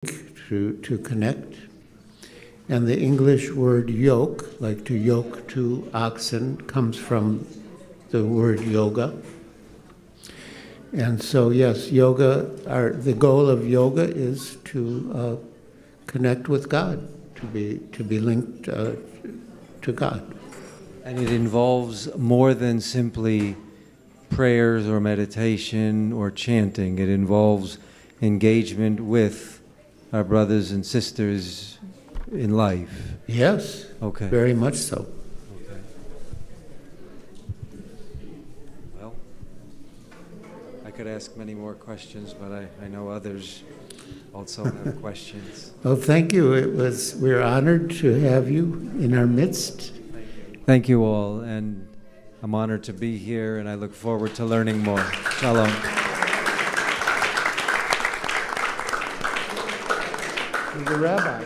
to connect. And the English word yoke, like to yoke two oxen, comes from the word yoga. And so, yes, the goal of yoga is to connect with God, to be linked to God. And it involves more than simply prayers or meditation or chanting. It involves engagement with our brothers and sisters in life. Yes, okay. Very much so. Okay. Well, I could ask many more questions, but I know others also have questions. Well, thank you. We're honored to have you in our midst. Thank you all, and I'm honored to be here, and I look forward to learning more. Shalom. He's a rabbi.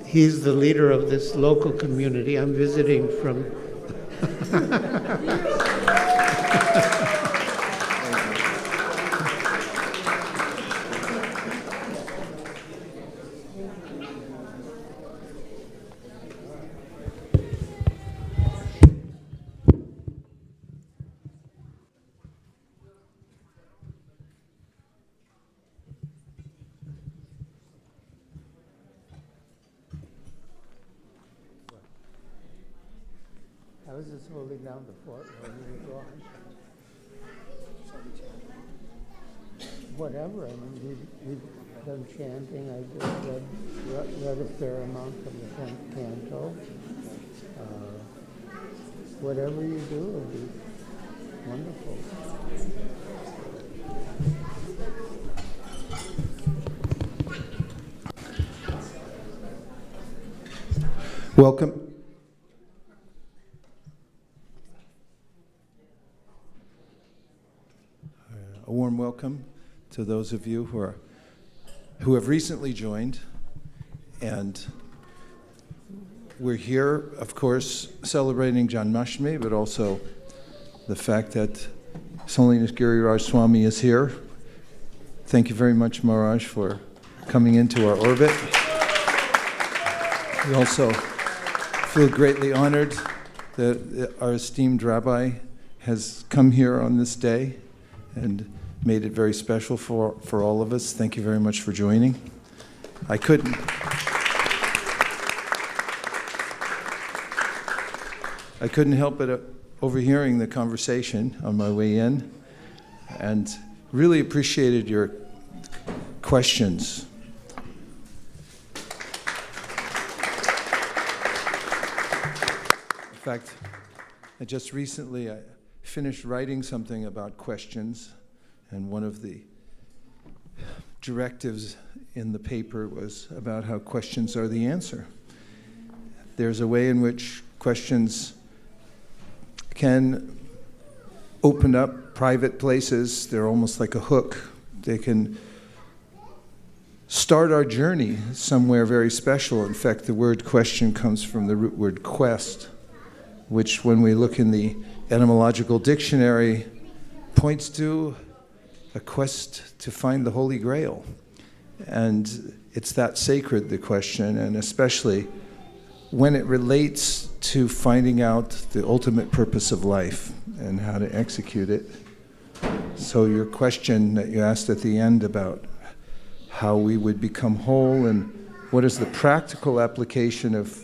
He's the leader of this local community. I'm visiting from... I was just holding down the fort when you were gone. Whatever. I mean, we've done chanting. I just read a fair amount from the 10th canto. Whatever you do will be wonderful. Welcome. A warm welcome to those of you who have recently joined. And we're here, of course, celebrating Janmashtami, but also the fact that His Holiness Giriraj Swami is here. Thank you very much, Maharaj, for coming into our orbit. We also feel greatly honored that our esteemed rabbi has come here on this day and made it very special for all of us. Thank you very much for joining. I couldn't help but overhearing the conversation on my way in, and really appreciated your questions. In fact, I just recently finished writing something about questions, and one of the directives in the paper was about how questions are the answer. There's a way in which questions can open up private places. They're almost like a hook. They can start our journey somewhere very special. In fact, the word question comes from the root word quest, which when we look in the etymological dictionary points to a quest to find the Holy Grail. And it's that sacred, the question, and especially when it relates to finding out the ultimate purpose of life and how to execute it. So your question that you asked at the end about how we would become whole and what is the practical application of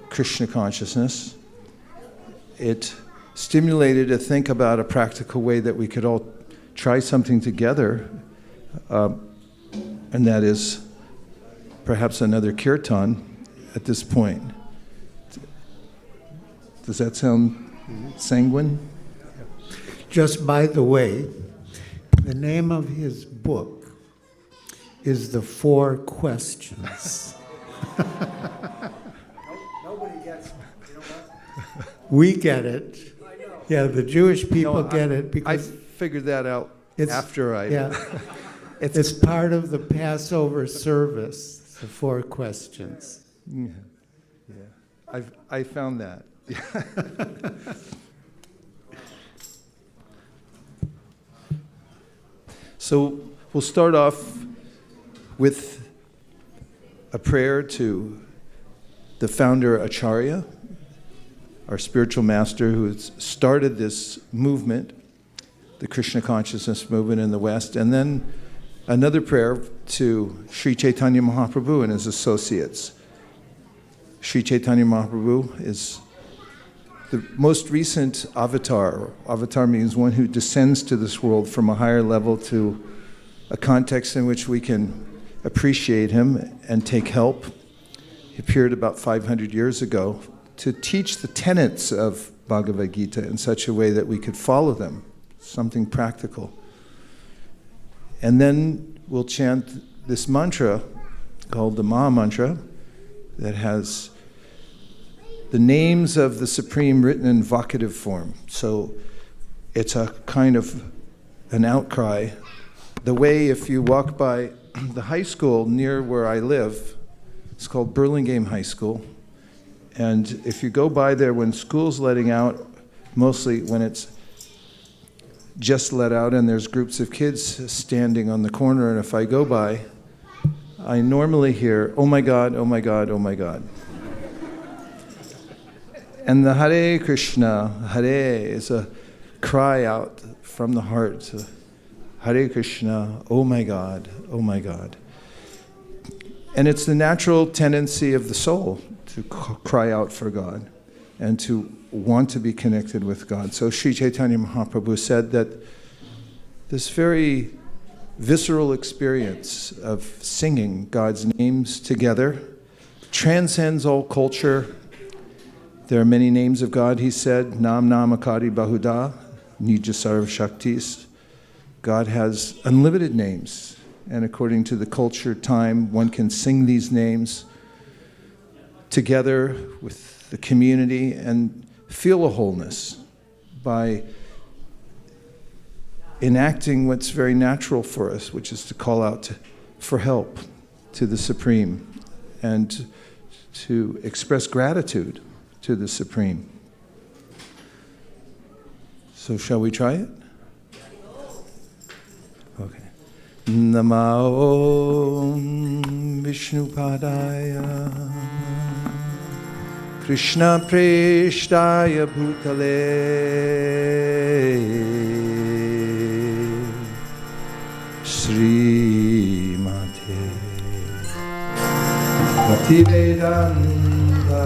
Krishna consciousness, it stimulated to think about a practical way that we could all try something together, and that is perhaps another kirtan at this point. Does that sound sanguine? Just by the way, the name of his book is The Four Questions. Nobody gets it. You know what? We get it. Yeah, the Jewish people get it because I figured that out after I... Yeah, it's part of the Passover service, the four questions. Yeah. I found that. So We'll start off with a prayer to the founder Acharya, our spiritual master who has started this movement, the Krishna consciousness movement in the West, and then another prayer to Sri Chaitanya Mahaprabhu and his associates. Sri Chaitanya Mahaprabhu is the most recent avatar. Avatar means one who descends to this world from a higher level to a context in which we can appreciate him and take help. He appeared about 500 years ago to teach the tenets of Bhagavad Gita in such a way that we could follow them, something practical. And then we'll chant this mantra called the Maha Mantra that has the names of the Supreme written in vocative form. So it's a kind of an outcry. The way if you walk by the high school near where I live, it's called Burlingame High School. And if you go by there when school's letting out, mostly when it's just let out and there's groups of kids standing on the corner, and if I go by, I normally hear, "Oh my God, oh my God, oh my God." And the Hare Krishna, Hare is a cry out from the heart. Hare Krishna, oh my God, oh my God. And it's the natural tendency of the soul to cry out for God and to want to be connected with God. So Sri Chaitanya Mahaprabhu said that this very visceral experience of singing God's names together transcends all culture. There are many names of God, he said, Nam Namakari Bahuda, Nija Sarv Shaktis. God has unlimited names, and according to the culture, time, one can sing these names together with the community and feel a wholeness by enacting what's very natural for us, which is to call out for help to the Supreme and to express gratitude to the Supreme. So shall we try it? Okay. Namo Vishnupadaya Krishna Preshtaya Bhutale Srimate Bhaktivedanta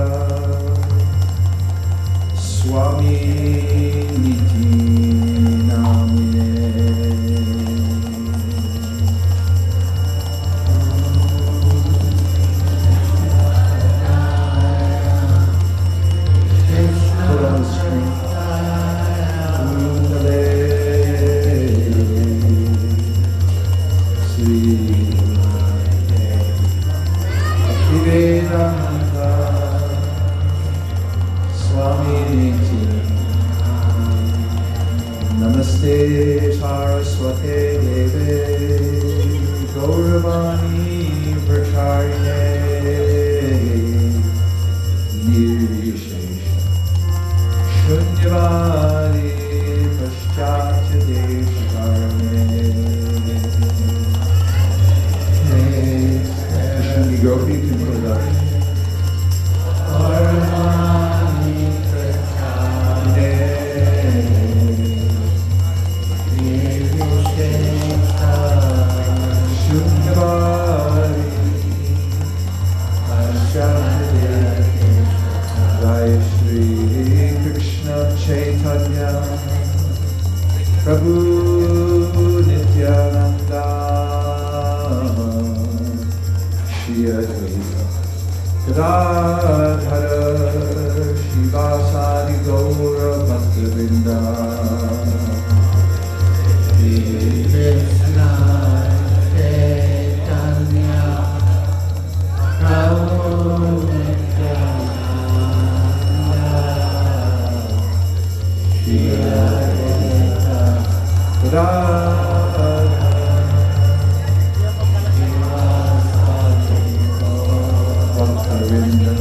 Swami Niti Namine. Put on the screen. Bhaktivedanta Swami Niti Namaste Saraswate Deve Gauravani Pracharine Nirvishesha Shunyavadi Paschatya Deshakarane. Krishna Gopi, you can put it up. Jai Shri Krishna Chaitanya Prabhu Nityananda Shri Advaita Gadadhara Shivasari Gaura Bhaktavrinda. Krishna Chaitanya Prabhu Nityananda Shri Advaita Gadadhara Shivasari Gaura Bhaktavrinda.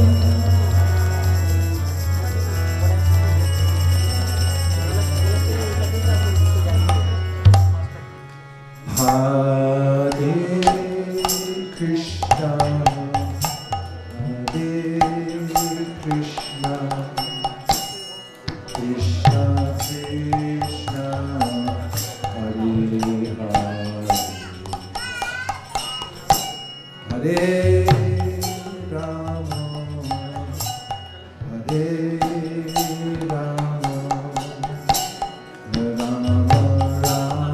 Hare Hare Rama, Hare Rama, Rama Rama,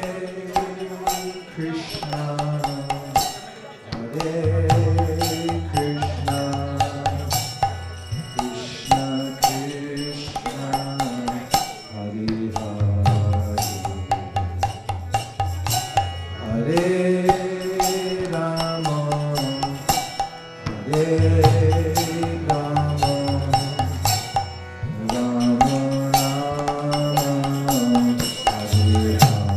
Hare Krishna, Hare Krishna, Krishna Krishna, Hare Hare, Hare Rama, Hare Rama, Rama Rama, Hare Hare.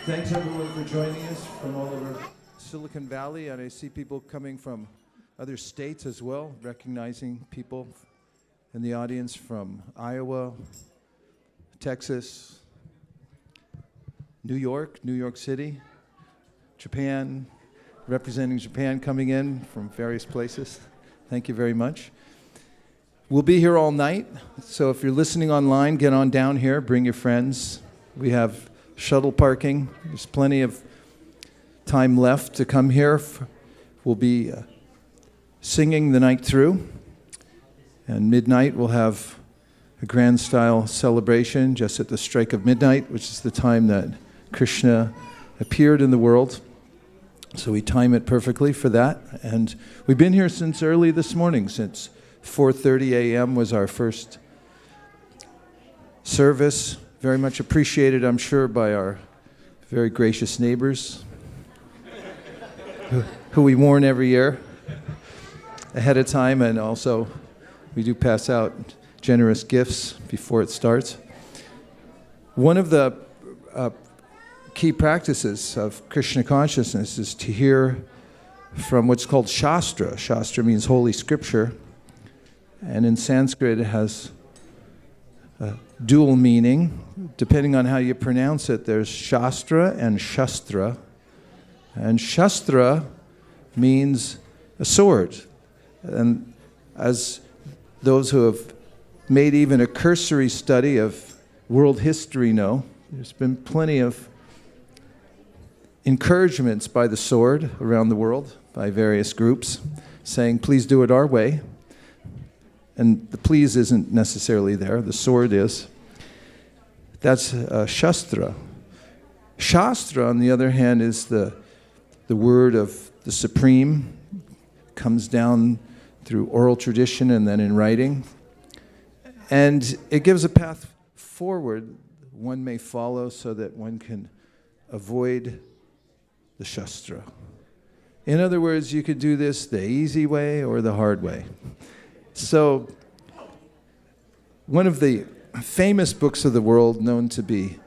Thanks everyone for joining us from all over Silicon Valley, and I see people coming from other states as well, recognizing people in the audience from Iowa, Texas, New York City, Japan, representing Japan coming in from various places. Thank you very much. We'll be here all night, so if you're listening online, get on down here, bring your friends. We have shuttle parking. There's plenty of time left to come here. We'll be singing the night through, and midnight we'll have a grand style celebration just at the strike of midnight, which is the time that Krishna appeared in the world. So we time it perfectly for that. And we've been here since early this morning, since 4:30 a.m. was our first service. Very much appreciated, I'm sure, by our very gracious neighbors who we warn every year ahead of time, and also we do pass out generous gifts before it starts. One of the key practices of Krishna consciousness is to hear from what's called Shastra. Shastra means holy scripture, and in Sanskrit it has a dual meaning. Depending on how you pronounce it, there's Shastra and Shastra. And Shastra means a sword. And as those who have made even a cursory study of world history know, there's been plenty of encouragements by the sword around the world, by various groups, saying, please do it our way. And the please isn't necessarily there, the sword is. That's Shastra. Shastra, on the other hand, is the word of the Supreme, comes down through oral tradition and then in writing. And it gives a path forward one may follow so that one can avoid the Shastra. In other words, you could do this the easy way or the hard way. So, one of the famous books of the world known to be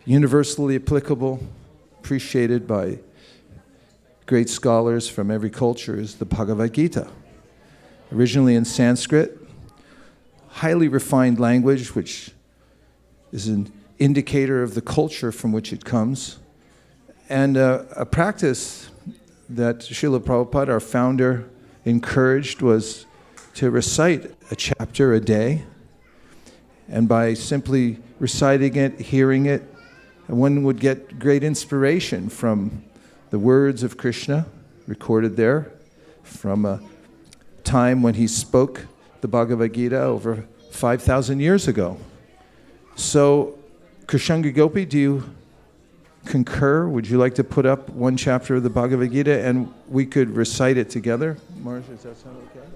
universally applicable, appreciated by great scholars from every culture, is the Bhagavad Gita. Originally in Sanskrit, highly refined language, which is an indicator of the culture from which it comes, and a practice that Srila Prabhupada, our founder, encouraged was to recite a chapter a day, and by simply reciting it, hearing it, one would get great inspiration from the words of Krishna recorded there, from a time when he spoke the Bhagavad Gita over 5,000 years ago. So, Krishnanga Gopi, do you concur? Would you like to put up one chapter of the Bhagavad Gita and we could recite it together? Mars, does that sound okay?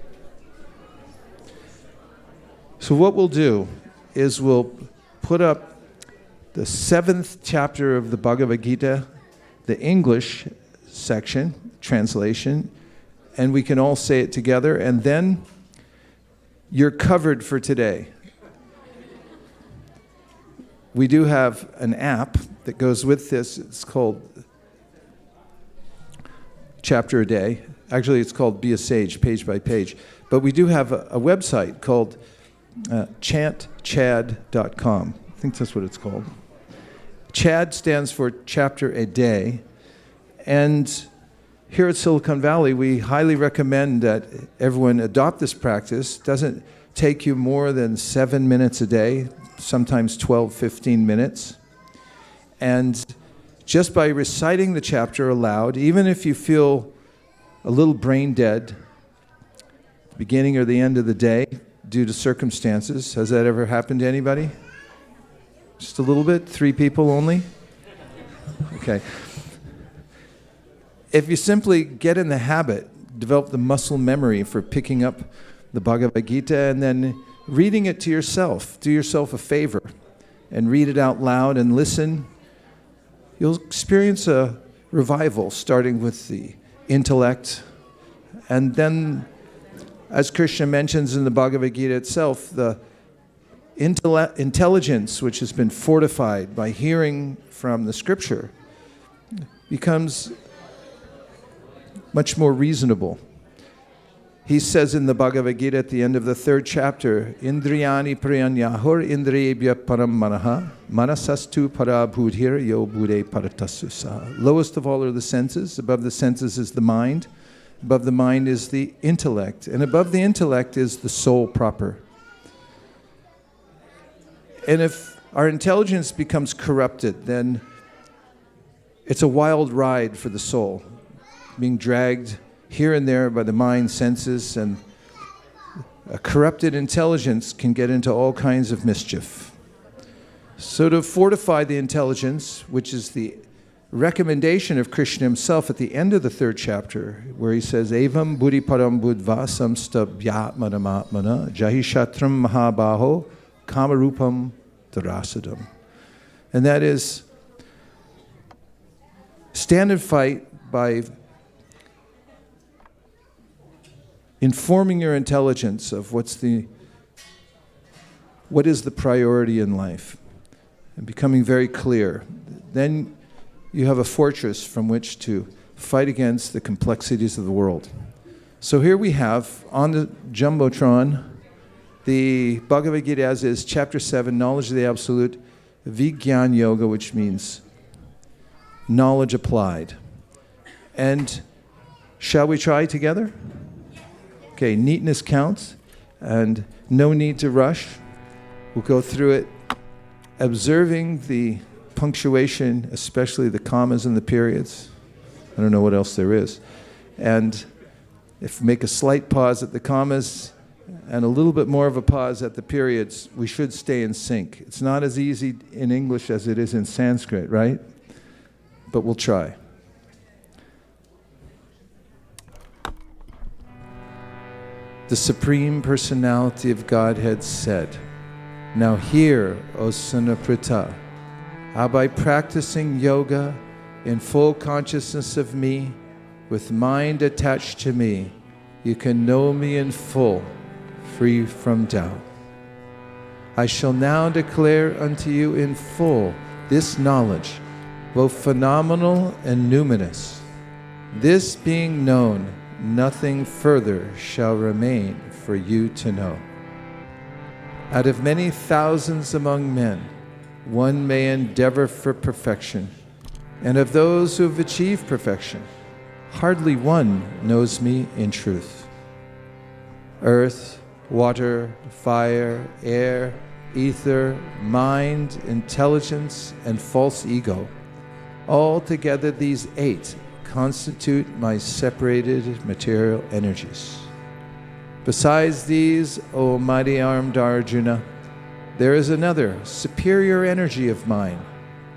So what we'll do is we'll put up the 7th chapter of the Bhagavad Gita, the English section, translation, and we can all say it together, and then you're covered for today. We do have an app that goes with this. It's called Chapter a Day. Actually, it's called Be a Sage, page by page. But we do have a website called chantchad.com. I think that's what it's called. Chad stands for Chapter a Day. And here at Silicon Valley, we highly recommend that everyone adopt this practice. It doesn't take you more than 7 minutes a day, sometimes 12, 15 minutes. And just by reciting the chapter aloud, even if you feel a little brain dead, beginning or the end of the day, due to circumstances, has that ever happened to anybody? Just a little bit? 3 people only? Okay. If you simply get in the habit, develop the muscle memory for picking up the Bhagavad Gita and then reading it to yourself, do yourself a favor and read it out loud and listen, you'll experience a revival starting with the intellect. And then, as Krishna mentions in the Bhagavad Gita itself, the intelligence which has been fortified by hearing from the scripture becomes much more reasonable. He says in the Bhagavad Gita at the end of the 3rd chapter, Indriyani priyanyahur indriyebhya param manaha manasastu parabhudhir yo bude paratasusa. Lowest of all are the senses. Above the senses is the mind. Above the mind is the intellect. And above the intellect is the soul proper. And if our intelligence becomes corrupted, then it's a wild ride for the soul, being dragged here and there by the mind, senses, and a corrupted intelligence can get into all kinds of mischief. So to fortify the intelligence, which is the recommendation of Krishna himself at the end of the 3rd chapter, where he says, Evam buddhi param buddva samstabhyatmanamatmana jahi shatram mahabaho kamarupam Darasadam. And that is, stand and fight by informing your intelligence of what is the priority in life, and becoming very clear. Then you have a fortress from which to fight against the complexities of the world. So here we have, on the Jumbotron, the Bhagavad Gita as is, Chapter 7, Knowledge of the Absolute, Vigyan Yoga, which means knowledge applied. And shall we try together? Okay, neatness counts, and no need to rush. We'll go through it, observing the punctuation, especially the commas and the periods. I don't know what else there is. And if we make a slight pause at the commas and a little bit more of a pause at the periods, we should stay in sync. It's not as easy in English as it is in Sanskrit, right? But we'll try. The Supreme Personality of Godhead said, "Now hear, O son of Pritha, how by practicing yoga in full consciousness of me, with mind attached to me, you can know me in full, free from doubt. I shall now declare unto you in full this knowledge, both phenomenal and numinous. This being known, nothing further shall remain for you to know. Out of many thousands among men, one may endeavor for perfection, and of those who have achieved perfection, hardly one knows me in truth. Earth, water, fire, air, ether, mind, intelligence, and false ego, altogether these 8 constitute my separated material energies. Besides these, O mighty armed Arjuna, there is another superior energy of mine,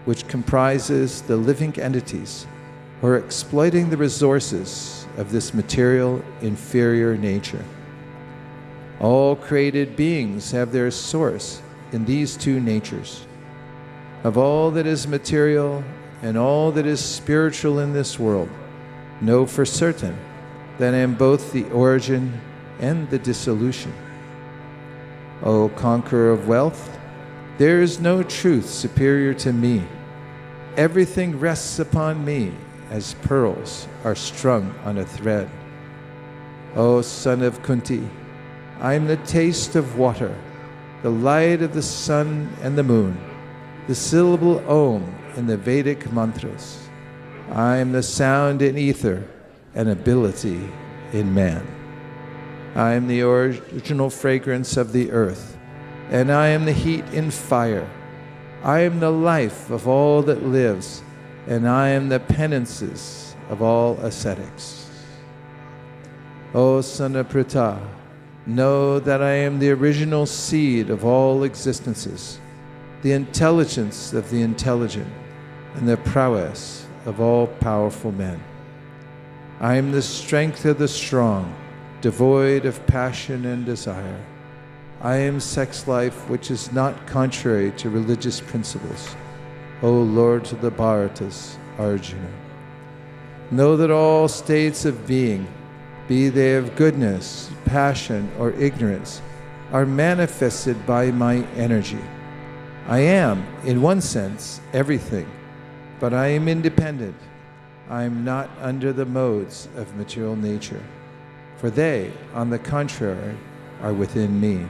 which comprises the living entities who are exploiting the resources of this material inferior nature. All created beings have their source in these 2 natures. Of all that is material and all that is spiritual in this world, know for certain that I am both the origin and the dissolution. O conqueror of wealth, there is no truth superior to me. Everything rests upon me as pearls are strung on a thread. O son of Kunti, I am the taste of water, the light of the sun and the moon, the syllable Om in the Vedic mantras. I am the sound in ether and ability in man. I am the original fragrance of the earth, and I am the heat in fire. I am the life of all that lives, and I am the penances of all ascetics. O son of Pritha, know that I am the original seed of all existences, the intelligence of the intelligent, and the prowess of all powerful men. I am the strength of the strong, devoid of passion and desire. I am sex life which is not contrary to religious principles. O Lord of the Bharatas, Arjuna. Know that all states of being, be they of goodness, passion, or ignorance, are manifested by my energy. I am, in one sense, everything, but I am independent. I am not under the modes of material nature, for they, on the contrary, are within me.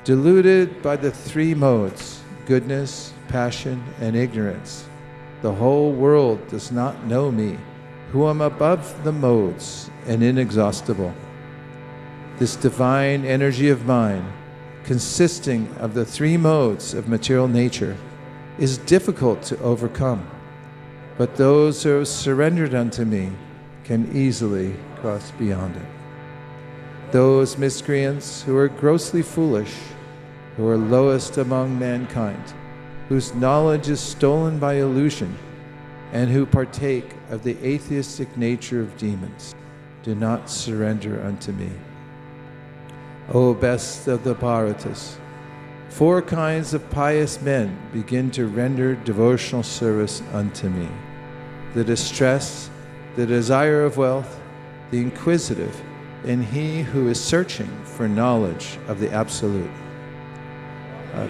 Deluded by the 3 modes, goodness, passion, and ignorance, the whole world does not know me, who am above the modes and inexhaustible. This divine energy of mine, consisting of the 3 modes of material nature, is difficult to overcome, but those who have surrendered unto me can easily cross beyond it. Those miscreants who are grossly foolish, who are lowest among mankind, whose knowledge is stolen by illusion, and who partake of the atheistic nature of demons, do not surrender unto me. O best of the Bharatas, 4 kinds of pious men begin to render devotional service unto me: the distressed, the desire of wealth, the inquisitive, and he who is searching for knowledge of the Absolute.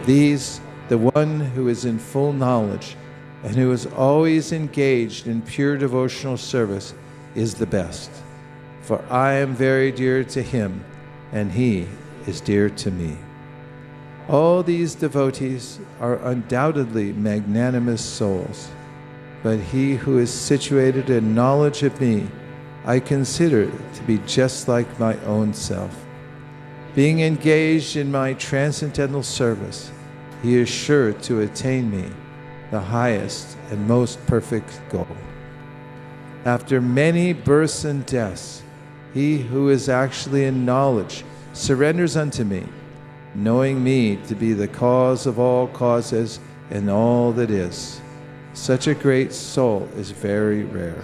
These, the one who is in full knowledge and who is always engaged in pure devotional service is the best. For I am very dear to him, and he is dear to me. All these devotees are undoubtedly magnanimous souls, but he who is situated in knowledge of me, I consider to be just like my own self. Being engaged in my transcendental service, he is sure to attain me, the highest and most perfect goal. After many births and deaths, he who is actually in knowledge surrenders unto me, knowing me to be the cause of all causes and all that is. Such a great soul is very rare.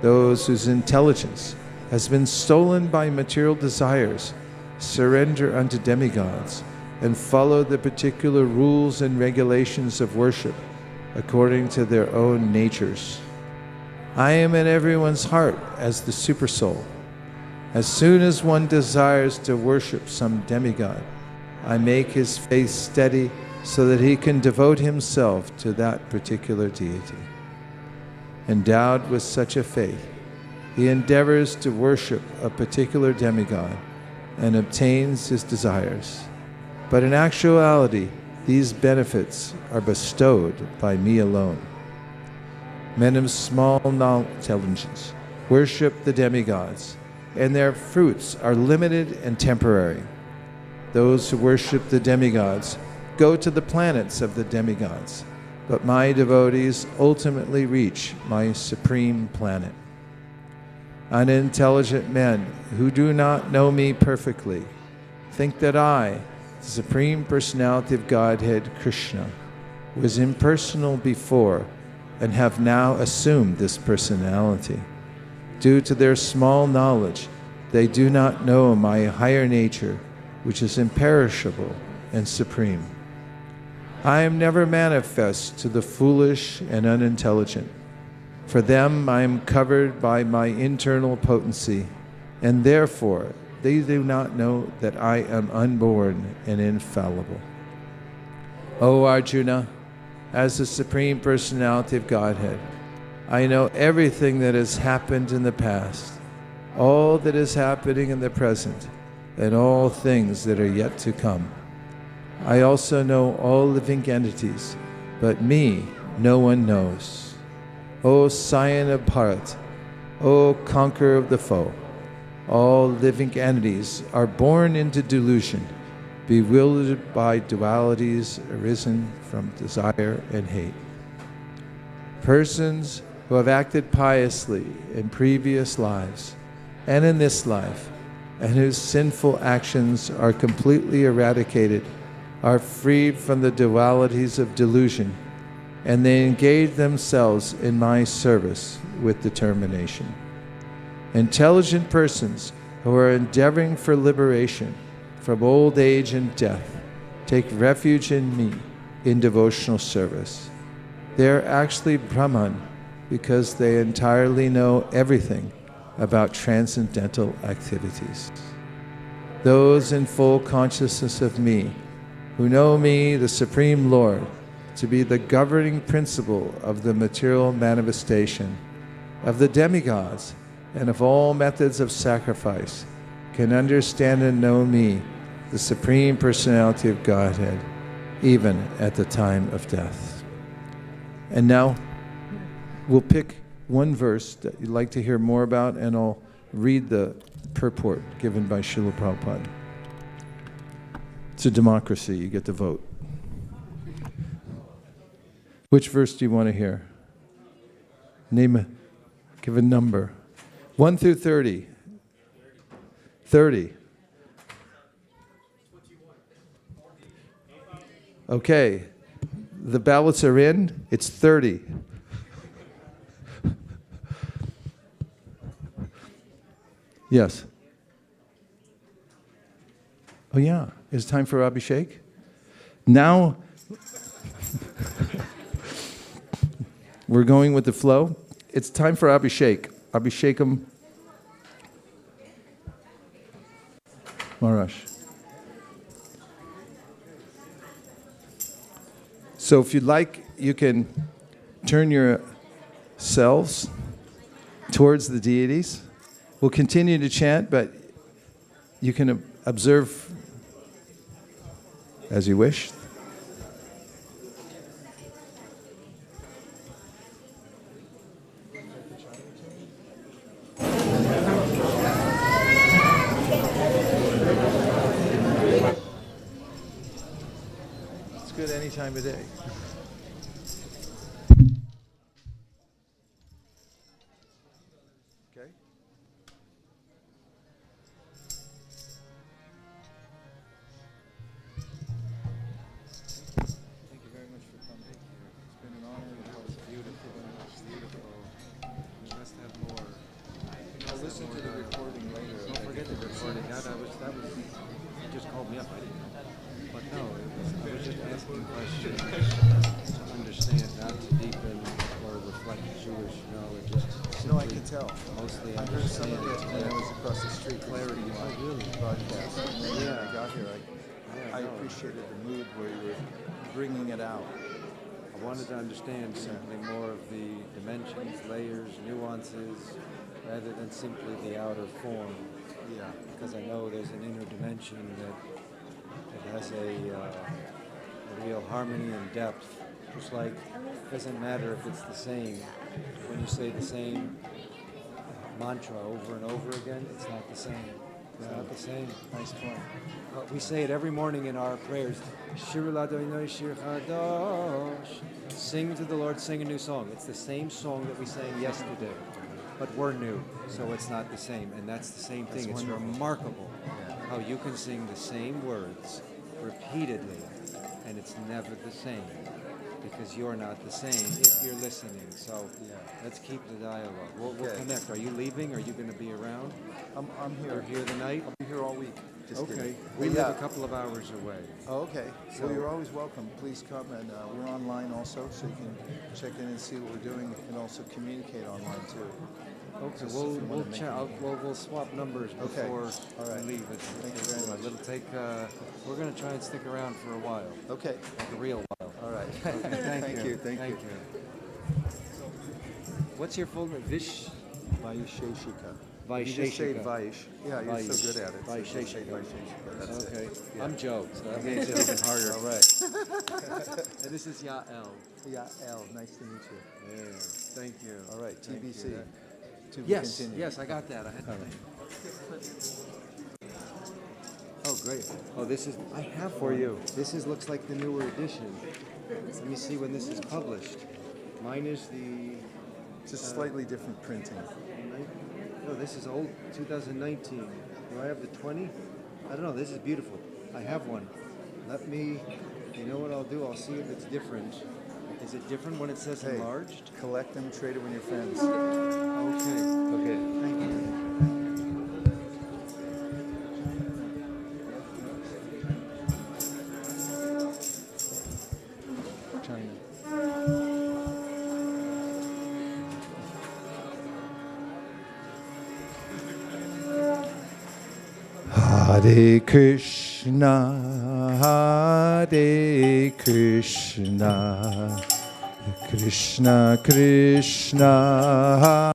Those whose intelligence has been stolen by material desires surrender unto demigods and follow the particular rules and regulations of worship according to their own natures. I am in everyone's heart as the Supersoul. As soon as one desires to worship some demigod, I make his faith steady so that he can devote himself to that particular deity. Endowed with such a faith, he endeavors to worship a particular demigod and obtains his desires. But in actuality, these benefits are bestowed by me alone. Men of small intelligence worship the demigods, and their fruits are limited and temporary. Those who worship the demigods go to the planets of the demigods, but my devotees ultimately reach my supreme planet. Unintelligent men who do not know me perfectly think that I, the Supreme Personality of Godhead, Krishna, was impersonal before and have now assumed this personality. Due to their small knowledge, they do not know my higher nature, which is imperishable and supreme. I am never manifest to the foolish and unintelligent. For them I am covered by my internal potency, and therefore they do not know that I am unborn and infallible. O Arjuna, as the Supreme Personality of Godhead, I know everything that has happened in the past, all that is happening in the present, and all things that are yet to come. I also know all living entities, but me no one knows. O Scion of Bharat, O conqueror of the foe, all living entities are born into delusion, bewildered by dualities arisen from desire and hate. Persons who have acted piously in previous lives and in this life, and whose sinful actions are completely eradicated, are freed from the dualities of delusion, and they engage themselves in my service with determination. Intelligent persons who are endeavoring for liberation from old age and death take refuge in me in devotional service. They are actually Brahman because they entirely know everything about transcendental activities. Those in full consciousness of me, who know me, the Supreme Lord, to be the governing principle of the material manifestation, of the demigods, and of all methods of sacrifice, can understand and know me, the Supreme Personality of Godhead, even at the time of death. And now, we'll pick one verse that you'd like to hear more about, and I'll read the purport given by Srila Prabhupada. It's a democracy, you get to vote. Which verse do you want to hear? Give a number. 1 through 30. 30. Okay. The ballots are in. It's 30. Yes. Oh yeah. Is it time for Abhishek? Now, we're going with the flow. It's time for Abhishek. Abhishekam Maharaj. So if you'd like, you can turn yourselves towards the deities. We'll continue to chant, but you can observe as you wish. It's good any time of day. Okay. Thank you very much for coming. It's been an honor. It was beautiful. It's beautiful. We must have more. I'll listen to the recording later. Don't forget the recording. You just called me up. I didn't know. But no, I was just asking questions to understand, not to deepen or reflect Jewish knowledge. Just No, I can tell. mostly I heard some understand. of it when I was across the street. Clarity really? broadcast. When Yeah. I got here, I no. appreciated the mood where you were bringing it out. I wanted to understand simply more of the dimensions, layers, nuances, rather than simply the outer form. Yeah. Because I know there's an inner dimension that has a real harmony and depth. Just like it doesn't matter if it's the same. When you say the same mantra over and over again, it's not the same. It's not the same. Nice point. We say it every morning in our prayers. Shir L'Adonai Shir Chadash. Sing to the Lord, sing a new song. It's the same song that we sang yesterday, but we're new, so it's not the same. And that's the same thing. It's remarkable how you can sing the same words repeatedly, and it's never the same, because you're not the same if you're listening. So let's keep the dialogue. We'll connect. Are you leaving? Are you going to be around? I'm You're here. here tonight? I'll be here all week. Just Okay. kidding. We But live a couple of hours away. Oh, okay. So- Well, you're always welcome. Please come, and we're online also, so you can check in and see what we're doing. You can also communicate online too. Okay, Just we'll if you wanna make we'll swap numbers Okay. before All right. we leave. Thank you very much. It'll take. We're going to try and stick around for a while, Okay. like a real while. All right. Thank you. Thank you. What's your full name? Vaisesika. Vaisesika. You just say Vaish. Yeah, you're Vaish. so good at it. So just say Vaisesika. Vaisesika. That's Okay. it. Yeah. I'm Joe, so that makes it even harder. All right. And this is Yael. Yeah, L. Nice to meet you. Yeah. Thank you. All right. Thank TBC. you. To be Yes. continued. Yes, I got that. I had that. Oh, great. Oh, this is, I have for you. This looks like the newer edition. Let me see when this is published. Mine is the, Just slightly different printing. no, this is old, 2019. Do I have the 20? I don't know, this is beautiful. I have one. Let me, you know what I'll do? I'll see if it's different. Is it different when it says Hey, enlarged? collect them, trade it with your friends. Okay. Okay. Thank you. China. Hare Krishna, Hare Krishna, Krishna Krishna,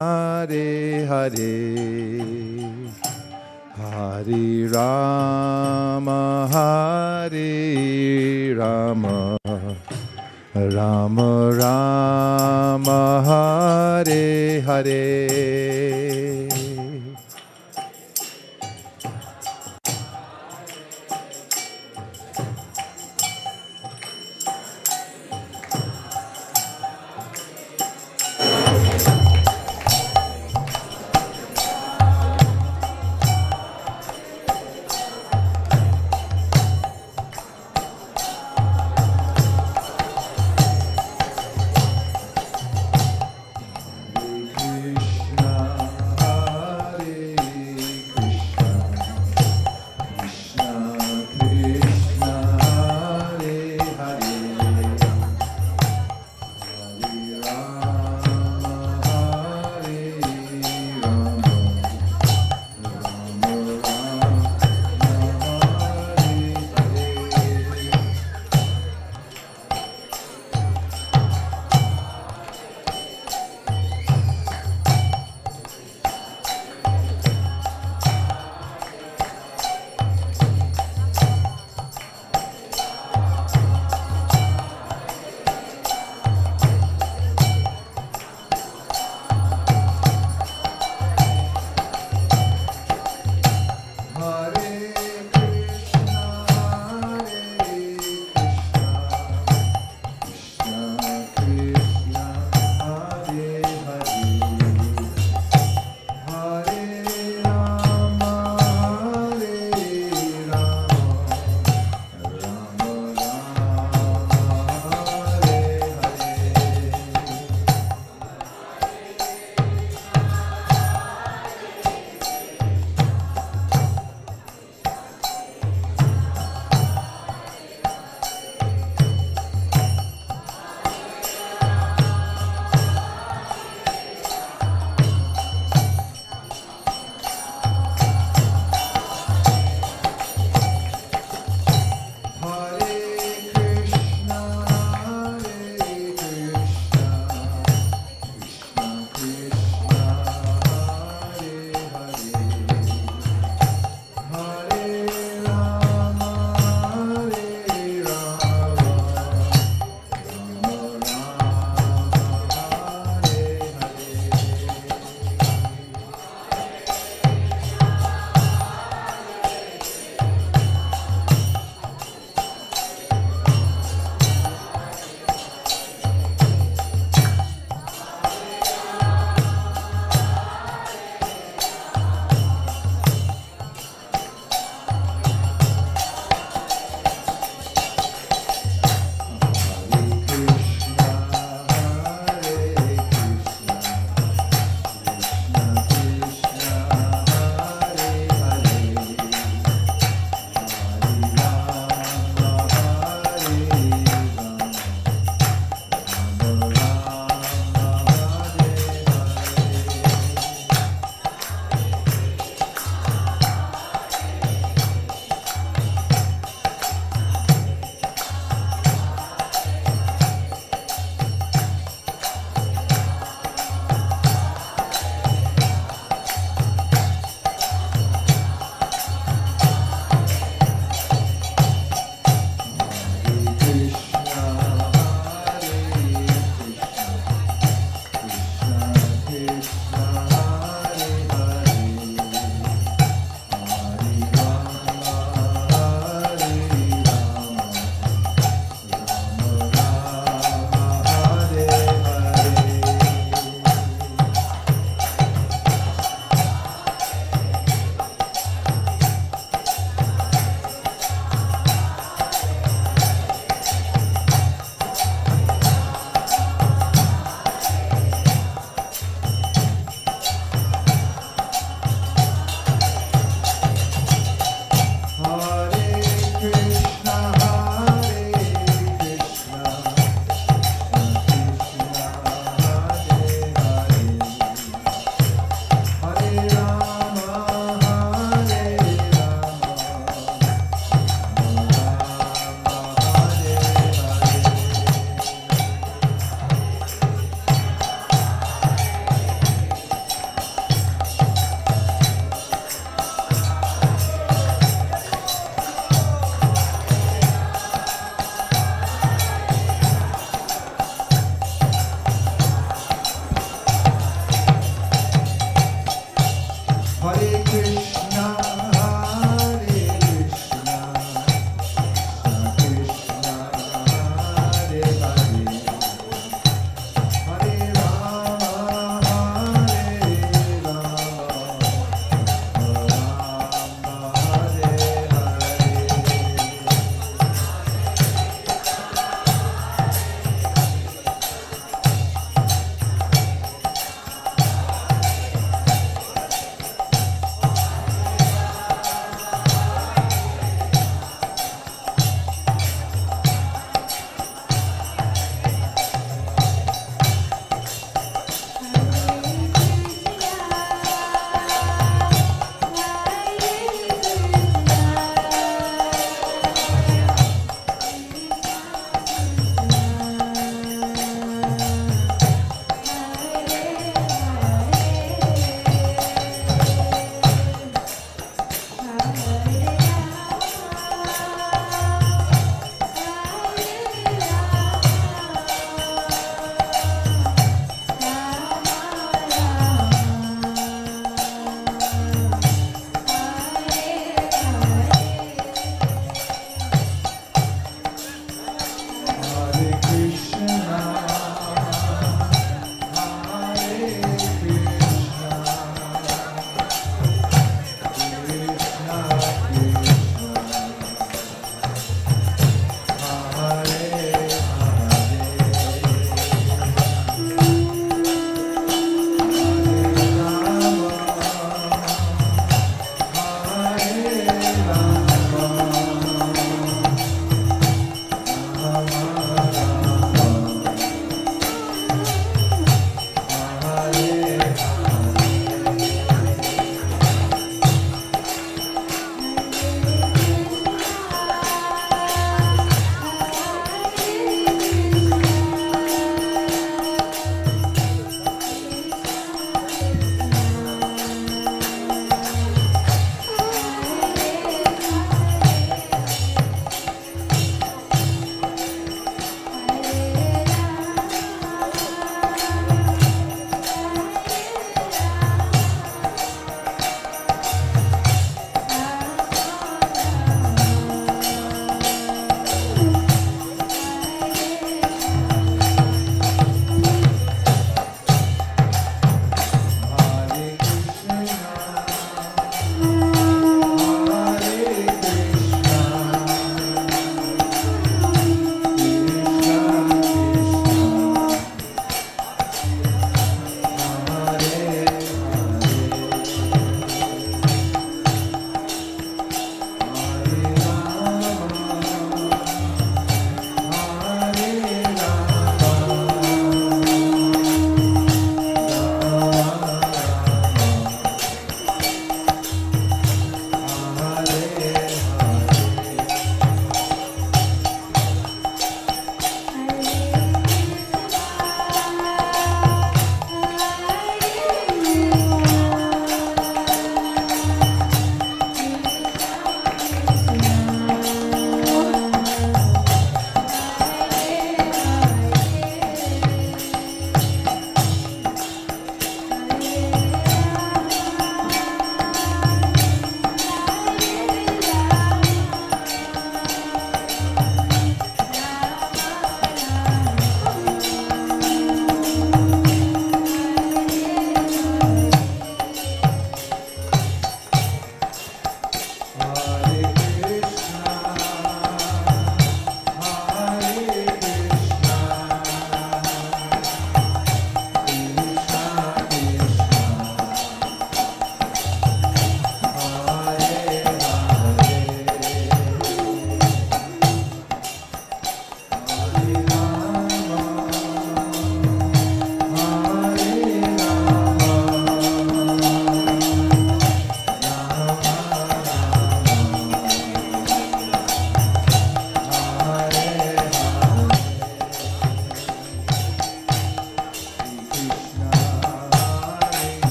Hare Hare, Hare Rama, Hare Rama, Rama Rama, Hare Hare. Krishna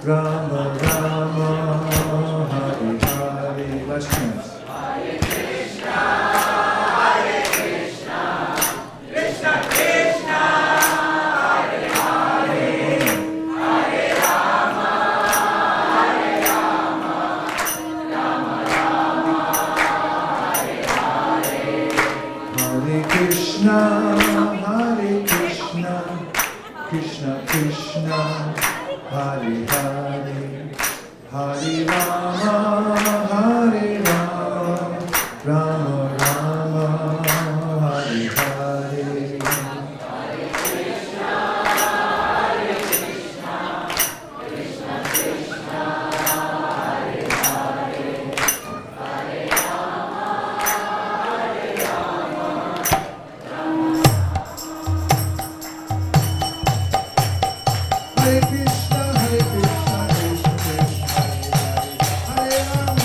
Rama Rama, Hare Hare. Let's chant. Hare Krishna, Krishna Krishna, Hare Hare, Hare Rama, Rama Rama, Hare Hare. Hare Krishna, Krishna Krishna, Hare Hare, Hare Rama,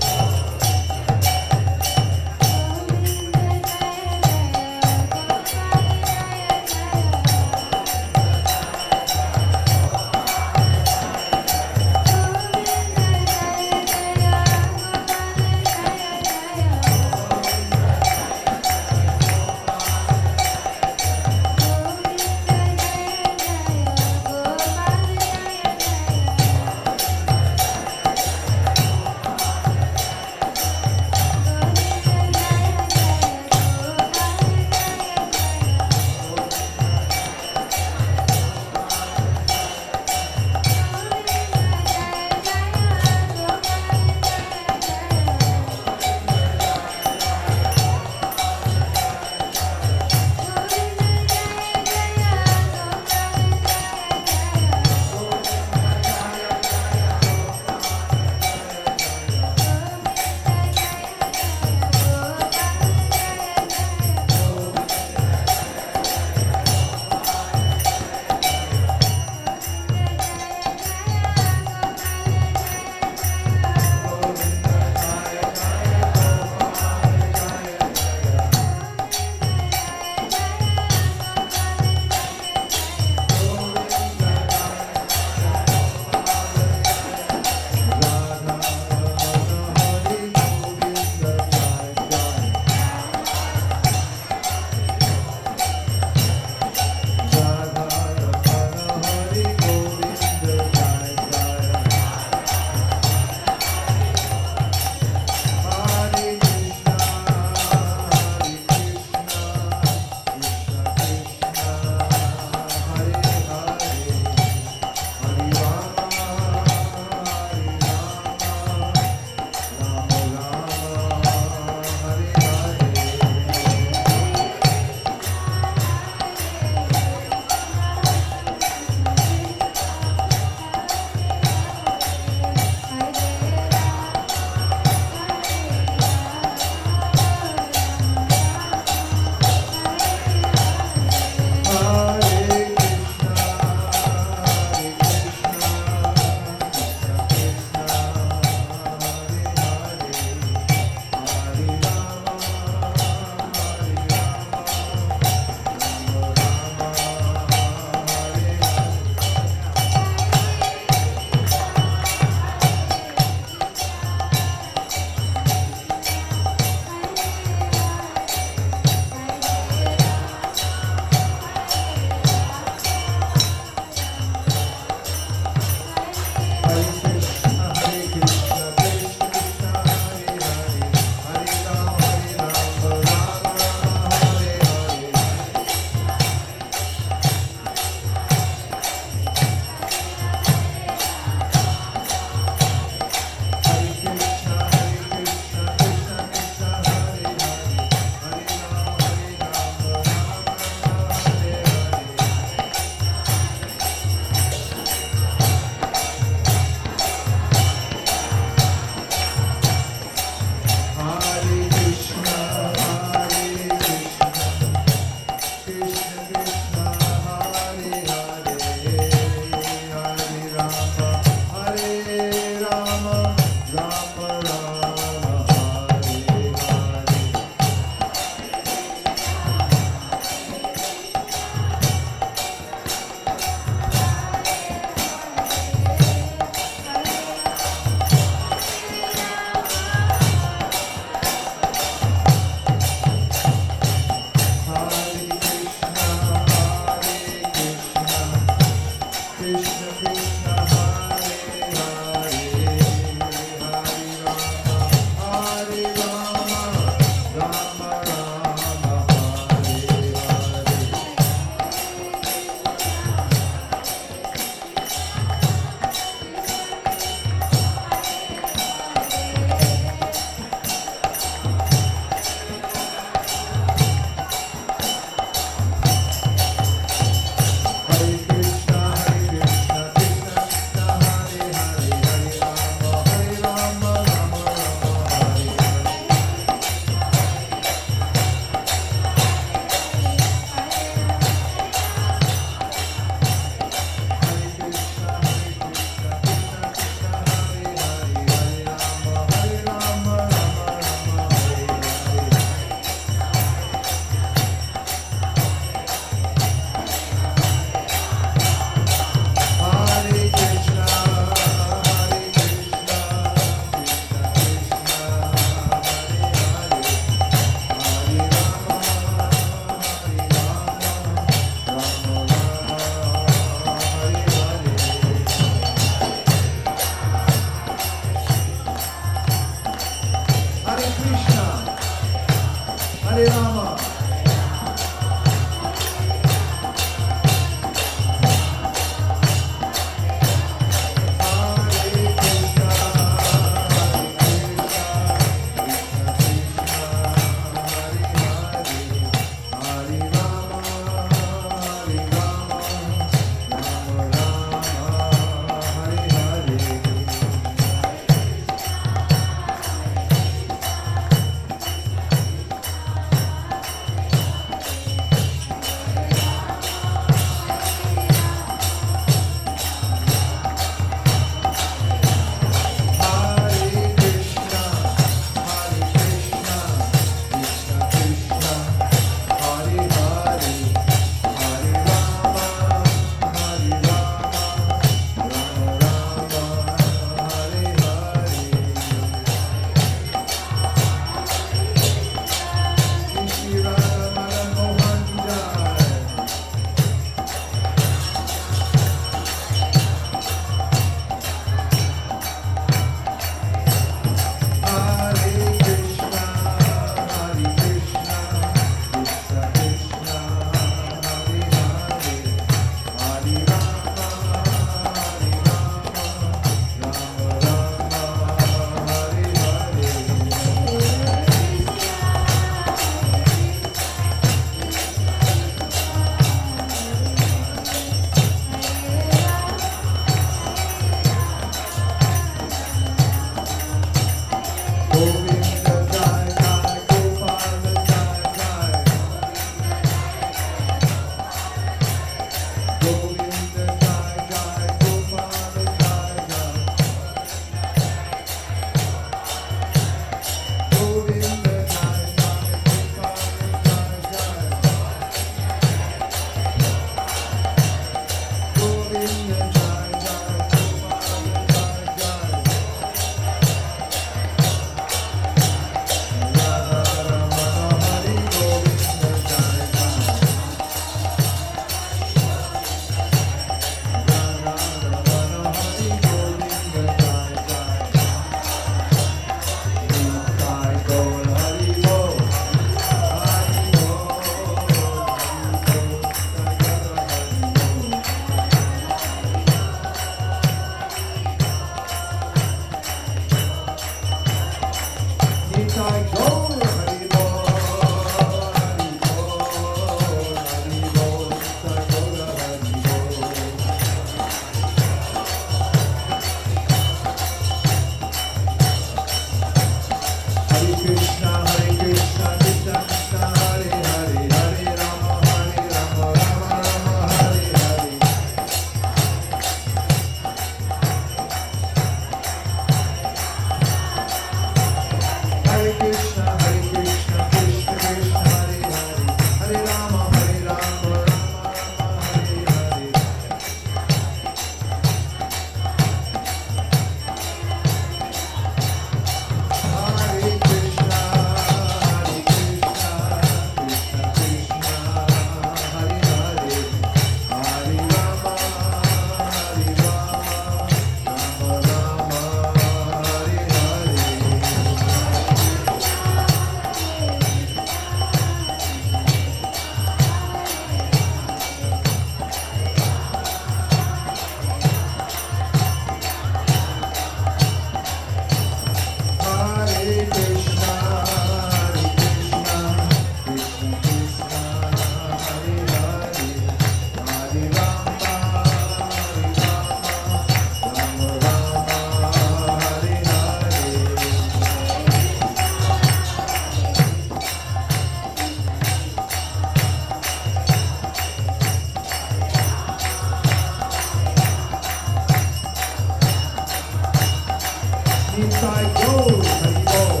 Inside goes, Hari Bol.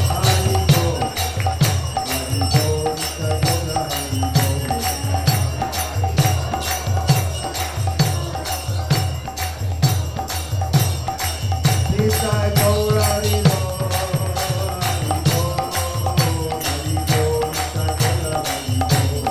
Hari Bol. Hari Bol, Inside goes, Hari Bol. Inside goes, Hari Bol. Hari Bol. Hari Bol, Inside goes, Hari Bol.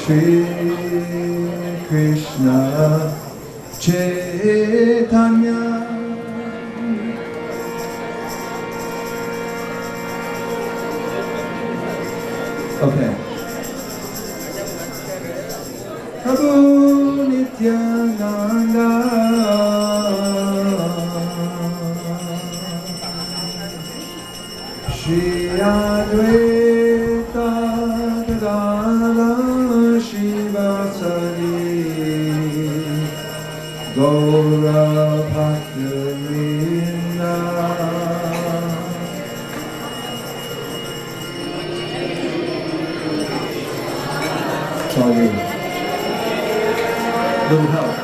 Shri Krishna Chaitanya Okay. Prabhu Nityananda Shri Advaita Gadadhara Shivasari Gaura Bhaktivinoda. It's all you. Little help.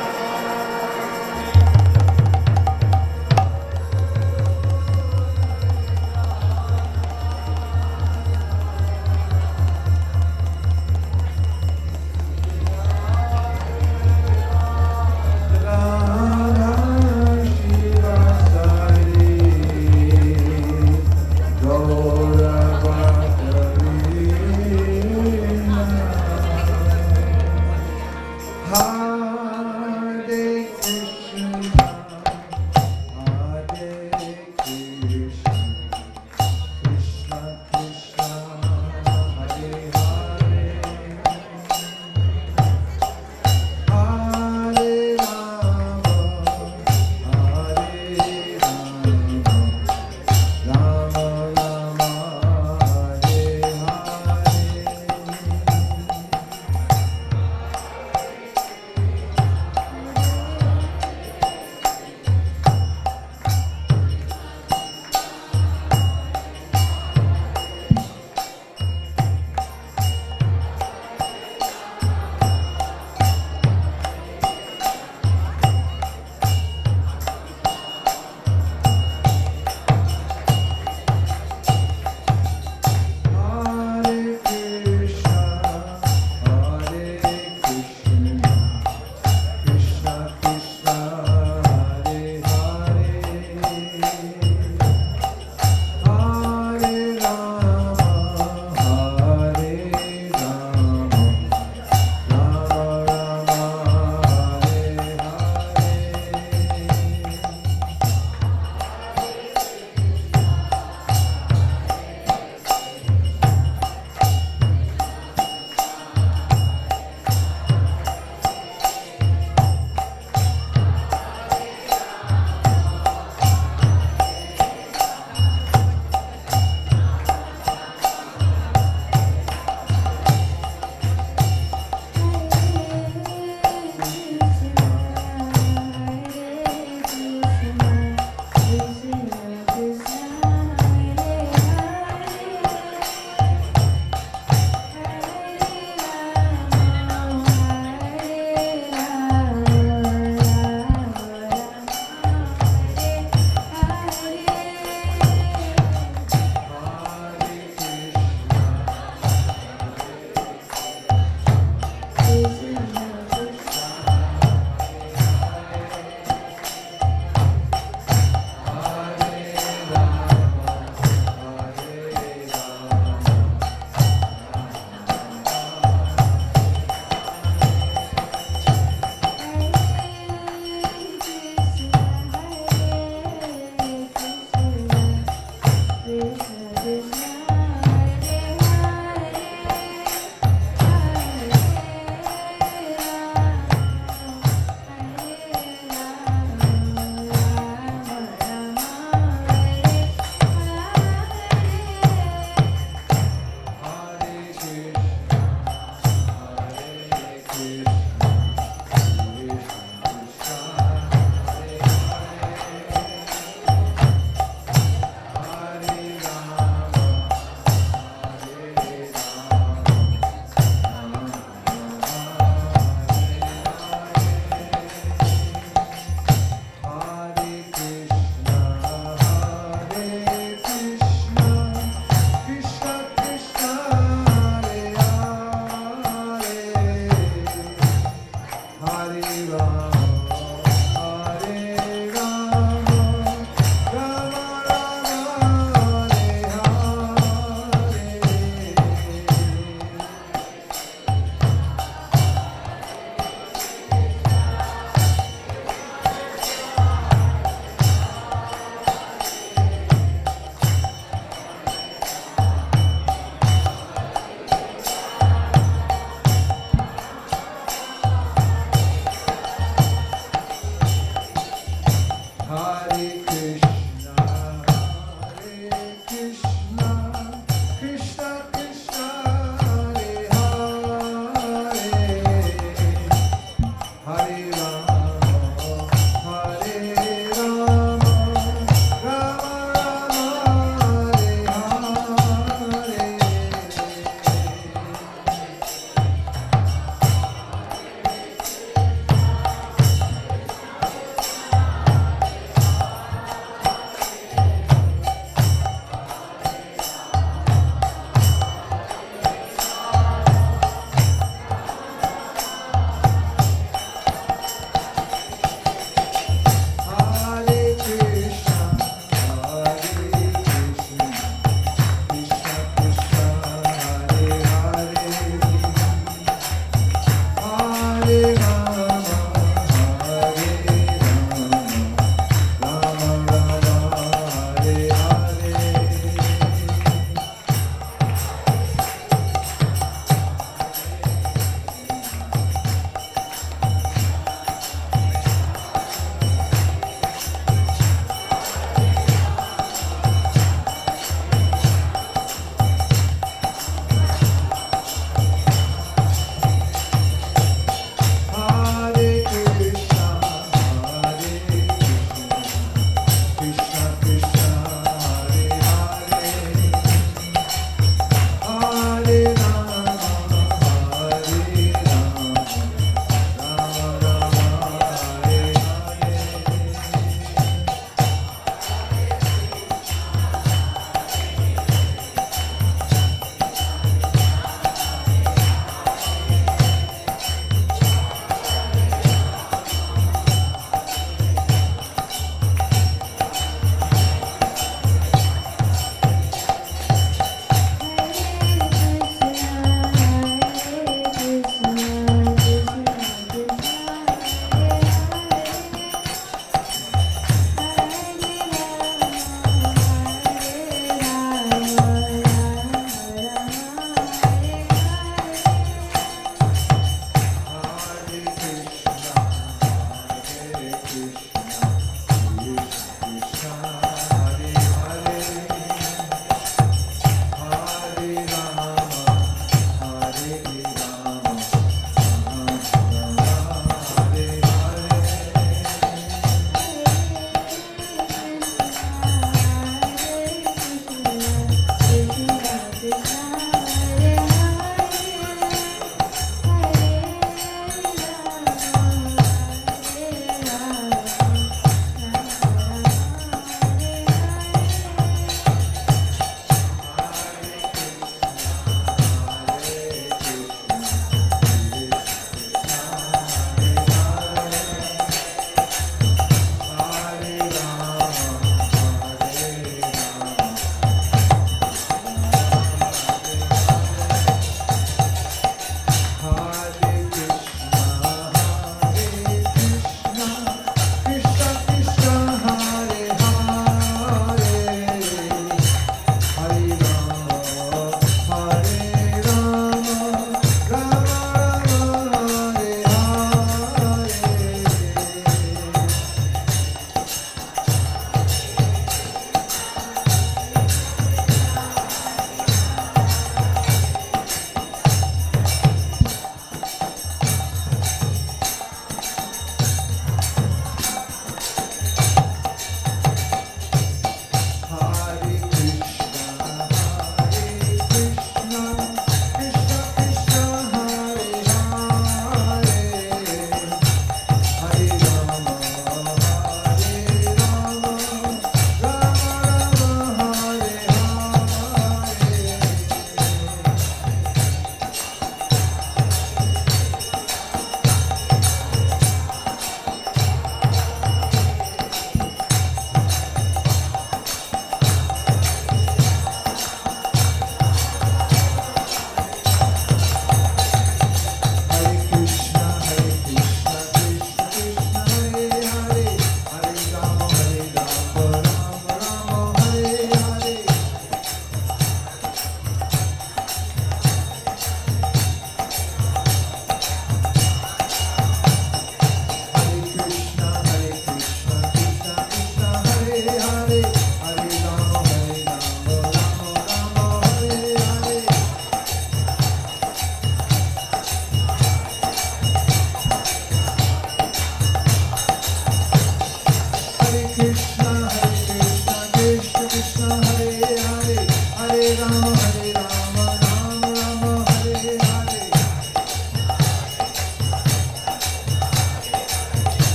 Hare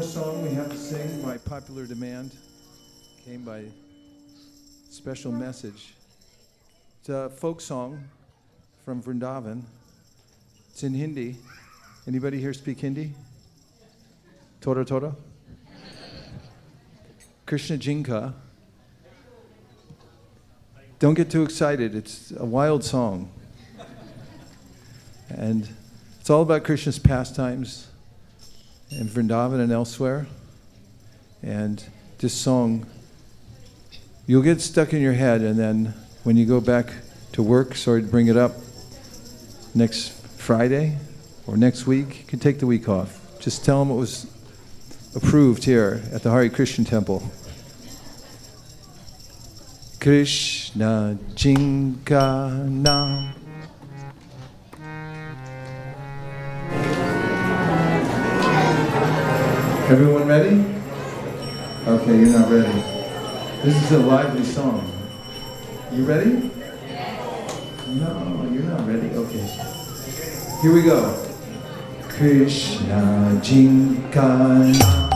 song we have to sing by popular demand. Came by special message. It's a folk song from Vrindavan. It's in Hindi. Anybody here speak Hindi? Tora Tora? Krishna Jinka. Don't get too excited. It's a wild song. And it's all about Krishna's pastimes in Vrindavan and elsewhere. And this song, you'll get stuck in your head, and then when you go back to work, sorry to bring it up, next Friday or next week, you can take the week off. Just tell them it was approved here at the Hare Krishna temple. Krishna Jinka Nam. Everyone ready? Okay, you're not ready. This is a lively song. You ready? No, you're not ready? Okay. Here we go. Krishna Jinka Nam.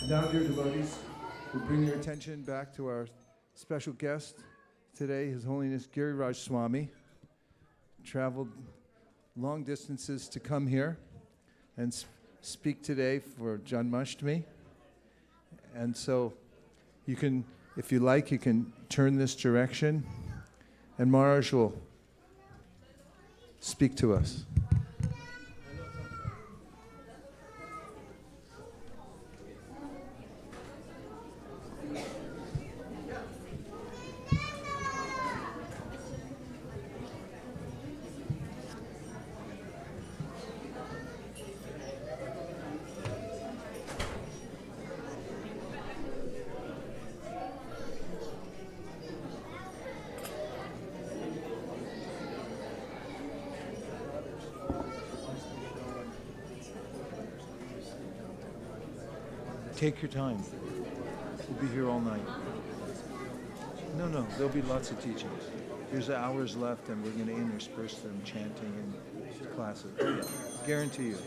Now, dear devotees, we bring your attention back to our special guest today, His Holiness Giriraj Swami. Traveled long distances to come here and speak today for Janmashtami. And so you can, if you like, you can turn this direction and Maharaj will speak to us. Take your time. We'll be here all night. No, there'll be lots of teachings. There's hours left and we're going to intersperse them chanting and classes. Oh, yeah. Guarantee you.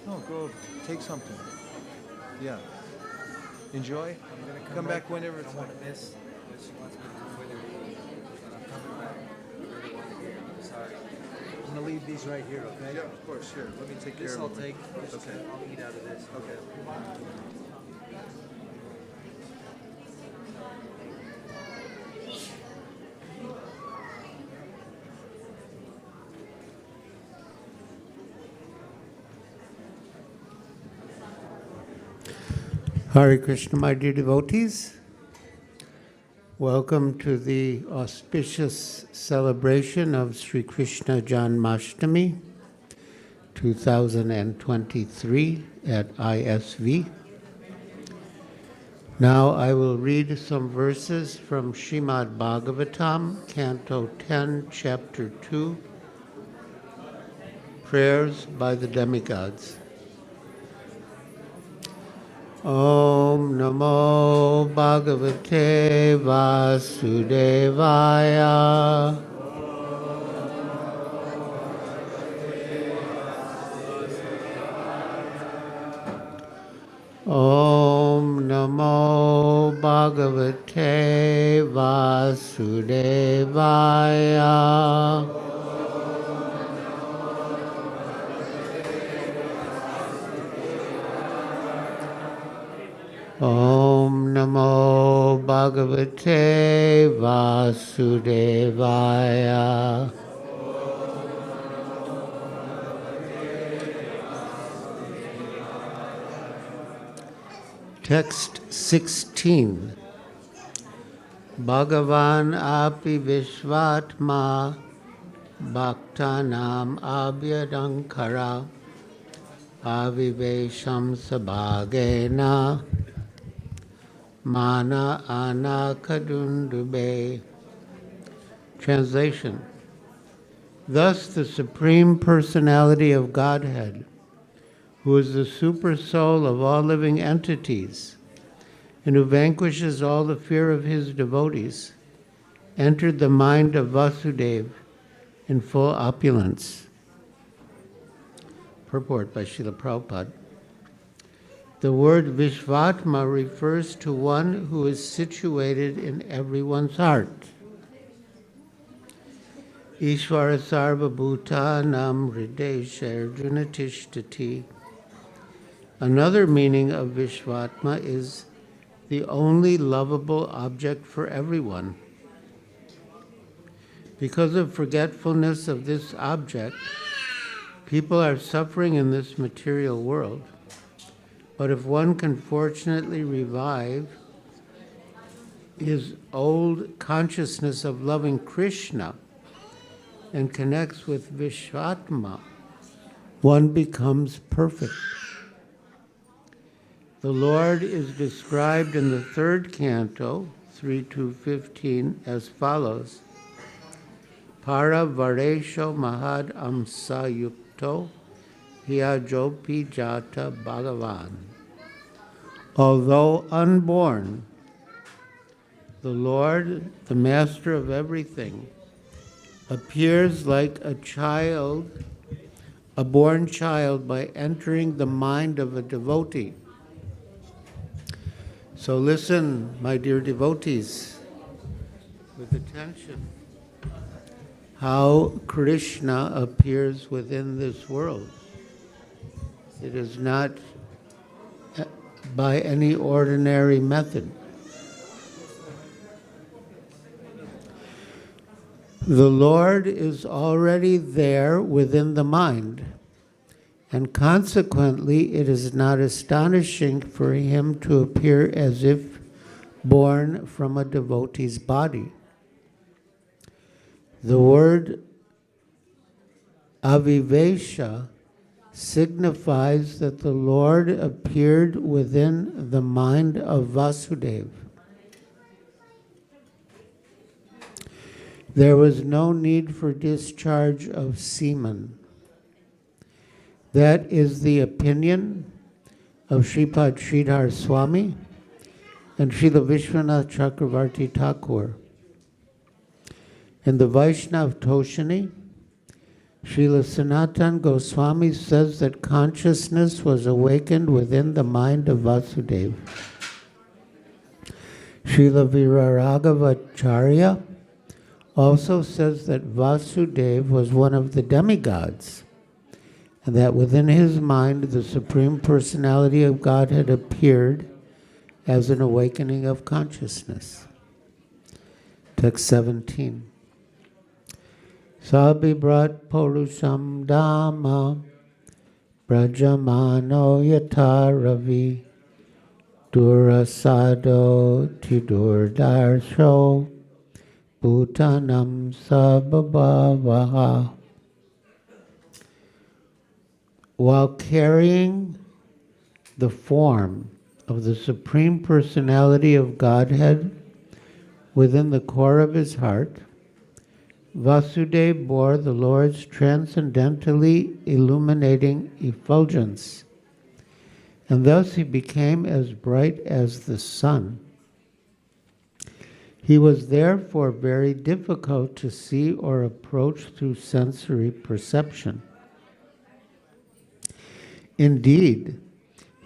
No, go take something. Yeah. Enjoy. Come back whenever it's like. I'm going to leave these right here, okay? Yeah, of course, here. Let me take care of I'll them. take. Okay. I'll eat out of this. Okay. Hare Krishna, my dear devotees. Welcome to the auspicious celebration of Sri Krishna Janmashtami 2023 at ISV. Now I will read some verses from Srimad-Bhagavatam, Canto 10, Chapter 2, Prayers by the Demigods. Om Namo Bhagavate Vasudevaya. Om Namo Bhagavate Vasudevaya. Om Namo Bhagavate Vasudevaya. Text 16. Bhagavan api vishvatma bhaktanam abhyadankara avivesham sabhagena mana anakadundube. Translation. Thus the Supreme Personality of Godhead, who is the super soul of all living entities, and who vanquishes all the fear of his devotees, entered the mind of Vasudeva in full opulence. Purport by Srila Prabhupada. The word Vishvatma refers to one who is situated in everyone's heart. Ishvara sarva bhutanam hridesha arjuna tishtati. Another meaning of Vishvatma is the only lovable object for everyone. Because of forgetfulness of this object, people are suffering in this material world. But if one can fortunately revive his old consciousness of loving Krishna and connects with Vishvatma, one becomes perfect. The Lord is described in the third canto, 3-15, as follows. Para varesho mahad amsa yukto hiyajopi jata bhagavan. Although unborn, the Lord, the master of everything, appears like a child, a born child, by entering the mind of a devotee. So listen, my dear devotees, with attention, how Krishna appears within this world. It is not by any ordinary method. The Lord is already there within the mind, and consequently it is not astonishing for him to appear as if born from a devotee's body. The word avivesha signifies that the Lord appeared within the mind of Vasudeva. There was no need for discharge of semen. That is the opinion of Sripad Sridhar Swami and Srila Vishwanath Chakravarti Thakur. In the Vaishnav Toshani, Srila Sanatan Goswami says that consciousness was awakened within the mind of Vasudeva. Srila Viraragavacharya also says that Vasudeva was one of the demigods, and that within his mind the Supreme Personality of Godhead appeared as an awakening of consciousness. Text 17. Sabibrat Purusham Dhamma Brajamano Yataravi Durasado Tidurdarsho Bhutanam Sababhavaha. While carrying the form of the Supreme Personality of Godhead within the core of his heart, Vasudeva bore the Lord's transcendentally illuminating effulgence, and thus he became as bright as the sun. He was therefore very difficult to see or approach through sensory perception. Indeed,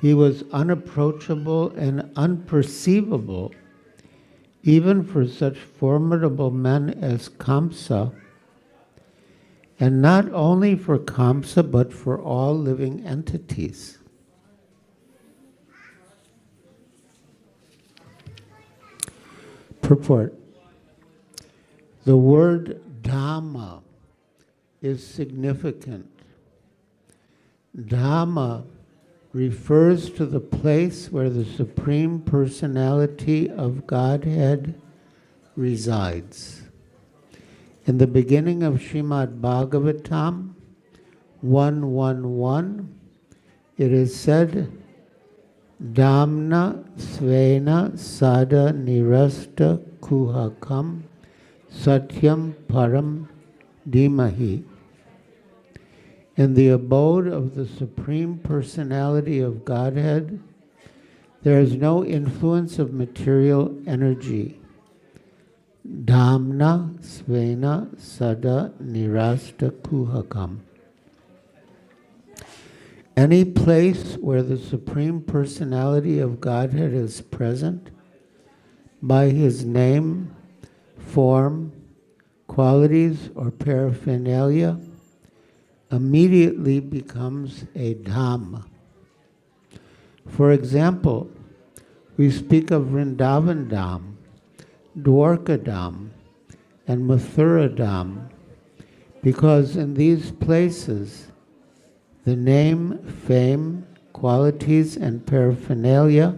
he was unapproachable and unperceivable even for such formidable men as Kamsa, and not only for Kamsa, but for all living entities. Purport. The word Dhamma is significant. Dhamma refers to the place where the Supreme Personality of Godhead resides. In the beginning of Srimad-Bhagavatam 1:1:1, it is said, Dhamna svena sada nirasta kuhakam satyam param dhimahi. In the abode of the Supreme Personality of Godhead, there is no influence of material energy. Dhamna svena sada nirasta kuhakam. Any place where the Supreme Personality of Godhead is present, by His name, form, qualities, or paraphernalia, immediately becomes a Dham. For example, we speak of Vrindavan Dham, Dwarka Dham, and Mathura Dham, because in these places, the name, fame, qualities, and paraphernalia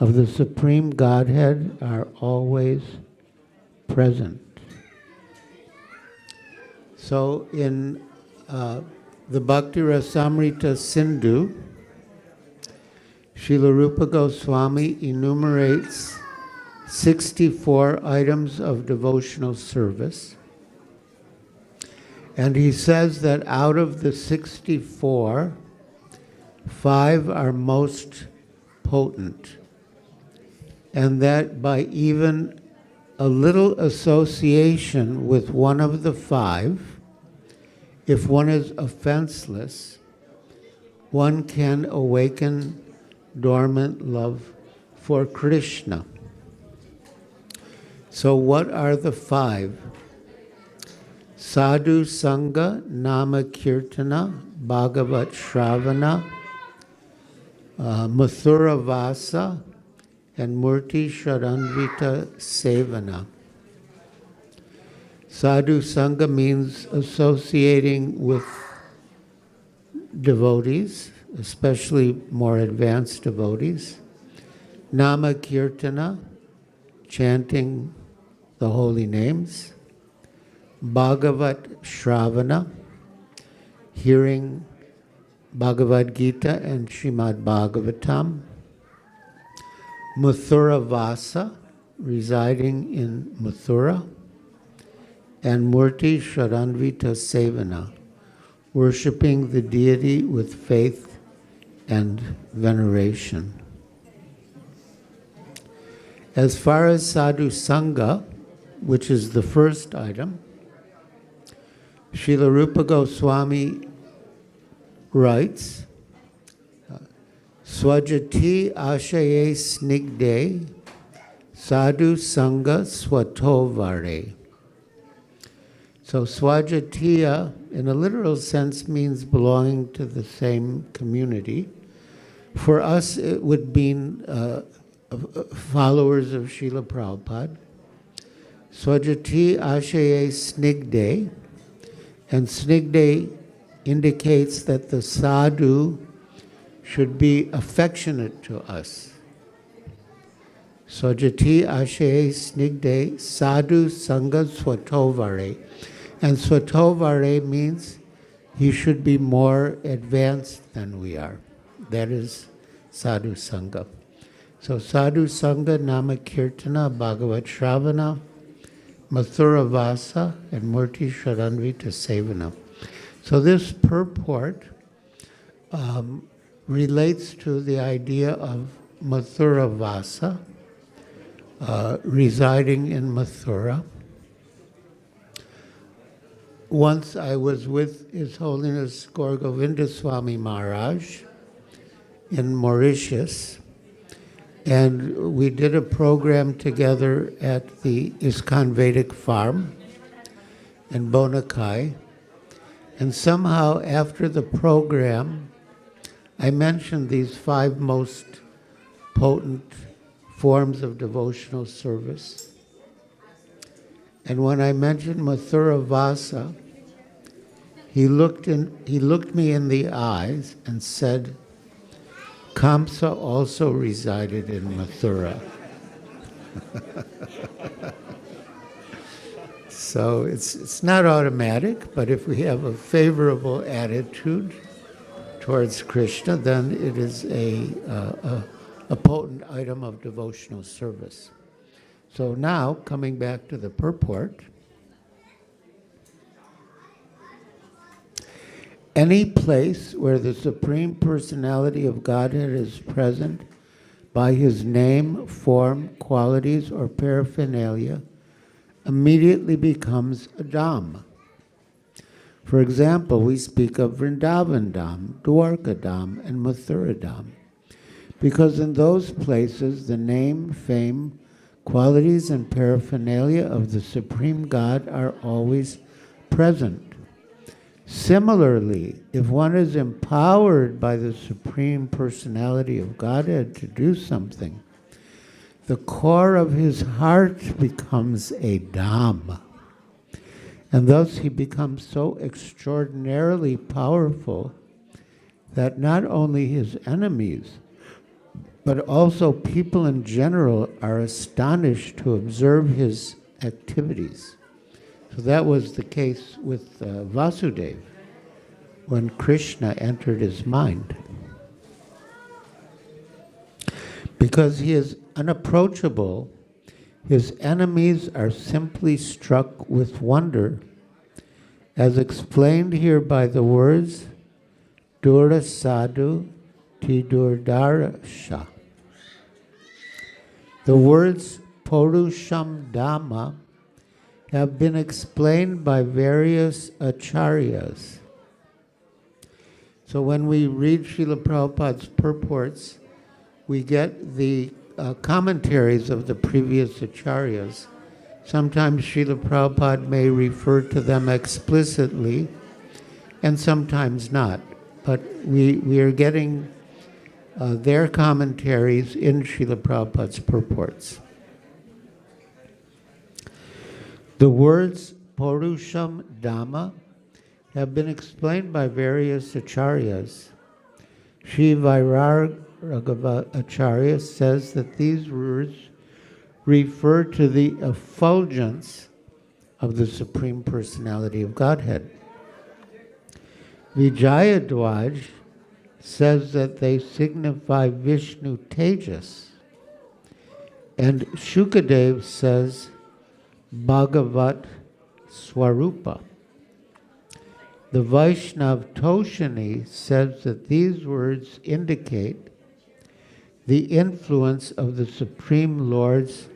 of the Supreme Godhead are always present. So in the Bhakti Rasamrita Sindhu, Srila Rupa Goswami enumerates 64 items of devotional service. And he says that out of the 64, 5 are most potent. And that by even a little association with one of the 5, if one is offenseless, one can awaken dormant love for Krishna. So what are the 5? Sadhu Sangha, Nama Kirtana, Bhagavat Shravana, Mathura Vasa, and Murti Sharanvita Sevana. Sadhu Sangha means associating with devotees, especially more advanced devotees. Nama Kirtana, chanting the holy names. Bhagavat Shravana, hearing Bhagavad Gita and Srimad-Bhagavatam. Mathura Vasa, residing in Mathura. And Murti Sharanvita Sevana, worshipping the deity with faith and veneration. As far as Sadhu Sangha, which is the first item, Srila Rupa Goswami writes, Swajati ashaye snigde sadhu sangha swatovare. So swajatiya, in a literal sense, means belonging to the same community. For us, it would mean followers of Srila Prabhupada. Swajati ashaye snigde. And snigde indicates that the sadhu should be affectionate to us. Swajati ashaye snigde sadhu sangha swatovare. And swatovare means he should be more advanced than we are. That is sadhu sangha. So sadhu sangha, nama kirtana, bhagavat shravana, Mathura Vasa, and Murti Sharanvita Sevana. So this purport relates to the idea of Mathura Vasa, residing in Mathura. Once I was with His Holiness Gaur Govinda Swami Maharaj in Mauritius, and we did a program together at the ISKCON Vedic Farm in Bonakai. And somehow after the program, I mentioned these 5 most potent forms of devotional service. And when I mentioned Mathura Vasa, he looked me in the eyes and said, Kamsa also resided in Mathura. So it's not automatic, but if we have a favorable attitude towards Krishna, then it is a potent item of devotional service. So now, coming back to the purport, any place where the Supreme Personality of Godhead is present by his name, form, qualities, or paraphernalia immediately becomes a Dham. For example, we speak of Vrindavan Dham, Dwarka Dham, and Mathura Dham, because in those places the name, fame, qualities, and paraphernalia of the Supreme God are always present. Similarly, if one is empowered by the Supreme Personality of Godhead to do something, the core of his heart becomes a Dham. And thus he becomes so extraordinarily powerful that not only his enemies, but also people in general are astonished to observe his activities. So that was the case with Vasudeva when Krishna entered his mind. Because he is unapproachable, his enemies are simply struck with wonder, as explained here by the words Dura Sadhu Tidurdarasha. The words Purusham Dhamma have been explained by various acharyas. So when we read Srila Prabhupada's purports, we get the commentaries of the previous acharyas. Sometimes Srila Prabhupada may refer to them explicitly, and sometimes not. But we are getting their commentaries in Srila Prabhupada's purports. The words Purusham Dhamma have been explained by various acharyas. Sri Vairagava Acharya says that these words refer to the effulgence of the Supreme Personality of Godhead. Vijayadwaj says that they signify Vishnu Tejas, and Shukadev says Bhagavat Swarupa. The Vaishnav Toshani says that these words indicate the influence of the Supreme Lord's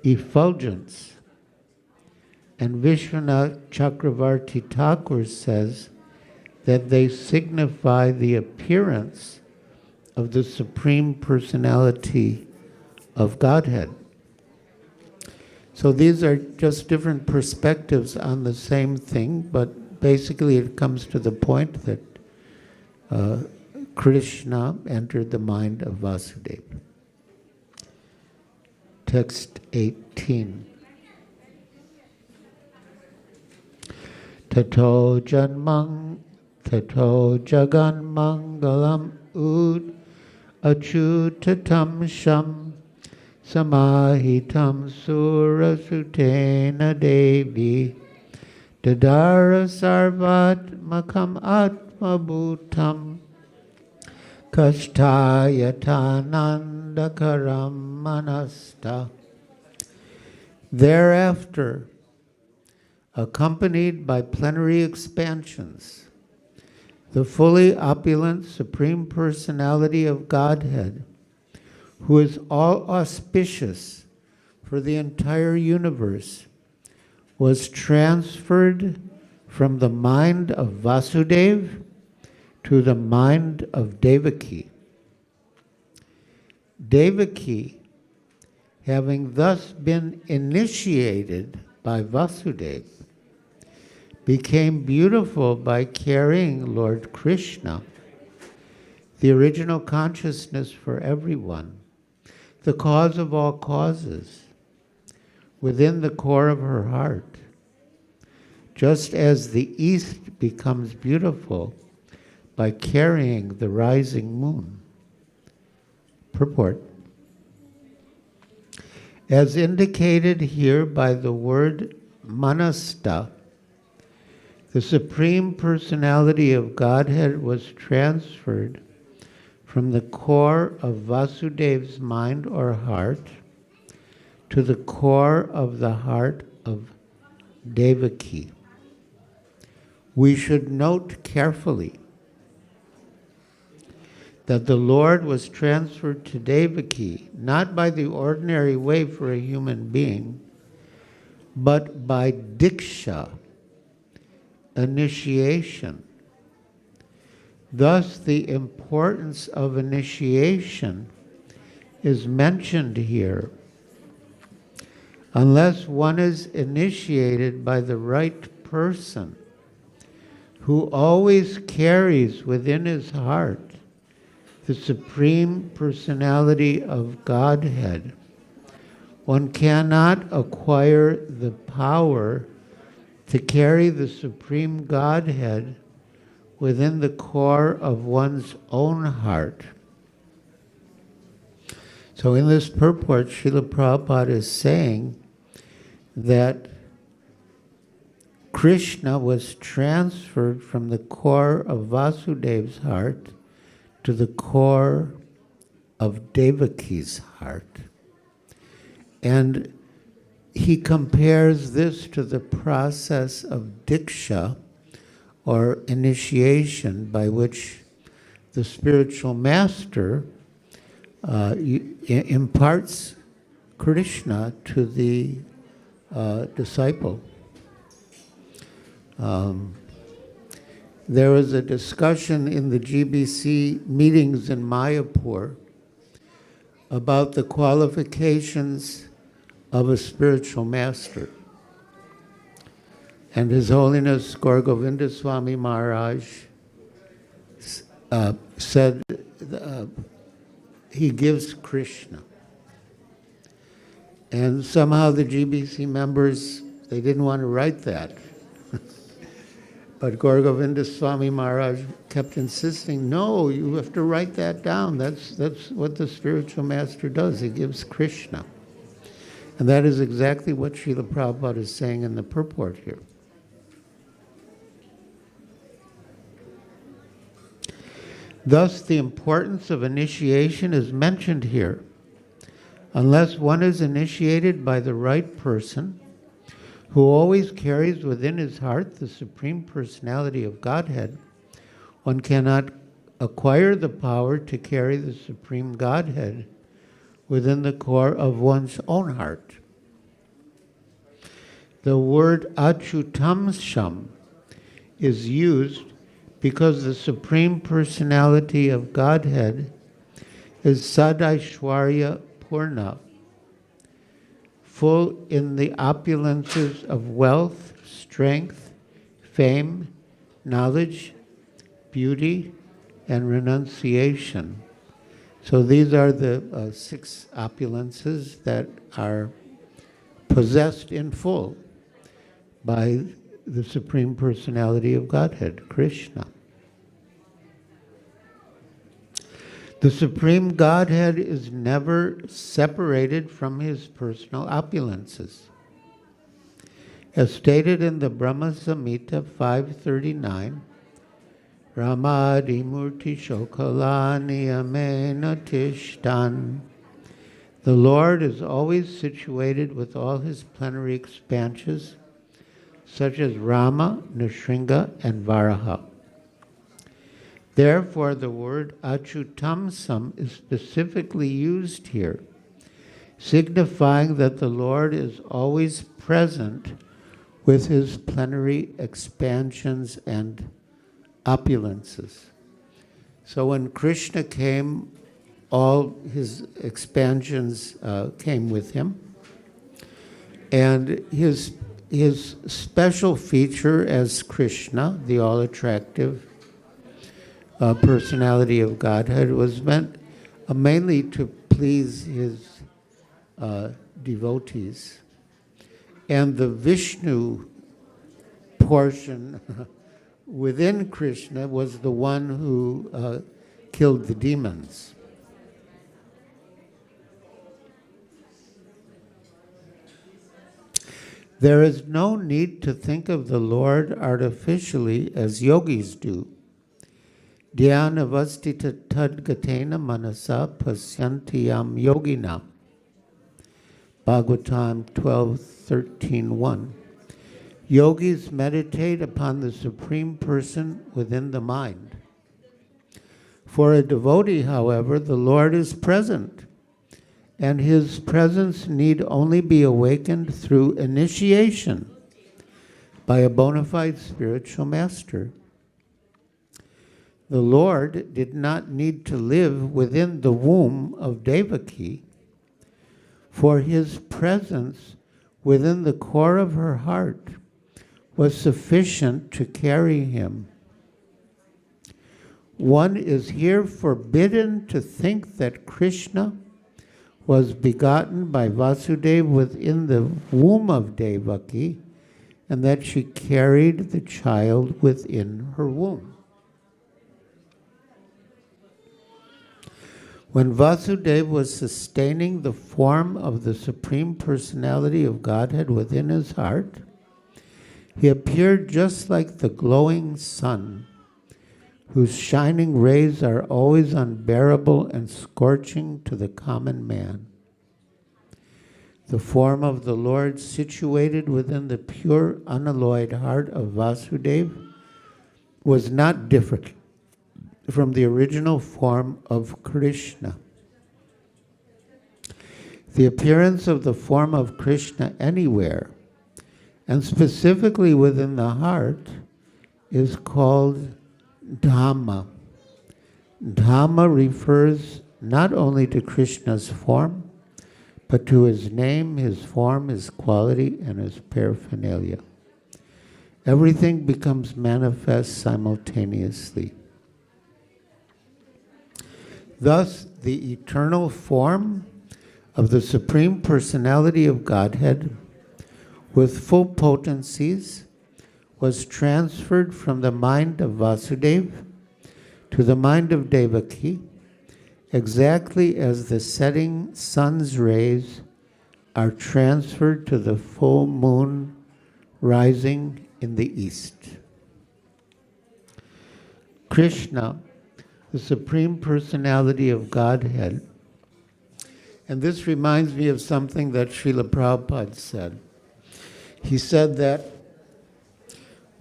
effulgence. And Vishwanath Chakravarti Thakur says that they signify the appearance of the Supreme Personality of Godhead. So these are just different perspectives on the same thing, but basically it comes to the point that Krishna entered the mind of Vasudeva. Text 18. Tato jagan mangalam ud achutatam sham samahitam surasutena devi dadara sarvat makam atma bhutam kashtayatanandakaram manasta. Thereafter, accompanied by plenary expansions, the fully opulent Supreme Personality of Godhead, who is all auspicious for the entire universe, was transferred from the mind of Vasudeva to the mind of Devaki. Devaki, having thus been initiated by Vasudeva, became beautiful by carrying Lord Krishna, the original consciousness for everyone, the cause of all causes, within the core of her heart. Just as the east becomes beautiful by carrying the rising moon. purport. As indicated here by the word manasta, the Supreme Personality of Godhead was transferred from the core of Vasudev's mind or heart to the core of the heart of Devaki. We should note carefully that the Lord was transferred to Devaki, not by the ordinary way for a human being, but by diksha, initiation. Thus, the importance of initiation is mentioned here. Unless one is initiated by the right person, who always carries within his heart the Supreme Personality of Godhead, one cannot acquire the power to carry the Supreme Godhead within the core of one's own heart. So in this purport, Srila Prabhupada is saying that Krishna was transferred from the core of Vasudev's heart to the core of Devaki's heart. And he compares this to the process of diksha, or initiation, by which the spiritual master imparts Krishna to the disciple. There was a discussion in the GBC meetings in Mayapur about the qualifications of a spiritual master. And His Holiness Gaur Govinda Swami Maharaj said he gives Krishna. And somehow the GBC members, they didn't want to write that. But Gaur Govinda Swami Maharaj kept insisting, no, you have to write that down. That's what the spiritual master does. He gives Krishna. And that is exactly what Srila Prabhupada is saying in the purport here. Thus, the importance of initiation is mentioned here. Unless one is initiated by the right person, who always carries within his heart the Supreme Personality of Godhead, one cannot acquire the power to carry the Supreme Godhead within the core of one's own heart. The word achutamsham is used because the Supreme Personality of Godhead is Sadaishwarya Purna, full in the opulences of wealth, strength, fame, knowledge, beauty, and renunciation. So these are the 6 opulences that are possessed in full by the Supreme Personality of Godhead, Krishna. The Supreme Godhead is never separated from His personal opulences. As stated in the Brahma Samhita 539, Ramadi Murti Shokalani Amena Tishtan. The Lord is always situated with all His plenary expansions, such as Rama, Nrsimha, and Varaha. Therefore, the word achutamsam is specifically used here, signifying that the Lord is always present with His plenary expansions and opulences. So when Krishna came, all His expansions came with Him. And His special feature as Krishna, the all-attractive personality of Godhead, was meant mainly to please His devotees. And the Vishnu portion within Krishna was the one who killed the demons. There is no need to think of the Lord artificially as yogis do. Dhyana vastita tadgatena manasa pasyantiyam yoginam. Bhagavatam 12:13:1. Yogis meditate upon the Supreme Person within the mind. For a devotee, however, the Lord is present, and his presence need only be awakened through initiation by a bona fide spiritual master. The Lord did not need to live within the womb of Devaki, for his presence within the core of her heart was sufficient to carry him. One is here forbidden to think that Krishna was begotten by Vasudeva within the womb of Devaki, and that she carried the child within her womb. When Vasudeva was sustaining the form of the Supreme Personality of Godhead within his heart, he appeared just like the glowing sun, whose shining rays are always unbearable and scorching to the common man. The form of the Lord situated within the pure, unalloyed heart of Vasudeva was not different from the original form of Krishna. The appearance of the form of Krishna anywhere, and specifically within the heart, is called Dhamma. Dhamma refers not only to Krishna's form, but to his name, his form, his quality, and his paraphernalia. Everything becomes manifest simultaneously. Thus, the eternal form of the Supreme Personality of Godhead, with full potencies, was transferred from the mind of Vasudeva to the mind of Devaki, exactly as the setting sun's rays are transferred to the full moon rising in the east. Krishna, the Supreme Personality of Godhead, and this reminds me of something that Srila Prabhupada said. He said that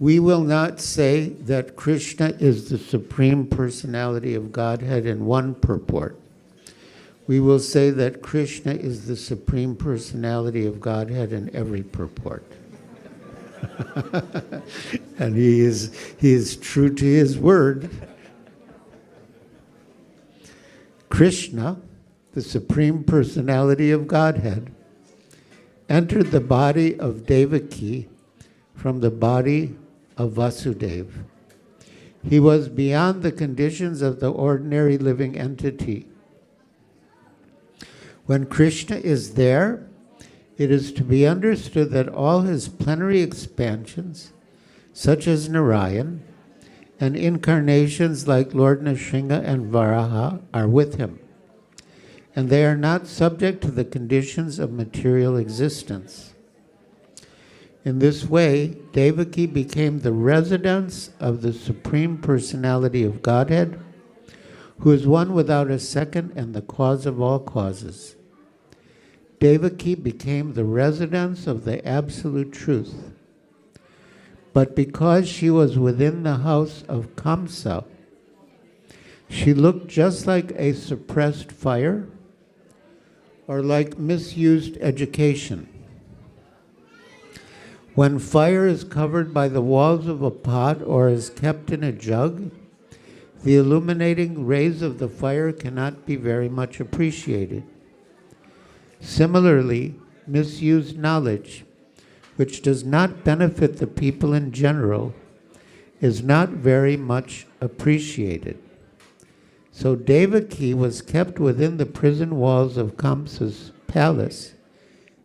we will not say that Krishna is the Supreme Personality of Godhead in one purport. We will say that Krishna is the Supreme Personality of Godhead in every purport. And he is true to his word. Krishna, the Supreme Personality of Godhead, entered the body of Devaki from the body of Vasudeva. He was beyond the conditions of the ordinary living entity. When Krishna is there, it is to be understood that all his plenary expansions, such as Narayan, and incarnations like Lord Nrsimha and Varaha are with him, and they are not subject to the conditions of material existence. In this way, Devaki became the residence of the Supreme Personality of Godhead, who is one without a second and the cause of all causes. Devaki became the residence of the Absolute Truth. But because she was within the house of Kamsa, she looked just like a suppressed fire or like misused education. When fire is covered by the walls of a pot or is kept in a jug, the illuminating rays of the fire cannot be very much appreciated. Similarly, misused knowledge, which does not benefit the people in general, is not very much appreciated. So Devaki was kept within the prison walls of Kamsa's palace,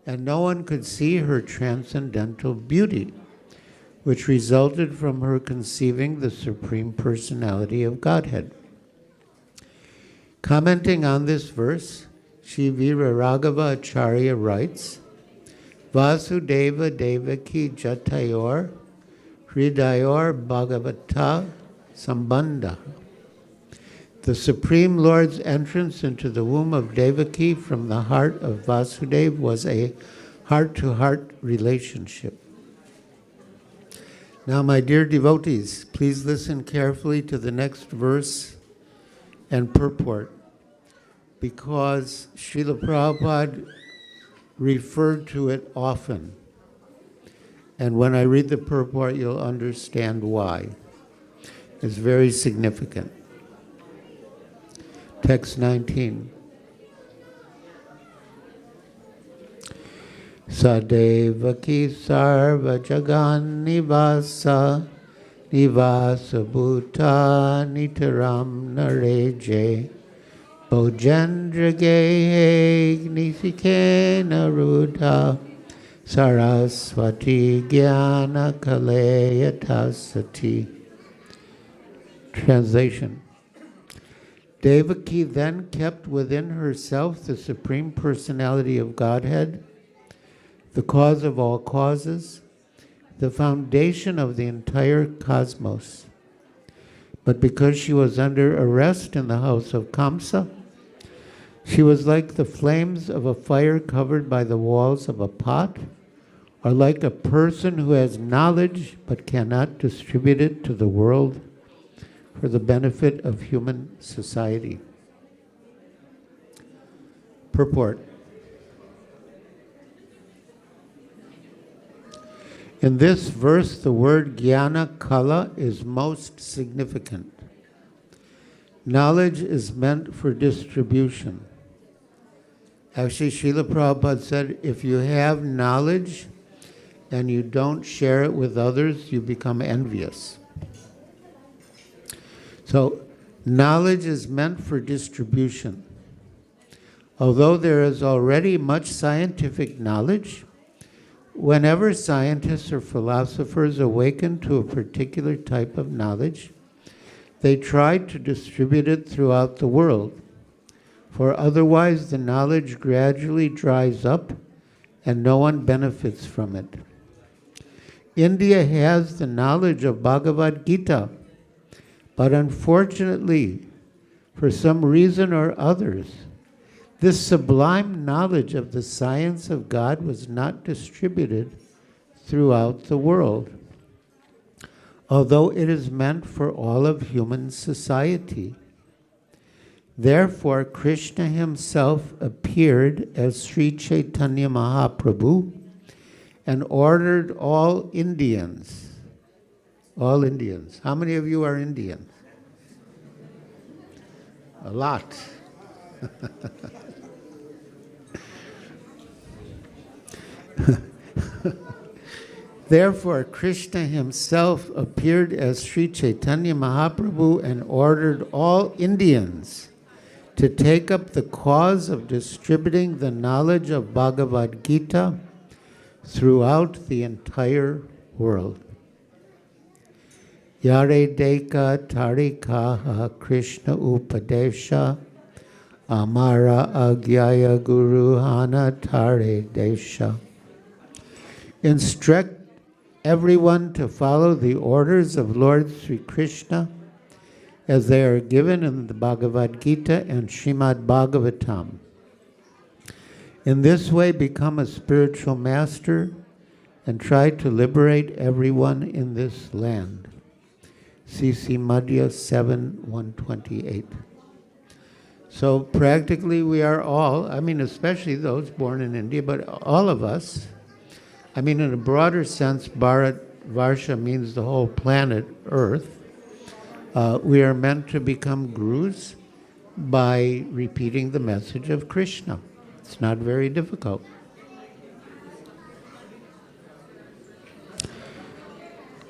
and no one could see her transcendental beauty, which resulted from her conceiving the Supreme Personality of Godhead. Commenting on this verse, Sri Viraraghava Acharya writes, Vasudeva Devaki Jatayor Hridayor Bhagavata Sambandha. The Supreme Lord's entrance into the womb of Devaki from the heart of Vasudeva was a heart-to-heart relationship. Now, my dear devotees, please listen carefully to the next verse and purport, because Srila Prabhupada referred to it often. And when I read the purport, you'll understand why. It's very significant. Text 19. Sadevaki sarva jagan nivasa nivasa bhuta nitaram nareje bojendrage nisike narudha saraswati jnana kaleyatasati. Translation. Devaki then kept within herself the Supreme Personality of Godhead, the cause of all causes, the foundation of the entire cosmos. But because she was under arrest in the house of Kamsa, she was like the flames of a fire covered by the walls of a pot, or like a person who has knowledge but cannot distribute it to the world for the benefit of human society. Purport. In this verse, the word jnana kala is most significant. Knowledge is meant for distribution. Actually, Srila Prabhupada said, if you have knowledge and you don't share it with others, you become envious. So, knowledge is meant for distribution. Although there is already much scientific knowledge, whenever scientists or philosophers awaken to a particular type of knowledge, they try to distribute it throughout the world, for otherwise the knowledge gradually dries up and no one benefits from it. India has the knowledge of Bhagavad Gita, but unfortunately, for some reason or others, this sublime knowledge of the science of God was not distributed throughout the world, although it is meant for all of human society. Therefore, Krishna himself appeared as Sri Chaitanya Mahaprabhu and ordered all Indians. How many of you are Indians? A lot. Therefore, Krishna himself appeared as Sri Chaitanya Mahaprabhu and ordered all Indians to take up the cause of distributing the knowledge of Bhagavad Gita throughout the entire world. Yare deka tarikaha Krishna upadesha amara agyaya guru hana tare desha. Instruct everyone to follow the orders of Lord Sri Krishna as they are given in the Bhagavad Gita and Srimad-Bhagavatam. In this way, become a spiritual master and try to liberate everyone in this land. C.C. Madhya 7:128. So practically we are all, especially those born in India, but all of us, in a broader sense, Bharat Varsha means the whole planet Earth. We are meant to become gurus by repeating the message of Krishna. It's not very difficult.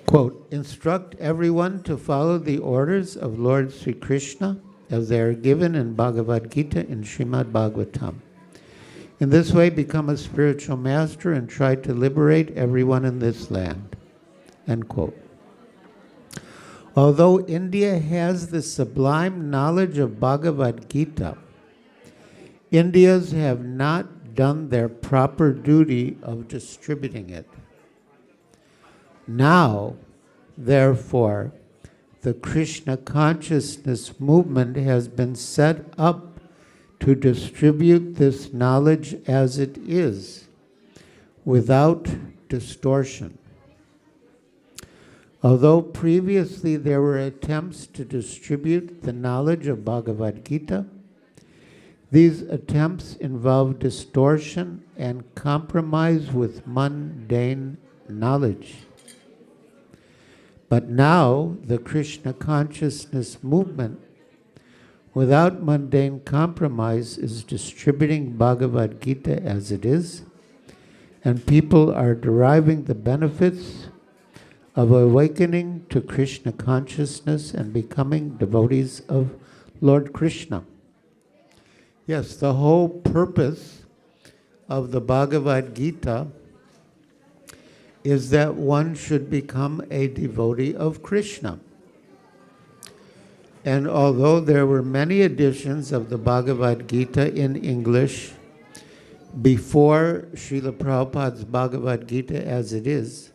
Quote, instruct everyone to follow the orders of Lord Sri Krishna as they are given in Bhagavad Gita and Srimad-Bhagavatam. In this way, become a spiritual master and try to liberate everyone in this land. End quote. Although India has the sublime knowledge of Bhagavad Gita, Indians have not done their proper duty of distributing it. Now, therefore, the Krishna consciousness movement has been set up to distribute this knowledge as it is, without distortion. Although previously there were attempts to distribute the knowledge of Bhagavad Gita, these attempts involved distortion and compromise with mundane knowledge. But now the Krishna consciousness movement, without mundane compromise, is distributing Bhagavad Gita as it is, and people are deriving the benefits of awakening to Krishna consciousness and becoming devotees of Lord Krishna. Yes, the whole purpose of the Bhagavad Gita is that one should become a devotee of Krishna. And although there were many editions of the Bhagavad Gita in English before Srila Prabhupada's Bhagavad Gita as it is,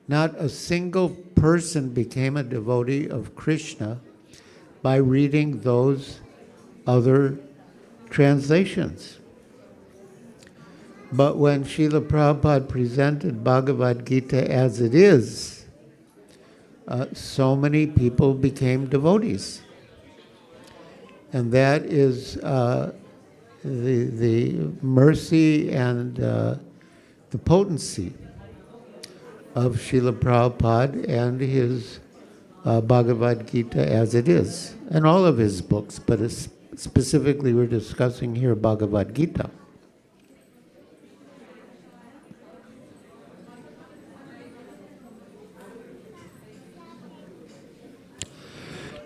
not a single person became a devotee of Krishna by reading those other translations. But when Srila Prabhupada presented Bhagavad Gita as it is, so many people became devotees. And that is the mercy and the potency of Srila Prabhupada and his Bhagavad Gita as it is, and all of his books, but specifically we're discussing here Bhagavad Gita.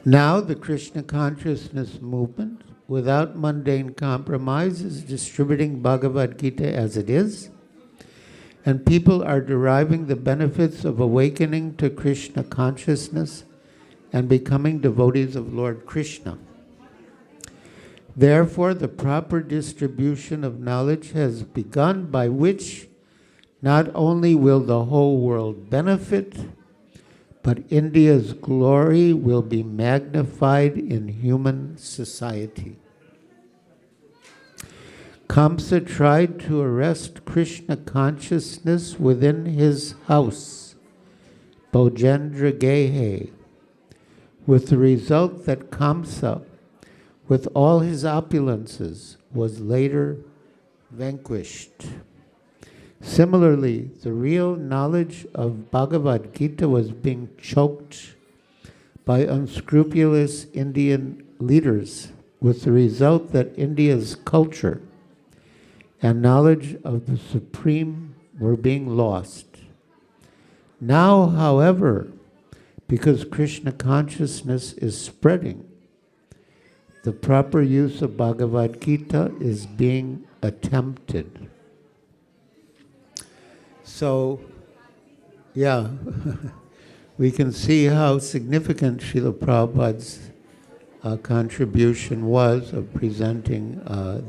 Now the Krishna consciousness movement, without mundane compromise, is distributing Bhagavad Gita as it is, and people are deriving the benefits of awakening to Krishna consciousness and becoming devotees of Lord Krishna. Therefore, the proper distribution of knowledge has begun, by which not only will the whole world benefit, but India's glory will be magnified in human society. Kamsa tried to arrest Krishna consciousness within his house, Bojendra Gehe, with the result that Kamsa, with all his opulences, was later vanquished. Similarly, the real knowledge of Bhagavad Gita was being choked by unscrupulous Indian leaders, with the result that India's culture and knowledge of the Supreme were being lost. Now, however, because Krishna consciousness is spreading, the proper use of Bhagavad Gita is being attempted. So, yeah, we can see how significant Srila Prabhupada's contribution was of presenting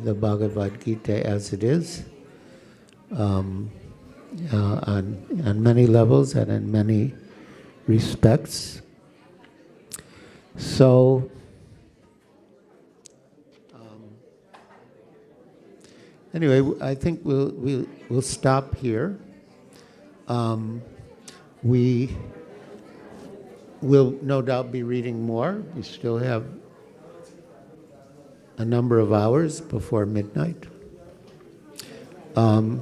the Bhagavad Gita as it is on many levels and in many respects. So, anyway, I think we'll stop here. We will no doubt be reading more. We still have a number of hours before midnight. But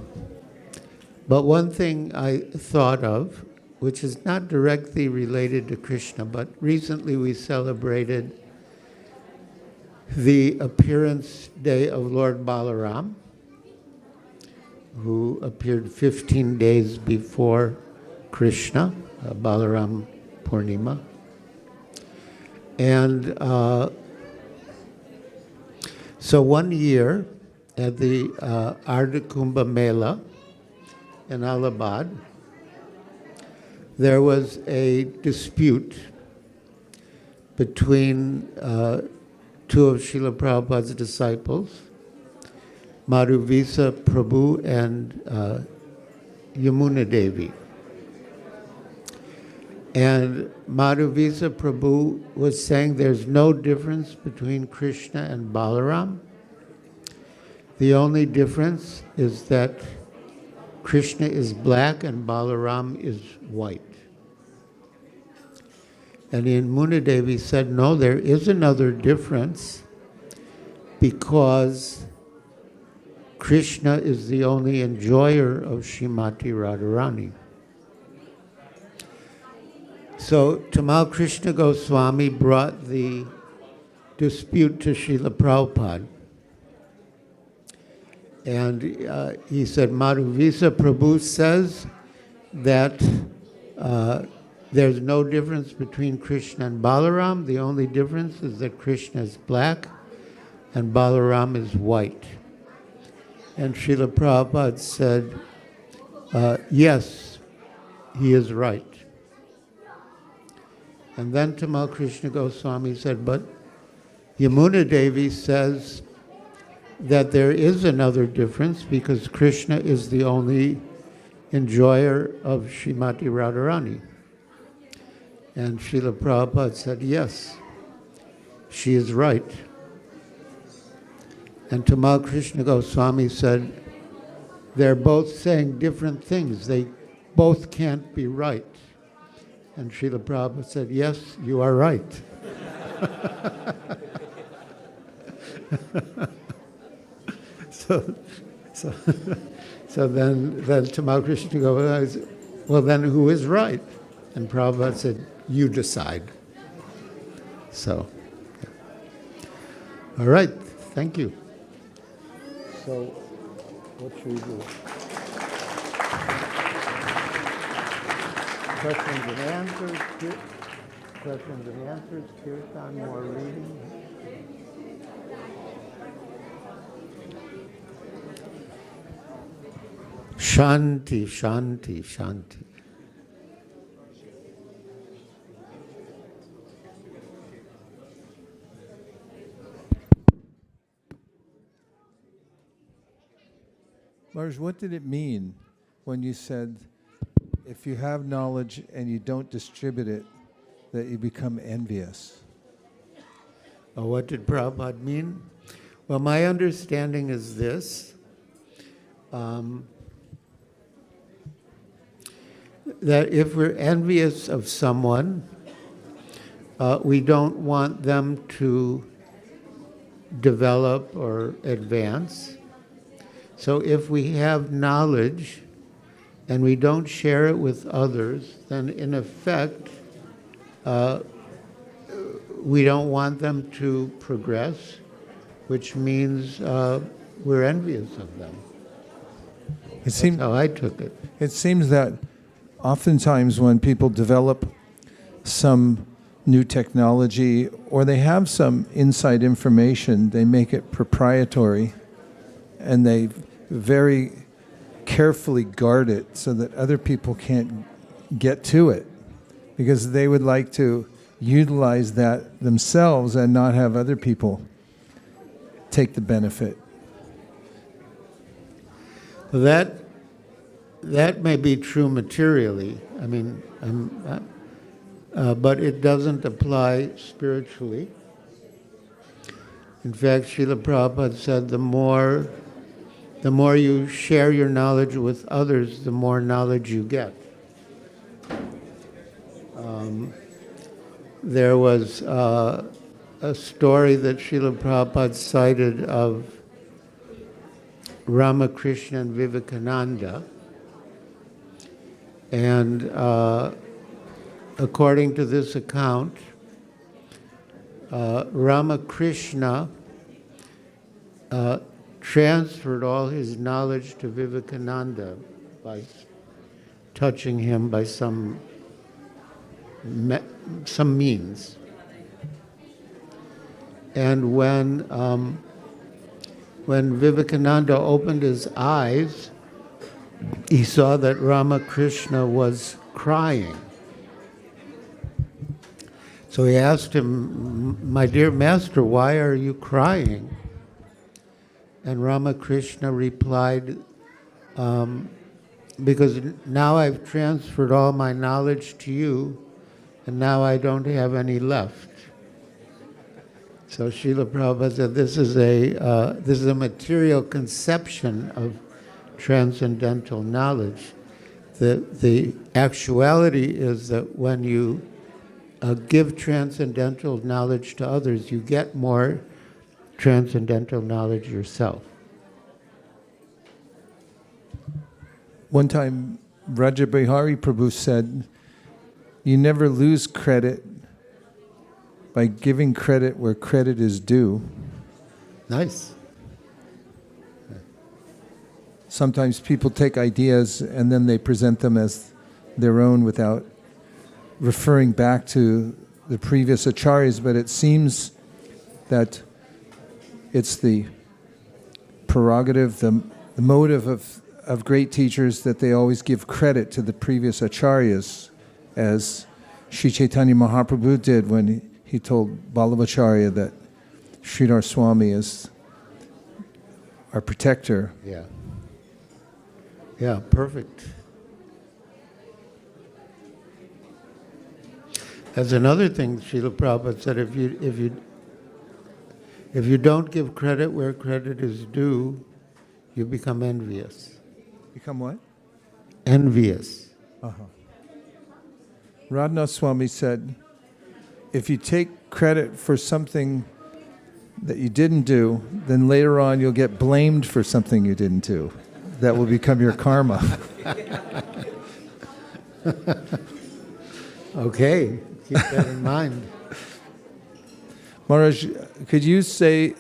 one thing I thought of, which is not directly related to Krishna, but recently we celebrated the appearance day of Lord Balaram, who appeared 15 days before Krishna, Balaram Purnima. And so one year at the Ardha Kumbha Mela in Allahabad, there was a dispute between two of Srila Prabhupada's disciples, Madhuvisa Prabhu and Yamuna Devi. And Madhuvisa Prabhu was saying there's no difference between Krishna and Balaram. The only difference is that Krishna is black and Balaram is white. And Yamuna Devi said, no, there is another difference because Krishna is the only enjoyer of Srimati Radharani. So Tamal Krishna Goswami brought the dispute to Srila Prabhupada. And he said, Madhuvisa Prabhu says that there's no difference between Krishna and Balaram. The only difference is that Krishna is black and Balaram is white. And Srila Prabhupada said, yes, he is right. And then Tamal Krishna Goswami said, but Yamuna Devi says that there is another difference because Krishna is the only enjoyer of Srimati Radharani. And Srila Prabhupada said, yes, she is right. And Tamal Krishna Goswami said, they're both saying different things. They both can't be right. And Srila Prabhupada said, yes, you are right. So then Tamal Krishna Goswami said, well, then who is right? And Prabhupada said, you decide. So, yeah. All right, thank you. So, what should we do? Questions and answers, kirtan, more reading. Shanti, shanti, shanti. Marj, what did it mean when you said, if you have knowledge and you don't distribute it, that you become envious? What did Prabhupada mean? Well, my understanding is this, that if we're envious of someone, we don't want them to develop or advance. So if we have knowledge and we don't share it with others, then in effect, we don't want them to progress, which means we're envious of them. That's how I took it. It seems that oftentimes when people develop some new technology or they have some inside information, they make it proprietary and they very carefully guard it so that other people can't get to it, because they would like to utilize that themselves and not have other people take the benefit. Well, that may be true materially. I mean, but it doesn't apply spiritually. In fact, Srila Prabhupada said the more you share your knowledge with others, the more knowledge you get. There was a story that Srila Prabhupada cited of Ramakrishna and Vivekananda. And according to this account, Ramakrishna transferred all his knowledge to Vivekananda by touching him by some means. And when Vivekananda opened his eyes, he saw that Ramakrishna was crying. So he asked him, "My dear master, why are you crying?" And Ramakrishna replied, because now I've transferred all my knowledge to you, and now I don't have any left. So Srila Prabhupada said this is a material conception of transcendental knowledge. The actuality is that when you give transcendental knowledge to others, you get more transcendental knowledge yourself. One time, Rajabihari Prabhu said, you never lose credit by giving credit where credit is due. Nice. Sometimes people take ideas and then they present them as their own without referring back to the previous acharyas, but it seems that it's the prerogative, the motive of great teachers that they always give credit to the previous acharyas, as Sri Chaitanya Mahaprabhu did when he told Ballavacharya that Sridhar Swami is our protector. Yeah. Yeah, perfect. That's another thing Srila Prabhupada said, if you don't give credit where credit is due, you become envious. Become what? Envious. Radhanath Swami said, if you take credit for something that you didn't do, then later on you'll get blamed for something you didn't do. That will become your karma. Okay, keep that in mind. Maharaj, could you say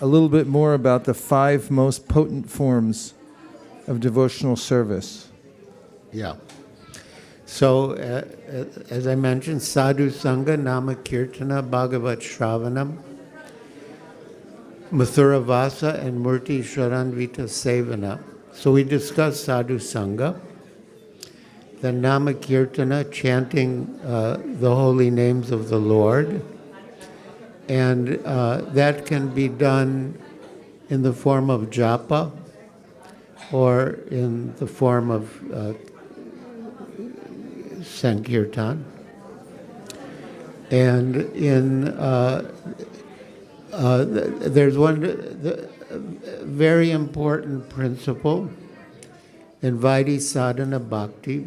a little bit more about the 5 most potent forms of devotional service? Yeah. So, as I mentioned, sadhu sangha, nama kirtana, bhagavat shravanam, mathura vasa, and murti sharanvita sevana. So we discussed sadhu sangha, then nama kirtana, chanting the holy names of the Lord, and that can be done in the form of japa or in the form of sankirtan. And there's one very important principle in Vaidhi sadhana bhakti,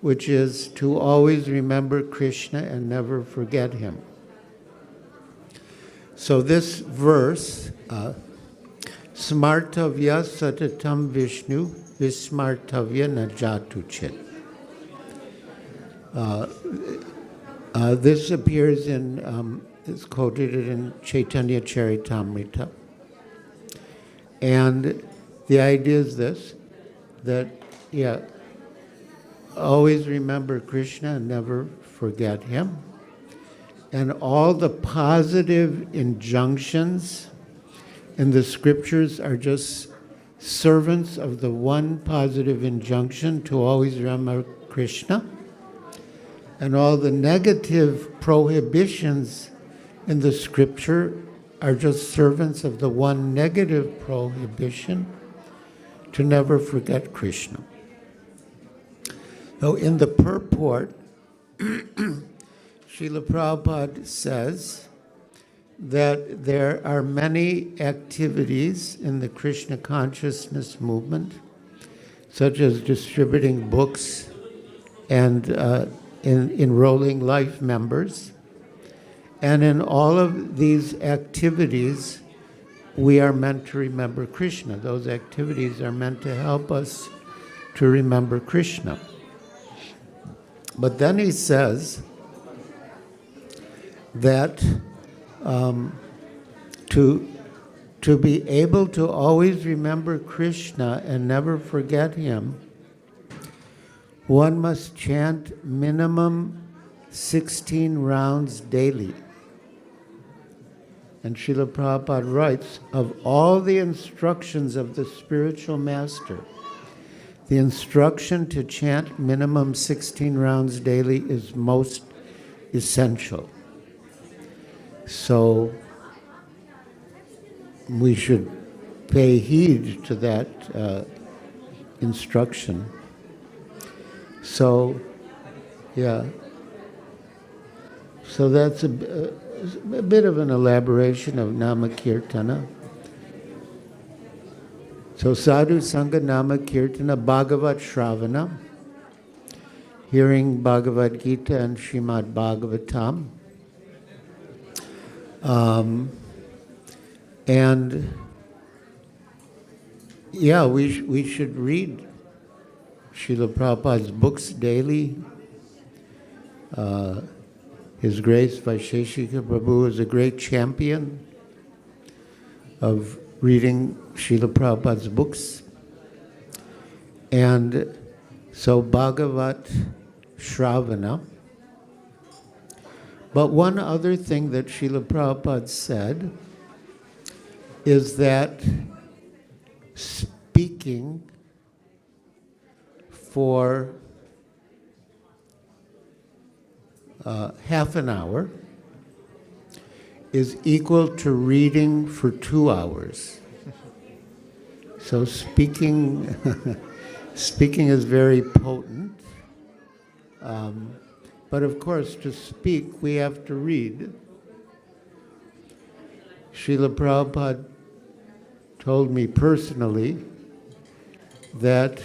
which is to always remember Krishna and never forget him. So this verse, smartavya satatam Vishnu, vismartavya najatu chit. This appears in, it's quoted in Chaitanya Charitamrita. And the idea is this, that, always remember Krishna and never forget him. And all the positive injunctions in the scriptures are just servants of the one positive injunction to always remember Krishna. And all the negative prohibitions in the scripture are just servants of the one negative prohibition to never forget Krishna. So in the purport, Srila Prabhupada says that there are many activities in the Krishna consciousness movement, such as distributing books and enrolling life members. And in all of these activities, we are meant to remember Krishna. Those activities are meant to help us to remember Krishna. But then he says that to be able to always remember Krishna and never forget him, one must chant minimum 16 rounds daily. And Srila Prabhupada writes, of all the instructions of the spiritual master, the instruction to chant minimum 16 rounds daily is most essential. So we should pay heed to that instruction. So, yeah. So that's a bit of an elaboration of Nama Kirtana. So Sadhu Sangha Nama Kirtana Bhagavat Shravana, hearing Bhagavad Gita and Srimad-Bhagavatam. And yeah, we should read Srila Prabhupada's books daily. His Grace Vaisesika Prabhu is a great champion of reading Srila Prabhupada's books. And so Bhagavat Shravana. But one other thing that Srila Prabhupada said is that speaking for half an hour is equal to reading for 2 hours. So speaking is very potent. But of course, to speak, we have to read. Srila Prabhupada told me personally that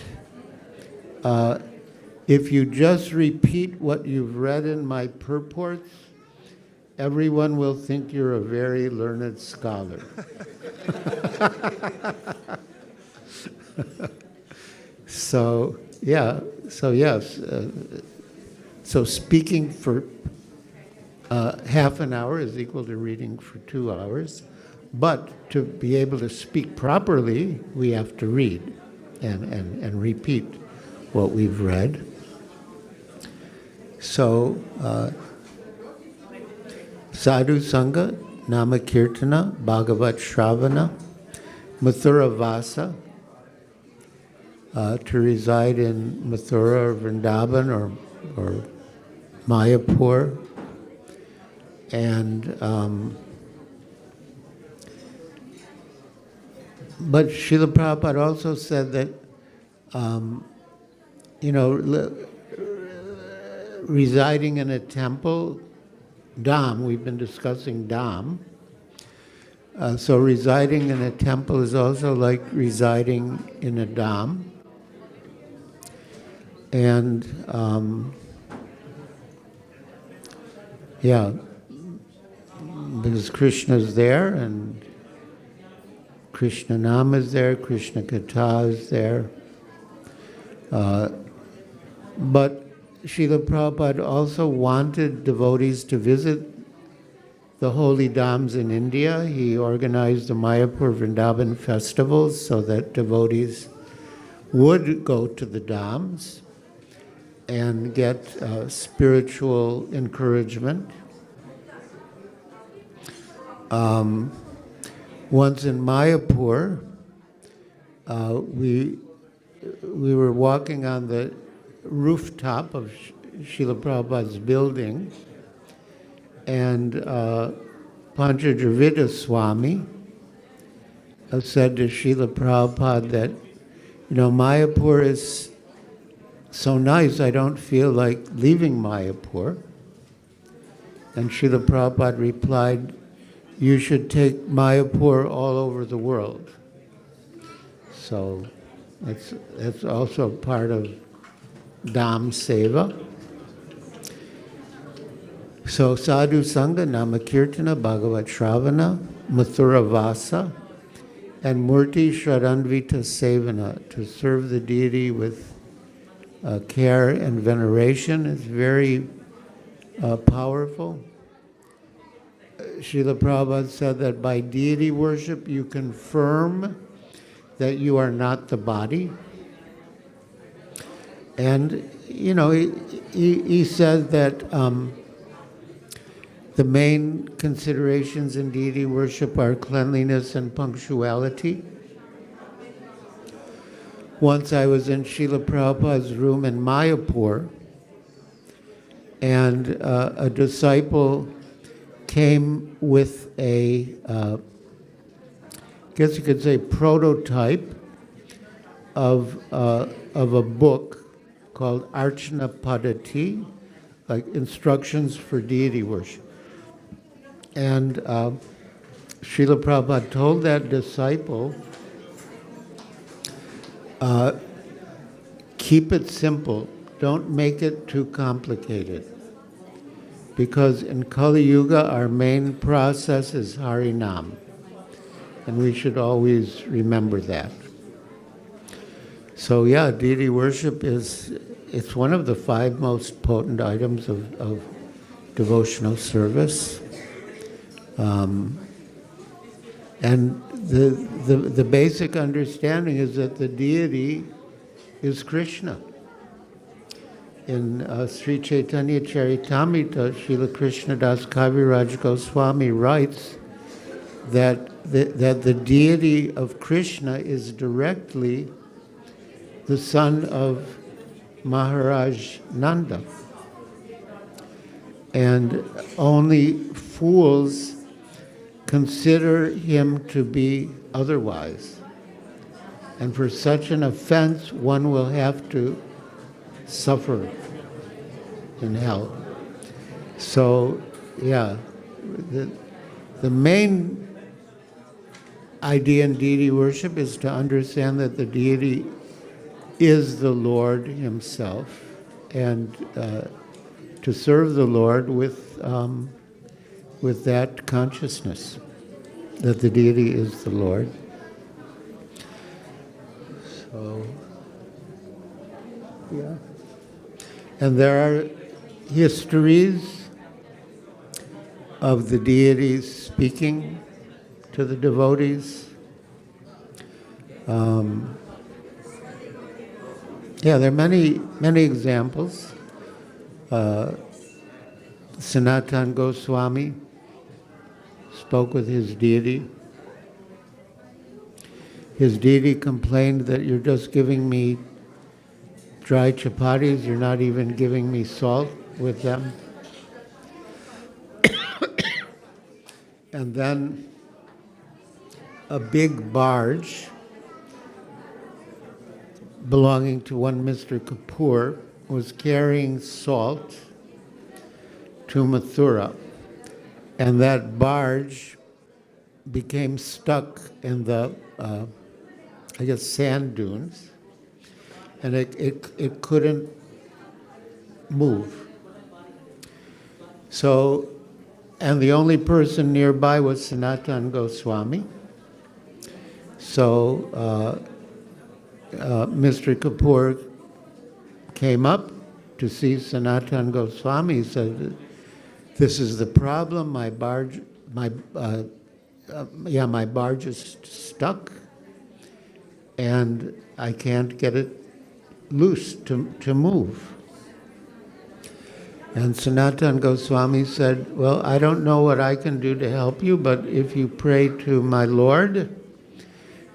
if you just repeat what you've read in my purports, everyone will think you're a very learned scholar. So yes. So speaking for half an hour is equal to reading for 2 hours. But to be able to speak properly, we have to read and repeat what we've read. So, Sadhu Sangha, Nama Kirtana, Bhagavat Shravana, Mathura Vasa, to reside in Mathura or Vrindavan or Mayapur, and but Srila Prabhupada also said that residing in a temple, Dham, we've been discussing Dham. So residing in a temple is also like residing in a Dham. And because Krishna's there, and Krishna Nam is there, Krishna Katha is there. But Srila Prabhupada also wanted devotees to visit the holy dhams in India. He organized the Mayapur Vrindavan festivals so that devotees would go to the dhams and get spiritual encouragement. Once in Mayapur, we were walking on the rooftop of Srila Prabhupada's building, and Panchadravida Swami said to Srila Prabhupada that, Mayapur is so nice, I don't feel like leaving Mayapur. And Srila Prabhupada replied, you should take Mayapur all over the world. So that's also part of Dham Seva. So Sadhu Sangha, Nama Kirtana, Bhagavat Shravana, Mathura Vasa, and Murti Shradanvita Sevana, to serve the deity with care and veneration, is very powerful. Srila Prabhupada said that by deity worship you confirm that you are not the body. And, he said that the main considerations in deity worship are cleanliness and punctuality. Once I was in Srila Prabhupada's room in Mayapur, and a disciple came with a guess you could say, prototype of a book called Archana Padati, like instructions for deity worship. And Srila Prabhupada told that disciple, keep it simple, don't make it too complicated. Because in Kali Yuga, our main process is Harinam. And we should always remember that. So yeah, deity worship it's one of the 5 most potent items of devotional service. And the basic understanding is that the deity is Krishna. In Sri Chaitanya Charitamrita, Srila Krishna Das Kaviraj Goswami writes that the deity of Krishna is directly the son of Maharaj Nanda. And only fools consider him to be otherwise. And for such an offense, one will have to suffer in hell. So, yeah, the main idea in deity worship is to understand that the deity is the Lord himself, and to serve the Lord with that consciousness that the deity is the Lord. So, yeah. And there are histories of the deities speaking to the devotees. There are many examples. Sanatana Goswami spoke with his deity. His deity complained that you're just giving me dry chapatis, you're not even giving me salt with them. And then a big barge belonging to one Mr. Kapoor was carrying salt to Mathura. And that barge became stuck in the, sand dunes. And it couldn't move. So, and the only person nearby was Sanatana Goswami. So Mr. Kapoor came up to see Sanatana Goswami. He said, "This is the problem. My barge is stuck, and I can't get it loose to move." And Sanatana Goswami said, "Well, I don't know what I can do to help you, but if you pray to my Lord,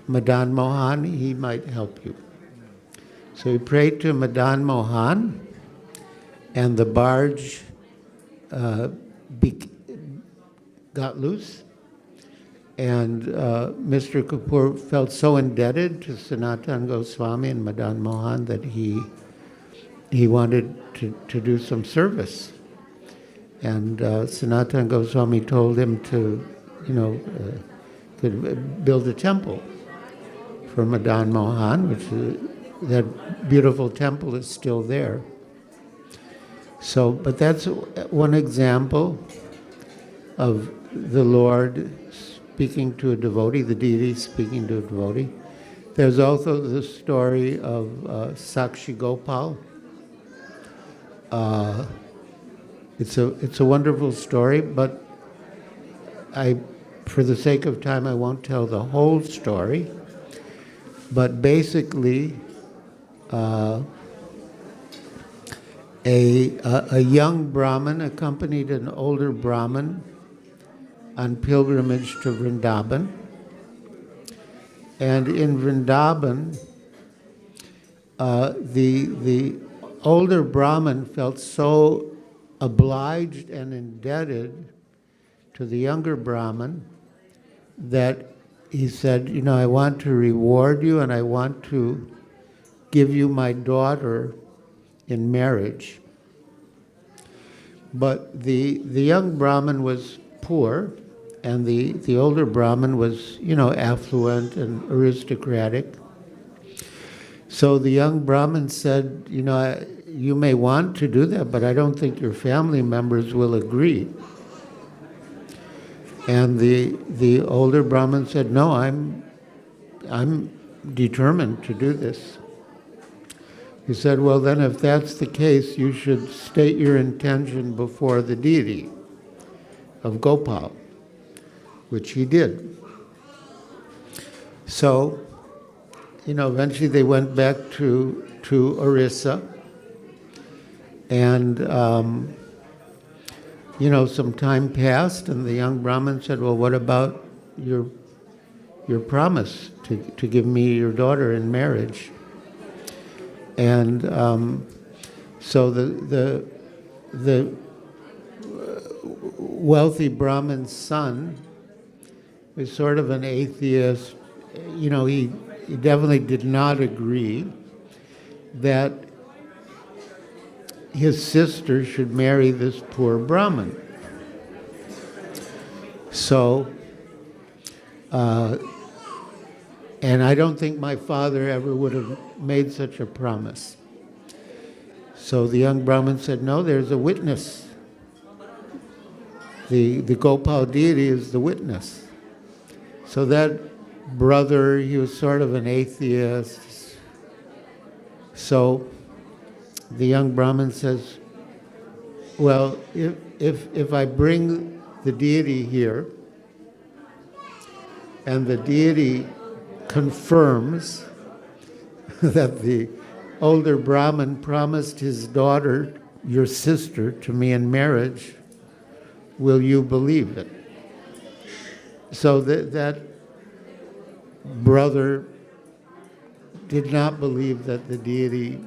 Madan Mohan, he might help you." So he prayed to Madan Mohan, and the barge got loose. And Mr. Kapoor felt so indebted to Sanatana Goswami and Madan Mohan that he wanted to do some service. And Sanatana Goswami told him to, could build a temple for Madan Mohan, which that beautiful temple is still there. So, but that's one example of the Lord speaking to a devotee, the deity speaking to a devotee. There's also the story of Sakshi Gopal. It's a wonderful story, but for the sake of time, I won't tell the whole story. But basically, a young Brahmin accompanied an older Brahmin on pilgrimage to Vrindavan. And in Vrindavan, the older Brahmin felt so obliged and indebted to the younger Brahmin that he said, I want to reward you and I want to give you my daughter in marriage. But the young Brahmin was poor, and the older Brahmin was, affluent and aristocratic. So the young Brahmin said, you may want to do that, but I don't think your family members will agree. And the older Brahmin said, no, I'm determined to do this. He said, well, then if that's the case, you should state your intention before the deity of Gopal, which he did. So, eventually they went back to Orissa, and, some time passed, and the young Brahmin said, well, what about your promise to give me your daughter in marriage? And so the wealthy Brahmin's son was sort of an atheist. He definitely did not agree that his sister should marry this poor Brahmin. So, and I don't think my father ever would have made such a promise. So the young Brahmin said, no, there's a witness. The Gopal deity is the witness. So that brother, he was sort of an atheist. So the young Brahmin says, well, if I bring the deity here, and the deity confirms that the older Brahmin promised his daughter, your sister, to me in marriage, will you believe it? So that brother did not believe that the deity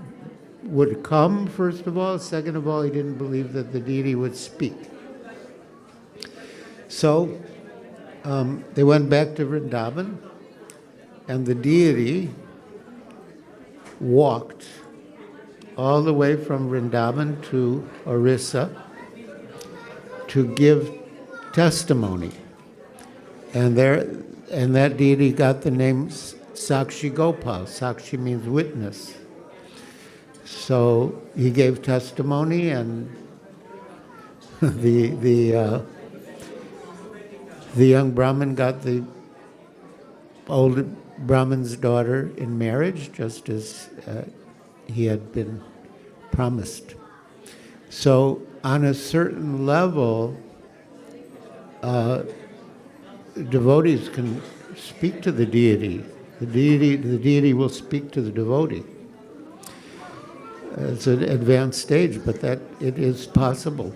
would come, first of all. Second of all, he didn't believe that the deity would speak. So they went back to Vrindavan, and the deity walked all the way from Vrindavan to Orissa to give testimony. And that deity got the name Sakshi Gopal. Sakshi means witness. So he gave testimony, and the young Brahmin got the old Brahmin's daughter in marriage, just as he had been promised. So on a certain level, devotees can speak to the deity. The deity will speak to the devotee. It's an advanced stage, but that it is possible.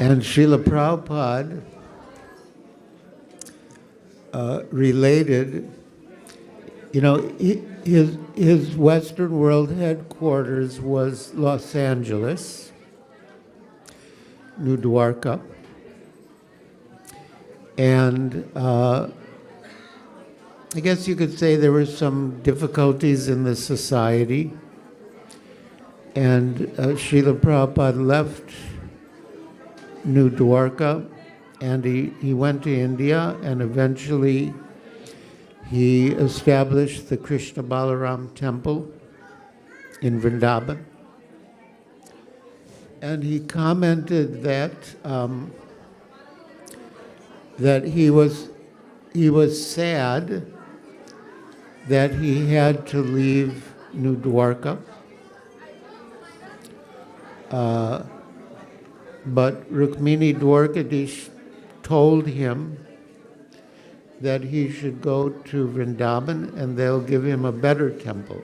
And Srila Prabhupada related, his Western world headquarters was Los Angeles, New Dwarka, and I guess you could say there were some difficulties in the society, and Srila Prabhupada left New Dwarka, and he went to India, and eventually he established the Krishna Balaram temple in Vrindavan. And he commented that that he was sad that he had to leave New Dwarka. But Rukmini Dwarkadish told him that he should go to Vrindavan and they'll give him a better temple.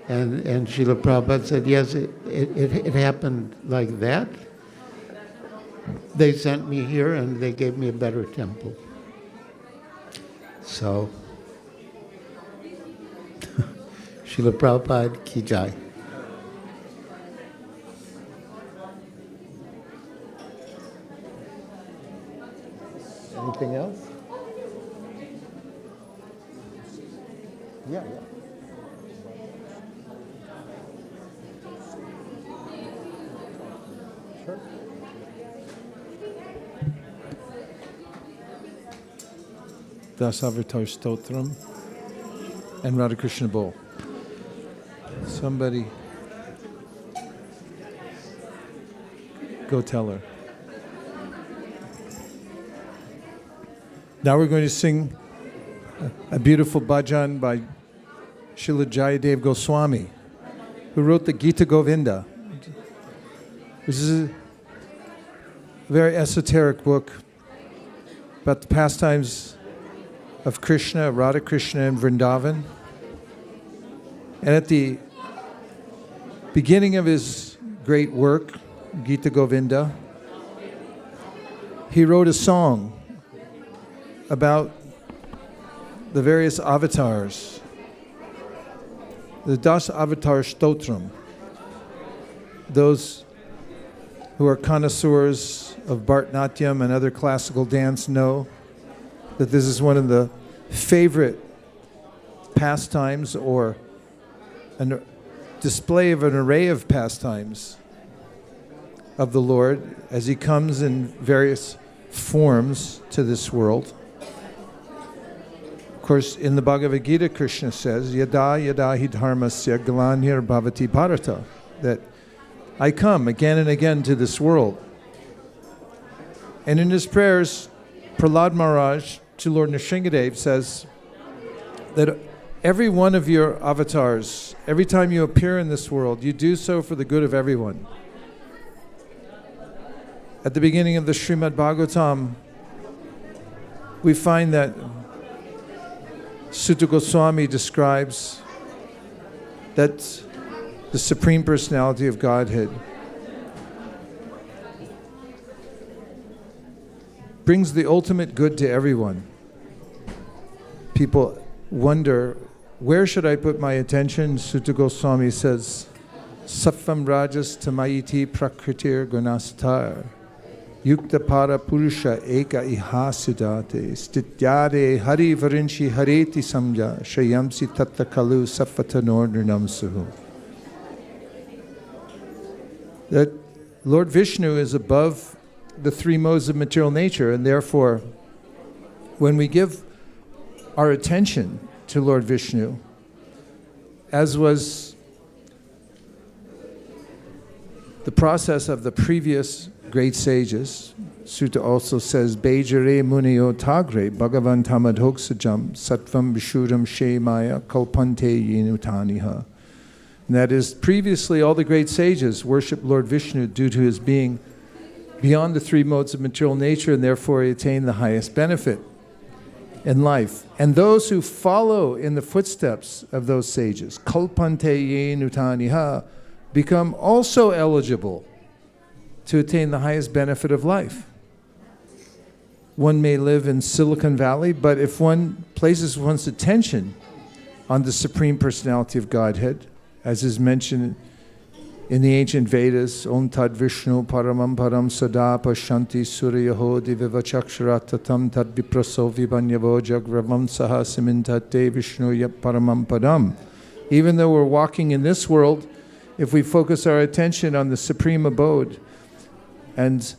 And Srila Prabhupada said, yes, it happened like that. They sent me here and they gave me a better temple. So, Srila Prabhupada ki jai. Anything else? Yeah. Sure. Dasa Stotram and Radha Krishna Bowl. Somebody go tell her. Now we're going to sing a beautiful bhajan by Srila Jayadev Goswami, who wrote the Gita Govinda, which is a very esoteric book about the pastimes of Krishna, Radha Krishna, and Vrindavan. And at the beginning of his great work, Gita Govinda, he wrote a song about the various avatars, the Dasa Avatar Stotram. Those who are connoisseurs of Bharatanatyam and other classical dance know that this is one of the favorite pastimes, or a display of an array of pastimes of the Lord as he comes in various forms to this world. Of course, in the Bhagavad Gita, Krishna says, Yada yada hi dharmasya glanir bhavati bharata, that I come again and again to this world. And in his prayers, Prahlad Maharaj to Lord Nrsingadev says that every one of your avatars, every time you appear in this world, you do so for the good of everyone. At the beginning of the Srimad-Bhagavatam, we find that Sutta Goswami describes that the Supreme Personality of Godhead brings the ultimate good to everyone. People wonder, where should I put my attention? Sutta Goswami says, Sattvam rajas tamayiti prakritir gunastar yukta para purusha eka ihasidate stityade hari varinchi hareti samja shayamsi tatta kalu safatanordnam suhu. That Lord Vishnu is above the three modes of material nature, and therefore when we give our attention to Lord Vishnu, as was the process of the previous great sages, Sutta also says, Bejare munio tagre bhagavan tamadhoksajam sattvam vishuram shemaya kalpante yenutaniha. And that is, previously all the great sages worshiped Lord Vishnu due to his being beyond the three modes of material nature, and therefore he attained the highest benefit in life. And those who follow in the footsteps of those sages, kalpante yenutaniha, become also eligible to attain the highest benefit of life. One may live in Silicon Valley, but if one places one's attention on the Supreme Personality of Godhead, as is mentioned in the ancient Vedas, Om Tad Vishnu Paramam Param Sada Pashanti Suryaho Divivachakshara Tad Vipraso Vibhanyavo Jagravam Saha Simintate Vishnu Yap Paramam Padam. Even though we're walking in this world, if we focus our attention on the Supreme Abode and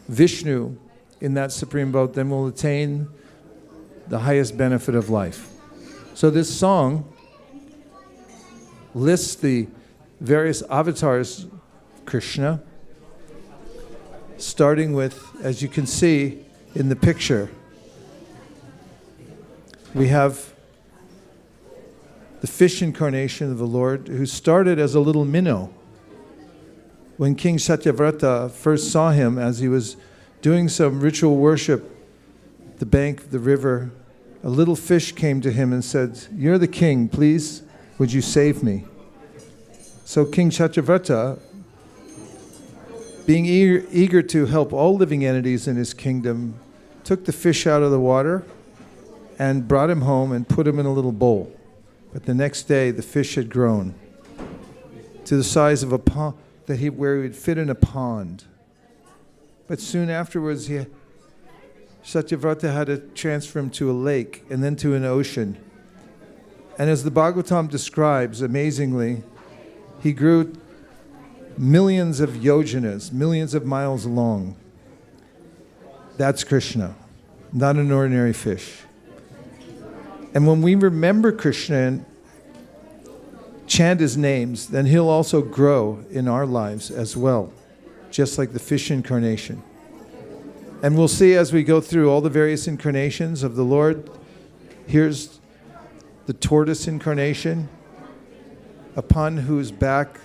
Vishnu in that Supreme Abode, then we'll attain the highest benefit of life. So this song lists the various avatars of Krishna, starting with, as you can see in the picture, we have the fish incarnation of the Lord, who started as a little minnow. When King Satyavrata first saw him as he was doing some ritual worship at the bank of the river, a little fish came to him and said, "You're the king, please, would you save me?" So King Satyavrata, being eager to help all living entities in his kingdom, took the fish out of the water and brought him home and put him in a little bowl. But the next day, the fish had grown to the size of a pond, where he would fit in a pond. But soon afterwards, Satyavrata had to transfer him to a lake and then to an ocean. And as the Bhagavatam describes, amazingly, he grew millions of yojanas, millions of miles long. That's Krishna, not an ordinary fish. And when we remember Krishna and chant his names, then he'll also grow in our lives as well, just like the fish incarnation. And we'll see as we go through all the various incarnations of the Lord. Here's the tortoise incarnation, upon whose back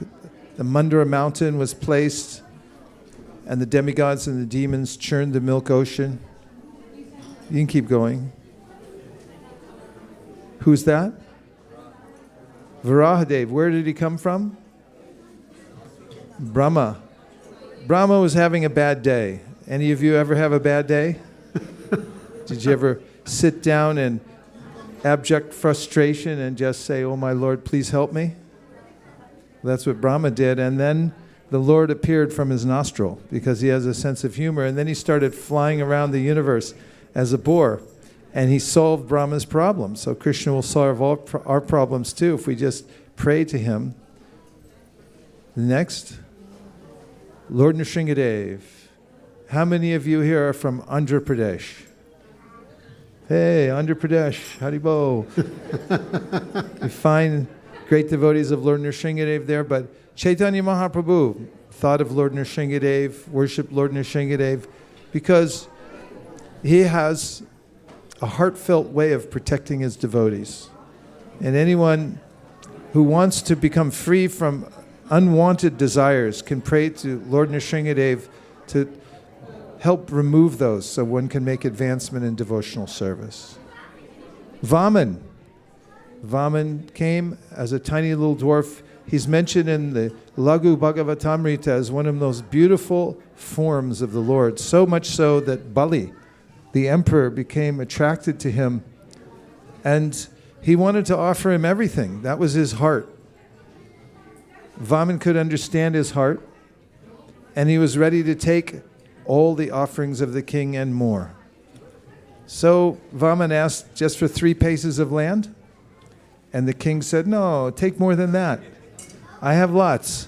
the Mandara mountain was placed, and the demigods and the demons churned the milk ocean. You can keep going. Who's that? Varahadev. Where did he come from? Brahma. Brahma was having a bad day. Any of you ever have a bad day? Did you ever sit down in abject frustration and just say, "Oh my Lord, please help me"? That's what Brahma did. And then the Lord appeared from his nostril because he has a sense of humor. And then he started flying around the universe as a boar. And he solved Brahma's problem. So Krishna will solve all our problems too if we just pray to him. Next, Lord Nrsingadev. How many of you here are from Andhra Pradesh? Hey, Andhra Pradesh, Haribo. You find great devotees of Lord Nrsingadev there, but Chaitanya Mahaprabhu thought of Lord Nrsingadev, worshipped Lord Nrsingadev, because he has a heartfelt way of protecting his devotees. And anyone who wants to become free from unwanted desires can pray to Lord Nrsingadev to help remove those so one can make advancement in devotional service. Vaman. Vaman came as a tiny little dwarf. He's mentioned in the Laghu Bhagavatamrita as one of those beautiful forms of the Lord, so much so that Bali, the emperor, became attracted to him, and he wanted to offer him everything. That was his heart. Vaman could understand his heart, and he was ready to take all the offerings of the king and more. So Vaman asked just for 3 paces of land, and the king said, "No, take more than that. I have lots."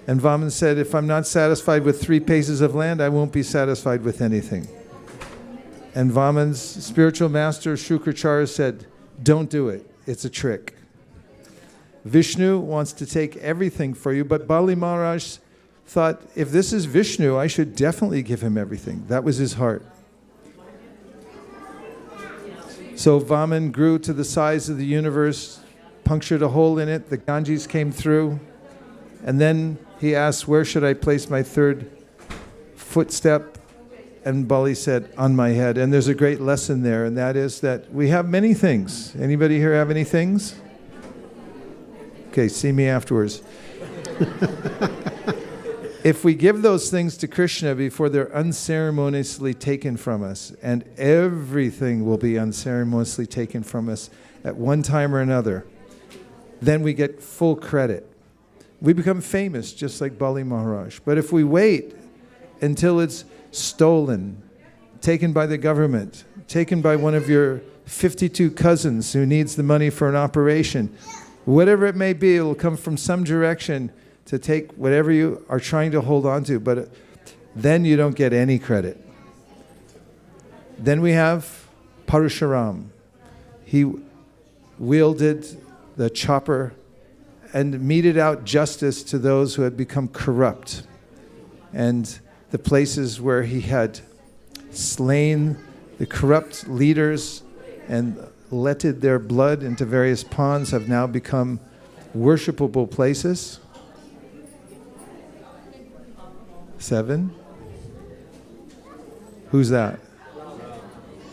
And Vaman said, "If I'm not satisfied with 3 paces of land, I won't be satisfied with anything." And Vaman's spiritual master, Shukracharya, said, "Don't do it. It's a trick." Vishnu wants to take everything for you, but Bali Maharaj thought, if this is Vishnu, I should definitely give him everything. That was his heart. So Vaman grew to the size of the universe, punctured a hole in it, the Ganges came through, and then he asked, "Where should I place my 3rd footstep?" And Bali said, "On my head." And there's a great lesson there, and that is that we have many things. Anybody here have any things? Okay, see me afterwards. If we give those things to Krishna before they're unceremoniously taken from us, and everything will be unceremoniously taken from us at one time or another, then we get full credit. We become famous just like Bali Maharaj. But if we wait until it's stolen, taken by the government, taken by one of your 52 cousins who needs the money for an operation, whatever it may be, it will come from some direction to take whatever you are trying to hold on to, but then you don't get any credit. Then we have Parashuram. He wielded the chopper and meted out justice to those who had become corrupt. And the places where he had slain the corrupt leaders and letted their blood into various ponds have now become worshipable places. 7. Who's that?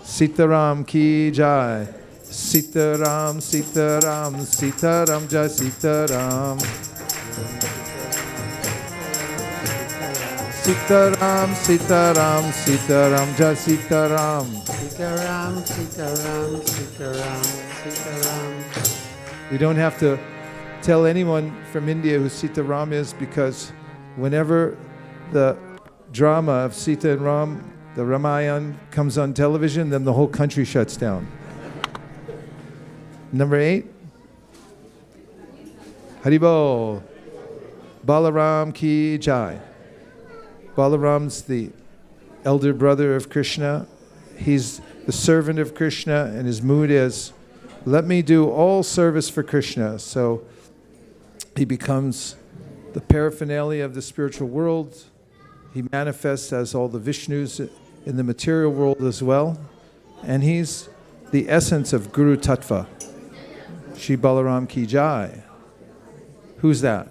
Sitaram ki jai. Sitaram, Sitaram, Sitaram jai Sitaram. Sitaram, Sitaram, Sitaram, Jai Sitaram. Sitaram, Sitaram, Sitaram, Sitaram. We don't have to tell anyone from India who Sitaram is, because whenever the drama of Sita and Ram, the Ramayana, comes on television, then the whole country shuts down. Number 8. Haribol. Balaram ki jai. Balaram's the elder brother of Krishna. He's the servant of Krishna, and his mood is, let me do all service for Krishna. So he becomes the paraphernalia of the spiritual world. He manifests as all the Vishnus in the material world as well. And he's the essence of Guru Tattva. Shri Balaram ki jai. Who's that?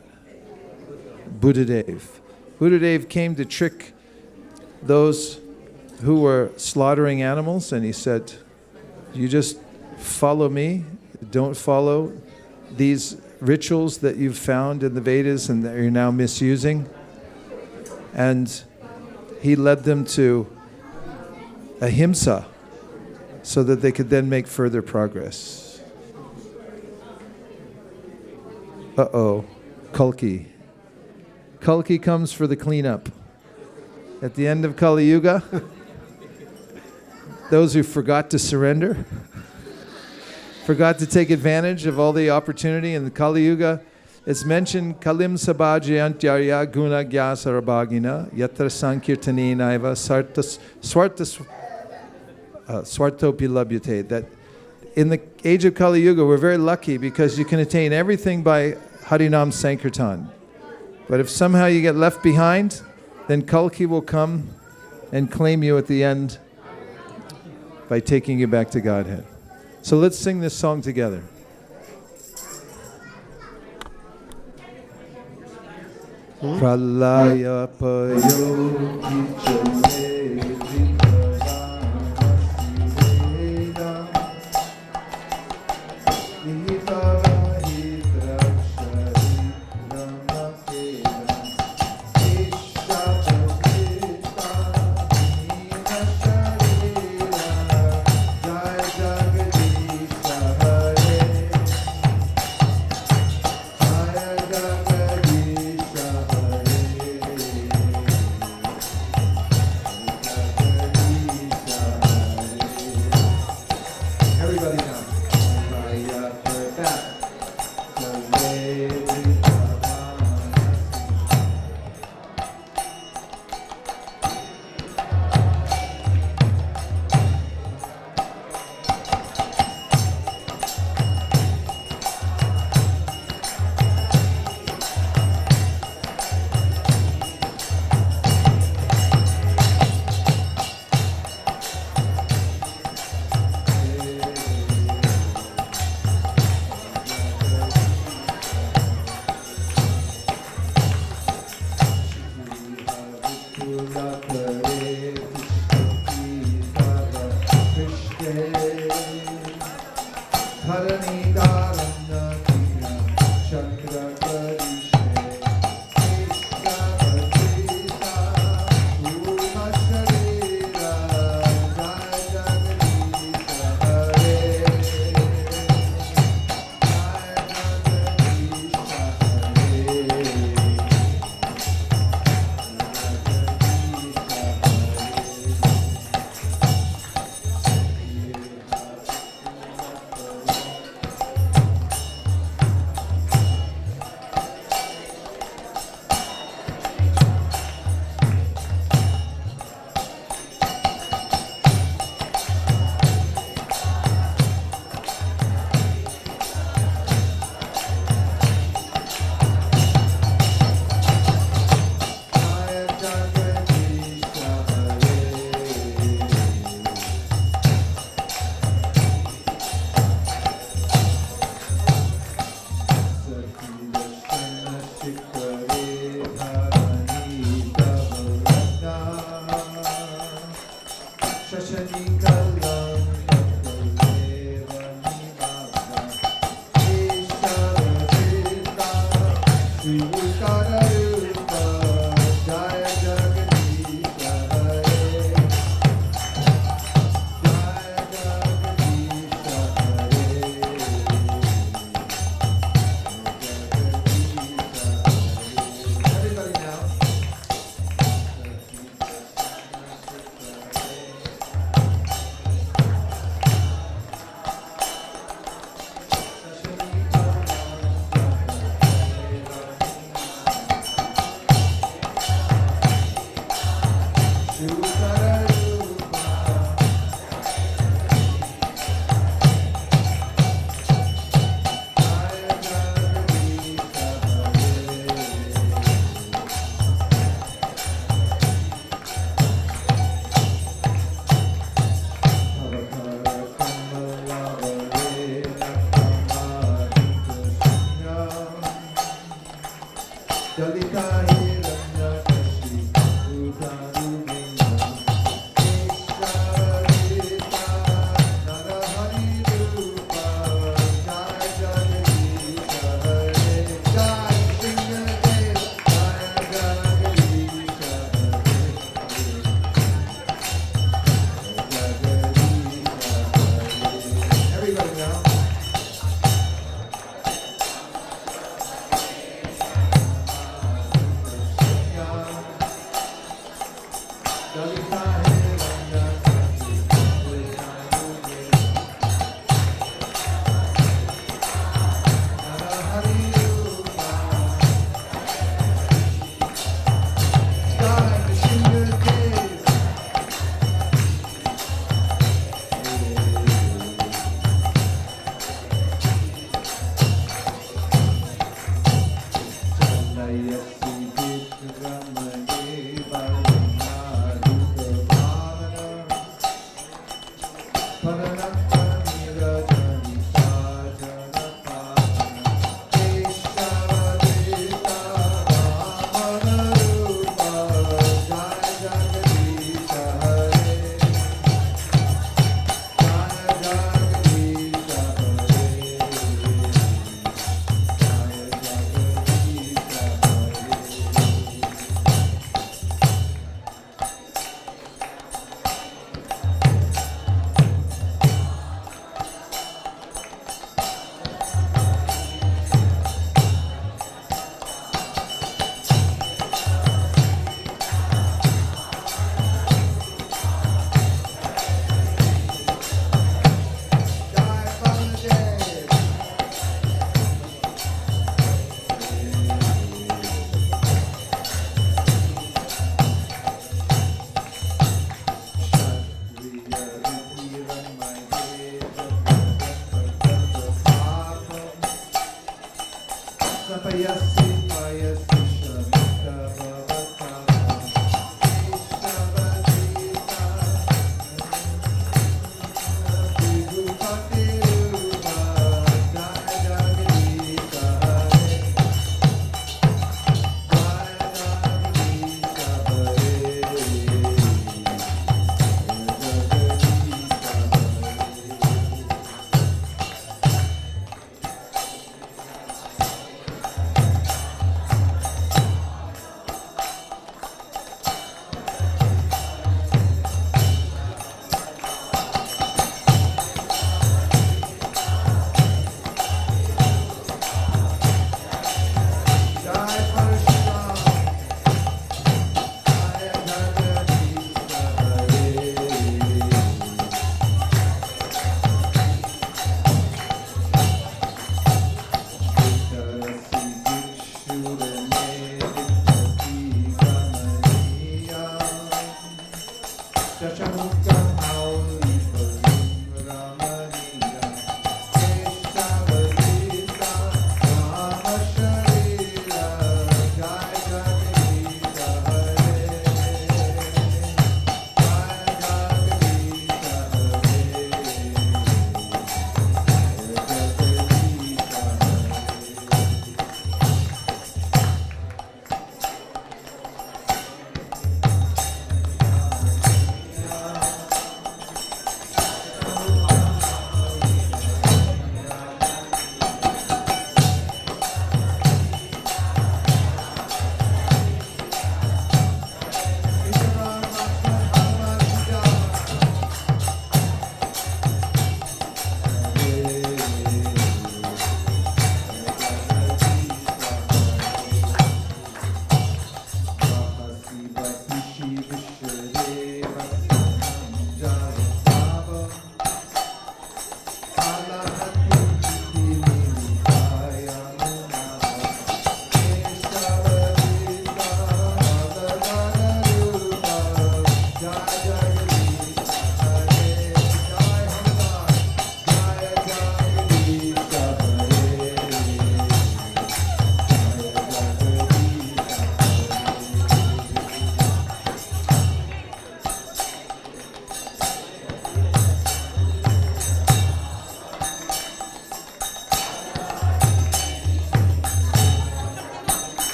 Buddhadev. Buddhadev came to trick those who were slaughtering animals, and he said, you just follow me, don't follow these rituals that you've found in the Vedas and that you're now misusing. And he led them to ahimsa so that they could then make further progress. Uh-oh, Kalki. Kalki comes for the cleanup. At the end of Kali Yuga, those who forgot to surrender, forgot to take advantage of all the opportunity in the Kali Yuga, it's mentioned Kalim Sabhajayantyarya Guna Gyasarabhagina Yatra Sankirtani Naiva Swartopi Labhyate. That in the age of Kali Yuga, we're very lucky because you can attain everything by Harinam Sankirtan. But if somehow you get left behind, then Kalki will come and claim you at the end by taking you back to Godhead. So let's sing this song together. Pralaya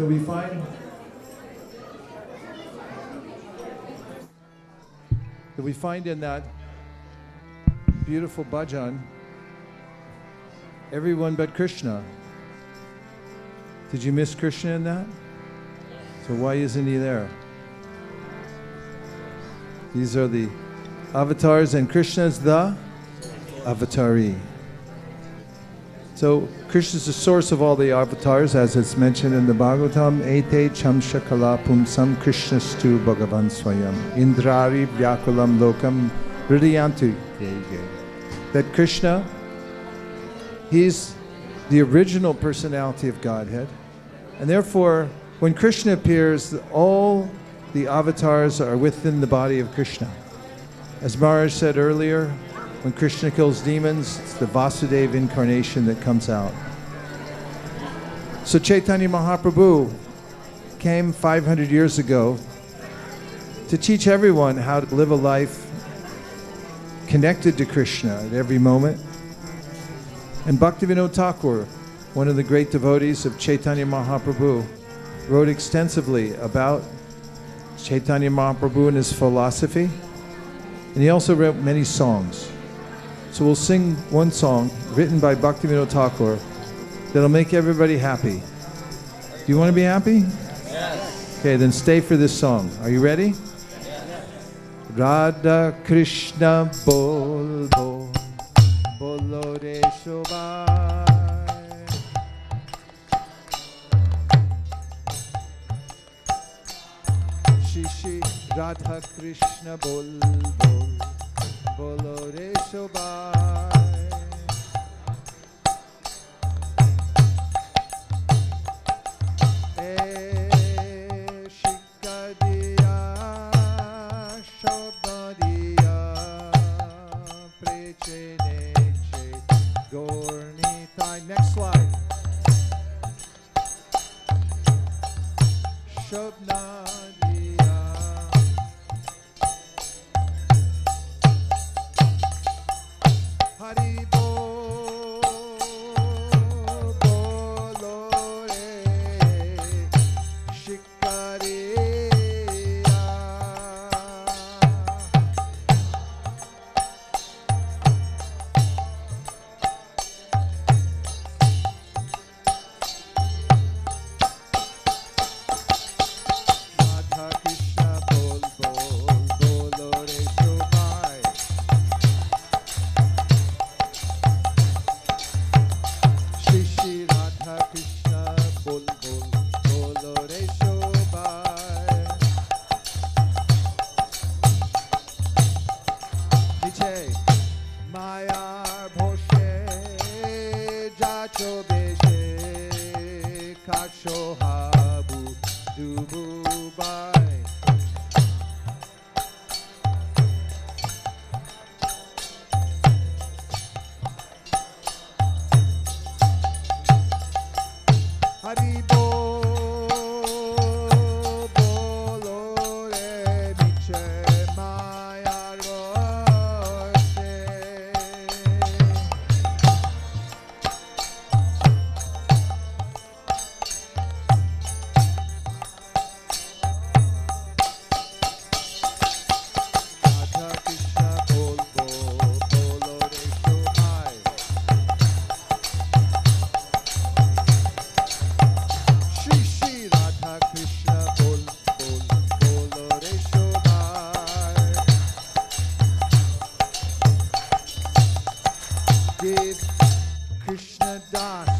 So we find in that beautiful bhajan everyone but Krishna. Did you miss Krishna in that? So why isn't he there? These are the avatars and Krishna is the avatari. So Krishna is the source of all the avatars, as it's mentioned in the Bhagavatam. Ete chamshakala pumsam Krishnastu bhagavan swayam indrari vyakulam lokam hridayantu. That Krishna, he's the original personality of Godhead. And therefore, when Krishna appears, all the avatars are within the body of Krishna. As Maharaj said earlier, when Krishna kills demons, it's the Vasudeva incarnation that comes out. So Chaitanya Mahaprabhu came 500 years ago to teach everyone how to live a life connected to Krishna at every moment. And Bhaktivinoda Thakur, one of the great devotees of Chaitanya Mahaprabhu, wrote extensively about Chaitanya Mahaprabhu and his philosophy. And he also wrote many songs. So we'll sing one song written by Bhaktivinoda Thakur that'll make everybody happy. Do you want to be happy? Yes. Okay, then stay for this song. Are you ready? Yes. Radha Krishna bol bol bolo re shobai Radha Krishna bol bol, bolo re shobai. Shika diya, shobha diya, preche neche, gorni thai. Next slide. Shobna diya. Hari bol, bolo re, shikariya. Radha Krishna bol bol, bolo re shobai. Shri Shri Radha Krishna bol bol, bolo re shobai. Niche Mayar bhoshe, jacho beshe, kacho habu dubu bai. Hari bol, bolo re niche Mayar bhoshe. Radha Krishna bol bol, bolo re shobai. Shri Shri Radha Krishna bol bol, bolo re shobai. Give Krishna Das,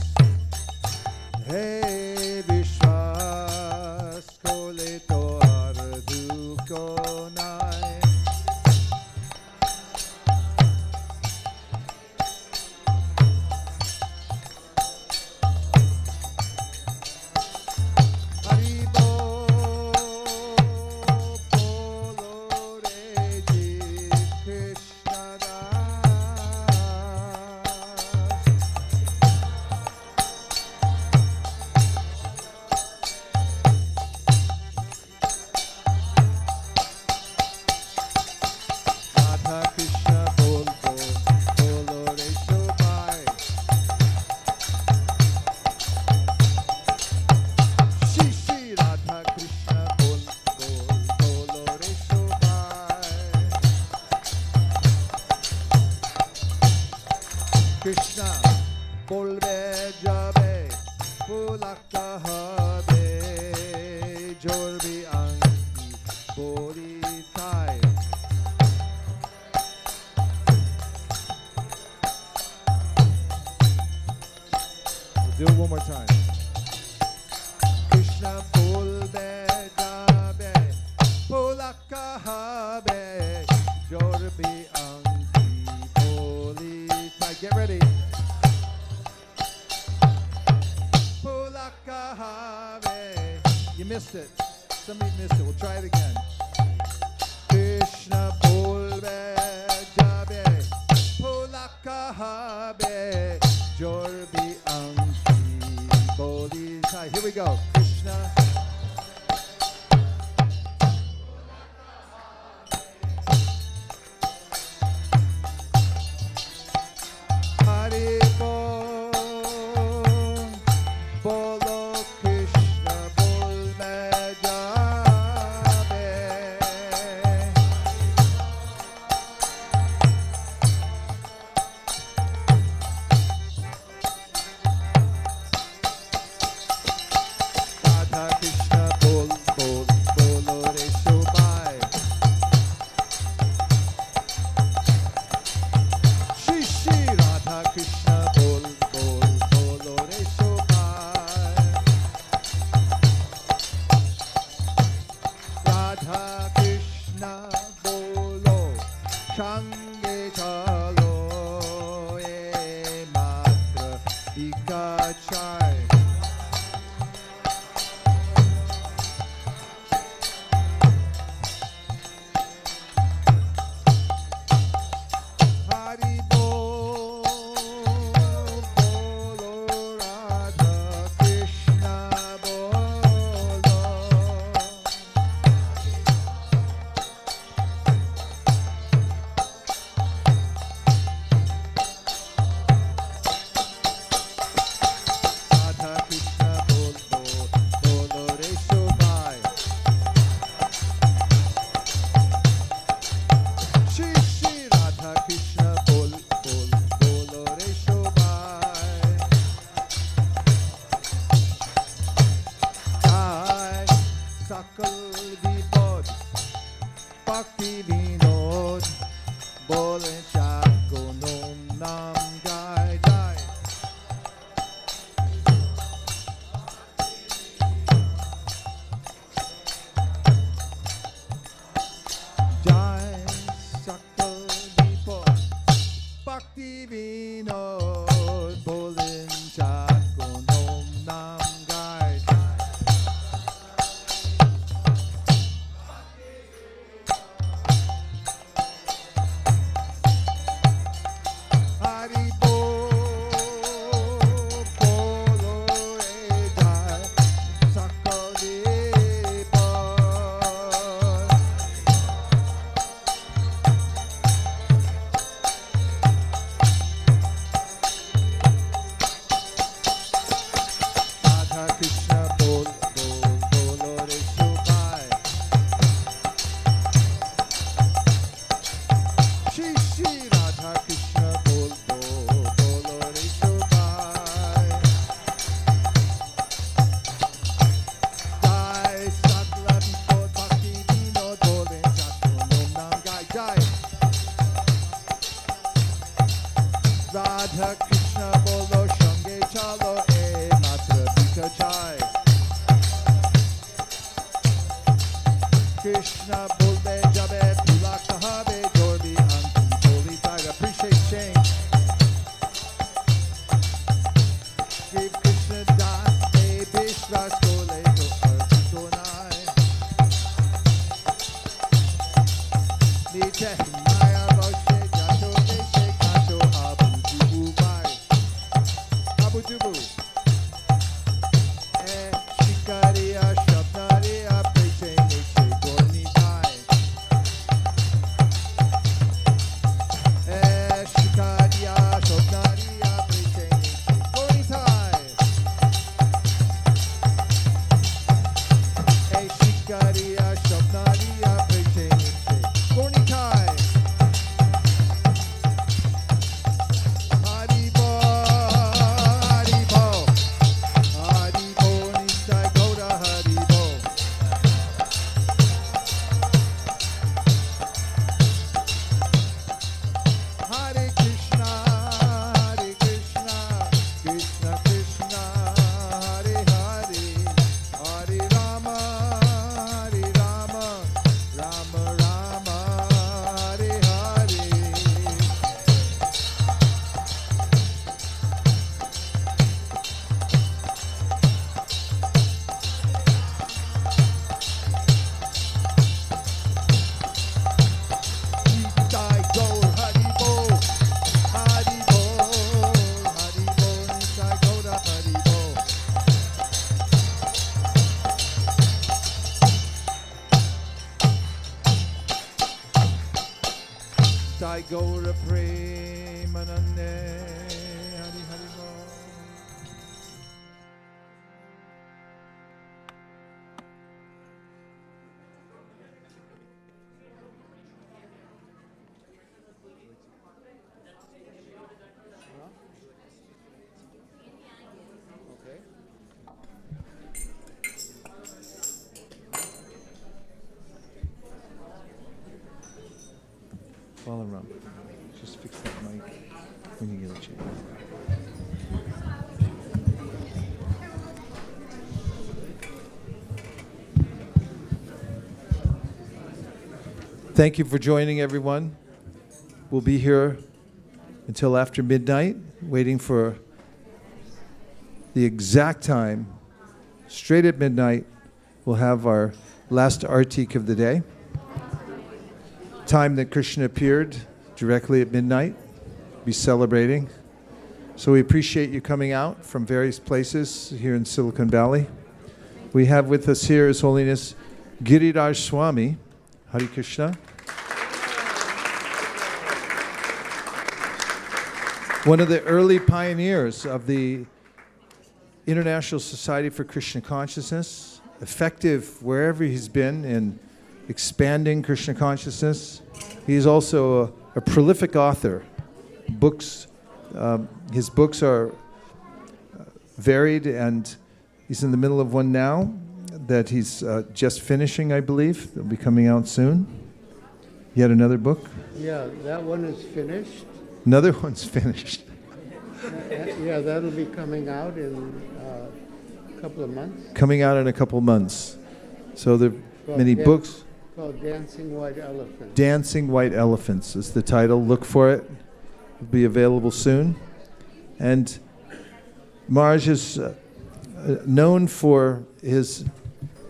hey Vishwas kole to ardu ko nai. Hari bol, bolo re jiv Krishna Das. Radha Krishna bol bol, bolo re shobai. Shri Shri Radha Krishna bol bol, bolo re shobai. Krishna bolbe jabe, pulakta habe, jorbi anki boli thai. We'll do it one more time. Krishna bolbe jabe, pulakta habe, jorbi anki boli thai. Get ready. Pulaka habe. You missed it. Somebody missed it. We'll try it again. Krishna bolbe jabe, pulaka habe, jorbi anki boli thai. Here we go. Krishna. Hari bol, bolo Krishna bolbe jabe. Radha Krishna bolbe jabe pulak kahabe jorbi anti holy tide. Appreciate change. Give Krishna das e bishras kole to arjonai. Niche maya boshe jato deshe kato abu jubu bai. Abu jubu. Shikariya Shabnariya Preche Niche Gorni Tai. Shikariya Shabnariya Preche Niche Gorni Tai. Shikariya Shabnariya Preche Niche Gorni Tai. Haribo, Haribo. Haribo, Nishtai Goda Haribo. Hare Krishna, Krishna Krishna, Hare Hare, Hare Rama, Rama Rama, Hare Hare. Nitai Gaur Haribo, Haribo, Haribo, Nitai Gaura Haribo. Nitai Gaura Premanande, Hari Haribo. Balaram, just fix that mic when you get a chance. Thank you for joining, everyone. We'll be here until after midnight, waiting for the exact time. Straight at midnight, we'll have our last artik of the day. Time that Krishna appeared, directly at midnight. Be celebrating. So we appreciate you coming out from various places here in Silicon Valley. We have with us here His Holiness Giriraj Swami. Hare Krishna. One of the early pioneers of the International Society for Krishna Consciousness, effective wherever he's been in expanding Krishna consciousness. He's also a prolific author. His books are varied, and he's in the middle of one now that he's just finishing, I believe. It'll be coming out soon. Yet another book. Yeah, that one is finished. Another one's finished. Yeah, that'll be coming out in a couple of months. Coming out in a couple months. So there are many books. Called Dancing White Elephant. Dancing White Elephants is the title. Look for it. It'll be available soon. And Maharaj is known for his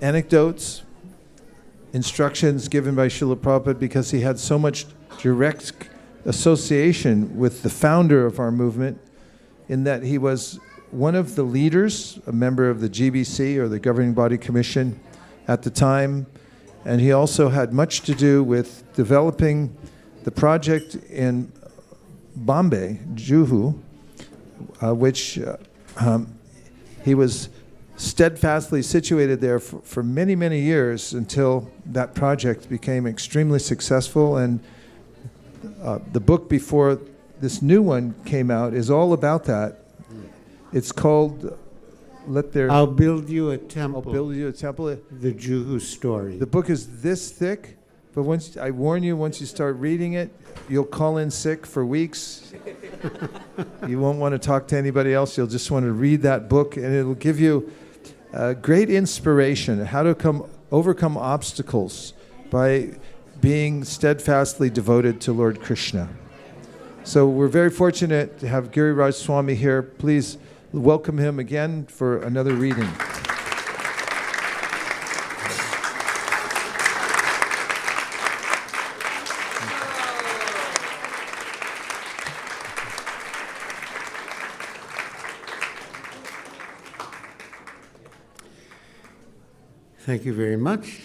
anecdotes, instructions given by Srila Prabhupada, because he had so much direct association with the founder of our movement, in that he was one of the leaders, a member of the GBC, or the Governing Body Commission at the time, and he also had much to do with developing the project in Bombay, Juhu, which he was steadfastly situated there for many, many years until that project became extremely successful. And the book before this new one came out is all about that. It's called I'll Build You a Temple. I'll Build You a Temple. The Juhu Story. The book is this thick, but once I warn you, once you start reading it, you'll call in sick for weeks. You won't want to talk to anybody else. You'll just want to read that book, and it'll give you great inspiration how to overcome obstacles by being steadfastly devoted to Lord Krishna. So we're very fortunate to have Giriraj Swami here. Please welcome him again for another reading. Thank you very much.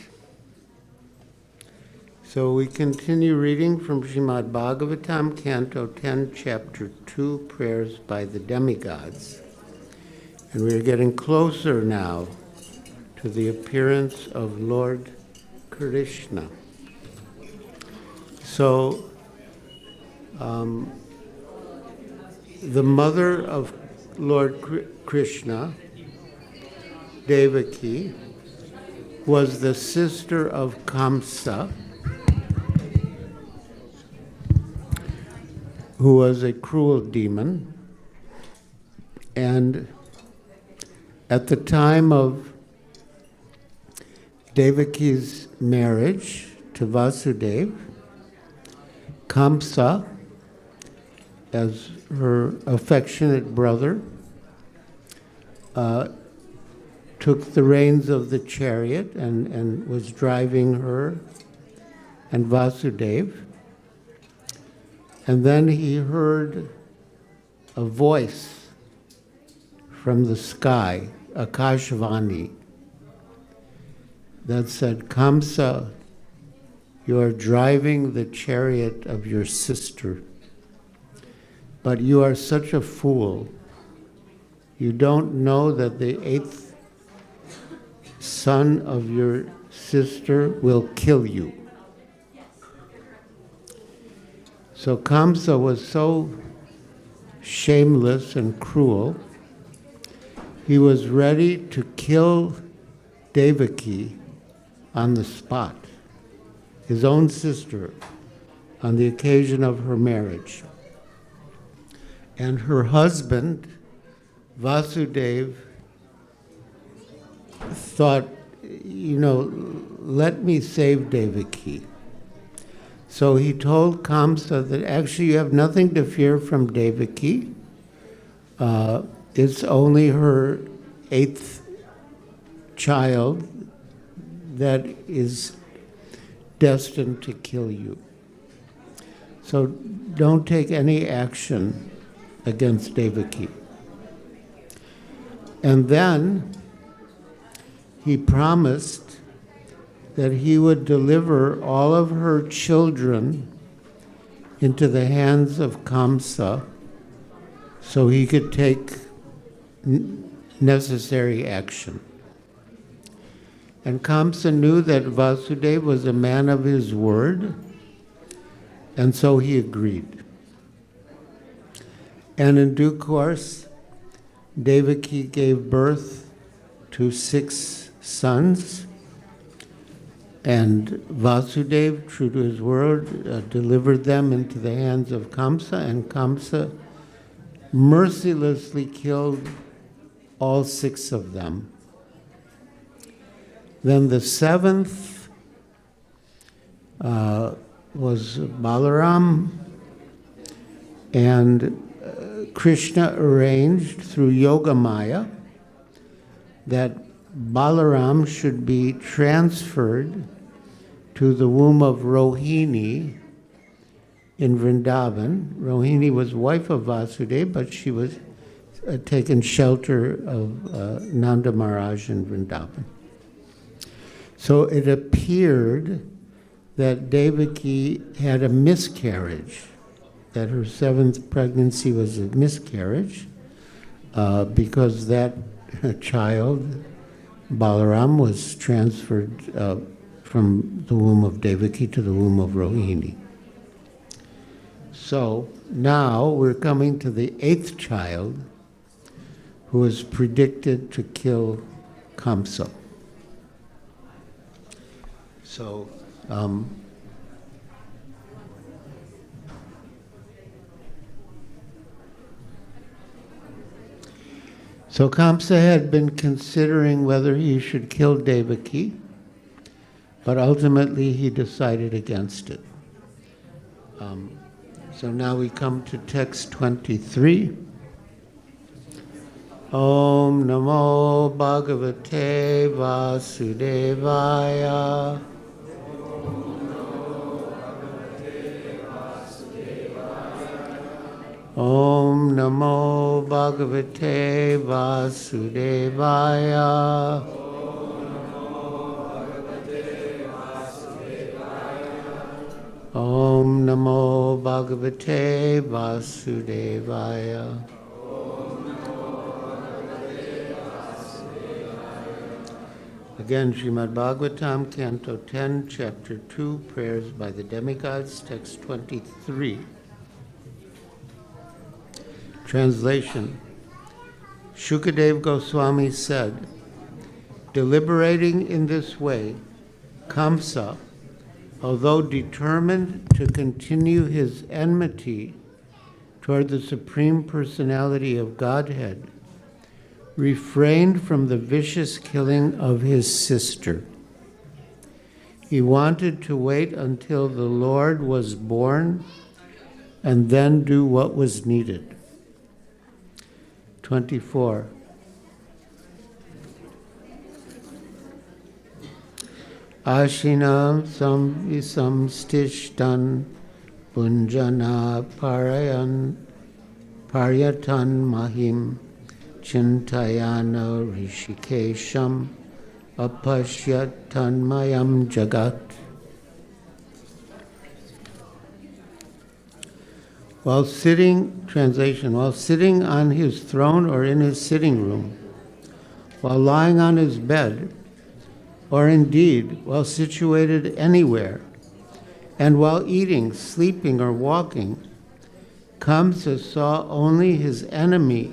So we continue reading from Srimad-Bhagavatam, Canto 10, Chapter 2, Prayers by the Demigods. And we are getting closer now to the appearance of Lord Krishna. So, the mother of Lord Krishna, Devaki, was the sister of Kamsa, who was a cruel demon. And at the time of Devaki's marriage to Vasudeva, Kamsa, as her affectionate brother, took the reins of the chariot and was driving her and Vasudeva. And then he heard a voice from the sky, Akashvani, that said, Kamsa, you are driving the chariot of your sister, but you are such a fool. You don't know that the 8th son of your sister will kill you. So Kamsa was so shameless and cruel, he was ready to kill Devaki on the spot, his own sister, on the occasion of her marriage. And her husband, Vasudeva, thought, let me save Devaki. So he told Kamsa that actually you have nothing to fear from Devaki. It's only her 8th child that is destined to kill you. So don't take any action against Devaki. And then he promised that he would deliver all of her children into the hands of Kamsa so he could take necessary action. And Kamsa knew that Vasudeva was a man of his word, and so he agreed. And in due course, Devaki gave birth to 6 sons, and Vasudeva, true to his word, delivered them into the hands of Kamsa, and Kamsa mercilessly killed all 6 of them. Then the 7th was Balaram, and Krishna arranged through Yogamaya that Balaram should be transferred to the womb of Rohini in Vrindavan. Rohini was wife of Vasudeva, but she was taken shelter of Nanda Maharaj in Vrindavan. So it appeared that Devaki had a miscarriage, that her 7th pregnancy was a miscarriage, because that child, Balaram, was transferred from the womb of Devaki to the womb of Rohini. So now we're coming to the 8th child, who is predicted to kill Kamsa. So Kamsa had been considering whether he should kill Devaki, but ultimately he decided against it. So now we come to text 23. Om Namo Bhagavate Vasudevaya. Om Namo Bhagavate Vasudevaya. Om Namo Bhagavate Vasudevaya. Again, Srimad-Bhagavatam, Canto 10, Chapter 2, Prayers by the Demigods, Text 23. Translation. Shukadev Goswami said, deliberating in this way, Kamsa, although determined to continue his enmity toward the Supreme Personality of Godhead, refrained from the vicious killing of his sister. He wanted to wait until the Lord was born and then do what was needed. 24. Ashinam samstishtan punjana paryatan mahim chintayana rishikesham apashyatan mayam jagat. Translation, while sitting on his throne or in his sitting room, while lying on his bed, or indeed while situated anywhere, and while eating, sleeping, or walking, Kamsa saw only his enemy,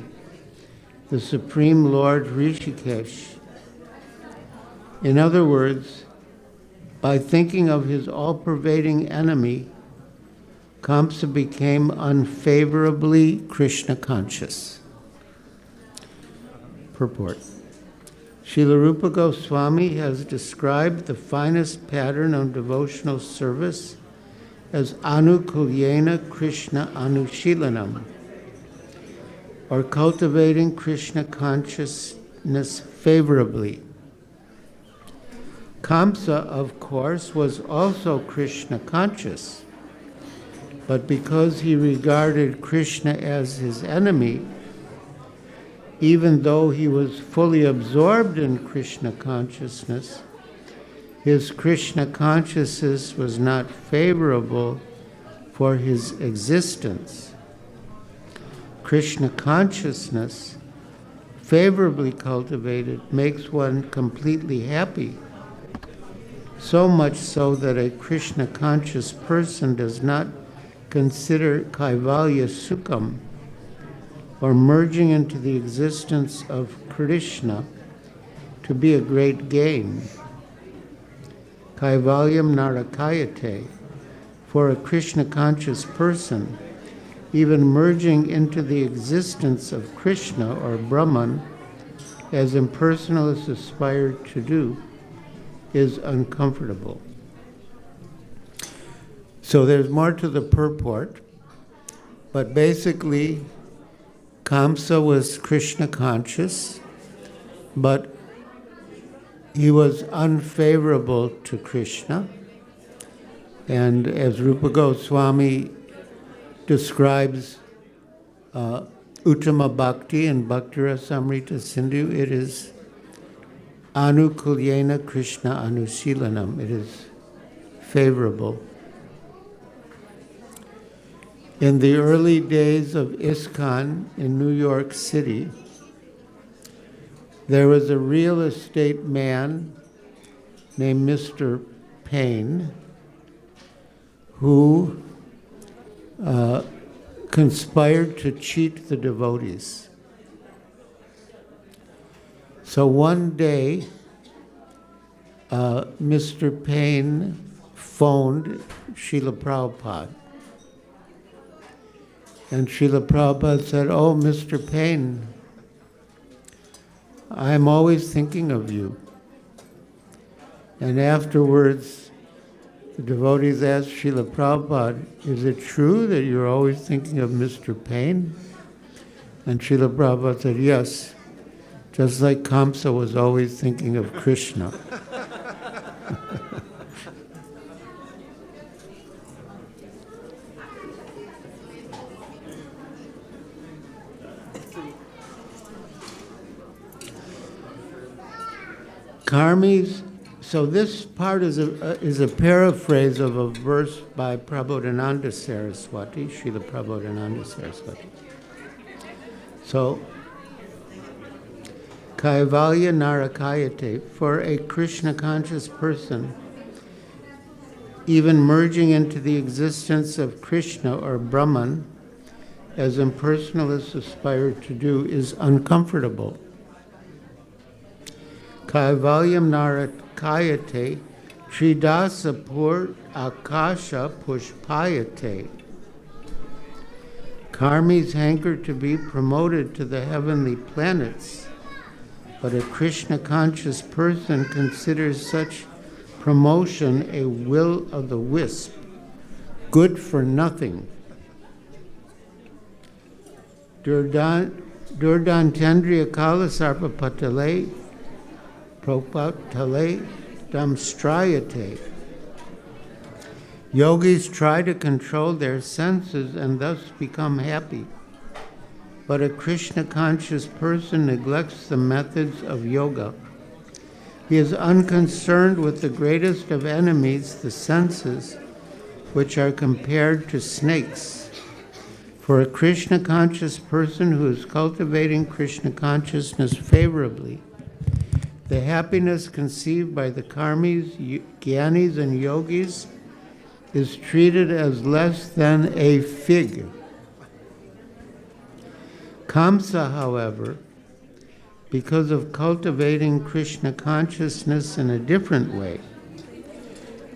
the Supreme Lord Rishikesh. In other words, by thinking of his all-pervading enemy, Kamsa became unfavorably Krishna conscious. Purport. Srila Rupa Goswami has described the finest pattern of devotional service as Anukulyena Krishna Anushilanam, or cultivating Krishna consciousness favorably. Kamsa, of course, was also Krishna conscious, but because he regarded Krishna as his enemy, even though he was fully absorbed in Krishna consciousness, his Krishna consciousness was not favorable for his existence. Krishna consciousness, favorably cultivated, makes one completely happy, so much so that a Krishna conscious person does not consider Kaivalya Sukham, or merging into the existence of Krishna, to be a great gain. Kaivalyam narakayate, for a Krishna conscious person, even merging into the existence of Krishna or Brahman, as impersonalists aspire to do, is uncomfortable. So there's more to the purport, but basically Kamsa was Krishna conscious, but he was unfavorable to Krishna. And as Rupa Goswami describes Uttama Bhakti in Bhaktirasamrita Sindhu, it is Anukulyena Krishna Anusilanam. It is favorable. In the early days of ISKCON in New York City, there was a real estate man named Mr. Payne who conspired to cheat the devotees. So one day, Mr. Payne phoned Srila Prabhupada. And Srila Prabhupada said, "Oh, Mr. Payne, I'm always thinking of you. And afterwards, the devotees asked Srila Prabhupada, is it true that you're always thinking of Mr. Pain? And Srila Prabhupada said, yes, just like Kamsa was always thinking of Krishna. Karmis, so this part is a paraphrase of a verse by Prabodhananda Saraswati, Srila Prabodhananda Saraswati. So, Kaivalya Narakayate, for a Krishna conscious person, even merging into the existence of Krishna or Brahman, as impersonalists aspire to do, is uncomfortable. Kaivalyam Narakayate, Tridasa Pur Akasha Pushpayate. Karmis hanker to be promoted to the heavenly planets, but a Krishna conscious person considers such promotion a will of the wisp, good for nothing. Durdantendriya Kalasarpa Patale Propatale Damstrayate. Yogis try to control their senses and thus become happy. But a Krishna conscious person neglects the methods of yoga. He is unconcerned with the greatest of enemies, the senses, which are compared to snakes. For a Krishna conscious person who is cultivating Krishna consciousness favorably, the happiness conceived by the karmis, gyanis, and yogis is treated as less than a fig. Kamsa, however, because of cultivating Krishna consciousness in a different way,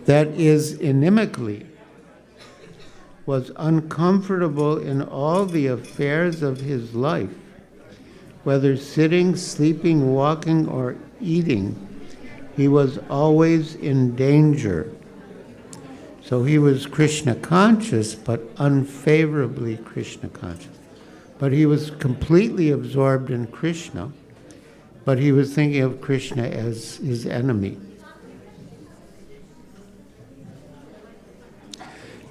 that is inimically, was uncomfortable in all the affairs of his life, whether sitting, sleeping, walking, or eating. He was always in danger. So he was Krishna conscious, but unfavorably Krishna conscious. But he was completely absorbed in Krishna, but he was thinking of Krishna as his enemy.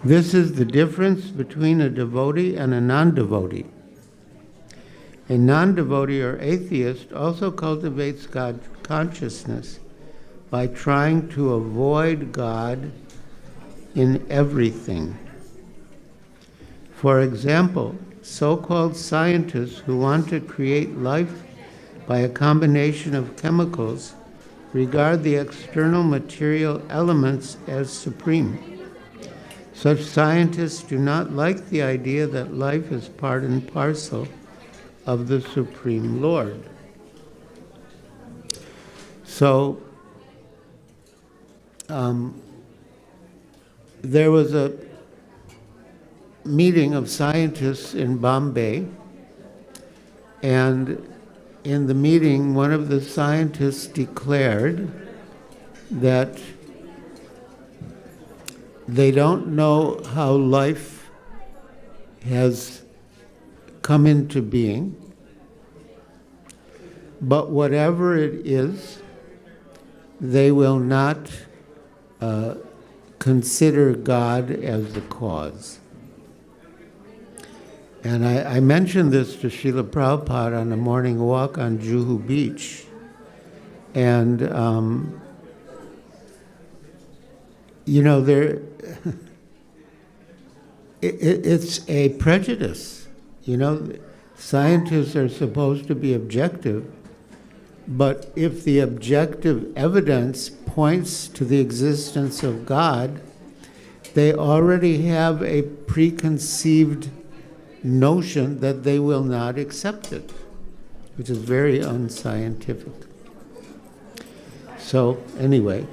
This is the difference between a devotee and a non-devotee. A non-devotee or atheist also cultivates God consciousness by trying to avoid God in everything. For example, so-called scientists who want to create life by a combination of chemicals regard the external material elements as supreme. Such scientists do not like the idea that life is part and parcel of the Supreme Lord. So, there was a meeting of scientists in Bombay, and in the meeting, one of the scientists declared that they don't know how life has come into being, but whatever it is, they will not consider God as the cause. And I mentioned this to Srila Prabhupada on a morning walk on Juhu Beach. And, it's a prejudice. Scientists are supposed to be objective, but if the objective evidence points to the existence of God, they already have a preconceived notion that they will not accept it, which is very unscientific. So, anyway.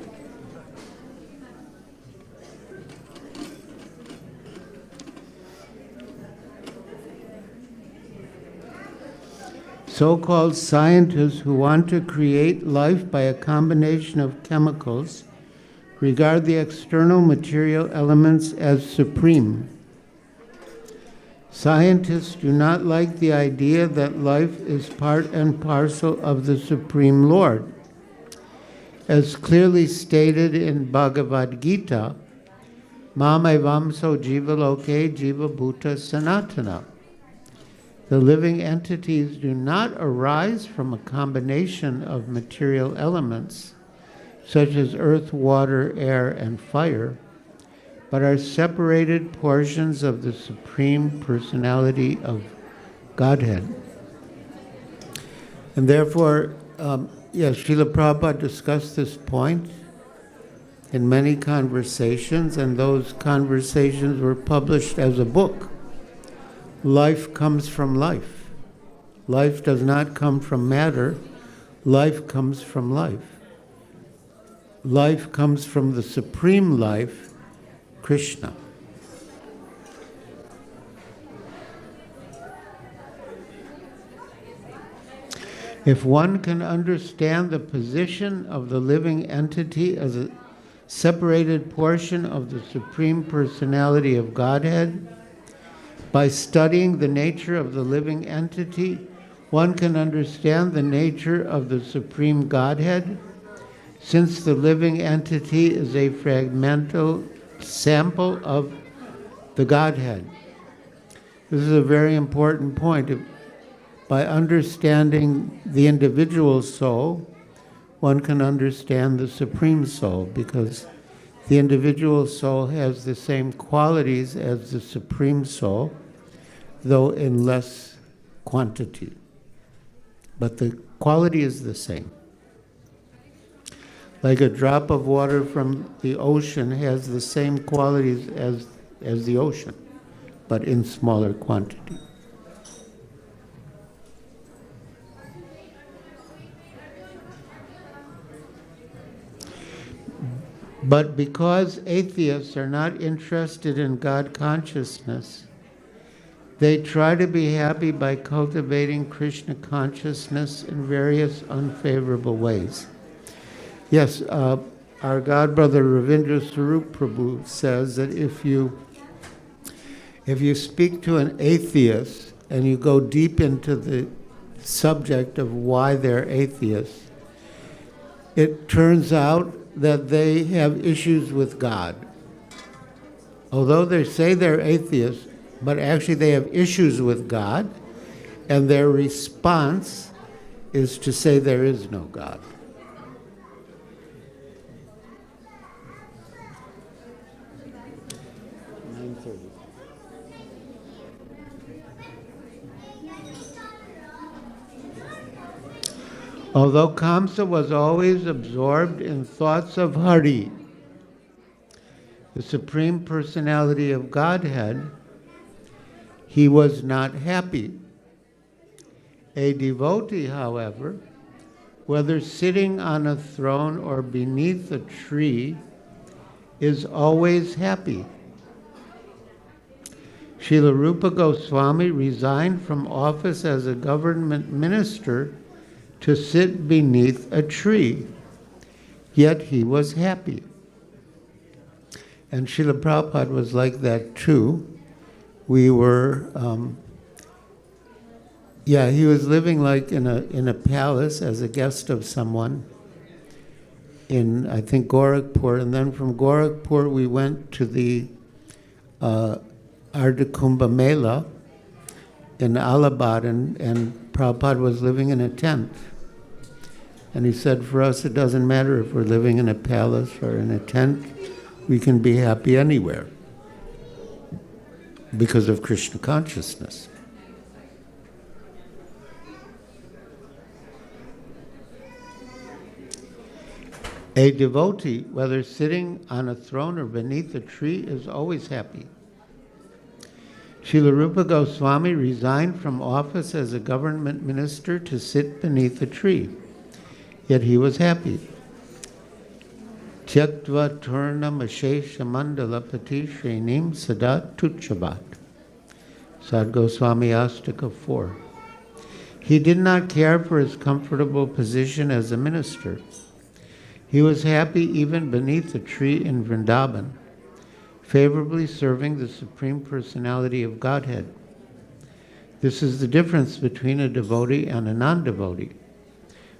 So-called scientists who want to create life by a combination of chemicals regard the external material elements as supreme. Scientists do not like the idea that life is part and parcel of the Supreme Lord. As clearly stated in Bhagavad Gita, Mam evamso jiva loke jiva bhuta sanatana. The living entities do not arise from a combination of material elements, such as earth, water, air, and fire, but are separated portions of the Supreme Personality of Godhead. And therefore, yes, Srila Prabhupada discussed this point in many conversations, and those conversations were published as a book. Life comes from life. Life does not come from matter. Life comes from life. Life comes from the supreme life, Krishna. If one can understand the position of the living entity as a separated portion of the Supreme Personality of Godhead, by studying the nature of the living entity, one can understand the nature of the Supreme Godhead, since the living entity is a fragmental sample of the Godhead. This is a very important point. By understanding the individual soul, one can understand the Supreme Soul, because the individual soul has the same qualities as the Supreme Soul, though in less quantity. But the quality is the same. Like a drop of water from the ocean has the same qualities as the ocean, but in smaller quantity. But because atheists are not interested in God consciousness, they try to be happy by cultivating Krishna consciousness in various unfavorable ways. Yes, our godbrother Ravindra Swarup Prabhu says that if you speak to an atheist and you go deep into the subject of why they're atheists, it turns out that they have issues with God. Although they say they're atheists, but actually they have issues with God, and their response is to say there is no God. Although Kamsa was always absorbed in thoughts of Hari, the Supreme Personality of Godhead, he was not happy. A devotee, however, whether sitting on a throne or beneath a tree, is always happy. Srila Rupa Goswami resigned from office as a government minister to sit beneath a tree, yet he was happy. And Srila Prabhupada was like that too. We were, he was living like in a palace as a guest of someone in, I think, Gorakhpur, and then from Gorakhpur we went to the Ardha Kumbh Mela in Allahabad, and Prabhupada was living in a tent. And he said, for us, it doesn't matter if we're living in a palace or in a tent. We can be happy anywhere because of Krishna consciousness. A devotee, whether sitting on a throne or beneath a tree, is always happy. Srila Rupa Goswami resigned from office as a government minister to sit beneath a tree, yet he was happy. Tyaktva turnam ashesha mandala pati shrenim sadat tuchabat. Sad Goswami Astika 4. He did not care for his comfortable position as a minister. He was happy even beneath a tree in Vrindavan, favorably serving the Supreme Personality of Godhead. This is the difference between a devotee and a non-devotee.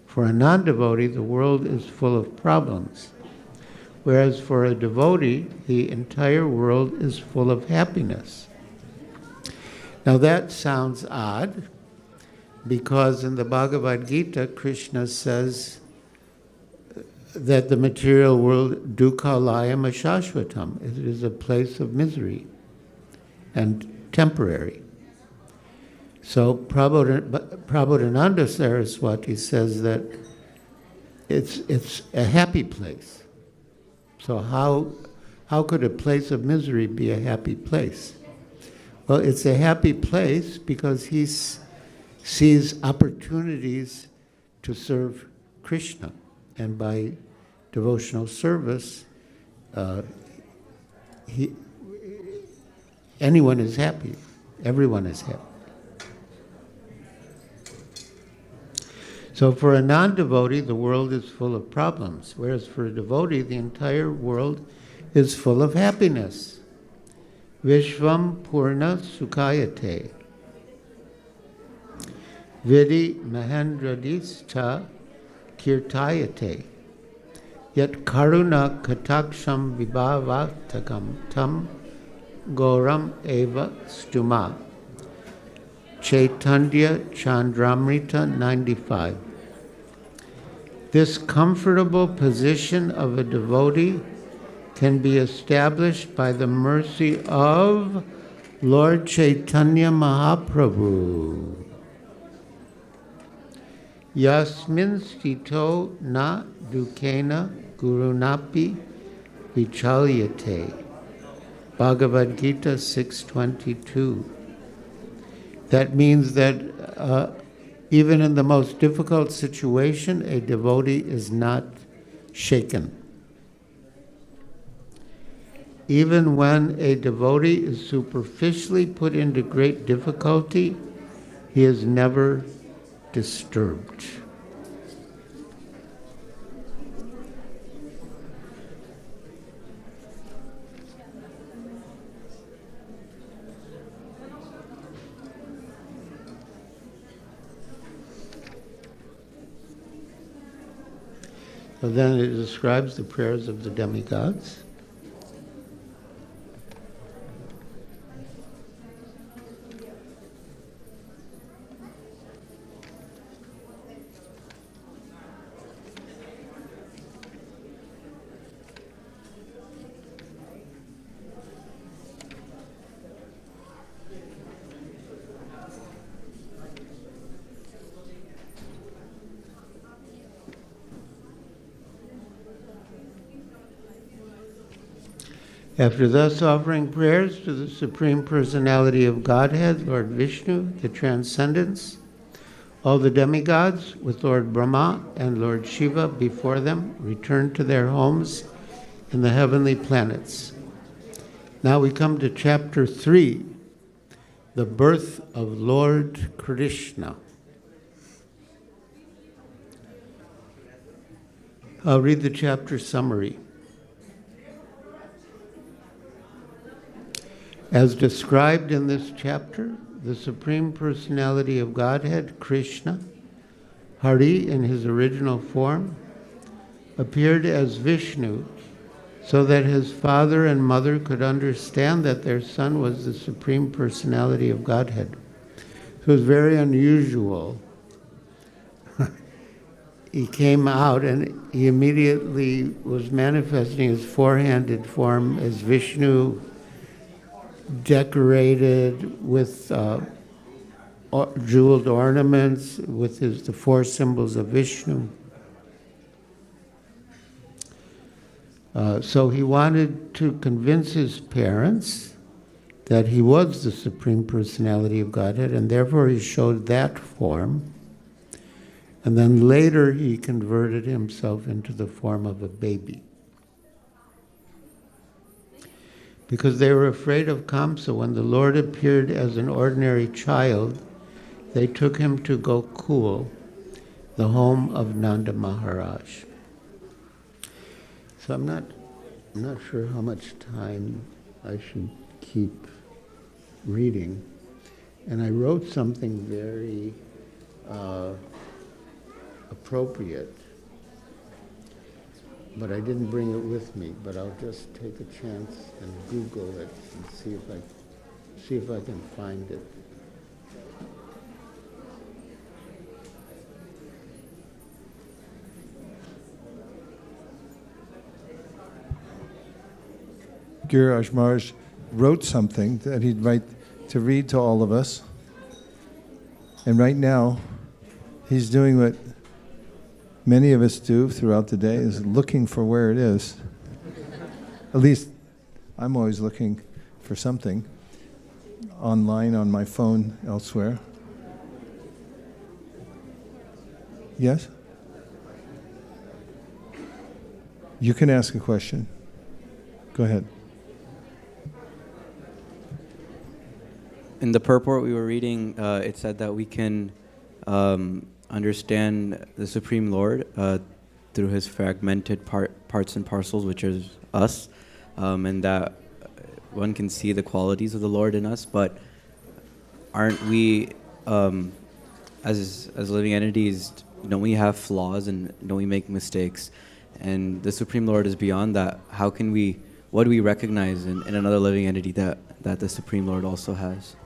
For a non-devotee, the world is full of problems, whereas for a devotee, the entire world is full of happiness. Now that sounds odd, because in the Bhagavad Gita, Krishna says that the material world, dukkhalayam ashashvatam, it is a place of misery and temporary. So Prabodhananda Saraswati says that it's a happy place. So how could a place of misery be a happy place? Well, it's a happy place because he sees opportunities to serve Krishna. And by devotional service, anyone is happy. Everyone is happy. So for a non-devotee, the world is full of problems, whereas for a devotee, the entire world is full of happiness. Vishvam Purna Sukhayate. Vidi Mahendradista Kirtayate. Yet Karuna Kataksham Vibhavatakam Tam Goram Eva Stuma. Chaitanya Chandramrita 95. This comfortable position of a devotee can be established by the mercy of Lord Chaitanya Mahaprabhu. Yasmin stito na dukena gurunapi vichalyate. Bhagavad Gita 6:22. That means that even in the most difficult situation, a devotee is not shaken. Even when a devotee is superficially put into great difficulty, he is never disturbed. So then it describes the prayers of the demigods. After thus offering prayers to the Supreme Personality of Godhead, Lord Vishnu, the Transcendence, all the demigods, with Lord Brahma and Lord Shiva before them, returned to their homes in the heavenly planets. Now we come to chapter 3, the birth of Lord Krishna. I'll read the chapter summary. As described in this chapter, the Supreme Personality of Godhead, Krishna, Hari in his original form, appeared as Vishnu so that his father and mother could understand that their son was the Supreme Personality of Godhead. It was very unusual. He came out and he immediately was manifesting his four-handed form as Vishnu, decorated with jeweled ornaments, with the four symbols of Vishnu. So he wanted to convince his parents that he was the Supreme Personality of Godhead, and therefore he showed that form. And then later he converted himself into the form of a baby. Because they were afraid of Kamsa, when the Lord appeared as an ordinary child, they took him to Gokul, the home of Nanda Maharaj. So I'm not sure how much time I should keep reading. And I wrote something very appropriate, but I didn't bring it with me. But I'll just take a chance and Google it and see if I can find it. Giriraj Maharaj wrote something that he'd write to read to all of us. And right now, he's doing what many of us do throughout the day, is looking for where it is. At least I'm always looking for something online, on my phone, elsewhere. Yes? You can ask a question. Go ahead. In the purport we were reading, it said that we can understand the Supreme Lord through his fragmented parts and parcels, which is us, and that one can see the qualities of the Lord in us. But aren't we, as living entities, don't we have flaws and don't we make mistakes? And the Supreme Lord is beyond that. What do we recognize in another living entity that the Supreme Lord also has?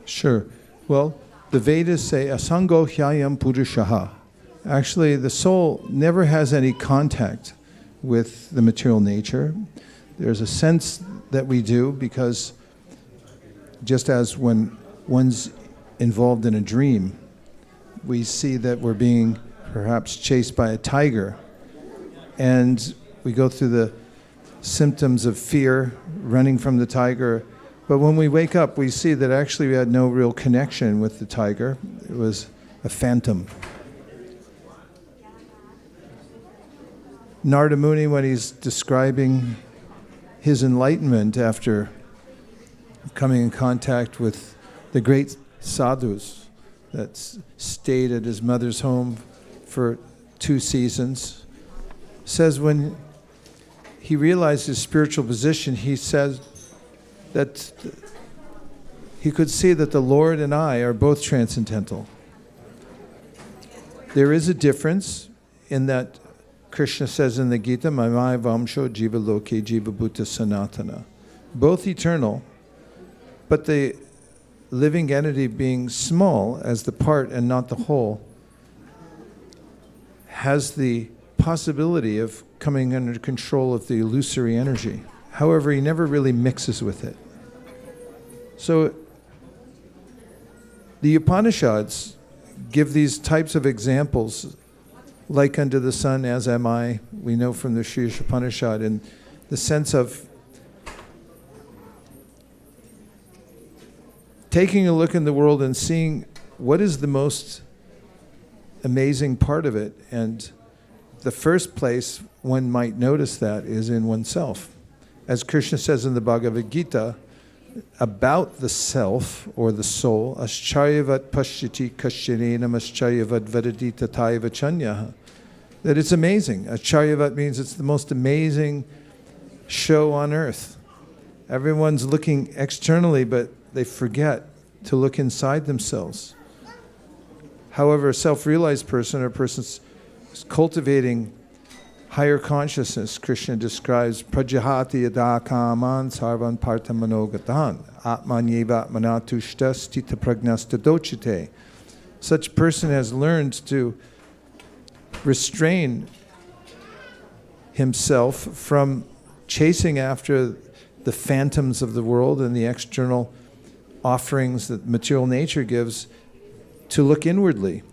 Sure. Well, the Vedas say, asango hyayam purushaha. Actually, the soul never has any contact with the material nature. There's a sense that we do, because just as when one's involved in a dream, we see that we're being perhaps chased by a tiger, and we go through the symptoms of fear, running from the tiger. But when we wake up, we see that actually we had no real connection with the tiger. It was a phantom. Narada Muni, when he's describing his enlightenment after coming in contact with the great sadhus that stayed at his mother's home for 2 seasons, says when he realized his spiritual position, he says that he could see that the Lord and I are both transcendental. There is a difference in that Krishna says in the Gita, Mamai Vamsho Jiva Loke Jiva Bhuta Sanatana. Both eternal, but the living entity being small as the part and not the whole has the possibility of coming under control of the illusory energy. However, he never really mixes with it. So the Upanishads give these types of examples, like unto the sun as am I, we know from the Sri Upanishad, in the sense of taking a look in the world and seeing what is the most amazing part of it. And the first place one might notice that is in oneself. As Krishna says in the Bhagavad Gita, about the self or the soul, ascharyavat pashyati kashyanenam ascharyavat vadati tataiva chanyaha, that it's amazing. Ascharyavat means it's the most amazing show on earth. Everyone's looking externally, but they forget to look inside themselves. However, a self-realized person, or a person cultivating higher consciousness, Krishna describes prajahati yada kaman sarvan partamanogatan atmanyeva manatushta stita pragnasta dochite. Such person has learned to restrain himself from chasing after the phantoms of the world and the external offerings that material nature gives, to look inwardly.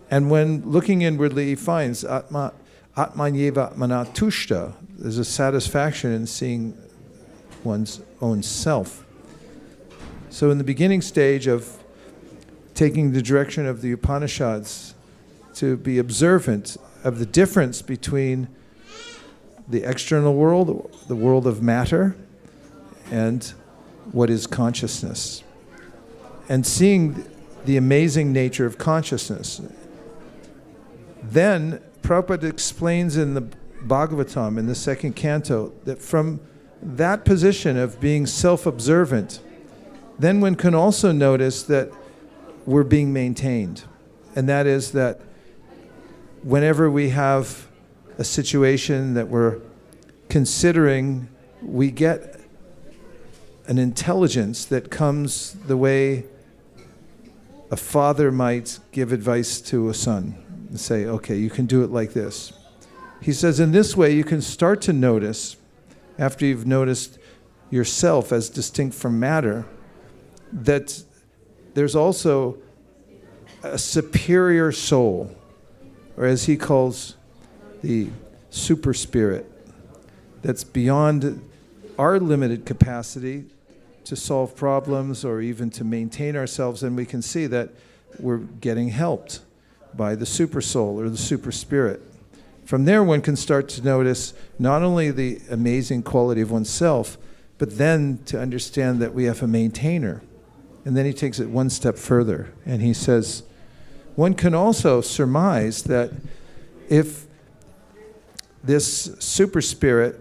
And when looking inwardly, he finds atmanyeva manatushta. There's a satisfaction in seeing one's own self. So in the beginning stage of taking the direction of the Upanishads, to be observant of the difference between the external world, the world of matter, and what is consciousness. And seeing the amazing nature of consciousness. Then Prabhupada explains in the Bhagavatam, in the second canto, that from that position of being self-observant, then one can also notice that we're being maintained. And that is that whenever we have a situation that we're considering, we get an intelligence that comes the way a father might give advice to a son and say, okay, you can do it like this. He says, in this way, you can start to notice, after you've noticed yourself as distinct from matter, that there's also a superior soul, or as he calls the super spirit, that's beyond our limited capacity to solve problems or even to maintain ourselves, and we can see that we're getting helped by the super soul or the super spirit. From there, one can start to notice not only the amazing quality of oneself, but then to understand that we have a maintainer. And then he takes it one step further, and he says, one can also surmise that if this super spirit,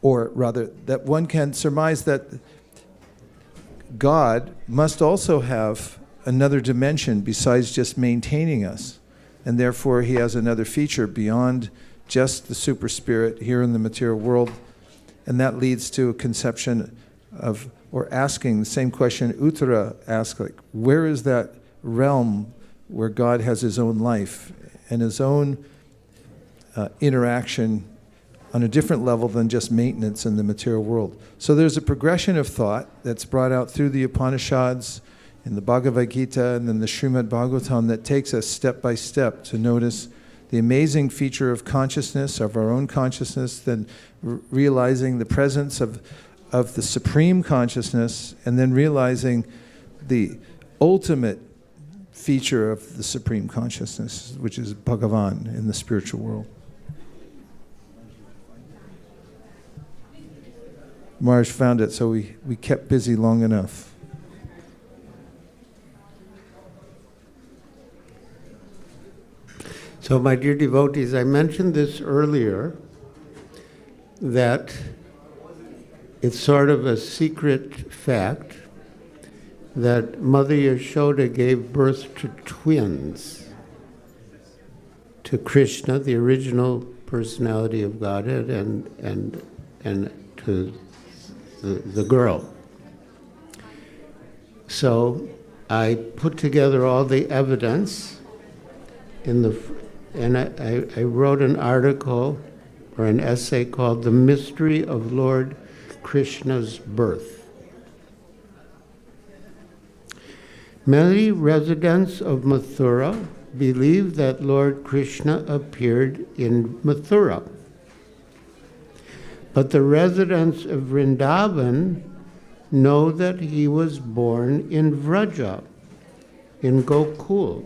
or rather, that one can surmise that God must also have another dimension besides just maintaining us. And therefore, he has another feature beyond just the super spirit here in the material world. And that leads to a conception of, or asking the same question Uttara asked, like, where is that realm where God has his own life and his own interaction on a different level than just maintenance in the material world? So there's a progression of thought that's brought out through the Upanishads, in the Bhagavad Gita, and then the Srimad-Bhagavatam, that takes us step by step to notice the amazing feature of consciousness, of our own consciousness, then realizing the presence of the supreme consciousness, and then realizing the ultimate feature of the supreme consciousness, which is Bhagavan in the spiritual world. Maharaj found it, so we kept busy long enough. So, my dear devotees, I mentioned this earlier, that it's sort of a secret fact that Mother Yashoda gave birth to twins, to Krishna, the original personality of Godhead, and to the girl. So I put together all the evidence and I wrote an article or an essay called The Mystery of Lord Krishna's Birth. Many residents of Mathura believe that Lord Krishna appeared in Mathura. But the residents of Vrindavan know that he was born in Vraja, in Gokul.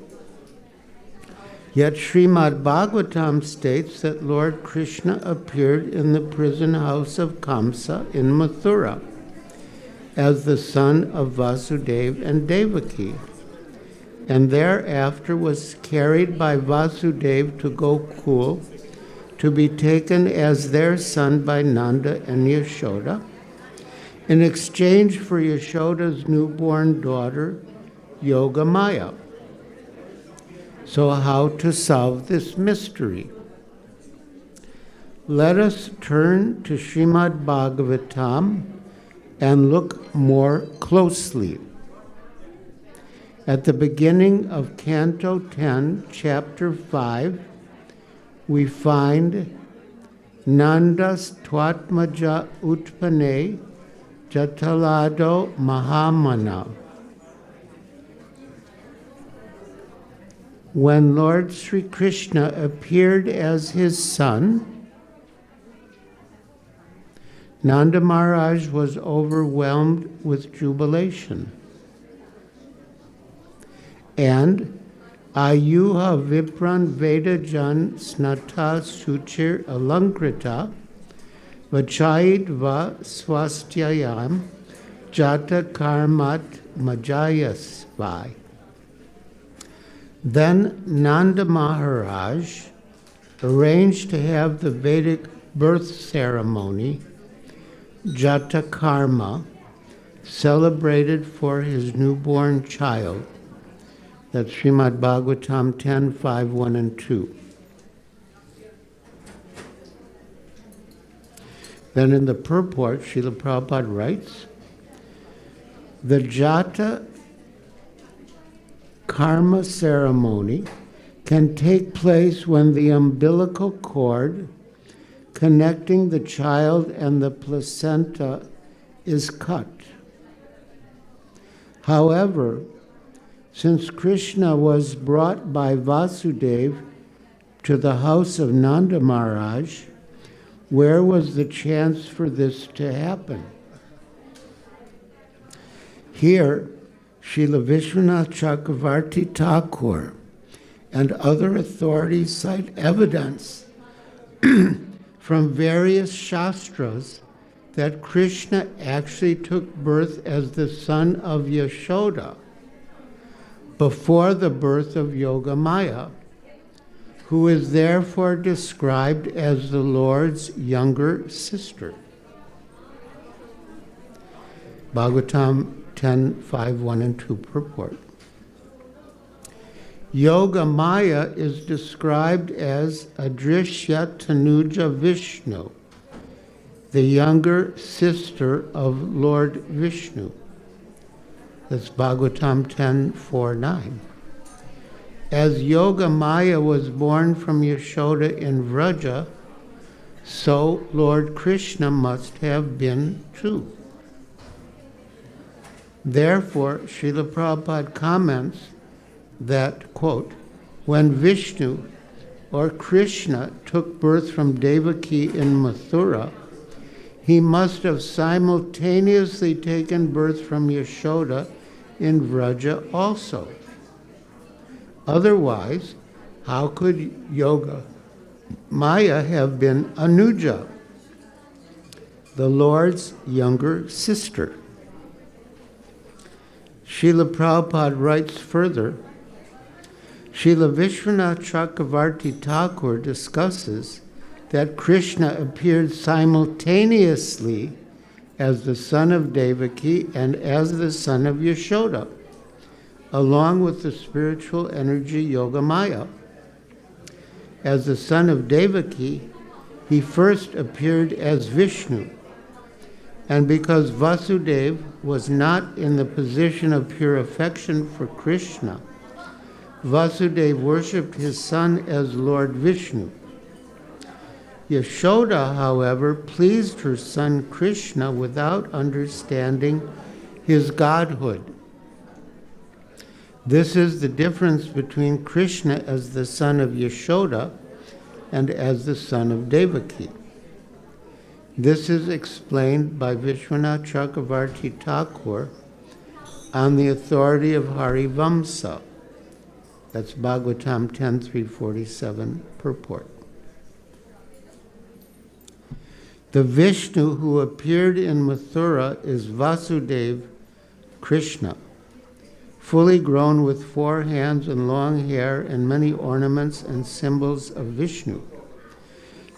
Yet Srimad-Bhagavatam states that Lord Krishna appeared in the prison house of Kamsa in Mathura as the son of Vasudeva and Devaki, and thereafter was carried by Vasudeva to Gokul to be taken as their son by Nanda and Yashoda, in exchange for Yashoda's newborn daughter, Yogamaya. So how to solve this mystery? Let us turn to Srimad-Bhagavatam and look more closely. At the beginning of Canto 10, Chapter 5, we find Nandas Twatmaja Utpane Jatalado Mahamana. When Lord Sri Krishna appeared as his son, Nanda Maharaj was overwhelmed with jubilation. And Ayuha Vipran Vedajan Snata Suchir Alankrita Vachait Va Swastyayam Jata Karmat Majayasvai. Then Nanda Maharaj arranged to have the Vedic birth ceremony, Jata Karma, celebrated for his newborn child. That's Srimad-Bhagavatam 10, 5, 1 and 2. Then in the purport, Srila Prabhupada writes, the Jata Karma ceremony can take place when the umbilical cord connecting the child and the placenta is cut. However, since Krishna was brought by Vasudeva to the house of Nanda Maharaj, where was the chance for this to happen? Here, Srila Vishwanath Chakravarti Thakur and other authorities cite evidence from various shastras that Krishna actually took birth as the son of Yashoda before the birth of Yogamaya, who is therefore described as the Lord's younger sister. Bhagavatam 10, 5, 1 and 2 purport. Yogamaya is described as Adrishya Tanuja Vishnu, the younger sister of Lord Vishnu. That's Bhagavatam 10, 4, 9. As Yogamaya was born from Yashoda in Vraja, so Lord Krishna must have been too. Therefore, Srila Prabhupada comments that, quote, when Vishnu or Krishna took birth from Devaki in Mathura, he must have simultaneously taken birth from Yashoda in Vraja also. Otherwise, how could Yogamaya have been Anuja, the Lord's younger sister? Srila Prabhupada writes further, Srila Vishwanath Chakravarti Thakur discusses that Krishna appeared simultaneously as the son of Devaki and as the son of Yashoda, along with the spiritual energy Yogamaya. As the son of Devaki, he first appeared as Vishnu, and because Vasudeva was not in the position of pure affection for Krishna, Vasudeva worshipped his son as Lord Vishnu. Yashoda, however, pleased her son Krishna without understanding his godhood. This is the difference between Krishna as the son of Yashoda and as the son of Devaki. This is explained by Vishwanath Chakravarti Thakur on the authority of Harivamsa. That's Bhagavatam 10, 347 purport. The Vishnu who appeared in Mathura is Vasudeva Krishna, fully grown with 4 hands and long hair and many ornaments and symbols of Vishnu.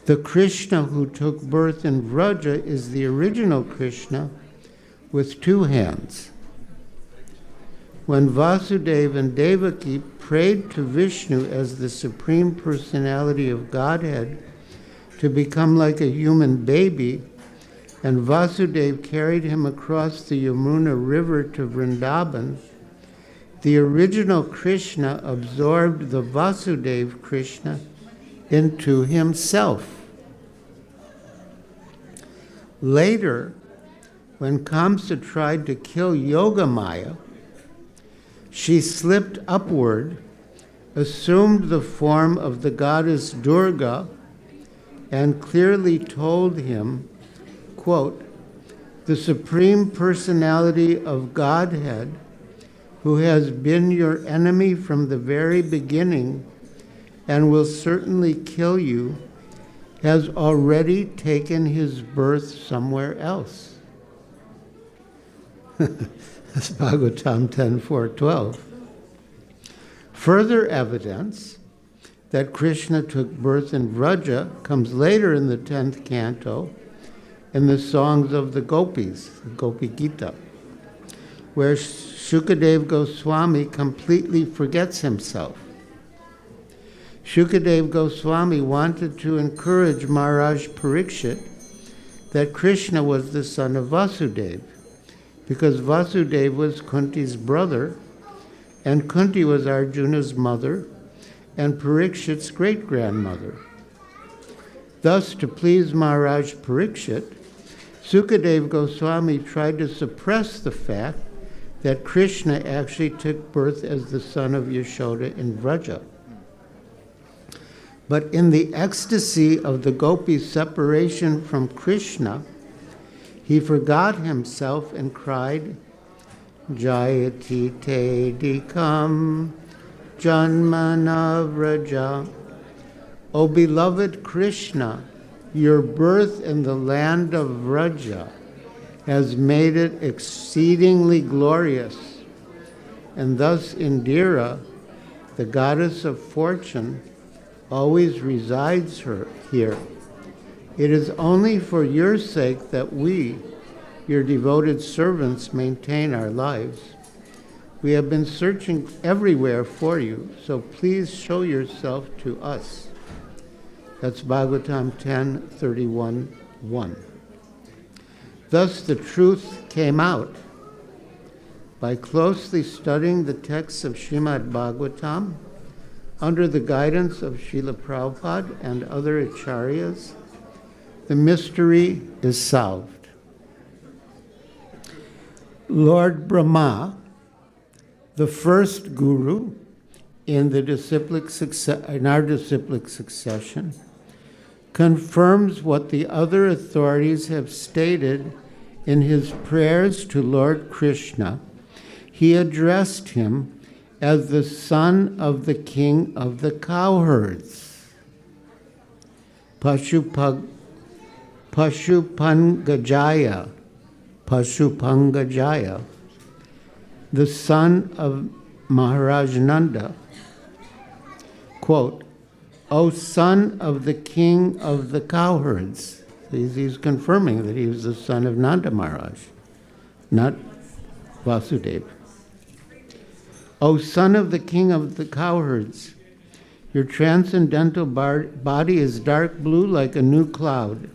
The Krishna who took birth in Vraja is the original Krishna with 2 hands. When Vasudeva and Devaki prayed to Vishnu as the Supreme Personality of Godhead to become like a human baby, and Vasudeva carried him across the Yamuna River to Vrindavan, the original Krishna absorbed the Vasudeva Krishna into himself. Later, when Kamsa tried to kill Yogamaya, she slipped upward, assumed the form of the goddess Durga, and clearly told him, quote, the Supreme Personality of Godhead, who has been your enemy from the very beginning and will certainly kill you, has already taken his birth somewhere else. That's Bhagavatam 10.4.12. Further evidence that Krishna took birth in Vraja comes later in the 10th canto in the songs of the gopis, the Gopi Gita, where Shukadev Goswami completely forgets himself. Shukadev Goswami wanted to encourage Maharaj Parikshit that Krishna was the son of Vasudeva, because Vasudeva was Kunti's brother, and Kunti was Arjuna's mother, and Parikshit's great-grandmother. Thus, to please Maharaj Parikshit, Sukadeva Goswami tried to suppress the fact that Krishna actually took birth as the son of Yashoda in Vraja. But in the ecstasy of the gopis' separation from Krishna, he forgot himself and cried, Jayati te dikam janmana vraja. O beloved Krishna, your birth in the land of Vraja has made it exceedingly glorious. And thus Indira, the goddess of fortune, always resides here. It is only for your sake that we, your devoted servants, maintain our lives. We have been searching everywhere for you, so please show yourself to us. That's Bhagavatam 10:31-1. Thus the truth came out. By closely studying the texts of Srimad-Bhagavatam, under the guidance of Srila Prabhupada and other acharyas, the mystery is solved. Lord Brahma, the first guru in our disciplic succession, confirms what the other authorities have stated in his prayers to Lord Krishna. He addressed him as the son of the king of the cowherds, Pashupangajaya, the son of Maharaj Nanda. Quote, O son of the king of the cowherds. He's confirming that he was the son of Nanda Maharaj, not Vasudeva. O son of the king of the cowherds, your transcendental body is dark blue like a new cloud.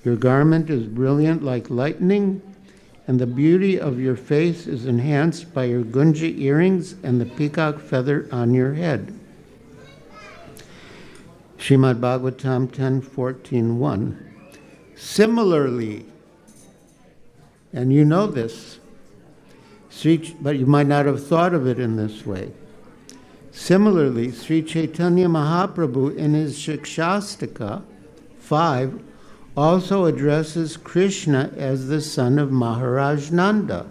Your garment is brilliant like lightning, and the beauty of your face is enhanced by your gunja earrings and the peacock feather on your head. Srimad-Bhagavatam 10:14-1. Similarly, and you know this, but you might not have thought of it in this way. Similarly, Sri Chaitanya Mahaprabhu in his Shikshashtaka 5 also addresses Krishna as the son of Maharaj Nanda.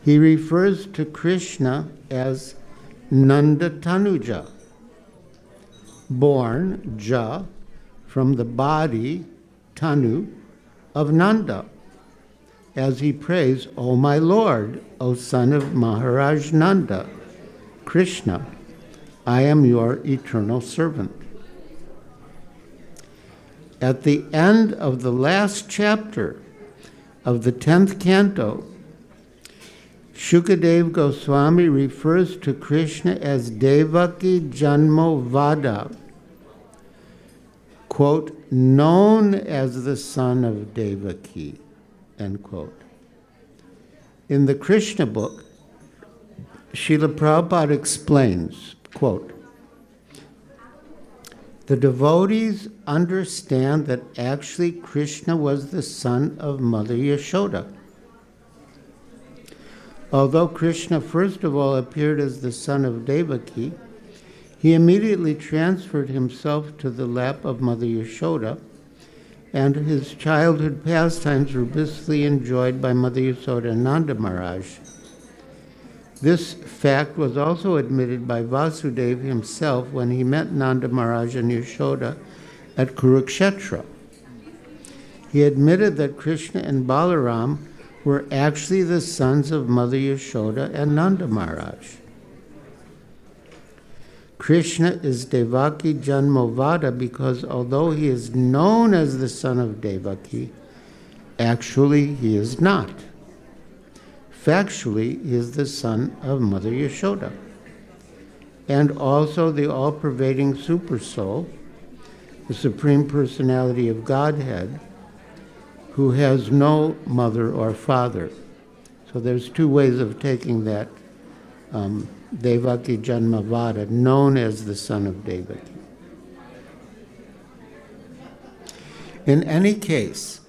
He refers to Krishna as Nanda Tanuja, born, Ja, from the body, Tanu, of Nanda, as he prays, O my Lord, O son of Maharaj Nanda, Krishna, I am your eternal servant. At the end of the last chapter of the 10th canto, Shukadev Goswami refers to Krishna as Devaki Janmo Vada, quote, known as the son of Devaki, end quote. In the Krishna book, Srila Prabhupada explains, quote, the devotees understand that actually Krishna was the son of Mother Yashoda. Although Krishna first of all appeared as the son of Devaki, he immediately transferred himself to the lap of Mother Yashoda, and his childhood pastimes were blissfully enjoyed by Mother Yashoda and Nanda Maharaj. This fact was also admitted by Vasudeva himself when he met Nanda Maharaj and Yashoda at Kurukshetra. He admitted that Krishna and Balaram were actually the sons of Mother Yashoda and Nanda Maharaj. Krishna is Devaki Janmovada because although he is known as the son of Devaki, actually he is not. Factually, he is the son of Mother Yashoda, and also the all-pervading Supersoul, the Supreme Personality of Godhead, who has no mother or father. So there's two ways of taking that Devaki Janmavada, known as the son of Devaki. In any case,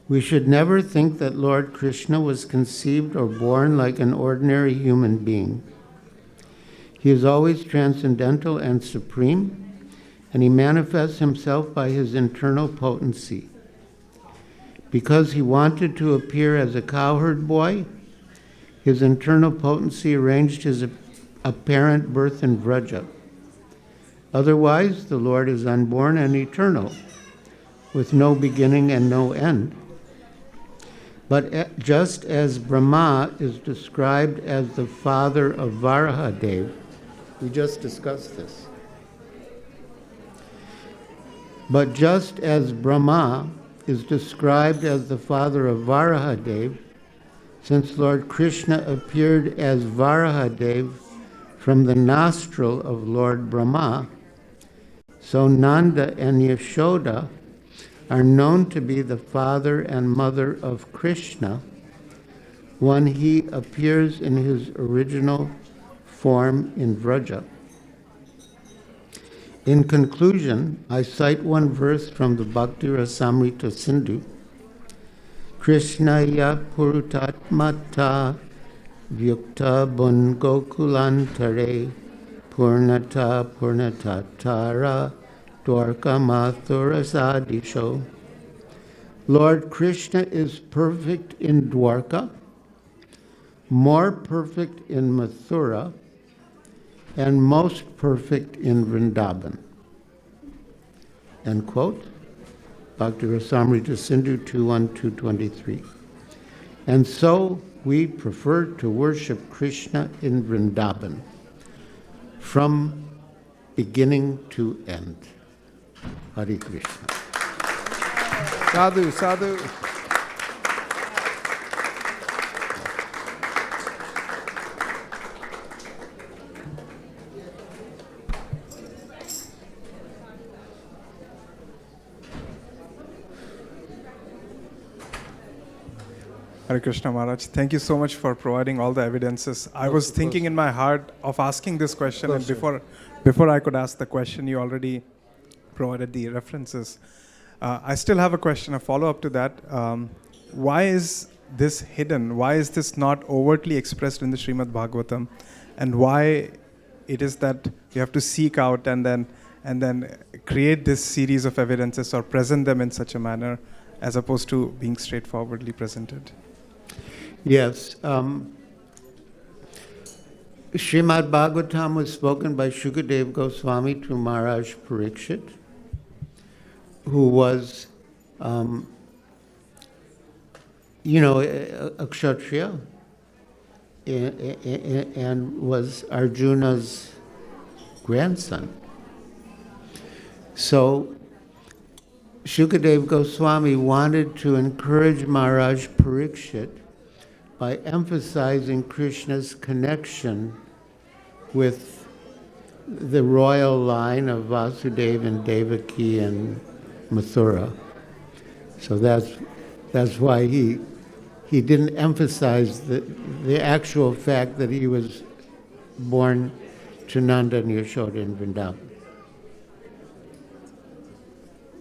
we should never think that Lord Krishna was conceived or born like an ordinary human being. He is always transcendental and supreme, and he manifests himself by his internal potency. Because he wanted to appear as a cowherd boy, his internal potency arranged his apparent birth in Vraja. Otherwise, the Lord is unborn and eternal, with no beginning and no end. But just as Brahma is described as the father of Varahadev, we just discussed this. But just as Brahma is described as the father of Varahadev, since Lord Krishna appeared as Varahadev from the nostril of Lord Brahma, so Nanda and Yashoda are known to be the father and mother of Krishna when he appears in his original form in Vraja. In conclusion, I cite one verse from the Bhakti Rasamrita Sindhu. Krishna ya purutatmata vyukta bun gokulantare purnata purnatatara dwarka mathurasadisho. Lord Krishna is perfect in Dwarka, more perfect in Mathura, and most perfect in Vrindavan. End quote. Bhakti Rasamrita Sindhu 2.1.223. And so we prefer to worship Krishna in Vrindavan from beginning to end. Hare Krishna. Sadhu, sadhu. Hare Krishna Maharaj, thank you so much for providing all the evidences. I was thinking in my heart of asking this question, and before I could ask the question, you already provided the references. I still have a question, a follow-up to that. Why is this hidden? Why is this not overtly expressed in the Srimad-Bhagavatam? And why it is that you have to seek out and then create this series of evidences or present them in such a manner as opposed to being straightforwardly presented? Yes. Srimad-Bhagavatam was spoken by Shukadev Goswami to Maharaj Parikshit, who was, a Kshatriya, and was Arjuna's grandson. So Shukadev Goswami wanted to encourage Maharaj Parikshit by emphasizing Krishna's connection with the royal line of Vasudeva and Devaki and Mathura. So that's why he didn't emphasize the actual fact that he was born to Nanda and Yashoda in Vrindavan.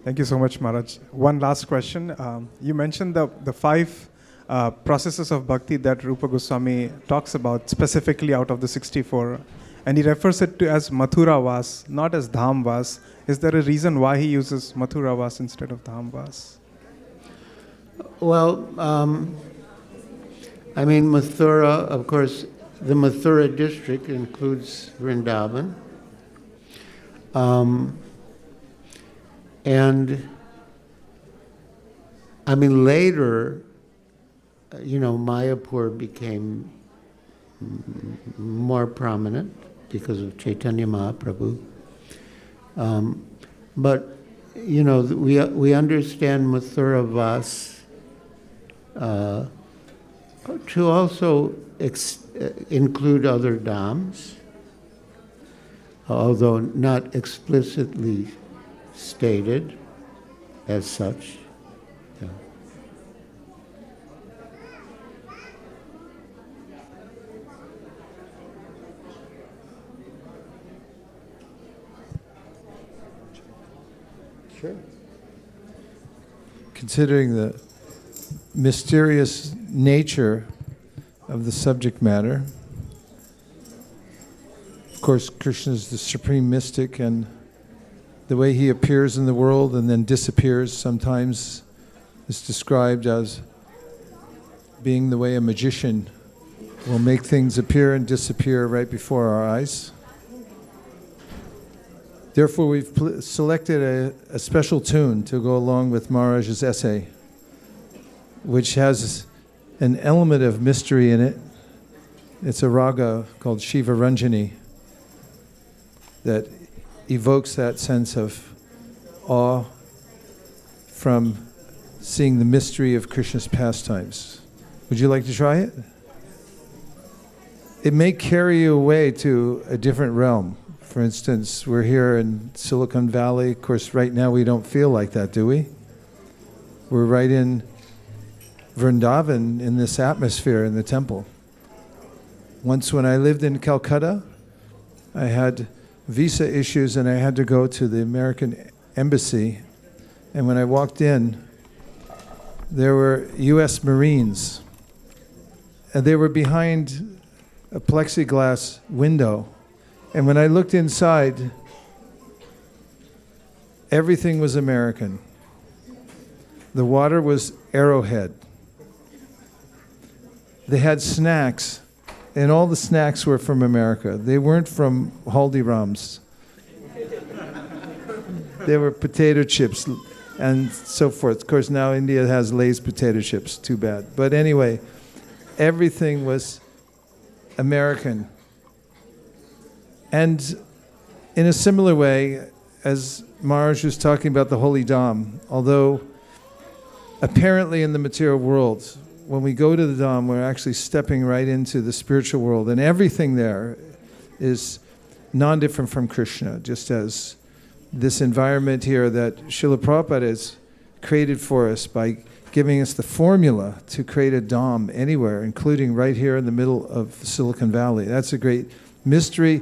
Thank you so much, Maharaj. One last question. You mentioned the five processes of bhakti that Rupa Goswami talks about, specifically out of the 64. And he refers it to as Mathura Vas, not as Dham Vas. Is there a reason why he uses Mathura Vas instead of Dham Vas? Well, Mathura, of course, the Mathura district includes Vrindavan. And I mean, later, Mayapur became more prominent because of Chaitanya Mahaprabhu. But, we understand Mathura Vas to also include other dhams, although not explicitly stated as such. Yeah. Sure. Considering the mysterious nature of the subject matter, of course, Krishna is the supreme mystic, and the way he appears in the world and then disappears sometimes is described as being the way a magician will make things appear and disappear right before our eyes. Therefore, we've selected a special tune to go along with Maharaj's essay, which has an element of mystery in it. It's a raga called Shiva Ranjani that evokes that sense of awe from seeing the mystery of Krishna's pastimes. Would you like to try it? It may carry you away to a different realm. For instance, we're here in Silicon Valley. Of course, right now we don't feel like that, do we? We're right in Vrindavan, in this atmosphere in the temple. Once when I lived in Calcutta, I had visa issues and I had to go to the American embassy. And when I walked in, there were US Marines. And they were behind a plexiglass window. And when I looked inside, everything was American. The water was Arrowhead. They had snacks, and all the snacks were from America. They weren't from Haldiram's. They were potato chips and so forth. Of course, now India has Lay's potato chips, too bad. But anyway, everything was American. And in a similar way, as Maharaj was talking about the Holy Dham, although apparently in the material world, when we go to the Dham, we're actually stepping right into the spiritual world, and everything there is non-different from Krishna, just as this environment here that Srila Prabhupada has created for us by giving us the formula to create a Dham anywhere, including right here in the middle of Silicon Valley. That's a great mystery.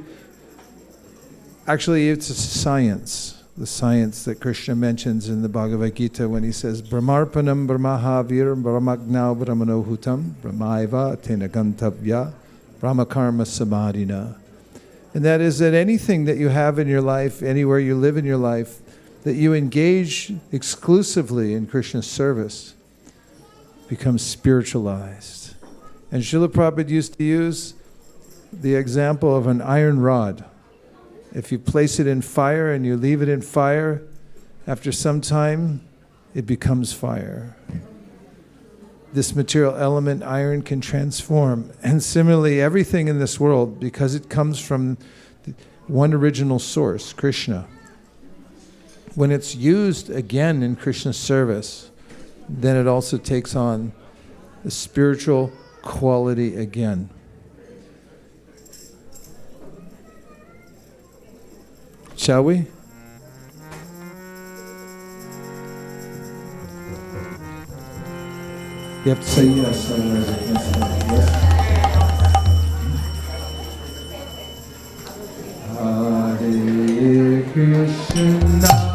Actually, it's a science, the science that Krishna mentions in the Bhagavad Gita when he says, Brahmarpanam Brahmahavir Brahmagnau Brahmanohutam Brahmaiva Tena Gantavya Brahmakarma Samadhina. And that is that anything that you have in your life, anywhere you live in your life, that you engage exclusively in Krishna's service becomes spiritualized. And Srila Prabhupada used to use the example of an iron rod. If you place it in fire and you leave it in fire, after some time, it becomes fire. This material element, iron, can transform. And similarly, everything in this world, because it comes from one original source, Krishna, when it's used again in Krishna's service, then it also takes on the spiritual quality again. Shall we? You have to say yes, otherwise I can't say yes. Hare Krishna.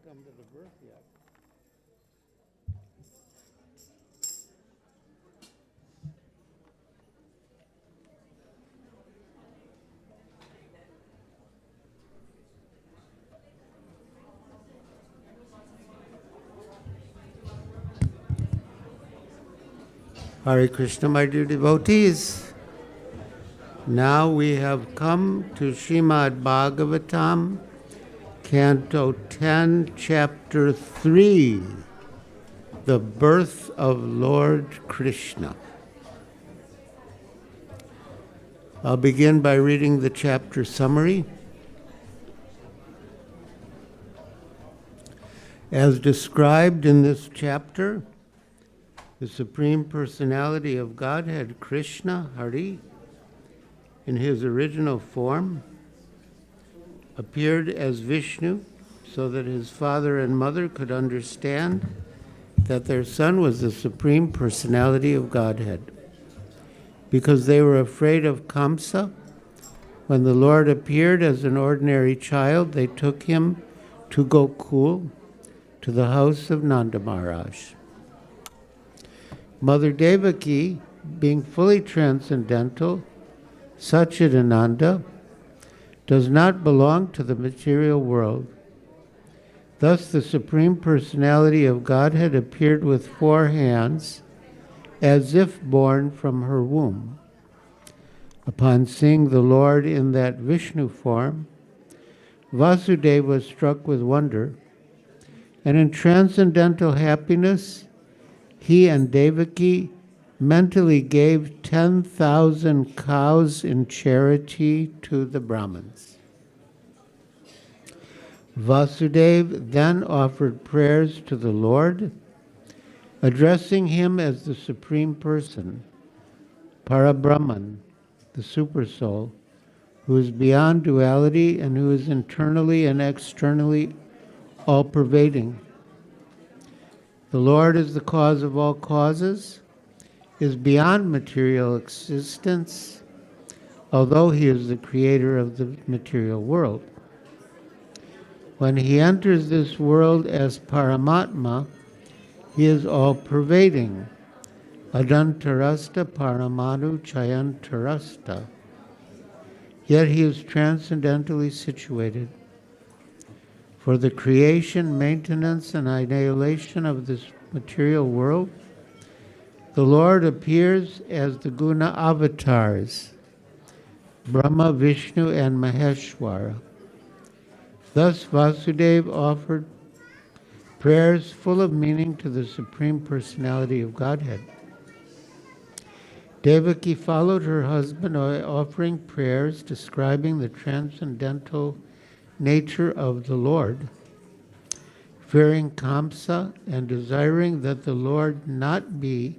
come to the birth yet. Hare Krishna, my dear devotees. Now we have come to Srimad-Bhagavatam, Canto 10, Chapter 3, The Birth of Lord Krishna. I'll begin by reading the chapter summary. As described in this chapter, the Supreme Personality of Godhead, Krishna, Hari, in his original form, appeared as Vishnu so that his father and mother could understand that their son was the Supreme Personality of Godhead. Because they were afraid of Kamsa, when the Lord appeared as an ordinary child, they took him to Gokul, to the house of Nanda Maharaj. Mother Devaki, being fully transcendental, Satchidananda, does not belong to the material world. Thus the Supreme Personality of Godhead appeared with 4 hands, as if born from her womb. Upon seeing the Lord in that Vishnu form, Vasudeva was struck with wonder, and in transcendental happiness, he and Devaki mentally gave 10,000 cows in charity to the Brahmins. Vasudeva then offered prayers to the Lord, addressing him as the Supreme Person, Parabrahman, the Supersoul, who is beyond duality and who is internally and externally all-pervading. The Lord is the cause of all causes, is beyond material existence, although he is the creator of the material world. When he enters this world as Paramatma, he is all-pervading. Adantarasta Paramanu Chayantarasta. Yet he is transcendentally situated. For the creation, maintenance, and annihilation of this material world, the Lord appears as the guna avatars, Brahma, Vishnu, and Maheshwara. Thus Vasudeva offered prayers full of meaning to the Supreme Personality of Godhead. Devaki followed her husband by offering prayers describing the transcendental nature of the Lord, fearing Kamsa and desiring that the Lord not be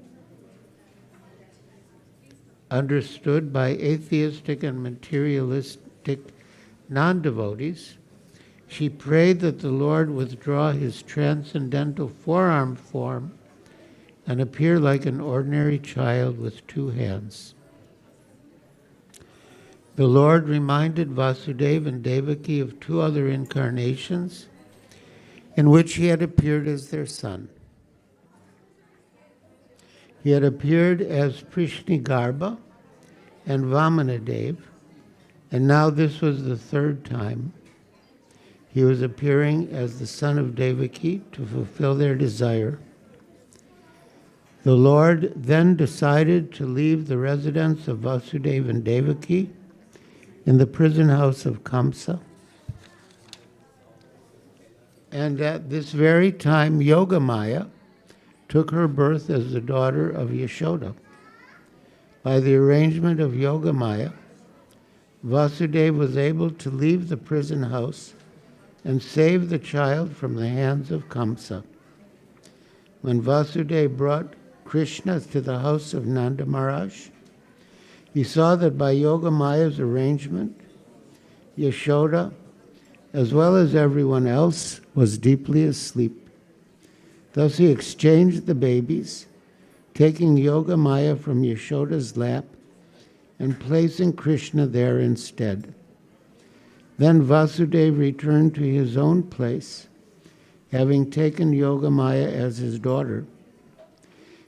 understood by atheistic and materialistic non-devotees. She prayed that the Lord withdraw his transcendental forearm form and appear like an ordinary child with 2 hands. The Lord reminded Vasudeva and Devaki of 2 other incarnations in which he had appeared as their son. He had appeared as Prishnigarbha and Vamanadev, and now this was the 3rd time. He was appearing as the son of Devaki to fulfill their desire. The Lord then decided to leave the residence of Vasudeva and Devaki in the prison house of Kamsa. And at this very time, Yogamaya took her birth as the daughter of Yashoda. By the arrangement of Yogamaya, Vasudeva was able to leave the prison house and save the child from the hands of Kamsa. When Vasudeva brought Krishna to the house of Nanda Maharaj, he saw that by Yogamaya's arrangement, Yashoda, as well as everyone else, was deeply asleep. Thus he exchanged the babies, taking Yogamaya from Yashoda's lap and placing Krishna there instead. Then Vasudeva returned to his own place, having taken Yogamaya as his daughter.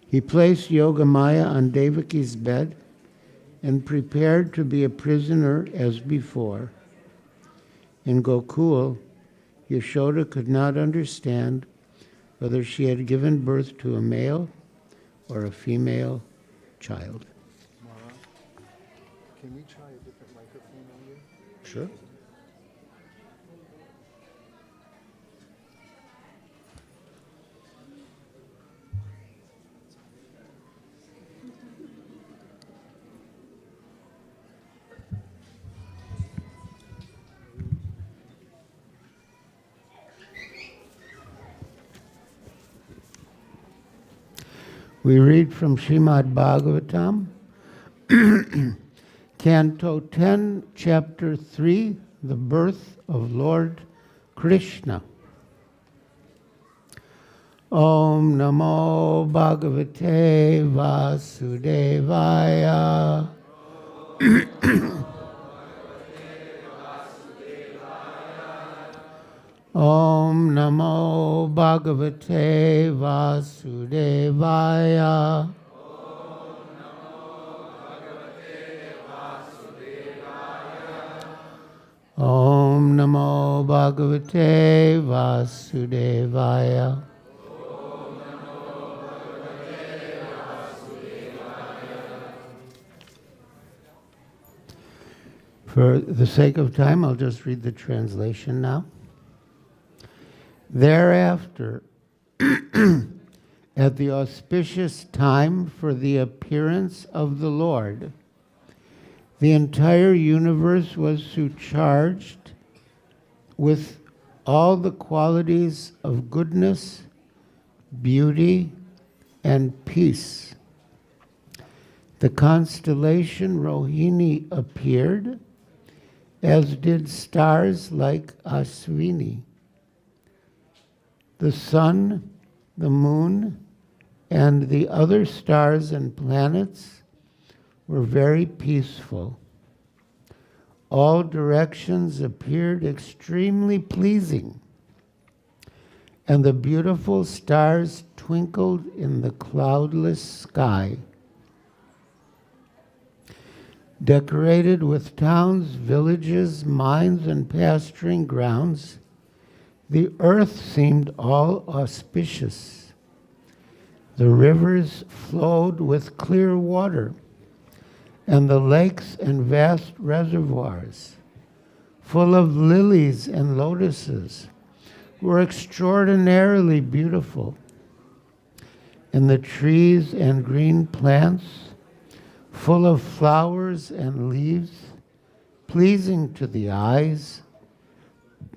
He placed Yogamaya on Devaki's bed and prepared to be a prisoner as before. In Gokul, Yashoda could not understand whether she had given birth to a male or a female child. Mara, can we try a different microphone on you? Sure. We read from Srimad-Bhagavatam, Canto 10, Chapter 3, The Birth of Lord Krishna. Om Namo Bhagavate Vasudevaya. Om Namo Bhagavate Vasudevaya. Om Namo Bhagavate Vasudevaya. For the sake of time, I'll just read the translation now. Thereafter, at the auspicious time for the appearance of the Lord, the entire universe was surcharged with all the qualities of goodness, beauty, and peace. The constellation Rohini appeared, as did stars like Ashwini. The sun, the moon, and the other stars and planets were very peaceful. All directions appeared extremely pleasing, and the beautiful stars twinkled in the cloudless sky. Decorated with towns, villages, mines, and pasturing grounds, the earth seemed all auspicious. The rivers flowed with clear water, and the lakes and vast reservoirs, full of lilies and lotuses, were extraordinarily beautiful. And the trees and green plants, full of flowers and leaves, pleasing to the eyes,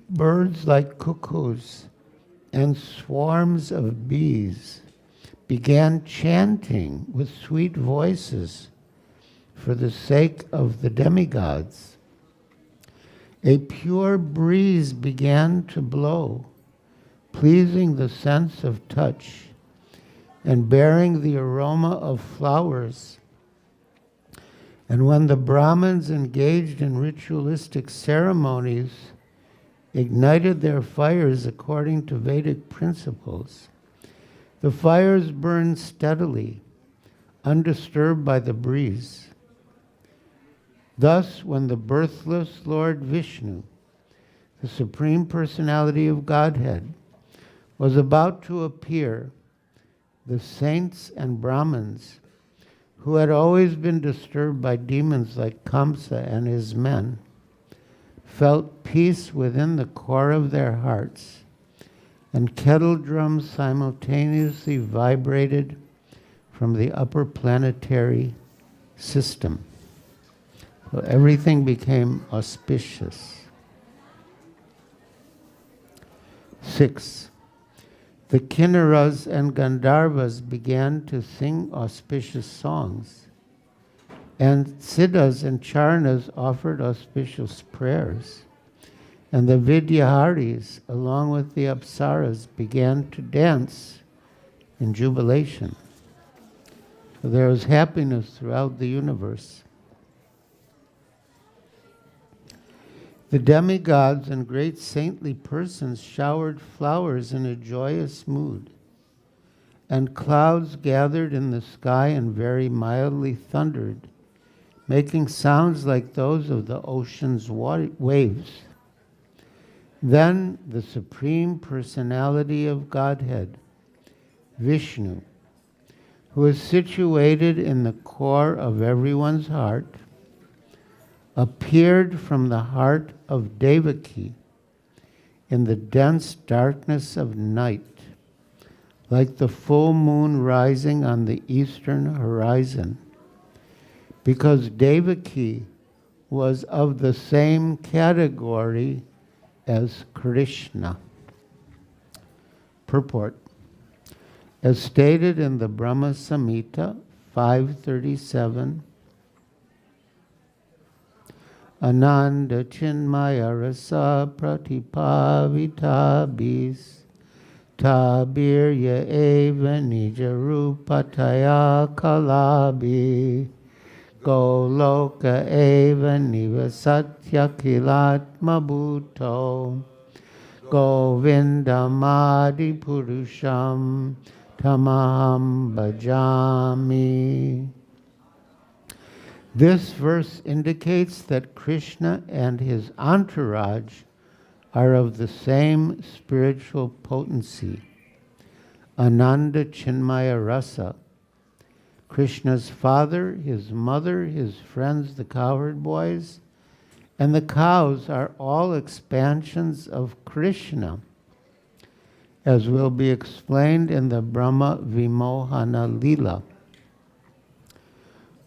birds like cuckoos and swarms of bees began chanting with sweet voices for the sake of the demigods. A pure breeze began to blow, pleasing the sense of touch and bearing the aroma of flowers. And when the Brahmins engaged in ritualistic ceremonies ignited their fires according to Vedic principles, the fires burned steadily, undisturbed by the breeze. Thus, when the birthless Lord Vishnu, the Supreme Personality of Godhead, was about to appear, the saints and Brahmins, who had always been disturbed by demons like Kamsa and his men, felt peace within the core of their hearts, and kettle drums simultaneously vibrated from the upper planetary system. So everything became auspicious. 6. The Kinnaras and Gandharvas began to sing auspicious songs, and Siddhas and Charnas offered auspicious prayers, and the Vidyaharis, along with the Apsaras, began to dance in jubilation. So there was happiness throughout the universe. The demigods and great saintly persons showered flowers in a joyous mood, and clouds gathered in the sky and very mildly thundered, making sounds like those of the ocean's waves. Then the Supreme Personality of Godhead, Vishnu, who is situated in the core of everyone's heart, appeared from the heart of Devaki in the dense darkness of night, like the full moon rising on the eastern horizon, because Devaki was of the same category as Krishna. Purport. As stated in the Brahma Samhita 537, Ananda Chinmaya Rasa Pratipavita Bis tabirya eva nijarupataya kalabi goloka eva nivasatya kilatma bhuto govindamadi purusham tamaham bhajami. This verse indicates that Krishna and his entourage are of the same spiritual potency, Ananda Chinmaya Rasa. Krishna's father, his mother, his friends, the cowherd boys, and the cows are all expansions of Krishna, as will be explained in the Brahma Vimohana Lila.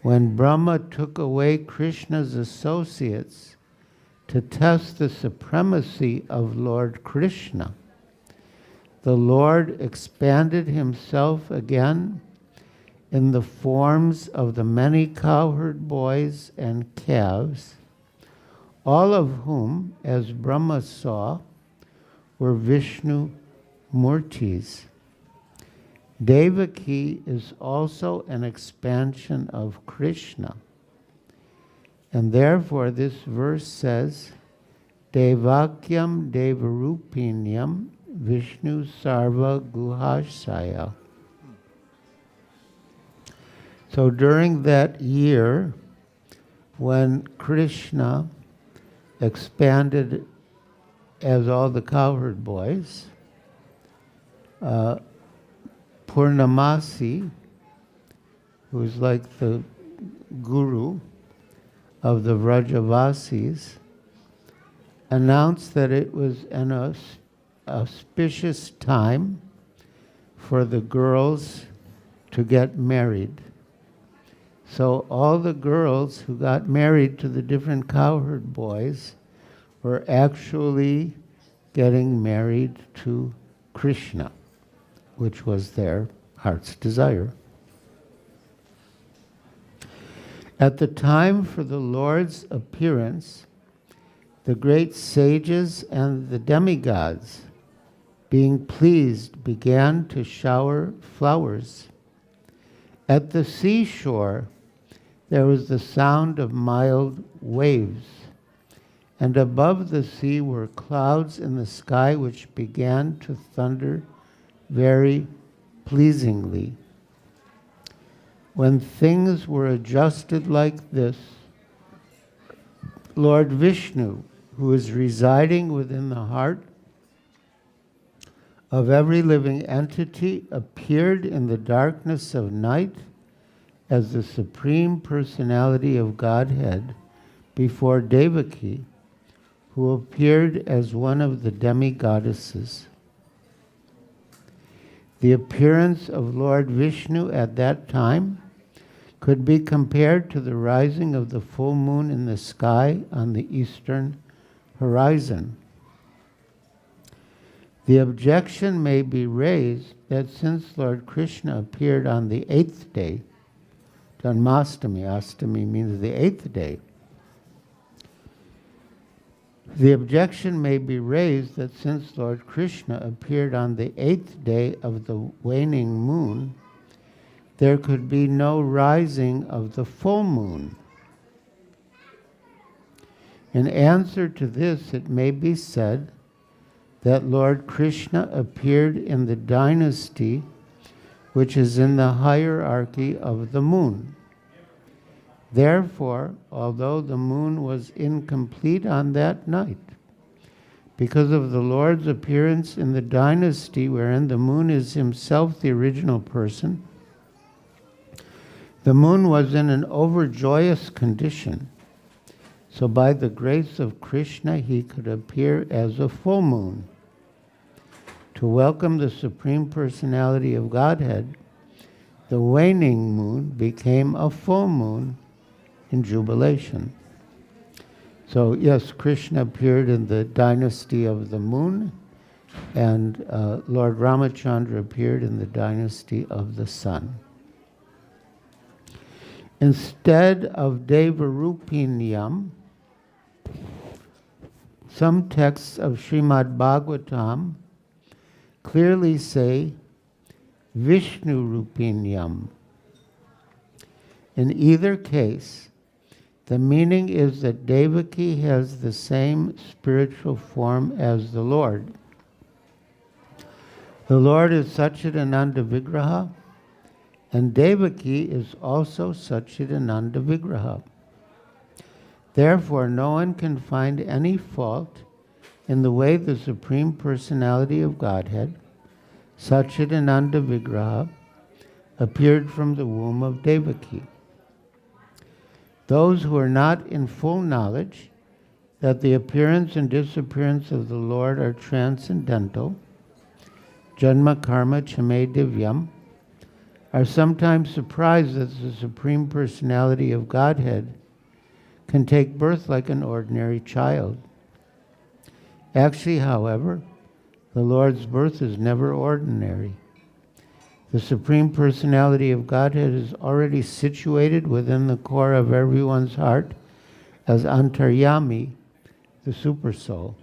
When Brahma took away Krishna's associates to test the supremacy of Lord Krishna, the Lord expanded himself again in the forms of the many cowherd boys and calves, all of whom, as Brahma saw, were Vishnu Murtis. Devaki is also an expansion of Krishna. And therefore this verse says, Devakyam Devarupinyam Vishnu Sarva Guhashaya. So during that year, when Krishna expanded as all the cowherd boys, Purnamasi, who is like the guru of the Vrajavasis, announced that it was an auspicious time for the girls to get married. So all the girls who got married to the different cowherd boys were actually getting married to Krishna, which was their heart's desire. At the time for the Lord's appearance, the great sages and the demigods, being pleased, began to shower flowers. At the seashore, there was the sound of mild waves, and above the sea were clouds in the sky which began to thunder very pleasingly. When things were adjusted like this, Lord Vishnu, who is residing within the heart of every living entity, appeared in the darkness of night as the Supreme Personality of Godhead before Devaki, who appeared as one of the demigoddesses. The appearance of Lord Vishnu at that time could be compared to the rising of the full moon in the sky on the eastern horizon. The objection may be raised that since Lord Krishna appeared on the 8th day, Janmashtami, Astami means the 8th day, the objection may be raised that since Lord Krishna appeared on the 8th day of the waning moon, there could be no rising of the full moon. In answer to this, it may be said that Lord Krishna appeared in the dynasty which is in the hierarchy of the moon. Therefore, although the moon was incomplete on that night, because of the Lord's appearance in the dynasty wherein the moon is himself the original person, the moon was in an overjoyous condition. So by the grace of Krishna, he could appear as a full moon. To welcome the Supreme Personality of Godhead, the waning moon became a full moon in jubilation. So yes, Krishna appeared in the dynasty of the moon, and Lord Ramachandra appeared in the dynasty of the sun. Instead of Devarupinyam, some texts of Srimad-Bhagavatam clearly say Vishnu Rupinyam. In either case, the meaning is that Devaki has the same spiritual form as the Lord. The Lord is Satchidananda Vigraha, and Devaki is also Satchidananda Vigraha. Therefore, no one can find any fault in the way the Supreme Personality of Godhead, Satchidananda Vigraha, appeared from the womb of Devaki. Those who are not in full knowledge that the appearance and disappearance of the Lord are transcendental, Janma Karma Chame Divyam, are sometimes surprised that the Supreme Personality of Godhead can take birth like an ordinary child. Actually, however, the Lord's birth is never ordinary. The Supreme Personality of Godhead is already situated within the core of everyone's heart as Antaryami, the Supersoul.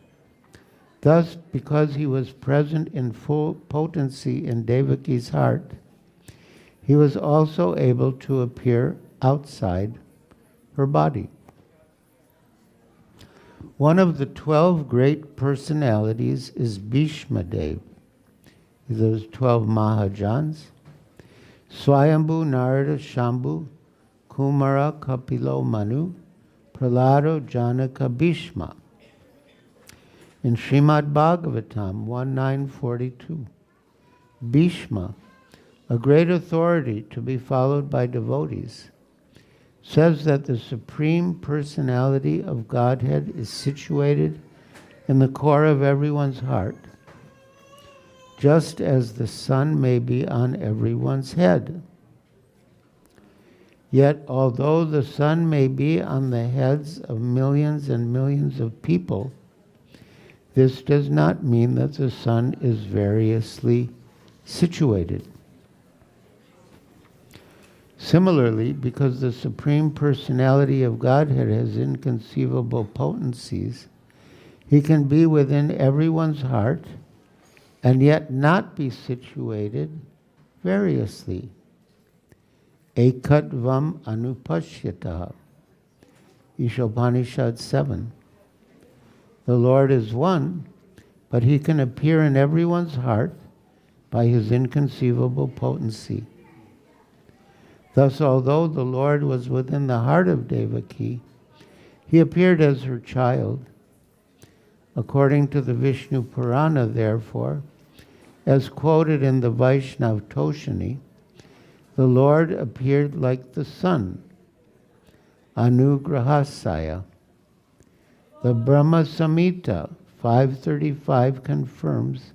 Thus, because he was present in full potency in Devaki's heart, he was also able to appear outside her body. One of the 12 great personalities is Bhishma Dev. Those 12 Mahajans, Swayambhu, Narada, Shambhu, Kumara, Kapilo, Manu, Prahlado, Janaka, Bhishma. In Srimad-Bhagavatam 1942, Bhishma, a great authority to be followed by devotees, says that the Supreme Personality of Godhead is situated in the core of everyone's heart, just as the sun may be on everyone's head. Yet, although the sun may be on the heads of millions and millions of people, this does not mean that the sun is variously situated. Similarly, because the Supreme Personality of Godhead has inconceivable potencies, he can be within everyone's heart and yet not be situated variously. Ekatvam anupashyatah. Ishopanishad 7. The Lord is one, but he can appear in everyone's heart by his inconceivable potency. Thus, although the Lord was within the heart of Devaki, he appeared as her child. According to the Vishnu Purana, therefore, as quoted in the Vaishnav Toshani, the Lord appeared like the sun, Anugrahasaya. The Brahma Samhita 535 confirms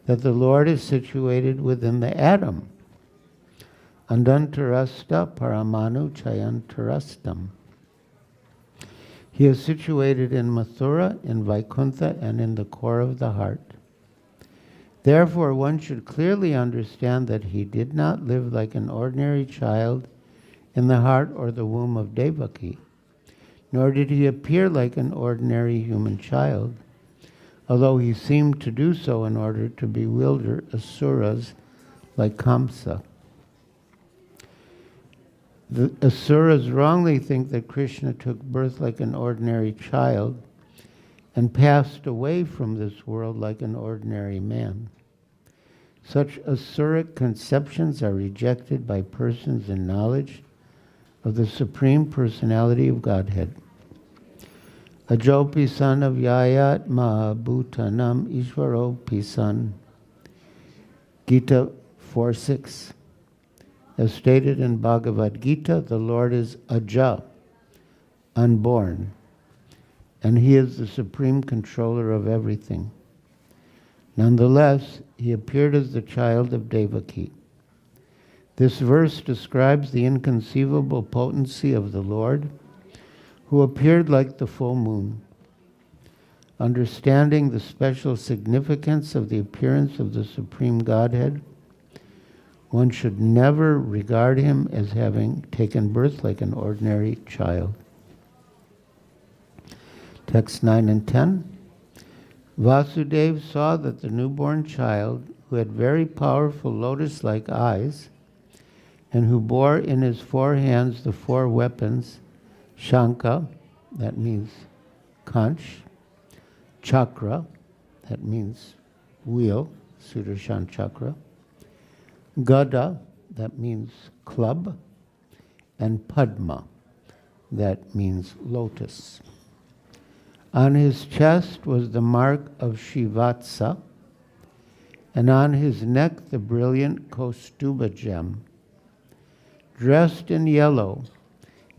that the Lord is situated within the atom, Andantarasta Paramanu Chayantarastam. He is situated in Mathura, in Vaikuntha, and in the core of the heart. Therefore, one should clearly understand that he did not live like an ordinary child in the heart or the womb of Devaki, nor did he appear like an ordinary human child, although he seemed to do so in order to bewilder asuras like Kamsa. The asuras wrongly think that Krishna took birth like an ordinary child and passed away from this world like an ordinary man. Such asuric conceptions are rejected by persons in knowledge of the Supreme Personality of Godhead. Ajopi son of Yayat Mahabhutanam Ishvaropi son. Gita 4:6. As stated in Bhagavad Gita, the Lord is Aja, unborn, and he is the supreme controller of everything. Nonetheless, he appeared as the child of Devaki. This verse describes the inconceivable potency of the Lord, who appeared like the full moon. Understanding the special significance of the appearance of the Supreme Godhead, one should never regard him as having taken birth like an ordinary child. Text 9 and 10. Vasudeva saw that the newborn child, who had very powerful lotus-like eyes, and who bore in his 4 hands the 4 weapons, Shankha, that means conch, Chakra, that means wheel, Sudarshan Chakra, Gada, that means club, and Padma, that means lotus. On his chest was the mark of Shivatsa, and on his neck the brilliant Kaustuba gem. Dressed in yellow,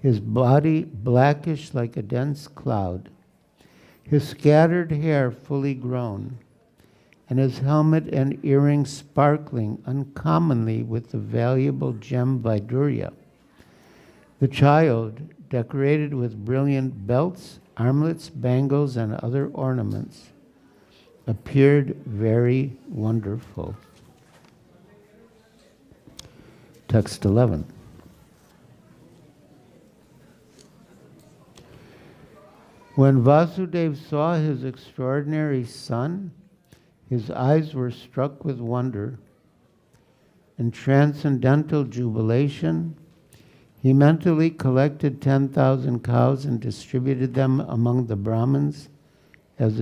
his body blackish like a dense cloud, his scattered hair fully grown, and his helmet and earrings sparkling uncommonly with the valuable gem Vaidurya. The child, decorated with brilliant belts, armlets, bangles, and other ornaments, appeared very wonderful. Text 11. When Vasudeva saw his extraordinary son, his eyes were struck with wonder. In transcendental jubilation, he mentally collected 10,000 cows and distributed them among the Brahmins as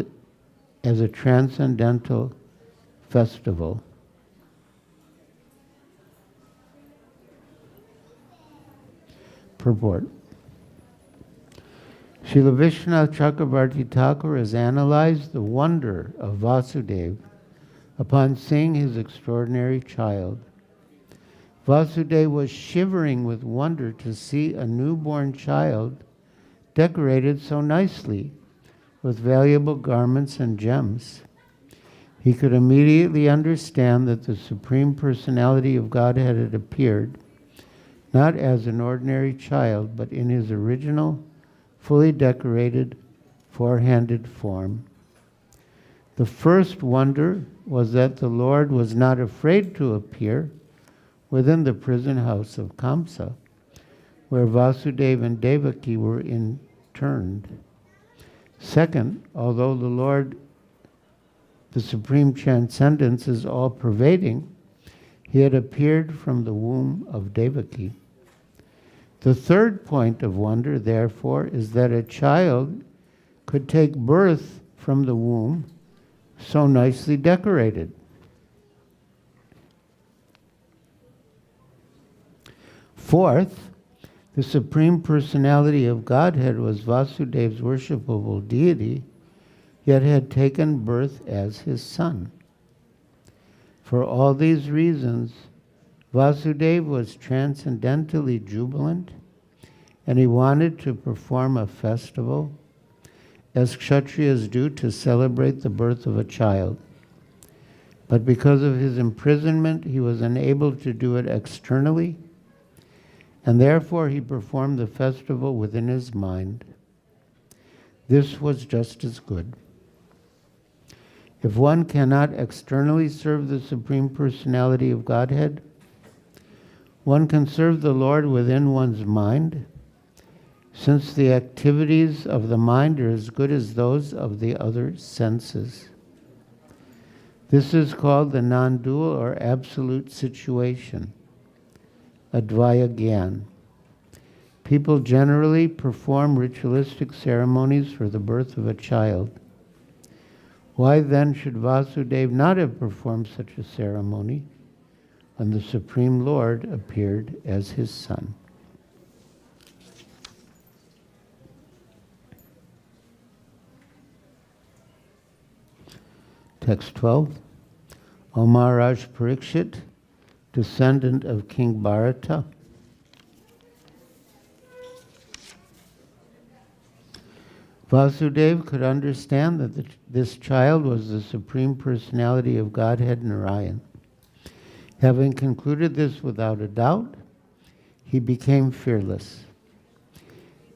a transcendental festival. Purport. Srila Vishwanath Chakravarti Thakur has analyzed the wonder of Vasudeva upon seeing his extraordinary child. Vasudeva was shivering with wonder to see a newborn child decorated so nicely with valuable garments and gems. He could immediately understand that the Supreme Personality of Godhead had appeared, not as an ordinary child, but in his original, fully decorated, 4-handed form. The first wonder was that the Lord was not afraid to appear within the prison house of Kamsa, where Vasudeva and Devaki were interned. Second, although the Lord, the Supreme Transcendence, is all-pervading, he had appeared from the womb of Devaki. The third point of wonder, therefore, is that a child could take birth from the womb so nicely decorated. Fourth, the Supreme Personality of Godhead was Vasudeva's worshipable deity, yet had taken birth as his son. For all these reasons, Vasudeva was transcendentally jubilant, and he wanted to perform a festival, as Kshatriyas do, to celebrate the birth of a child. But because of his imprisonment, he was unable to do it externally, and therefore he performed the festival within his mind. This was just as good. If one cannot externally serve the Supreme Personality of Godhead, one can serve the Lord within one's mind, since the activities of the mind are as good as those of the other senses. This is called the non-dual or absolute situation, Advaya Gyan. People generally perform ritualistic ceremonies for the birth of a child. Why then should Vasudeva not have performed such a ceremony when the Supreme Lord appeared as his son? Text 12. O Maharaj Parikshit, descendant of King Bharata, Vasudeva could understand that this child was the Supreme Personality of Godhead Narayan. Having concluded this without a doubt, he became fearless.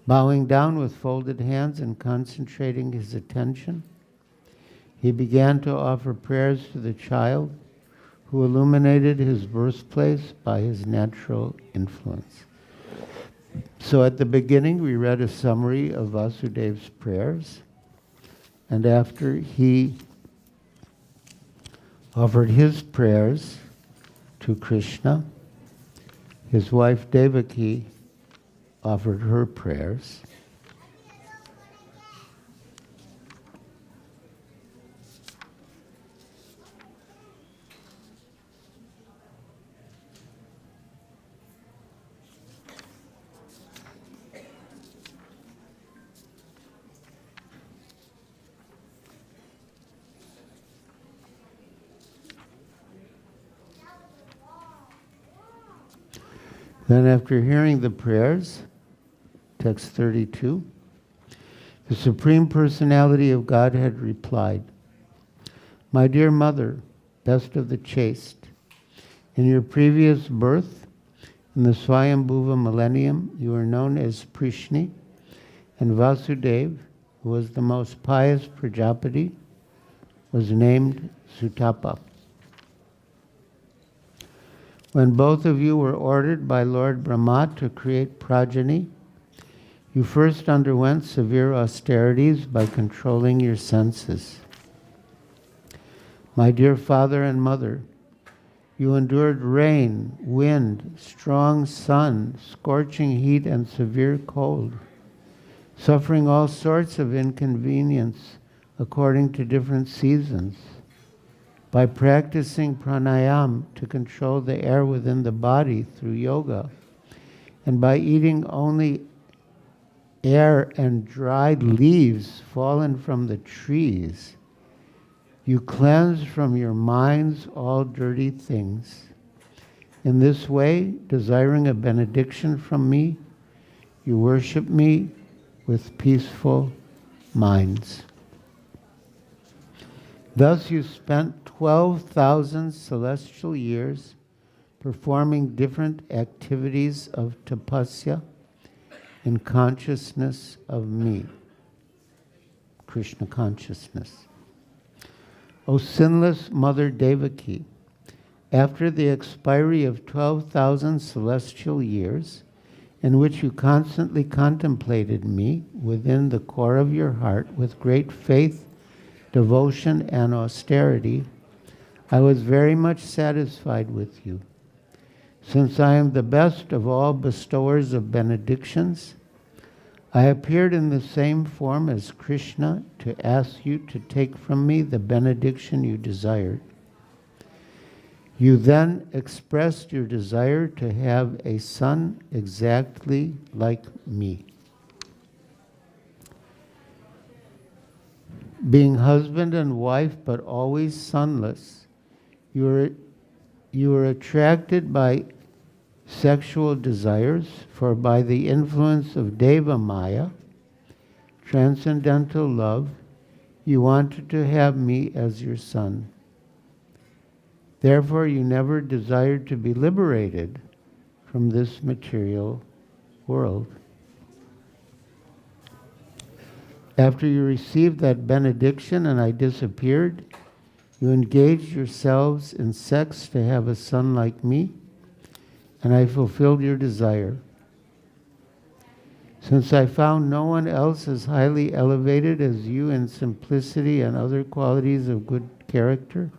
Bowing down with folded hands and concentrating his attention, he began to offer prayers to the child who illuminated his birthplace by his natural influence. So at the beginning, we read a summary of Vasudeva's prayers, and after he offered his prayers to Krishna. His wife Devaki offered her prayers. Then after hearing the prayers, text 32, the Supreme Personality of Godhead replied, "My dear mother, best of the chaste, in your previous birth, in the Swayambhuva millennium, you were known as Prishni, and Vasudev, who was the most pious Prajapati, was named Sutapa. When both of you were ordered by Lord Brahma to create progeny, you first underwent severe austerities by controlling your senses. My dear father and mother, you endured rain, wind, strong sun, scorching heat, and severe cold, suffering all sorts of inconvenience according to different seasons. By practicing pranayam to control the air within the body through yoga, and by eating only air and dried leaves fallen from the trees, you cleanse from your minds all dirty things. In this way, desiring a benediction from me, you worship me with peaceful minds. Thus you spent 12,000 celestial years performing different activities of tapasya in consciousness of me, Krishna consciousness. O sinless Mother Devaki, after the expiry of 12,000 celestial years, in which you constantly contemplated me within the core of your heart with great faith, devotion, and austerity, I was very much satisfied with you. Since I am the best of all bestowers of benedictions, I appeared in the same form as Krishna to ask you to take from me the benediction you desired. You then expressed your desire to have a son exactly like me. Being husband and wife, but always sonless, you were attracted by sexual desires, for by the influence of Deva Maya, transcendental love, you wanted to have me as your son. Therefore, you never desired to be liberated from this material world. After you received that benediction and I disappeared, you engaged yourselves in sex to have a son like me, and I fulfilled your desire. Since I found no one else as highly elevated as you in simplicity and other qualities of good character,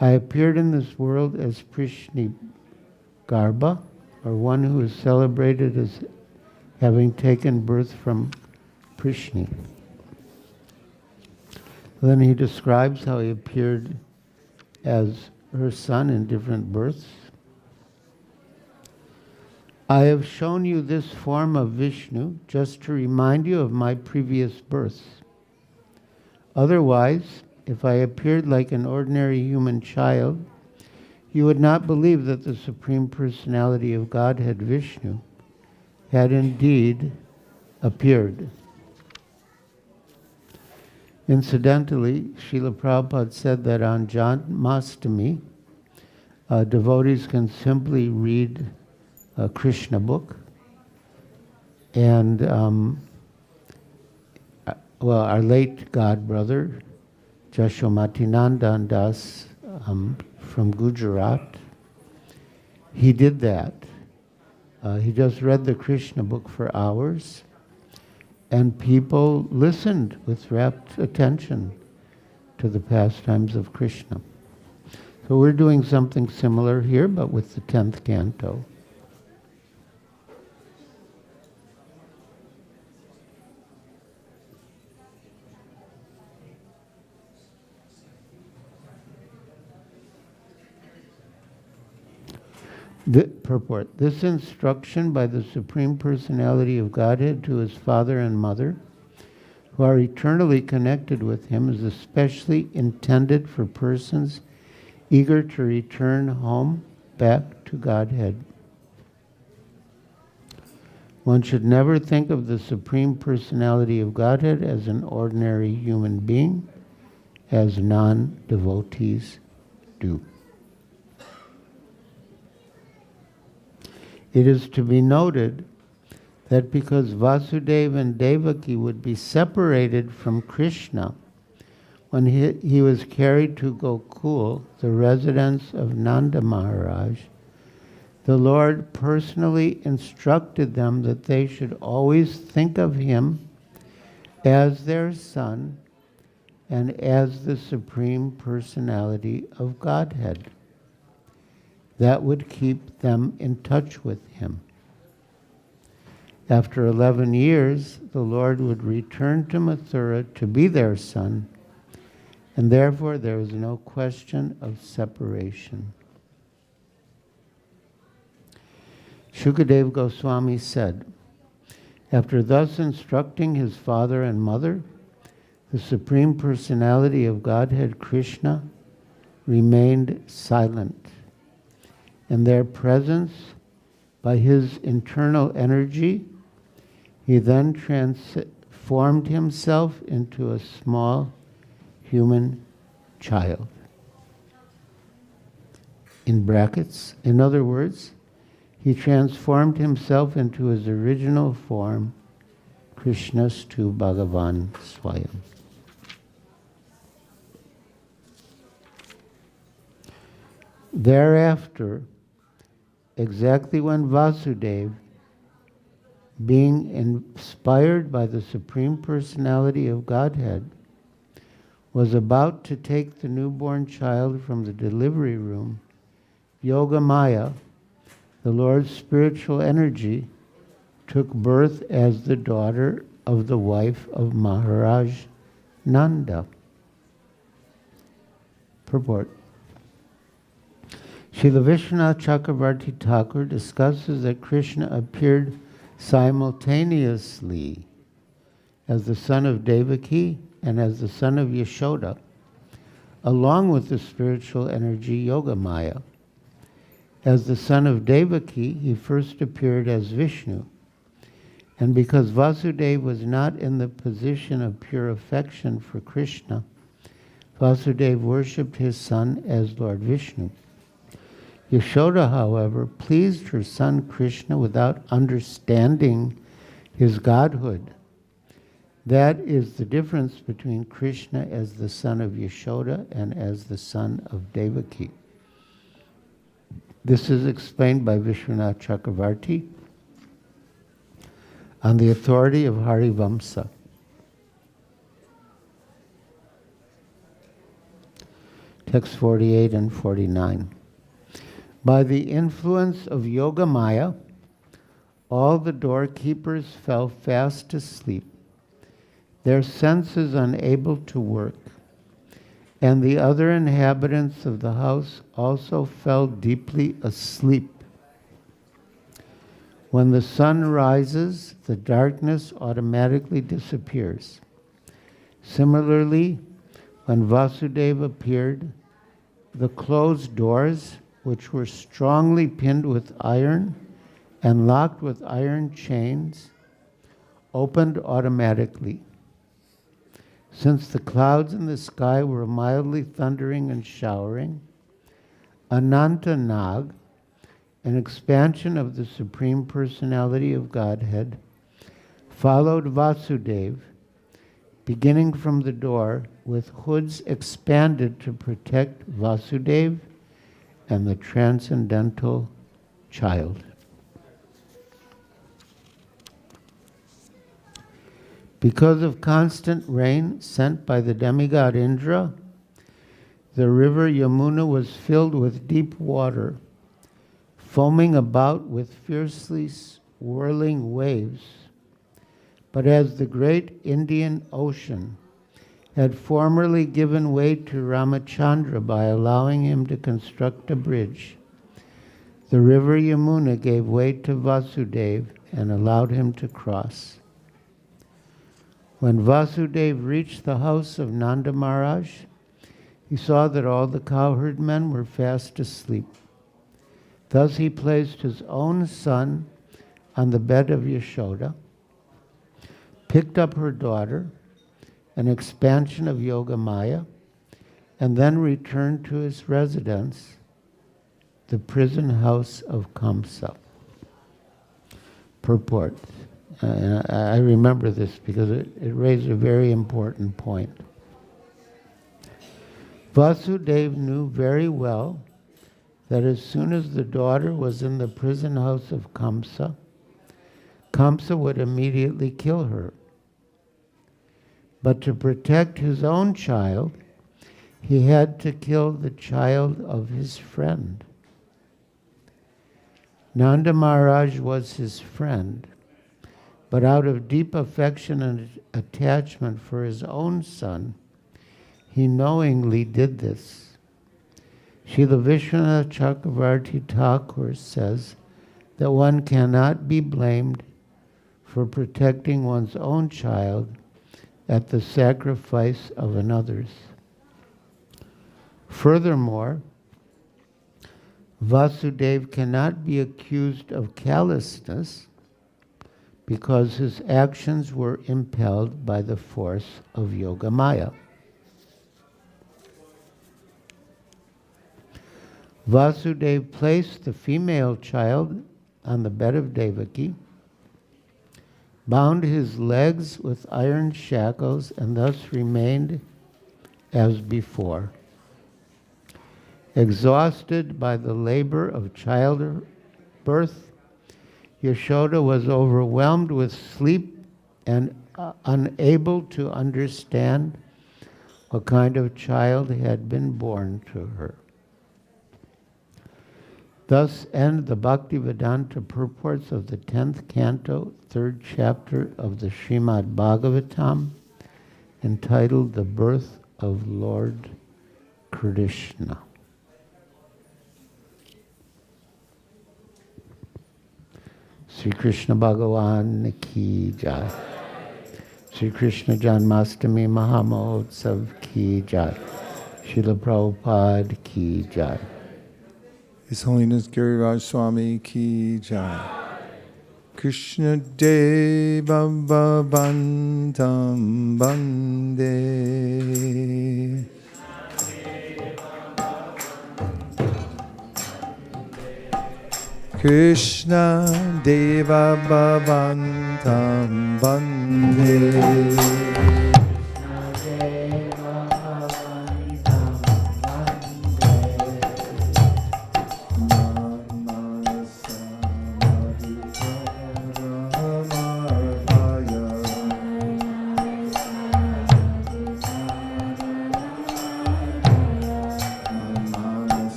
I appeared in this world as Prishni Garbha, or one who is celebrated as having taken birth from Prishni. Then he describes how he appeared as her son in different births. I have shown you this form of Vishnu just to remind you of my previous births. Otherwise, if I appeared like an ordinary human child, you would not believe that the Supreme Personality of Godhead, Vishnu, had indeed appeared. Incidentally, Srila Prabhupada said that on Janmashtami, devotees can simply read a Krishna book, and our late godbrother, Jashomatinandan Das from Gujarat, he did that. He just read the Krishna book for hours, and people listened with rapt attention to the pastimes of Krishna. So we're doing something similar here, but with the 10th canto. Purport. This instruction by the Supreme Personality of Godhead to his father and mother, who are eternally connected with him, is especially intended for persons eager to return home back to Godhead. One should never think of the Supreme Personality of Godhead as an ordinary human being, as non-devotees do. It is to be noted that because Vasudeva and Devaki would be separated from Krishna when he was carried to Gokul, the residence of Nanda Maharaj, the Lord personally instructed them that they should always think of him as their son and as the Supreme Personality of Godhead. That would keep them in touch with him. After 11 years, the Lord would return to Mathura to be their son, and therefore there was no question of separation. Shukadeva Goswami said, after thus instructing his father and mother, the Supreme Personality of Godhead Krishna remained silent. In their presence, by his internal energy, he then transformed himself into a small human child. In brackets, in other words, he transformed himself into his original form, Krishnastu Bhagavan Swayam. Thereafter, exactly when Vasudeva, being inspired by the Supreme Personality of Godhead, was about to take the newborn child from the delivery room, Yogamaya, the Lord's spiritual energy, took birth as the daughter of the wife of Maharaj Nanda. Purport. Srila Vishwanath Chakravarti Thakur discusses that Krishna appeared simultaneously as the son of Devaki and as the son of Yashoda, along with the spiritual energy Yogamaya. As the son of Devaki, he first appeared as Vishnu, and because Vasudeva was not in the position of pure affection for Krishna, Vasudeva worshipped his son as Lord Vishnu. Yashoda, however, pleased her son Krishna without understanding his godhood. That is the difference between Krishna as the son of Yashoda and as the son of Devaki. This is explained by Vishwanath Chakravarti on the authority of Harivamsa. Text 48 and 49. By the influence of Yogamaya, all the doorkeepers fell fast asleep, their senses unable to work, and the other inhabitants of the house also fell deeply asleep. When the sun rises, the darkness automatically disappears. Similarly, when Vasudeva appeared, the closed doors, which were strongly pinned with iron and locked with iron chains, opened automatically. Since the clouds in the sky were mildly thundering and showering, Ananta Nag, an expansion of the Supreme Personality of Godhead, followed Vasudeva, beginning from the door, with hoods expanded to protect Vasudeva and the transcendental child. Because of constant rain sent by the demigod Indra, the river Yamuna was filled with deep water, foaming about with fiercely swirling waves. But as the great Indian Ocean had formerly given way to Ramachandra by allowing him to construct a bridge, the river Yamuna gave way to Vasudeva and allowed him to cross. When Vasudeva reached the house of Nanda Maharaj, he saw that all the cowherd men were fast asleep. Thus he placed his own son on the bed of Yashoda, picked up her daughter, an expansion of Yogamaya, and then returned to his residence, the prison house of Kamsa. Purport. And I remember this because it raised a very important point. Vasudeva knew very well that as soon as the daughter was in the prison house of Kamsa, Kamsa would immediately kill her. But to protect his own child, he had to kill the child of his friend. Nanda Maharaj was his friend, but out of deep affection and attachment for his own son, he knowingly did this. Srila Vishwanath Chakravarti Thakur says that one cannot be blamed for protecting one's own child at the sacrifice of another's. Furthermore, Vasudeva cannot be accused of callousness because his actions were impelled by the force of Yogamaya. Vasudeva placed the female child on the bed of Devaki, bound his legs with iron shackles, and thus remained as before. Exhausted by the labor of childbirth, Yashoda was overwhelmed with sleep and unable to understand what kind of child had been born to her. Thus end the Bhaktivedanta purports of the 10th canto, 3rd chapter of the Srimad-Bhagavatam, entitled The Birth of Lord Krishna. Sri Krishna Bhagavan ki jai. Sri Krishna Janmashtami Mahamahotsav ki jai. Srila Prabhupada ki jai. His Holiness Giriraj Swami ki jai. Krishna Deva Bantam Bande. Krishna Deva Bhavantam Bande.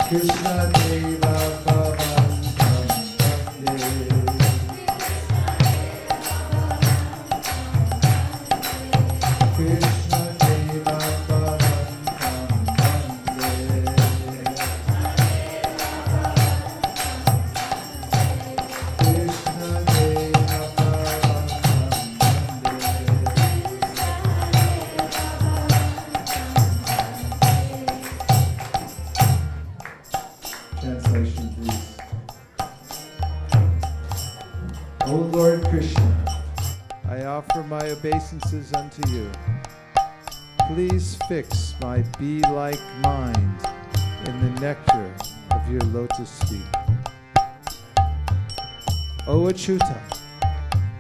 Krishna Deva Bhavantam Vande. Krishna Deva Bhavantam Vande. Krishna Deva Bhavantam Vande. Translation, please. O Lord Krishna, I offer my obeisances unto you. Please fix my bee-like mind in the nectar of your lotus feet. O Achyuta,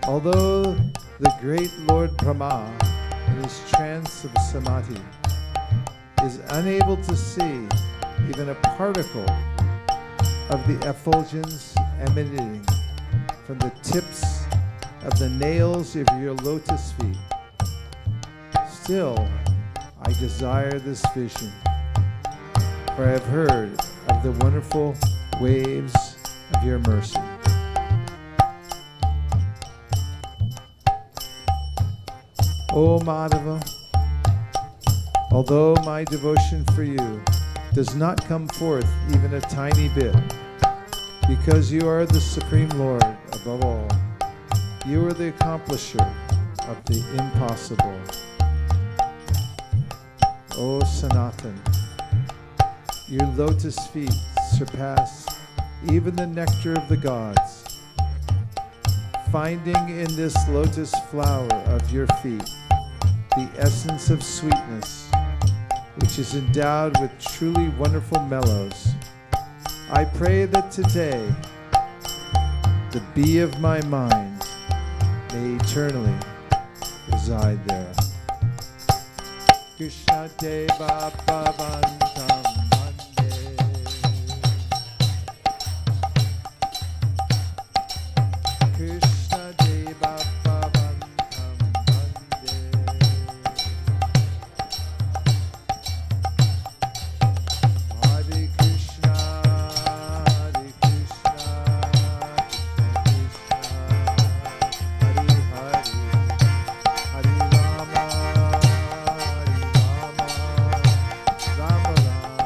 although the great Lord Brahma, in his trance of samadhi, is unable to see even a particle of the effulgence emanating from the tips of the nails of your lotus feet, still I desire this vision, for I have heard of the wonderful waves of your mercy. O Madhava, although my devotion for you does not come forth even a tiny bit, because you are the Supreme Lord above all, you are the accomplisher of the impossible. O Sanatan, your lotus feet surpass even the nectar of the gods. Finding in this lotus flower of your feet the essence of sweetness, which is endowed with truly wonderful mellows, I pray that today the bee of my mind may eternally reside there. Krishna Deva Bhavantam Vande. Krishna Deva Bhavantam Vande. Hare Krishna, Hare Krishna, Krishna Krishna, Hare Hare, Hare Rama, Rama Rama,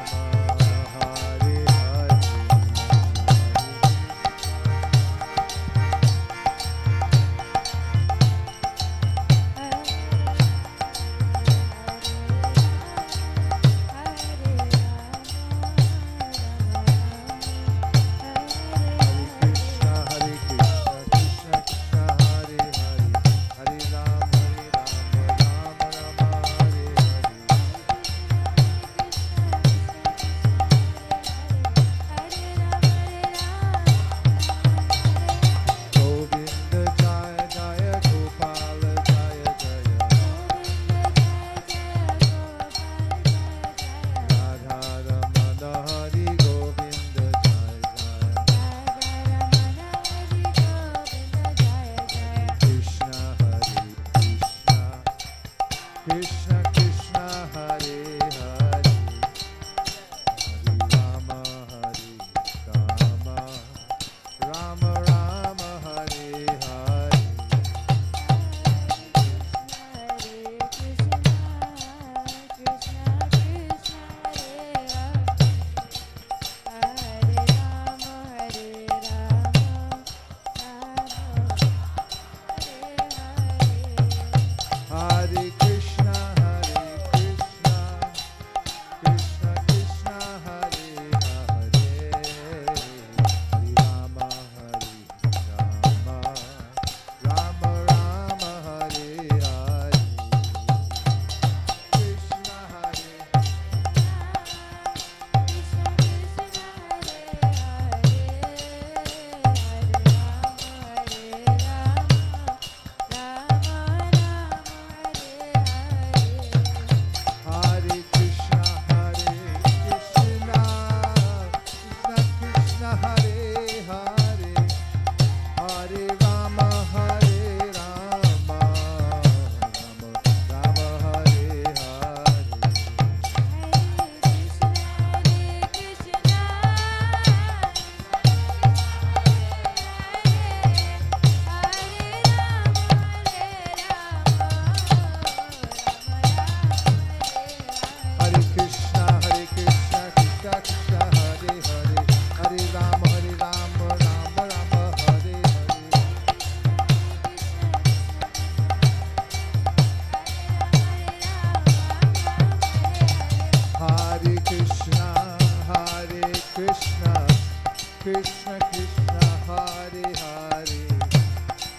Krishna Krishna Hare Hare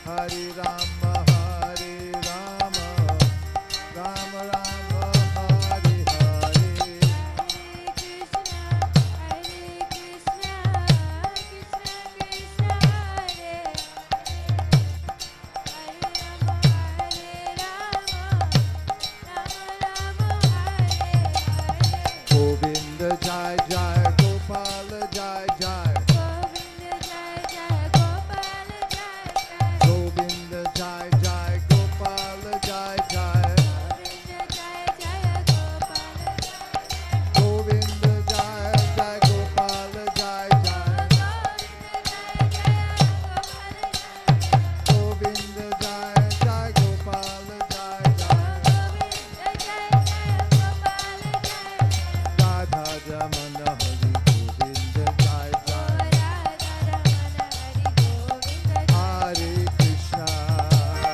Hare Rama Hare Rama Rama Rama Hare Hare Govinda Jai Jai Gopala Jai Jai Govinda Jai Jai Gopala Jai Jai Govinda Jai Jai Gopala Jai Jai Govinda Jai Jai Gopala Jai Jai Radha Jamana Hari Govinda Jai Jai Hare Krishna Hare Krishna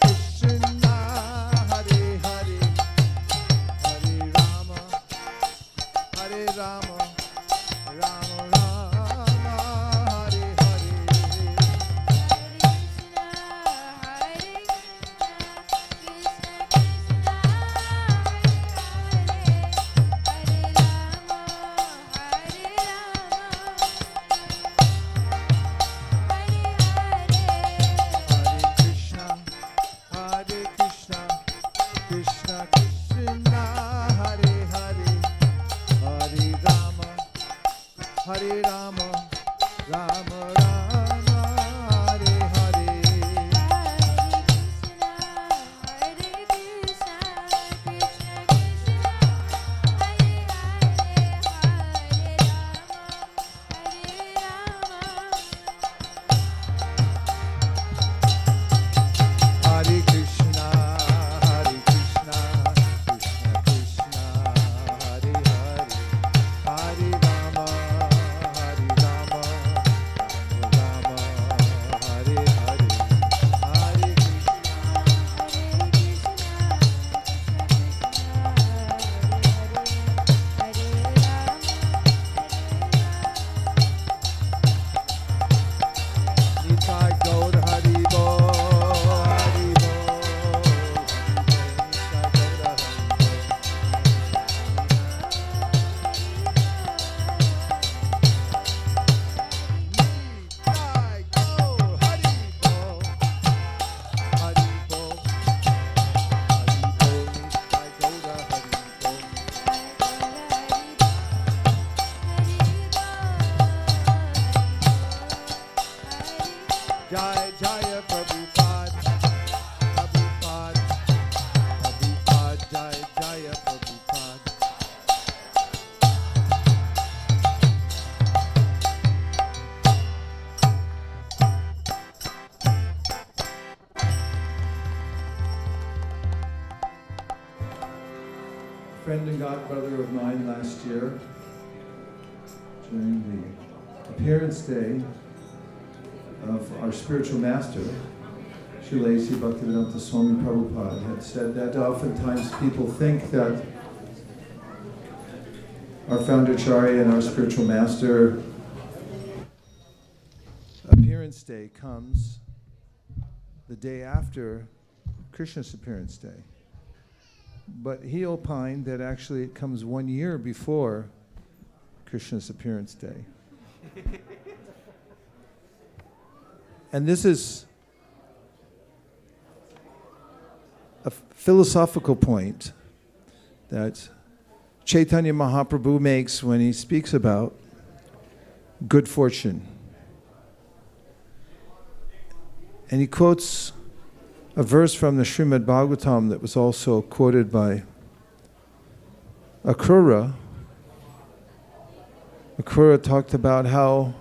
Krishna Hare Hare Hare Rama Hare Rama Rama Rama Hare Hare Hare Krishna, Hare Krishna, Krishna Krishna, Hare Hare, Hare Rama, Hare Rama, Rama Rama, Hare Hare. Hare Krishna, Hare Krishna, Krishna Krishna, Hare Hare, Hare Rama, Hare Rama, Rama Rama, Hare Hare. Hare Krishna, Hare Krishna, Krishna Krishna, Hare Hare, Hare Rama, Hare Rama, Rama Rama, Hare Hare, Hare Nitai Gaur Hari Bol, Hari Bol, Nitai Gaur Hari Bol. Nitai Gaur Hari Bol, Hari Bol, Hari Bol, Nitai Gaur Hari Bol. Jai Jaya Prabhupada, Prabhupada, Prabhupada, Jai Jaya Prabhupada. Friend and godbrother of mine last year, during the appearance day of our spiritual master, Srila A.C. Bhaktivedanta Swami Prabhupada, had said that oftentimes people think that our Foundercharya and our spiritual master appearance day comes the day after Krishna's appearance day. But he opined that actually it comes 1 year before Krishna's appearance day. And this is a philosophical point that Chaitanya Mahaprabhu makes when he speaks about good fortune. And he quotes a verse from the Srimad-Bhagavatam that was also quoted by Akrura, Akrura talked about how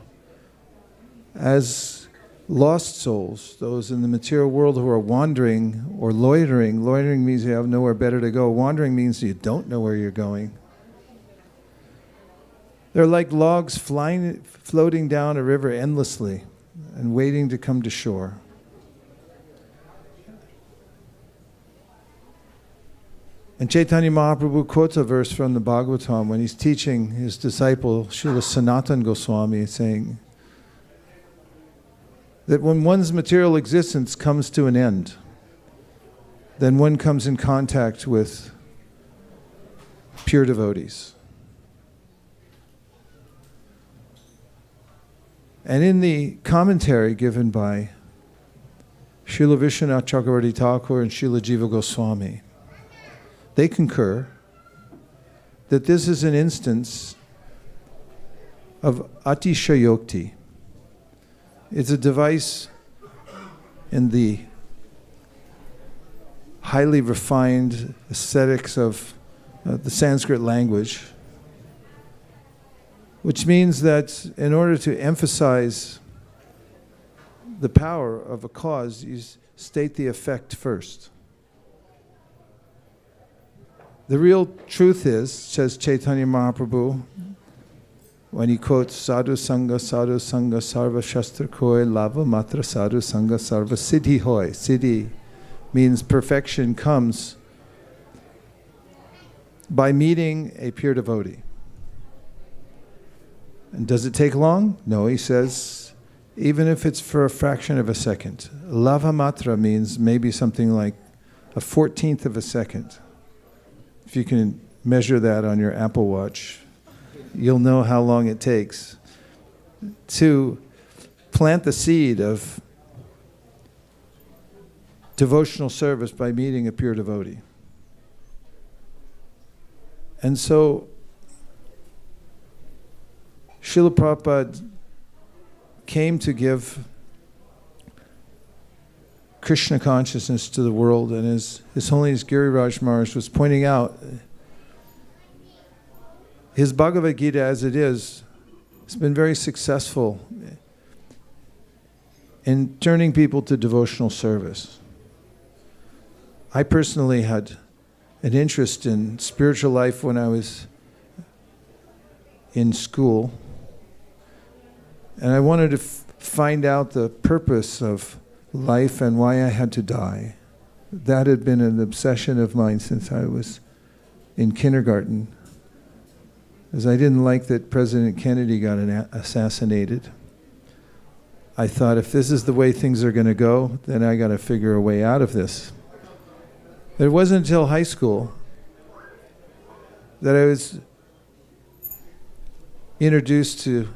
as lost souls, those in the material world who are wandering or loitering means you have nowhere better to go. Wandering means you don't know where you're going. They're like logs floating down a river endlessly and waiting to come to shore. And Chaitanya Mahaprabhu quotes a verse from the Bhagavatam when he's teaching his disciple, Srila Sanatana Goswami, saying that when one's material existence comes to an end, then one comes in contact with pure devotees. And in the commentary given by Srila Vishwanath Chakravarti Thakur and Srila Jiva Goswami, they concur that this is an instance of atishayokti. It's a device in the highly refined aesthetics of the Sanskrit language, which means that in order to emphasize the power of a cause, you state the effect first. The real truth is, says Chaitanya Mahaprabhu, when he quotes Sadhu Sangha Sarva Shastra Koi Lava Matra Sadhu Sangha Sarva Siddhi Hoy. Siddhi means perfection comes by meeting a pure devotee. And does it take long? No, he says, even if it's for a fraction of a second. Lava Matra means maybe something like a 14th of a second. If you can measure that on your Apple Watch, you'll know how long it takes to plant the seed of devotional service by meeting a pure devotee. And so, Srila Prabhupada came to give Krishna consciousness to the world, and His Holiness Giriraj Maharaj was pointing out his Bhagavad Gita as it is has been very successful in turning people to devotional service. I personally had an interest in spiritual life when I was in school, and I wanted to find out the purpose of life and why I had to die. That had been an obsession of mine since I was in kindergarten, as I didn't like that President Kennedy got assassinated. I thought, if this is the way things are going to go, then I got to figure a way out of this. It wasn't until high school that I was introduced to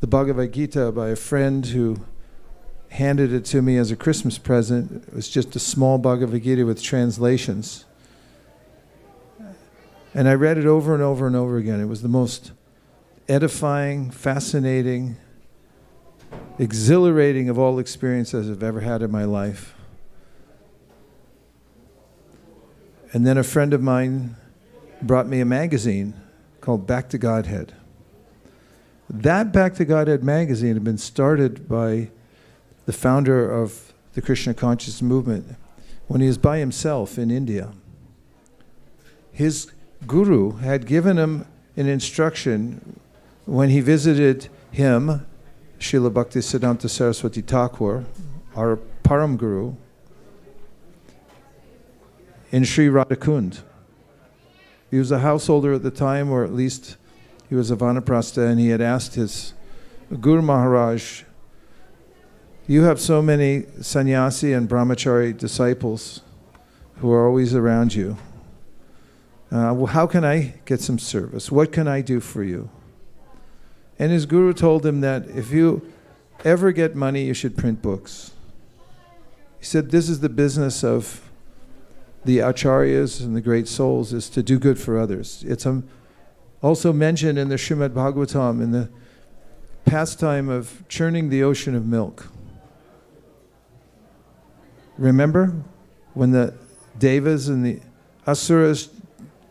the Bhagavad Gita by a friend who handed it to me as a Christmas present. It was just a small Bhagavad Gita with translations. And I read it over and over and over again. It was the most edifying, fascinating, exhilarating of all experiences I've ever had in my life. And then a friend of mine brought me a magazine called Back to Godhead. That Back to Godhead magazine had been started by the founder of the Krishna Consciousness Movement when he was by himself in India. His guru had given him an instruction when he visited him, Srila Bhaktisiddhanta Saraswati Thakur, our Param Guru, in Sri Radhakund. He was a householder at the time, or at least he was a Vanaprastha, and he had asked his Guru Maharaj, you have so many sannyasi and brahmachari disciples who are always around you. How can I get some service? What can I do for you? And his guru told him that if you ever get money, you should print books. He said, this is the business of the acharyas and the great souls, is to do good for others. It's also mentioned in the Srimad-Bhagavatam in the pastime of churning the ocean of milk. Remember when the Devas and the Asuras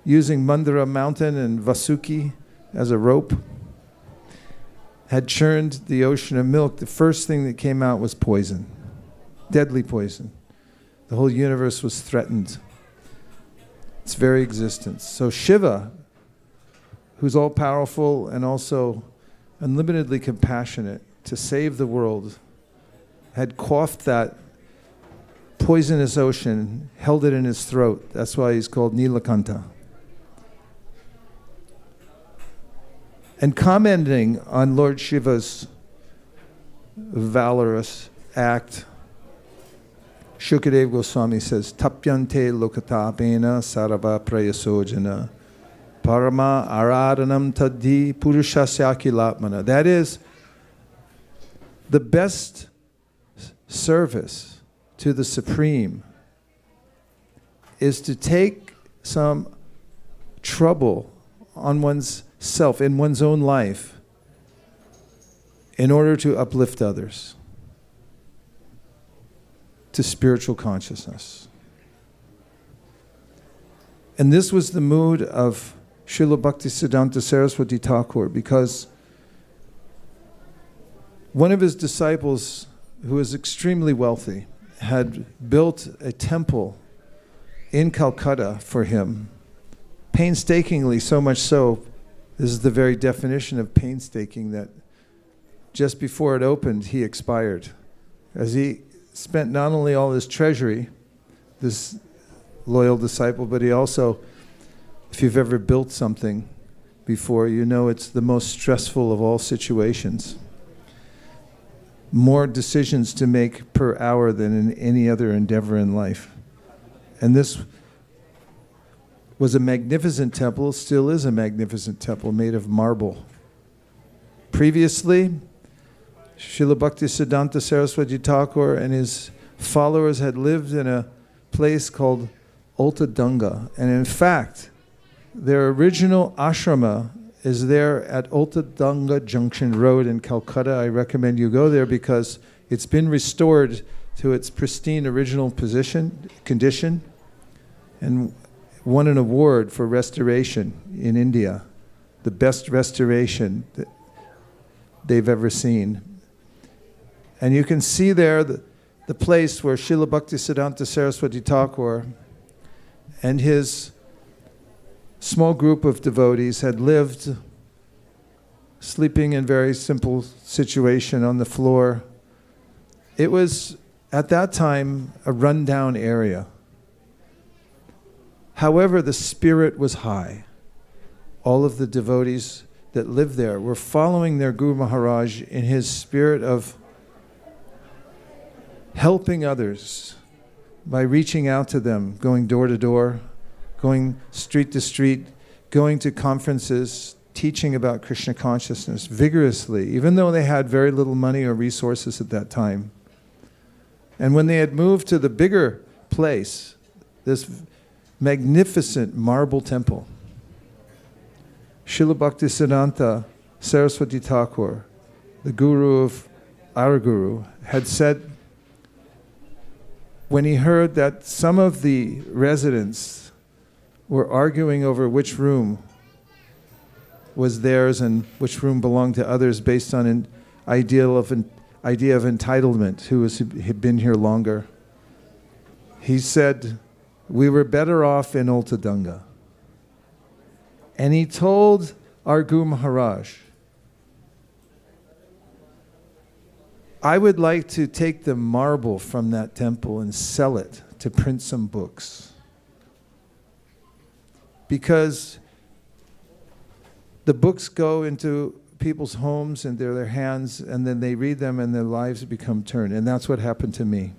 using Mandara mountain and Vasuki as a rope? had churned the ocean of milk, the first thing that came out was poison, deadly poison. The whole universe was threatened. Its very existence. So Shiva, who's all-powerful and also unlimitedly compassionate to save the world, had quaffed that poisonous ocean, held it in his throat. That's why he's called Nilakanta. And commenting on Lord Shiva's valorous act, Shukadeva Goswami says, Tapyante lokatapena sarava prayasojana parama aradanam taddi purushasya kilatmana. That is, the best service to the Supreme is to take some trouble on one's self, in one's own life, in order to uplift others to spiritual consciousness. And this was the mood of Srila Bhaktisiddhanta Saraswati Thakur, because one of his disciples, who was extremely wealthy, had built a temple in Calcutta for him, painstakingly, so much so, this is the very definition of painstaking, that just before it opened, he expired. As he spent not only all his treasury, this loyal disciple, but he also, if you've ever built something before, you know it's the most stressful of all situations. More decisions to make per hour than in any other endeavor in life. And this was a magnificent temple, still is a magnificent temple made of marble. Previously, Srila Bhaktisiddhanta Saraswati Thakur and his followers had lived in a place called Ultadanga. And in fact, their original ashrama is there at Ultadanga Junction Road in Calcutta. I recommend you go there because it's been restored to its pristine original condition, and won an award for restoration in India, the best restoration that they've ever seen. And you can see there the place where Srila Bhaktisiddhanta Saraswati Thakur and his small group of devotees had lived, sleeping in very simple situation on the floor. It was, at that time, a rundown area. However, the spirit was high. All of the devotees that lived there were following their Guru Maharaj in his spirit of helping others by reaching out to them, going door to door, going street to street, going to conferences, teaching about Krishna consciousness vigorously, even though they had very little money or resources at that time. And when they had moved to the bigger place, this magnificent marble temple, Srila Bhaktisiddhanta Saraswati Thakur, the guru of our guru, had said, when he heard that some of the residents were arguing over which room was theirs and which room belonged to others based on an idea of entitlement, who had been here longer, he said, we were better off in Ultadanga. And he told our Guru Maharaj, I would like to take the marble from that temple and sell it to print some books. Because the books go into people's homes and they're their hands, and then they read them and their lives become turned. And that's what happened to me.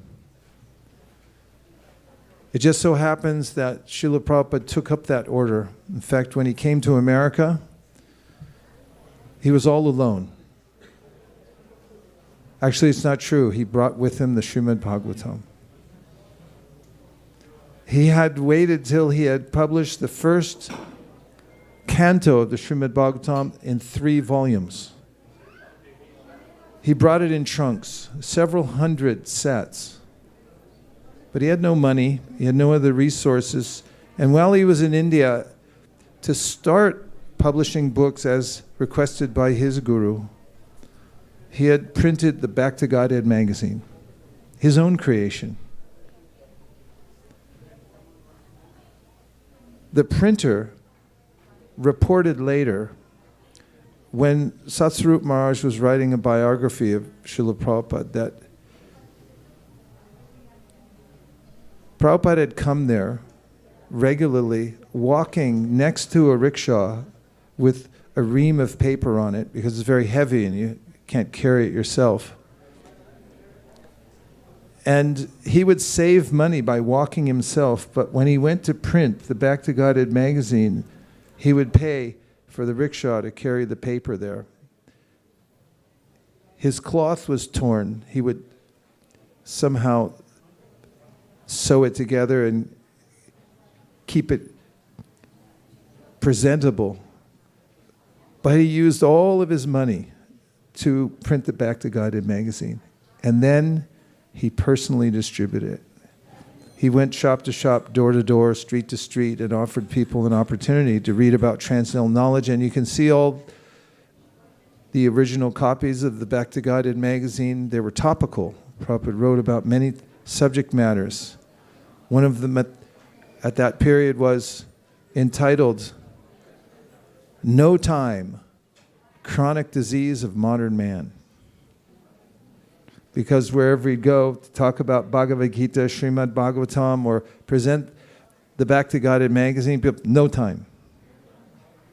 It just so happens that Srila Prabhupada took up that order. In fact, when he came to America, he was all alone. Actually, it's not true. He brought with him the Srimad-Bhagavatam. He had waited till he had published the first canto of the Srimad-Bhagavatam in 3 volumes. He brought it in trunks, several hundred sets. But he had no money, he had no other resources. And while he was in India, to start publishing books as requested by his guru, he had printed the Back to Godhead magazine, his own creation. The printer reported later, when Satsvarup Maharaj was writing a biography of Srila Prabhupada, that Prabhupada had come there regularly, walking next to a rickshaw with a ream of paper on it, because it's very heavy and you can't carry it yourself. And he would save money by walking himself, but when he went to print the Back to Godhead magazine, he would pay for the rickshaw to carry the paper there. His cloth was torn. He would somehow sew it together and keep it presentable. But he used all of his money to print the Back to Godhead magazine. And then he personally distributed it. He went shop to shop, door to door, street to street, and offered people an opportunity to read about transcendental knowledge. And you can see all the original copies of the Back to Godhead magazine. They were topical. Prabhupada wrote about many subject matters. One of them at that period was entitled, "No Time, Chronic Disease of Modern Man." Because wherever he'd go to talk about Bhagavad Gita, Srimad-Bhagavatam, or present the Back to Godhead magazine, people, no time.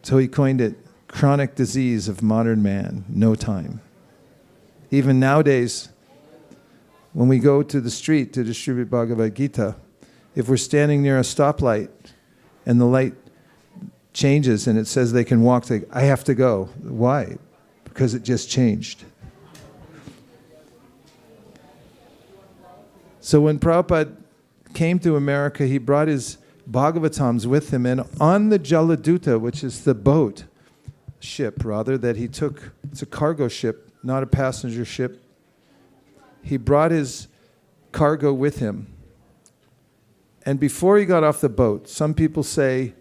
So he coined it, chronic disease of modern man, no time. Even nowadays, when we go to the street to distribute Bhagavad Gita, if we're standing near a stoplight and the light changes and it says they can walk, I have to go. Why? Because it just changed. So when Prabhupada came to America, he brought his Bhagavatams with him, and on the Jaladuta, which is the boat, ship rather, that he took, it's a cargo ship, not a passenger ship, he brought his cargo with him. And before he got off the boat, some people say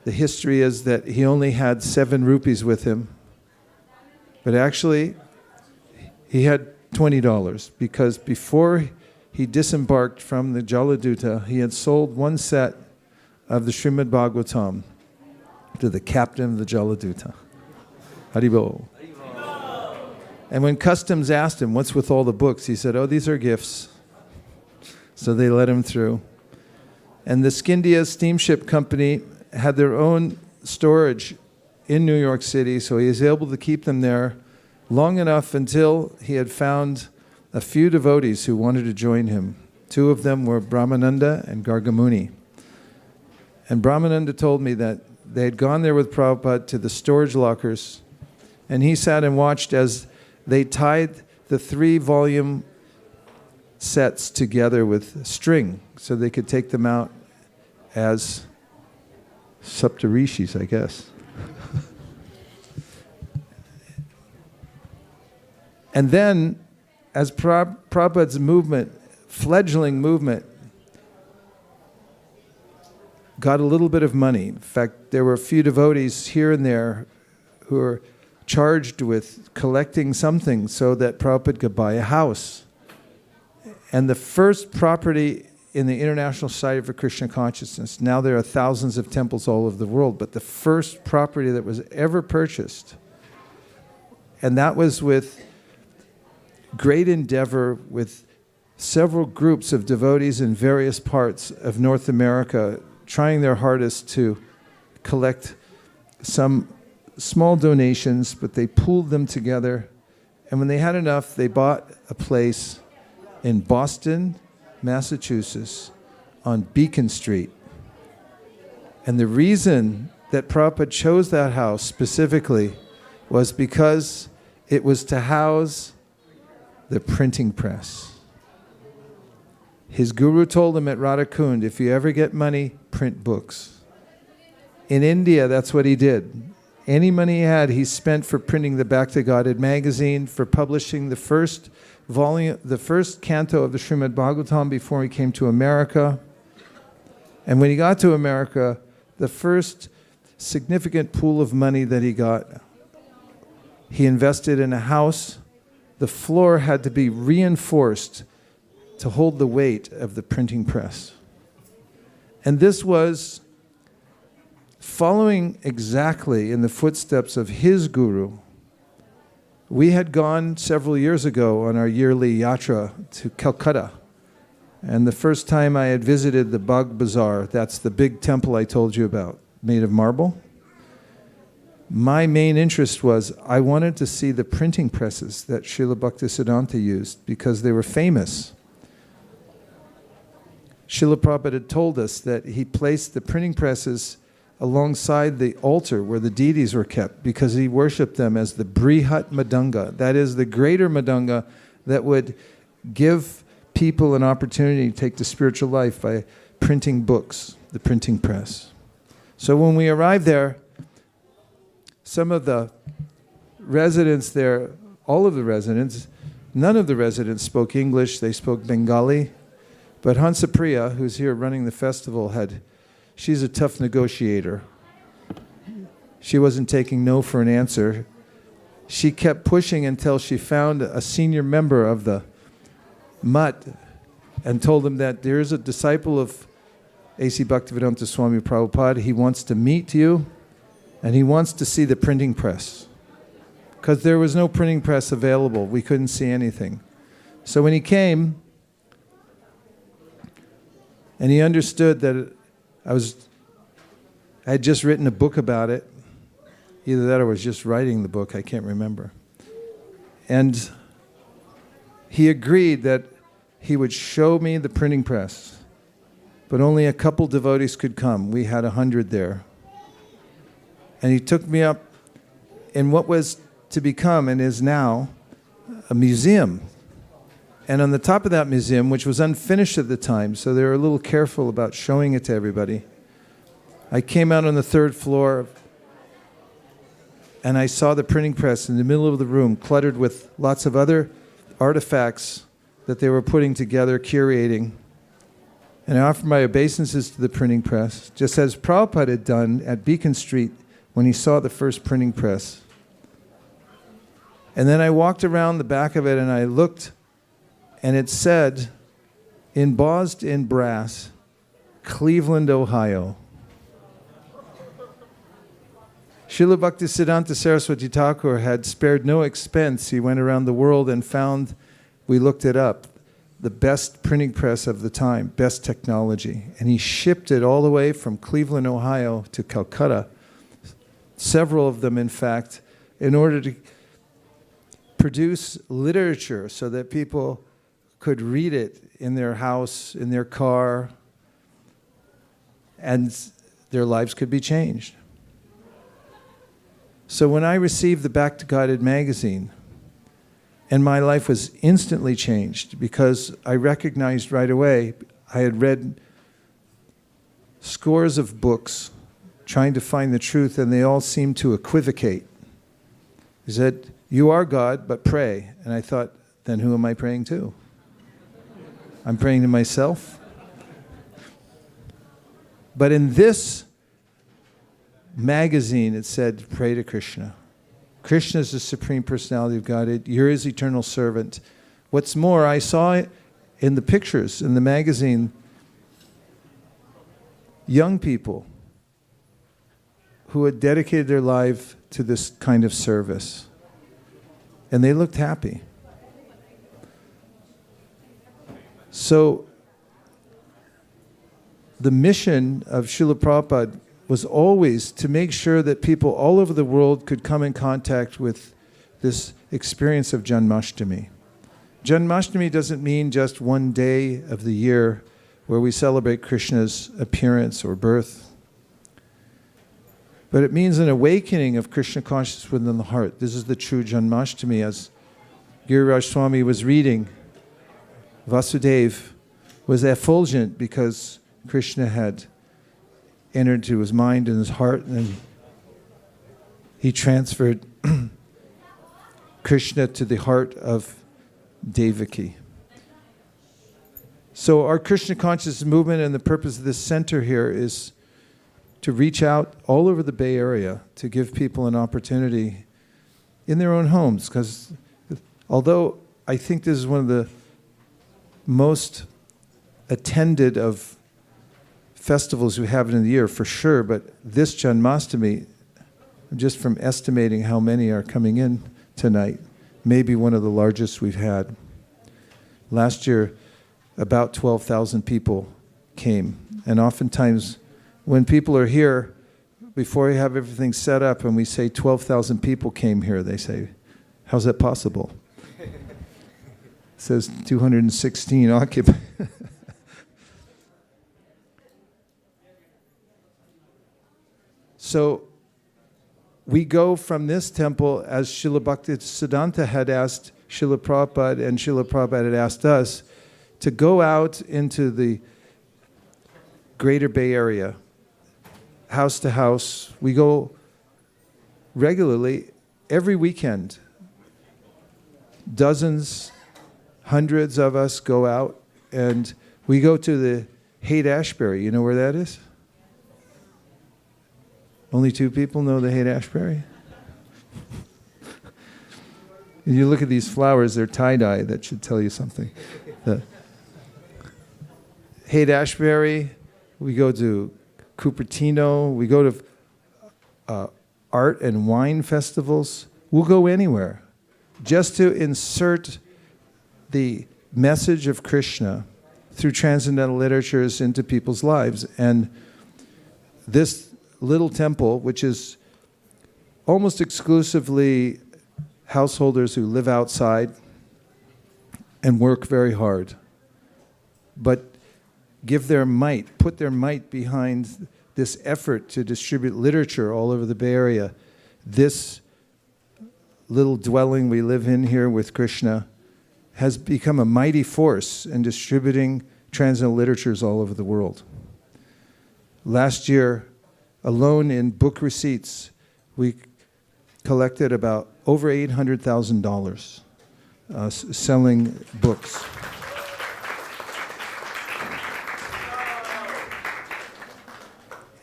the history is that he only had 7 rupees with him, but actually he had $20, because before he disembarked from the Jaladuta, he had sold 1 set of the Srimad-Bhagavatam to the captain of the Jaladuta. Haribol. And when customs asked him, what's with all the books? He said, oh, these are gifts. So they let him through. And the Scindia Steamship Company had their own storage in New York City, so he was able to keep them there long enough until he had found a few devotees who wanted to join him. 2 of them were Brahmananda and Gargamuni. And Brahmananda told me that they had gone there with Prabhupada to the storage lockers, and he sat and watched as they tied the 3-volume sets together with string so they could take them out as Saptarishis, I guess. And then, as Prabhupada's movement, fledgling movement, got a little bit of money. In fact, there were a few devotees here and there who were charged with collecting something so that Prabhupada could buy a house. And the first property in the International Society for Krishna Consciousness, now there are thousands of temples all over the world, but the first property that was ever purchased, and that was with great endeavor with several groups of devotees in various parts of North America trying their hardest to collect some small donations, but they pooled them together. And when they had enough, they bought a place in Boston, Massachusetts, on Beacon Street. And the reason that Prabhupada chose that house specifically was because it was to house the printing press. His guru told him at Radhakund, if you ever get money, print books. In India, that's what he did. Any money he had, he spent for printing the Back to Godhead magazine, for publishing the first volume, the first canto of the Srimad-Bhagavatam before he came to America. And when he got to America, the first significant pool of money that he got, he invested in a house the floor had to be reinforced to hold the weight of the printing press. And this was following exactly in the footsteps of his guru. We had gone several years ago on our yearly yatra to Calcutta. And the first time I had visited the Bagh Bazaar, that's the big temple I told you about, made of marble. My main interest was I wanted to see the printing presses that Srila Bhaktisiddhanta used because they were famous. Srila Prabhupada had told us that he placed the printing presses alongside the altar where the deities were kept because he worshipped them as the Brihat Madanga, that is the greater Madanga that would give people an opportunity to take the spiritual life by printing books, the printing press. So when we arrived there, some of the residents there, all of the residents, none of the residents spoke English, they spoke Bengali. But Hansapriya, who's here running the festival, she's a tough negotiator. She wasn't taking no for an answer. She kept pushing until she found a senior member of the mutt and told him that there is a disciple of A.C. Bhaktivedanta Swami Prabhupada. He wants to meet you, and he wants to see the printing press. Because there was no printing press available. We couldn't see anything. So when he came, and he understood that I had just written a book about it. Either that or I was just writing the book, I can't remember. And he agreed that he would show me the printing press, but only a couple devotees could come. We had 100 there. And he took me up in what was to become and is now a museum. And on the top of that museum, which was unfinished at the time, so they were a little careful about showing it to everybody, I came out on the 3rd floor and I saw the printing press in the middle of the room, cluttered with lots of other artifacts that they were putting together, curating. And I offered my obeisances to the printing press, just as Prabhupada had done at Beacon Street when he saw the first printing press. And then I walked around the back of it and I looked, and it said, embossed in brass, Cleveland, Ohio. Srila Bhaktisiddhanta Saraswati Thakur had spared no expense. He went around the world and found, we looked it up, the best printing press of the time, best technology. And he shipped it all the way from Cleveland, Ohio to Calcutta, several of them in fact, in order to produce literature so that people could read it in their house, in their car, and their lives could be changed. So when I received the Back to Godhead magazine, and my life was instantly changed because I recognized right away, I had read scores of books trying to find the truth, and they all seemed to equivocate. He said, you are God, but pray. And I thought, then who am I praying to? I'm praying to myself. But in this magazine, it said, pray to Krishna. Krishna is the Supreme Personality of Godhead. You're His eternal servant. What's more, I saw in the pictures in the magazine young people who had dedicated their life to this kind of service. And they looked happy. So the mission of Srila Prabhupada was always to make sure that people all over the world could come in contact with this experience of Janmashtami. Janmashtami doesn't mean just one day of the year where we celebrate Krishna's appearance or birth, but it means an awakening of Krishna consciousness within the heart. This is the true Janmashtami. As Giriraj Swami was reading, Vasudeva was effulgent because Krishna had entered into his mind and his heart, and he transferred Krishna to the heart of Devaki. So our Krishna consciousness movement and the purpose of this center here is to reach out all over the Bay Area to give people an opportunity in their own homes, because although I think this is one of the most attended of festivals we have in the year for sure, but this Janmashtami, just from estimating how many are coming in tonight, may be one of the largest we've had. Last year, about 12,000 people came. And oftentimes, when people are here, before we have everything set up and we say 12,000 people came here, they say, how's that possible? It says 216 occupied. So we go from this temple, as Srila Bhaktisiddhanta had asked Srila Prabhupada, and Srila Prabhupada had asked us, to go out into the greater Bay Area, house to house. We go regularly, every weekend. Dozens, hundreds of us go out, and we go to the Haight-Ashbury. You know where that is? Only 2 people know the Haight-Ashbury? And you look at these flowers, they're tie-dye. That should tell you something. The Haight-Ashbury, we go to Cupertino, we go to art and wine festivals. We'll go anywhere just to insert the message of Krishna through transcendental literatures into people's lives. And this little temple, which is almost exclusively householders who live outside and work very hard, but give their might, put their might behind this effort to distribute literature all over the Bay Area. This little dwelling we live in here with Krishna has become a mighty force in distributing transcendental literatures all over the world. Last year, alone in book receipts, we collected about over $800,000 selling books.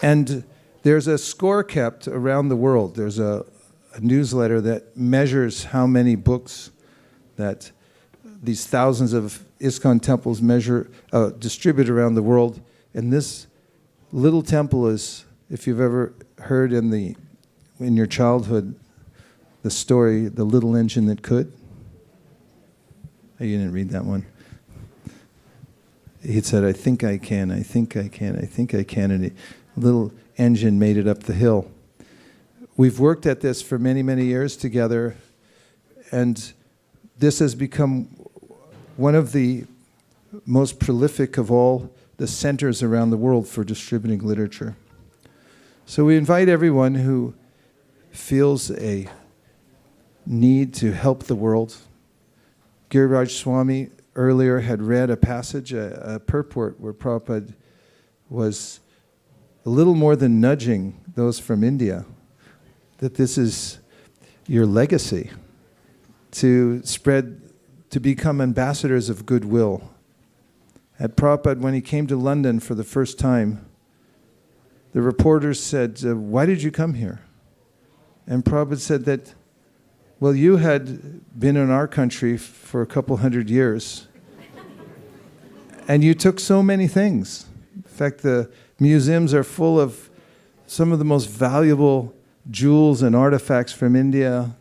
And there's a score kept around the world. There's a newsletter that measures how many books that these thousands of ISKCON temples distribute around the world. And this little temple is, if you've ever heard in your childhood the story, The Little Engine That Could. Oh, you didn't read that one. He said, I think I can, I think I can, I think I can. And the little engine made it up the hill. We've worked at this for many, many years together. And this has become one of the most prolific of all the centers around the world for distributing literature. So we invite everyone who feels a need to help the world. Giriraj Swami earlier had read a passage, a purport, where Prabhupada was a little more than nudging those from India, that this is your legacy, to spread, to become ambassadors of goodwill. At Prabhupada, when he came to London for the first time, the reporters said, why did you come here? And Prabhupada said that, well, you had been in our country for a couple hundred years, and you took so many things. In fact, the museums are full of some of the most valuable jewels and artifacts from India.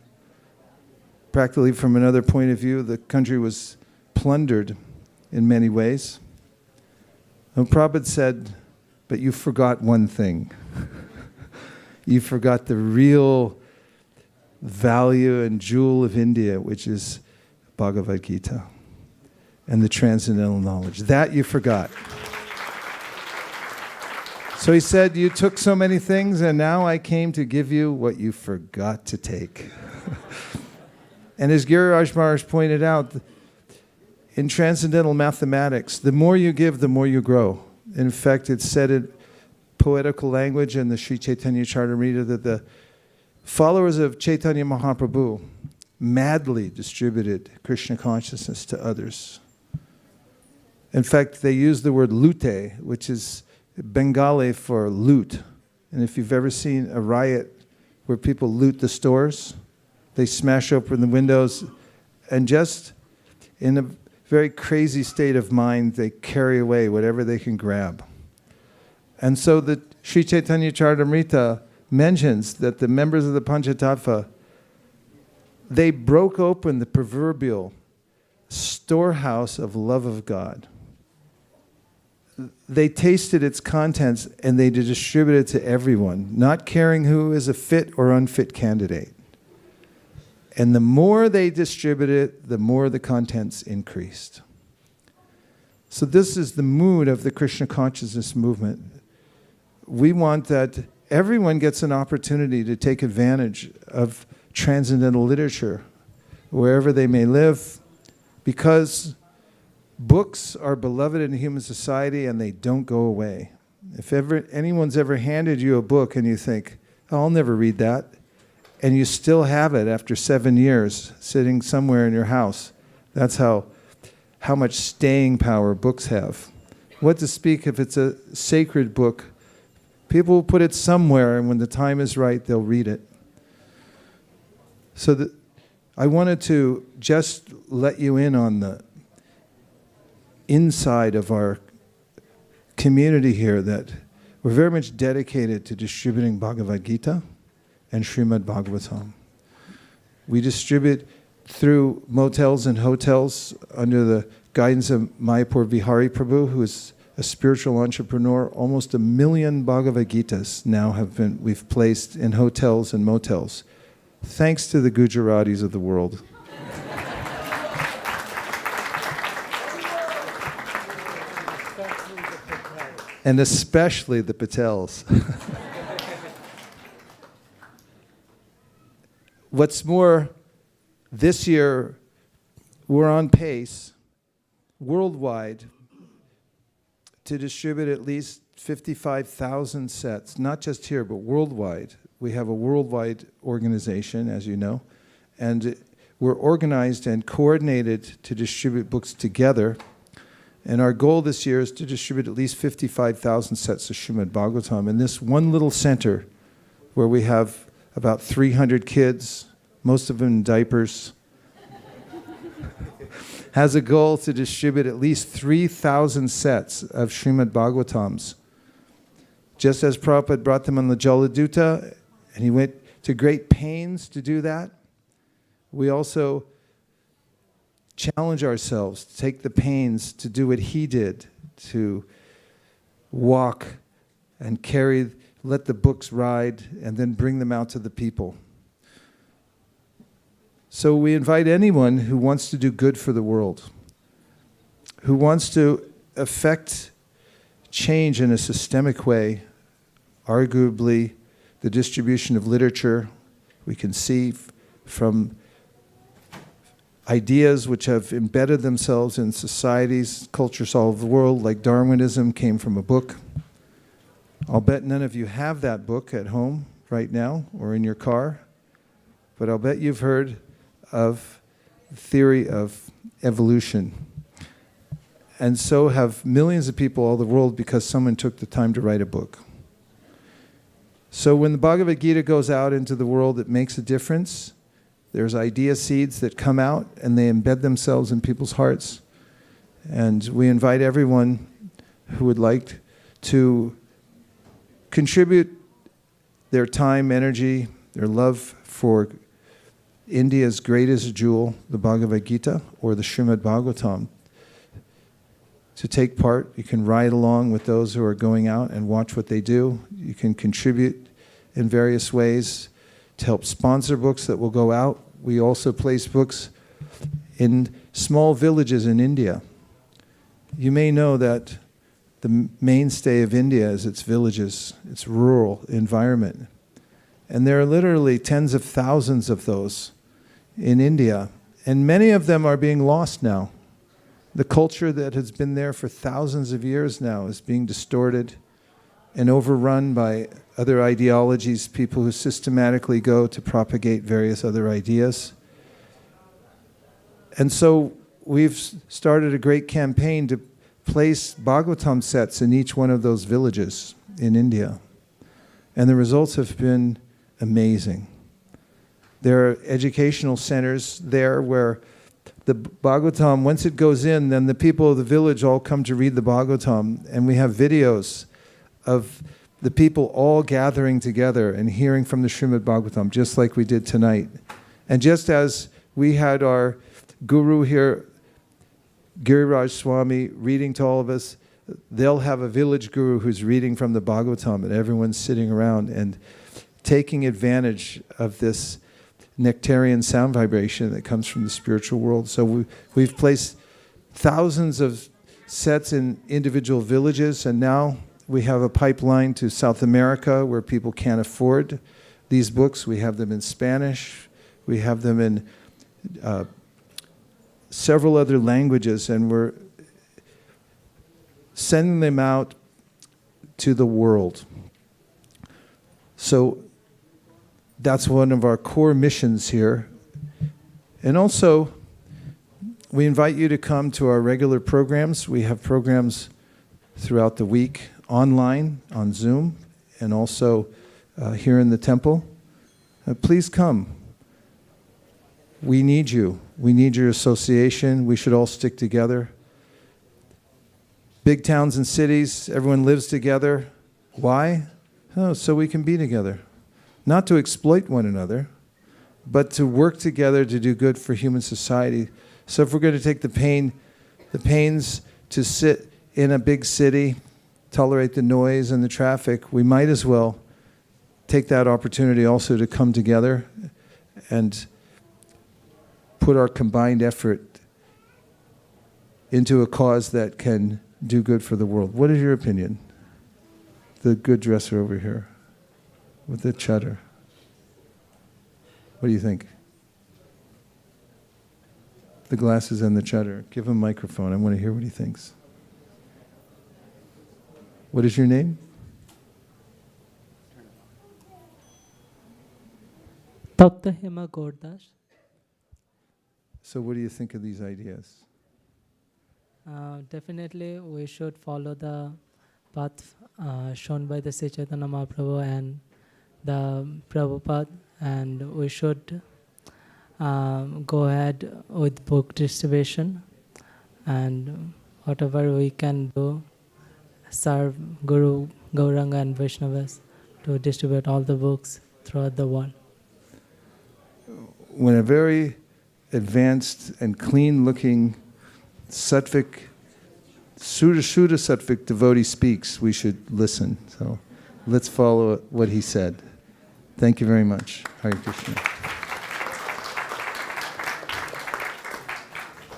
Practically from another point of view, the country was plundered in many ways. And Prabhupada said, but you forgot one thing. You forgot the real value and jewel of India, which is Bhagavad Gita and the transcendental knowledge. That you forgot. So he said, you took so many things, and now I came to give you what you forgot to take. And as Giriraj Maharaj pointed out, in transcendental mathematics, the more you give, the more you grow. In fact, it's said in poetical language in the Sri Chaitanya Charitamrita that the followers of Chaitanya Mahaprabhu madly distributed Krishna consciousness to others. In fact, they use the word lute, which is Bengali for loot. And if you've ever seen a riot where people loot the stores, they smash open the windows and just in a very crazy state of mind, they carry away whatever they can grab. And so the Sri Chaitanya Charitamrita mentions that the members of the Panchatattva, they broke open the proverbial storehouse of love of God. They tasted its contents and they distributed it to everyone, not caring who is a fit or unfit candidate. And the more they distributed it, the more the contents increased. So this is the mood of the Krishna consciousness movement. We want that everyone gets an opportunity to take advantage of transcendental literature, wherever they may live, because books are beloved in human society and they don't go away. If ever anyone's ever handed you a book and you think, oh, I'll never read that, and you still have it after 7 years sitting somewhere in your house, that's how much staying power books have. What to speak if it's a sacred book? People will put it somewhere, and when the time is right, they'll read it. So I wanted to just let you in on the inside of our community here, that we're very much dedicated to distributing Bhagavad Gita and Srimad-Bhagavatam. We distribute through motels and hotels under the guidance of Mayapur Vihari Prabhu, who is a spiritual entrepreneur. Almost 1 million Bhagavad Gitas now we've placed in hotels and motels, thanks to the Gujaratis of the world. And especially the Patels. What's more, this year we're on pace worldwide to distribute at least 55,000 sets, not just here, but worldwide. We have a worldwide organization, as you know, and we're organized and coordinated to distribute books together. And our goal this year is to distribute at least 55,000 sets of Srimad-Bhagavatam in this one little center where we have about 300 kids, most of them in diapers, has a goal to distribute at least 3,000 sets of Srimad-Bhagavatams. Just as Prabhupada brought them on the Jaladuta, and he went to great pains to do that, we also challenge ourselves to take the pains to do what he did, to walk and carry, let the books ride, and then bring them out to the people. So we invite anyone who wants to do good for the world, who wants to affect change in a systemic way, arguably the distribution of literature. We can see from ideas which have embedded themselves in societies, cultures all over the world, like Darwinism, came from a book. I'll bet none of you have that book at home right now or in your car, but I'll bet you've heard of the theory of evolution. And so have millions of people all over the world, because someone took the time to write a book. So when the Bhagavad Gita goes out into the world, it makes a difference. There's idea seeds that come out and they embed themselves in people's hearts. And we invite everyone who would like to contribute their time, energy, their love for India's greatest jewel, the Bhagavad Gita or the Srimad-Bhagavatam, to take part. You can ride along with those who are going out and watch what they do. You can contribute in various ways to help sponsor books that will go out. We also place books in small villages in India. You may know that the mainstay of India is its villages, its rural environment. And there are literally tens of thousands of those in India, and many of them are being lost now. The culture that has been there for thousands of years now is being distorted and overrun by other ideologies, people who systematically go to propagate various other ideas. And so we've started a great campaign to place Bhagavatam sets in each one of those villages in India. And the results have been amazing. There are educational centers there where the Bhagavatam, once it goes in, then the people of the village all come to read the Bhagavatam, and we have videos of the people all gathering together and hearing from the Srimad-Bhagavatam, just like we did tonight. And just as we had our guru here, Giriraj Swami, reading to all of us, they'll have a village guru who's reading from the Bhagavatam, and everyone's sitting around and taking advantage of this nectarian sound vibration that comes from the spiritual world. So we've placed thousands of sets in individual villages, and now we have a pipeline to South America where people can't afford these books. We have them in Spanish. We have them in several other languages, and we're sending them out to the world. So that's one of our core missions here. And also, we invite you to come to our regular programs. We have programs throughout the week, online, on Zoom, and also here in the temple. Please come. We need you. We need your association. We should all stick together. Big towns and cities, everyone lives together. Why? Oh, so we can be together. Not to exploit one another, but to work together to do good for human society. So if we're going to take the pains to sit in a big city, tolerate the noise and the traffic, we might as well take that opportunity also to come together and put our combined effort into a cause that can do good for the world. What is your opinion? The good dresser over here with the chatter. What do you think? The glasses and the chatter. Give him a microphone. I want to hear what he thinks. What is your name? Taptahema Gordas. So what do you think of these ideas? Definitely we should follow the path shown by the Sri Chaitanya Mahaprabhu and the Prabhupada, and we should go ahead with book distribution, and whatever we can do, serve Guru, Gauranga and Vaishnavas to distribute all the books throughout the world. When a very advanced and clean-looking sattvic, Shuddha sattvic devotee speaks, we should listen. So let's follow what he said. Thank you very much. Hare Krishna.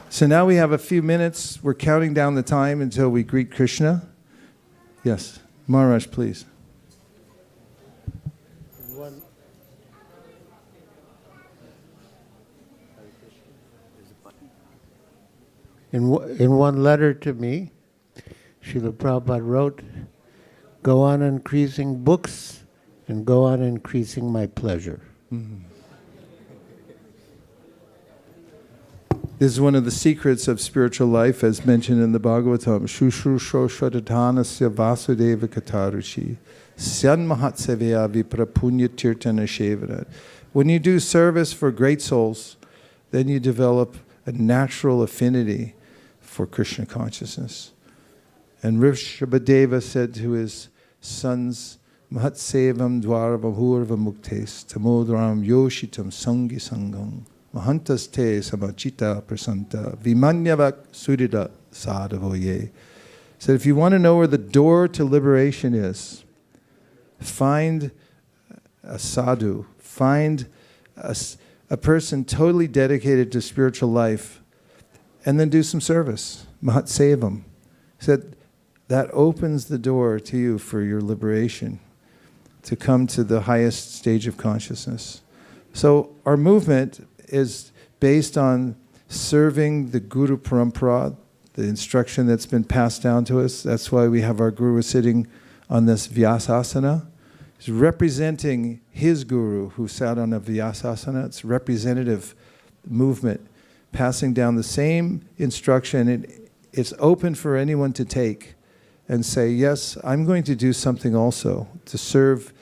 So now we have a few minutes. We're counting down the time until we greet Krishna. Yes, Maharaj, please. In one letter to me, Srila Prabhupada wrote, "Go on increasing books and go on increasing my pleasure." Mm-hmm. This is one of the secrets of spiritual life, as mentioned in the Bhagavatam. Shushrusho shadadanasya vasudeva katarushi syan mahatseveya viprapunya tirtana shevana. When you do service for great souls, then you develop a natural affinity for Krishna consciousness. And Rishabhadeva said to his sons, Mahatsevam dvaravahurva muktes tamodram yoshitam sangi sangam mahantaste samachita prasanta vimanyavak surida sadhavoye. Said, if you want to know where the door to liberation is, find a sadhu, find a person totally dedicated to spiritual life, and then do some service. Mahatsevam. Said that opens the door to you for your liberation, to come to the highest stage of consciousness. So our movement is based on serving the Guru Parampara, the instruction that's been passed down to us. That's why we have our Guru sitting on this Vyasasana. He's representing his Guru who sat on a Vyasasana. It's representative movement, passing down the same instruction. It's open for anyone to take and say, yes, I'm going to do something also to serve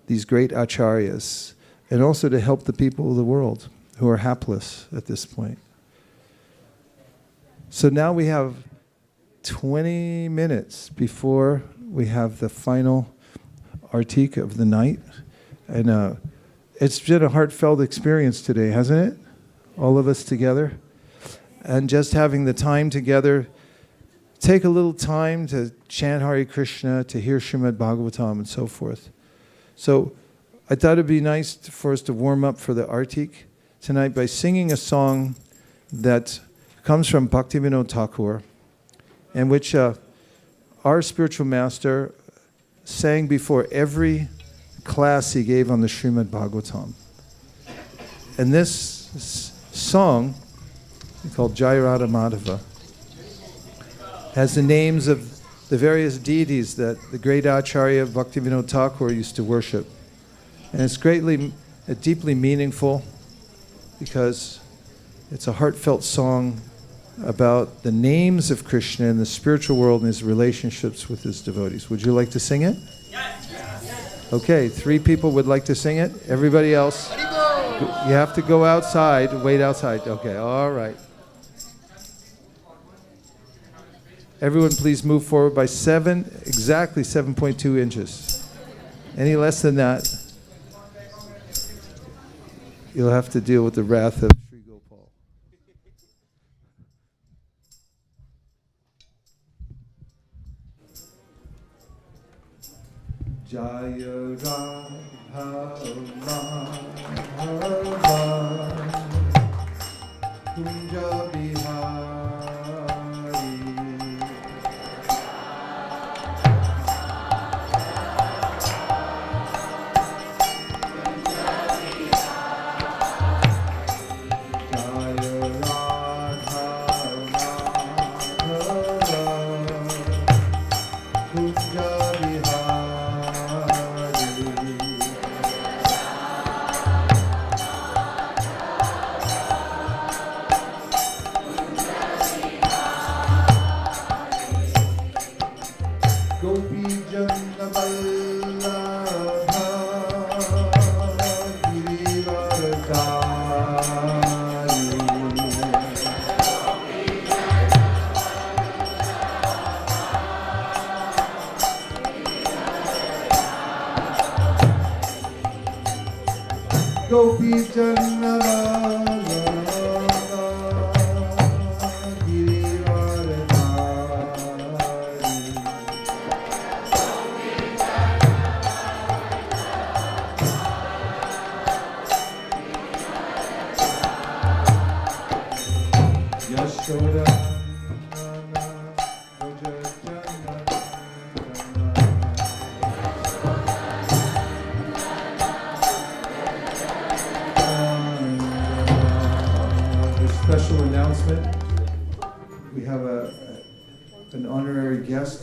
these great acharyas and also to help the people of the world who are hapless at this point. So now we have 20 minutes before we have the final artik of the night. And it's been a heartfelt experience today, hasn't it? All of us together. And just having the time together, take a little time to chant Hare Krishna, to hear Srimad-Bhagavatam and so forth. So I thought it'd be nice for us to warm up for the artik tonight by singing a song that comes from Bhaktivinoda Thakur, in which our spiritual master sang before every class he gave on the Srimad-Bhagavatam. And this song, called Jai Radha Madhava, has the names of the various deities that the great Acharya Bhaktivinoda Thakur used to worship. And it's deeply meaningful because it's a heartfelt song about the names of Krishna in the spiritual world and his relationships with his devotees. Would you like to sing it? Yes. Okay, 3 people would like to sing it. Everybody else, you have to go outside, wait outside. Okay, all right. Everyone please move forward by exactly 7.2 inches. Any less than that, you'll have to deal with the wrath of Sri Gopal. Jaya Radha Madhava Kunja Bihari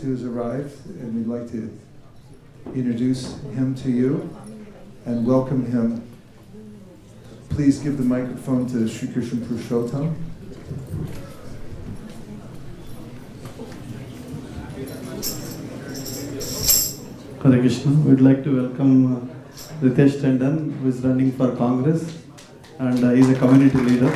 who's arrived, and we'd like to introduce him to you and welcome him. Please give the microphone to Sri Krishna Purushottam. Hare Krishna. We'd like to welcome Ritesh Tandon, who is running for Congress, and he's a community leader.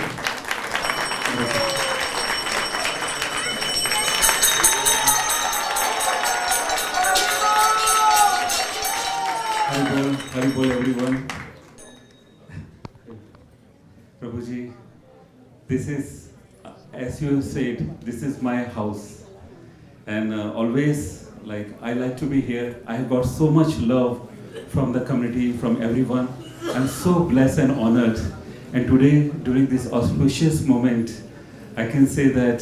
Haribol everyone. Prabhuji, this is, as you said, this is my house. And always, I like to be here. I have got so much love from the community, from everyone. I'm so blessed and honored. And today, during this auspicious moment, I can say that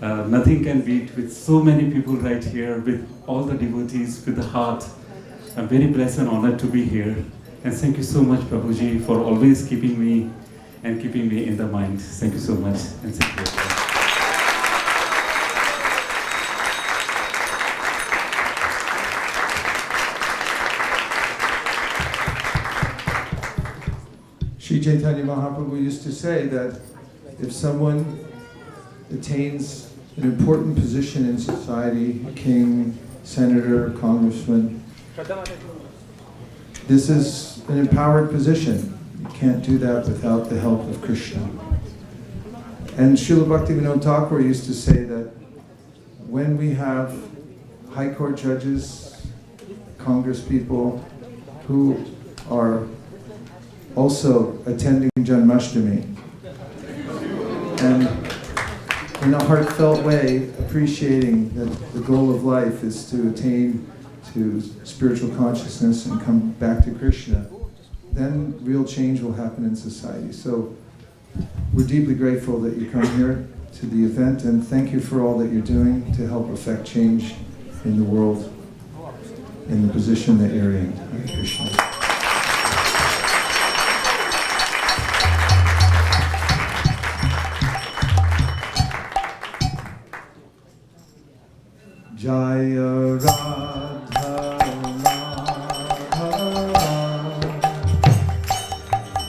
nothing can beat with so many people right here, with all the devotees, with the heart. I'm very blessed and honored to be here. And thank you so much, Prabhuji, for always keeping me in the mind. Thank you so much. And thank you. Sri Chaitanya Mahaprabhu used to say that if someone attains an important position in society, a king, senator, congressman, this is an empowered position. You can't do that without the help of Krishna. And Srila Bhaktivinoda Thakur used to say that when we have high court judges, Congress people who are also attending Janmashtami and in a heartfelt way appreciating that the goal of life is to attain to spiritual consciousness and come back to Krishna, then real change will happen in society. So we're deeply grateful that you come here to the event, and thank you for all that you're doing to help affect change in the world in the position that you're in. Hare Krishna. Jaya Radha Madhava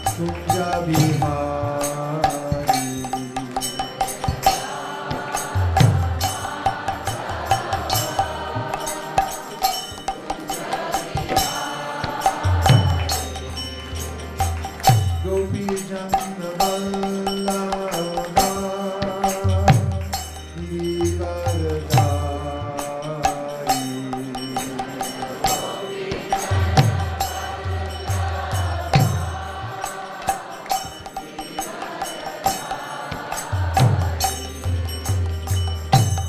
Kunja Bihari Gopi Jana Vallabha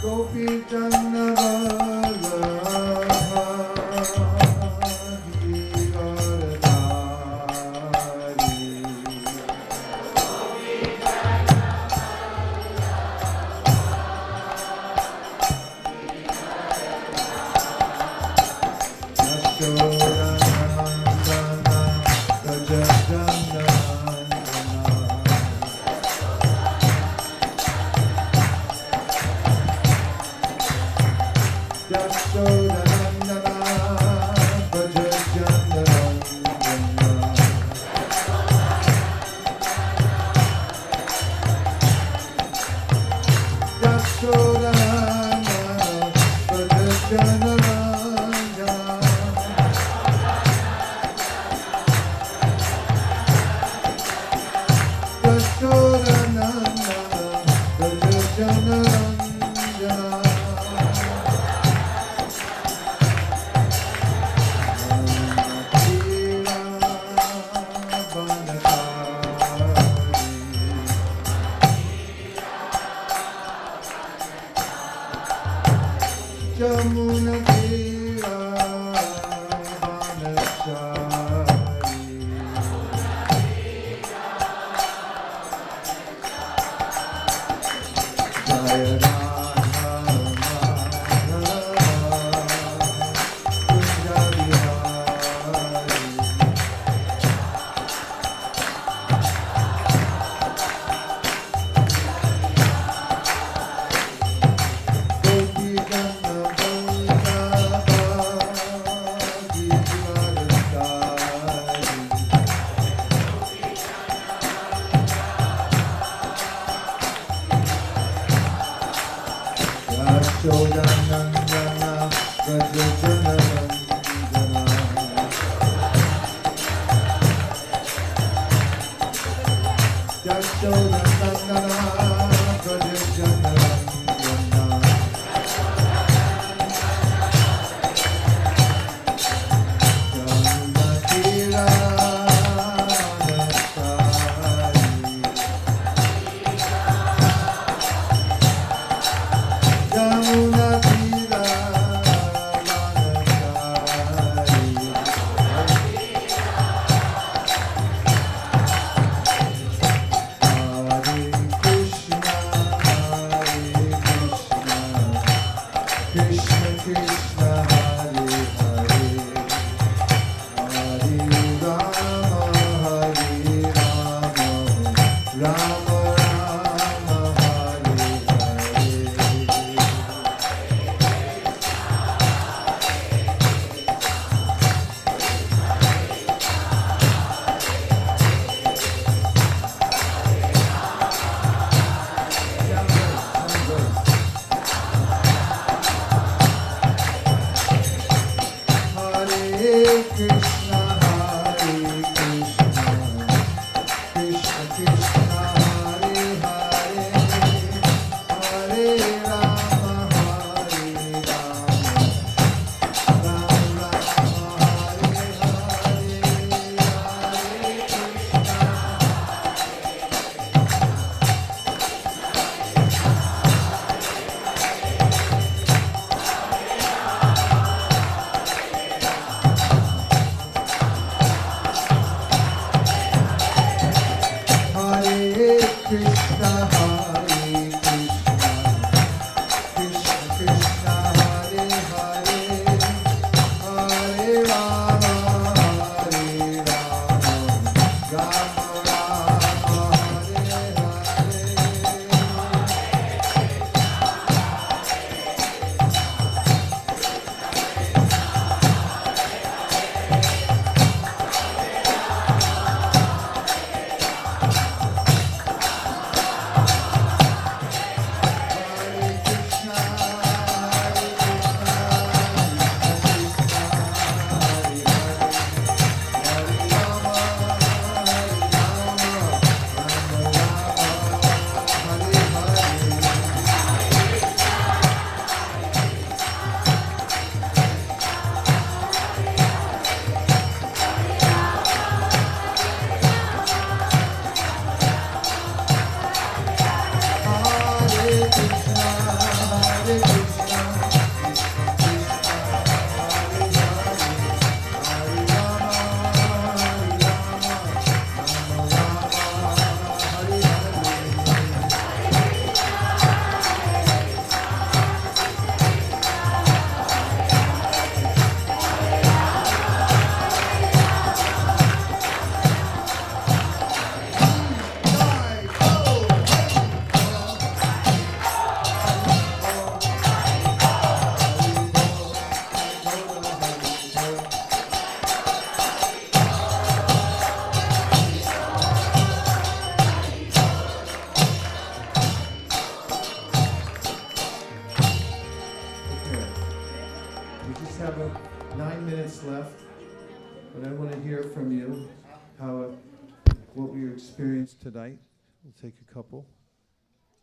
Gopi Jana We just have 9 minutes left, but I want to hear from you how what we experienced tonight. We'll take a couple.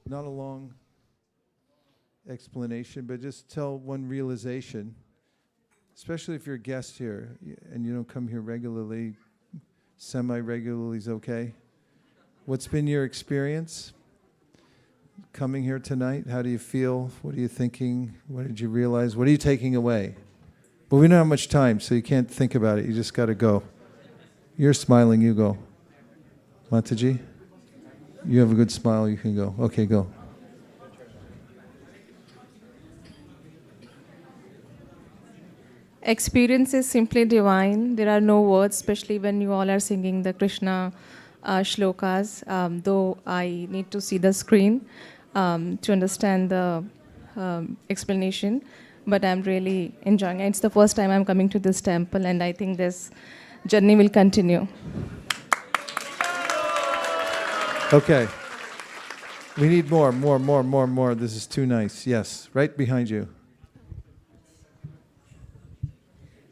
Not a long explanation, but just tell one realization, especially if you're a guest here and you don't come here regularly, semi-regularly is okay. What's been your experience coming here tonight? How do you feel? What are you thinking? What did you realize? What are you taking away? But we don't have much time, so you can't think about it. You just got to go. You're smiling, you go. Mataji, you have a good smile, you can go. Okay, go. Experience is simply divine. There are no words, especially when you all are singing the Krishna shlokas, though I need to see the screen to understand the explanation, but I'm really enjoying it. It's the first time I'm coming to this temple, and I think this journey will continue. Okay. We need more. This is too nice. Yes, right behind you.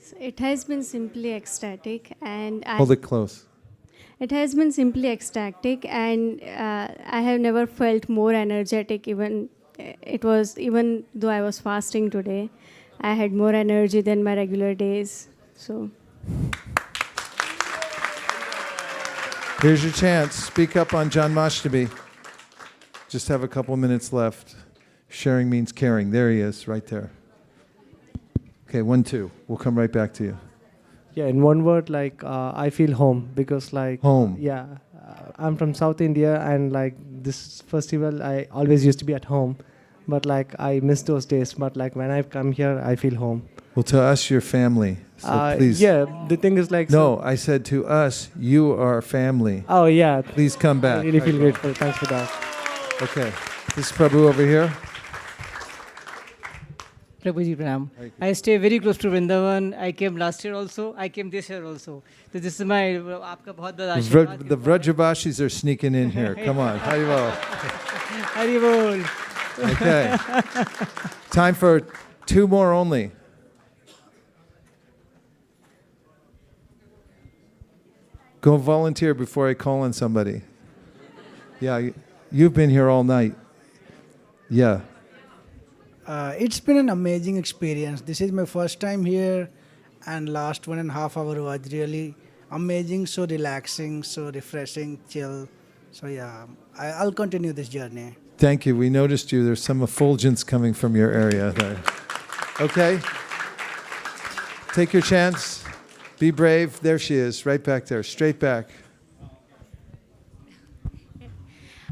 So it has been simply ecstatic, and Hold it close. it has been simply ecstatic, and I have never felt more energetic. Even though I was fasting today, I had more energy than my regular days. So. Here's your chance. Speak up on Janmashtami. Just have a couple minutes left. Sharing means caring. There he is, right there. Okay, 1, 2. We'll come right back to you. Yeah, in one word, like I feel home, because like Home. Yeah, I'm from South India, and like this festival, I always used to be at home, but like I miss those days. But like when I come here, I feel home. Well, to us, your family. So please. Yeah, the thing is like. No, I said to us, you are family. Oh yeah. Please come back. I really feel grateful. Thanks for that. Okay. This is Prabhu over here. Prabhuji Pranam. I stay very close to Vrindavan. I came last year also. I came this year also. So this is my आपका बहुत बड़ा आशीर्वाद. The Vrajabashis are sneaking in here. Come on. Haribol. Haribol. Okay. Time for 2 more only. Go volunteer before I call on somebody. Yeah, you've been here all night. Yeah. It's been an amazing experience. This is my first time here, and last 1.5 hours was really amazing, so relaxing, so refreshing, chill. So yeah, I'll continue this journey. Thank you. We noticed you. There's some effulgence coming from your area there. Okay. Take your chance. Be brave. There she is, right back there, straight back.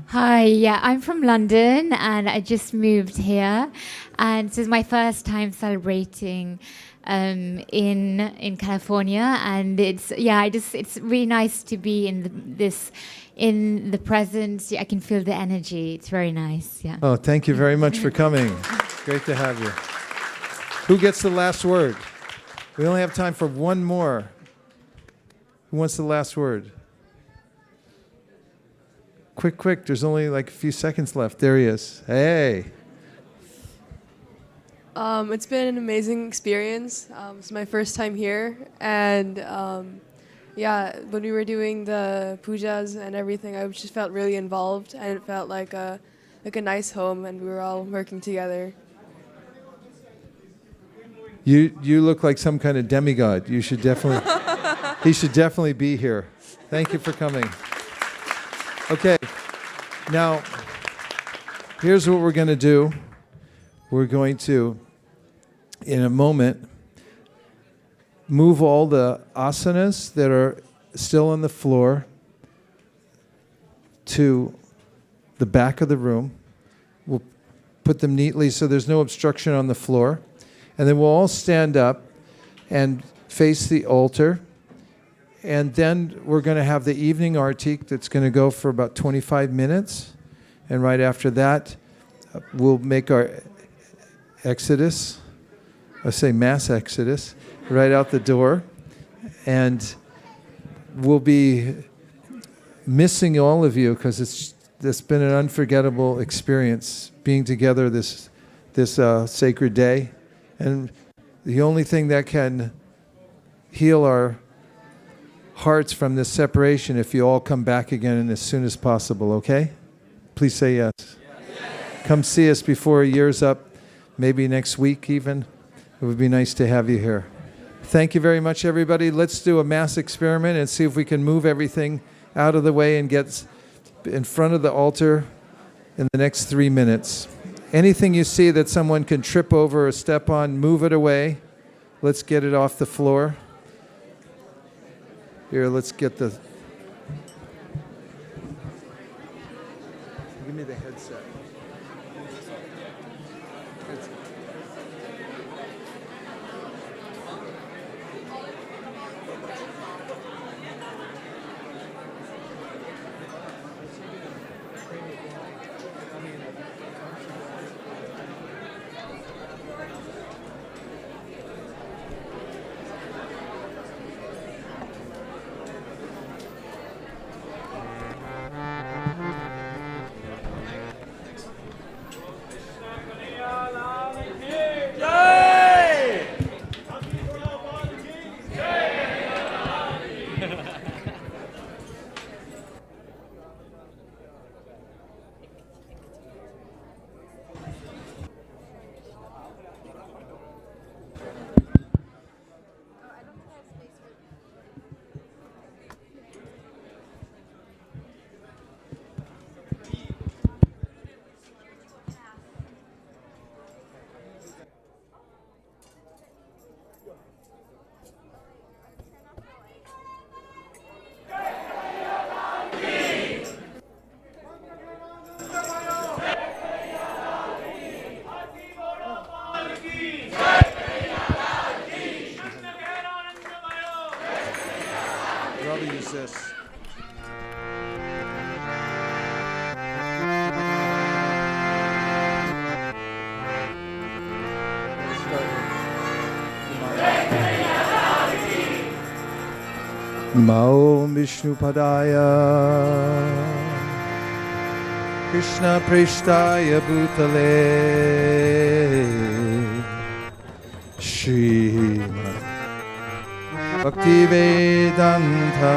Hi, yeah, I'm from London and I just moved here, and this is my first time celebrating in California, and it's really nice to be in the present. I can feel the energy. It's very nice. Yeah. Oh, thank you very much for coming. Great to have you. Who gets the last word? We only have time for one more. Who wants the last word? Quick. There's only like a few seconds left. There he is. Hey. It's been an amazing experience. It's my first time here. And when we were doing the pujas and everything, I just felt really involved. And it felt like a nice home, and we were all working together. You look like some kind of demigod. You should definitely, he should definitely be here. Thank you for coming. Okay, now Here's what we're going to do. We're going to, in a moment, move all the asanas that are still on the floor to the back of the room. We'll put them neatly so there's no obstruction on the floor. And then we'll all stand up and face the altar. And then we're going to have the evening artik that's going to go for about 25 minutes. And right after that, we'll make our exodus. I say mass exodus, right out the door. And we'll be missing all of you because it's been an unforgettable experience being together this sacred day. And the only thing that can heal our hearts from this separation if you all come back again as soon as possible, okay? Please say yes. Come see us before a year's up, maybe next week even. It would be nice to have you here. Thank you very much, everybody. Let's do a mass experiment and see if we can move everything out of the way and get in front of the altar in the next 3 minutes. Anything you see that someone can trip over or step on, move it away. Let's get it off the floor. Here, let's get the... Give me the headset. This. Namo Vishnu Padaya Krishna Prishtaya Bhutale Srimad Bhaktivedanta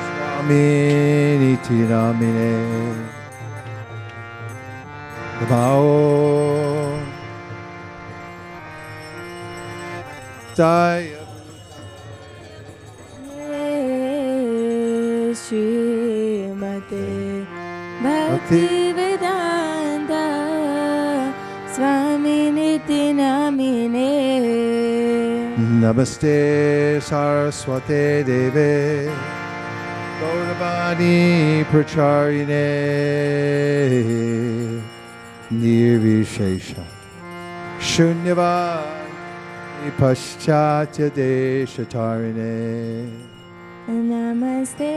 Swami Namine Namo Daya Srimate Bhaktivedanta Swami Namine Namaste Saraswate Deve Gauravani Pracharine Nirvishesha Shunyavani Paschatya Deshatarine Namaste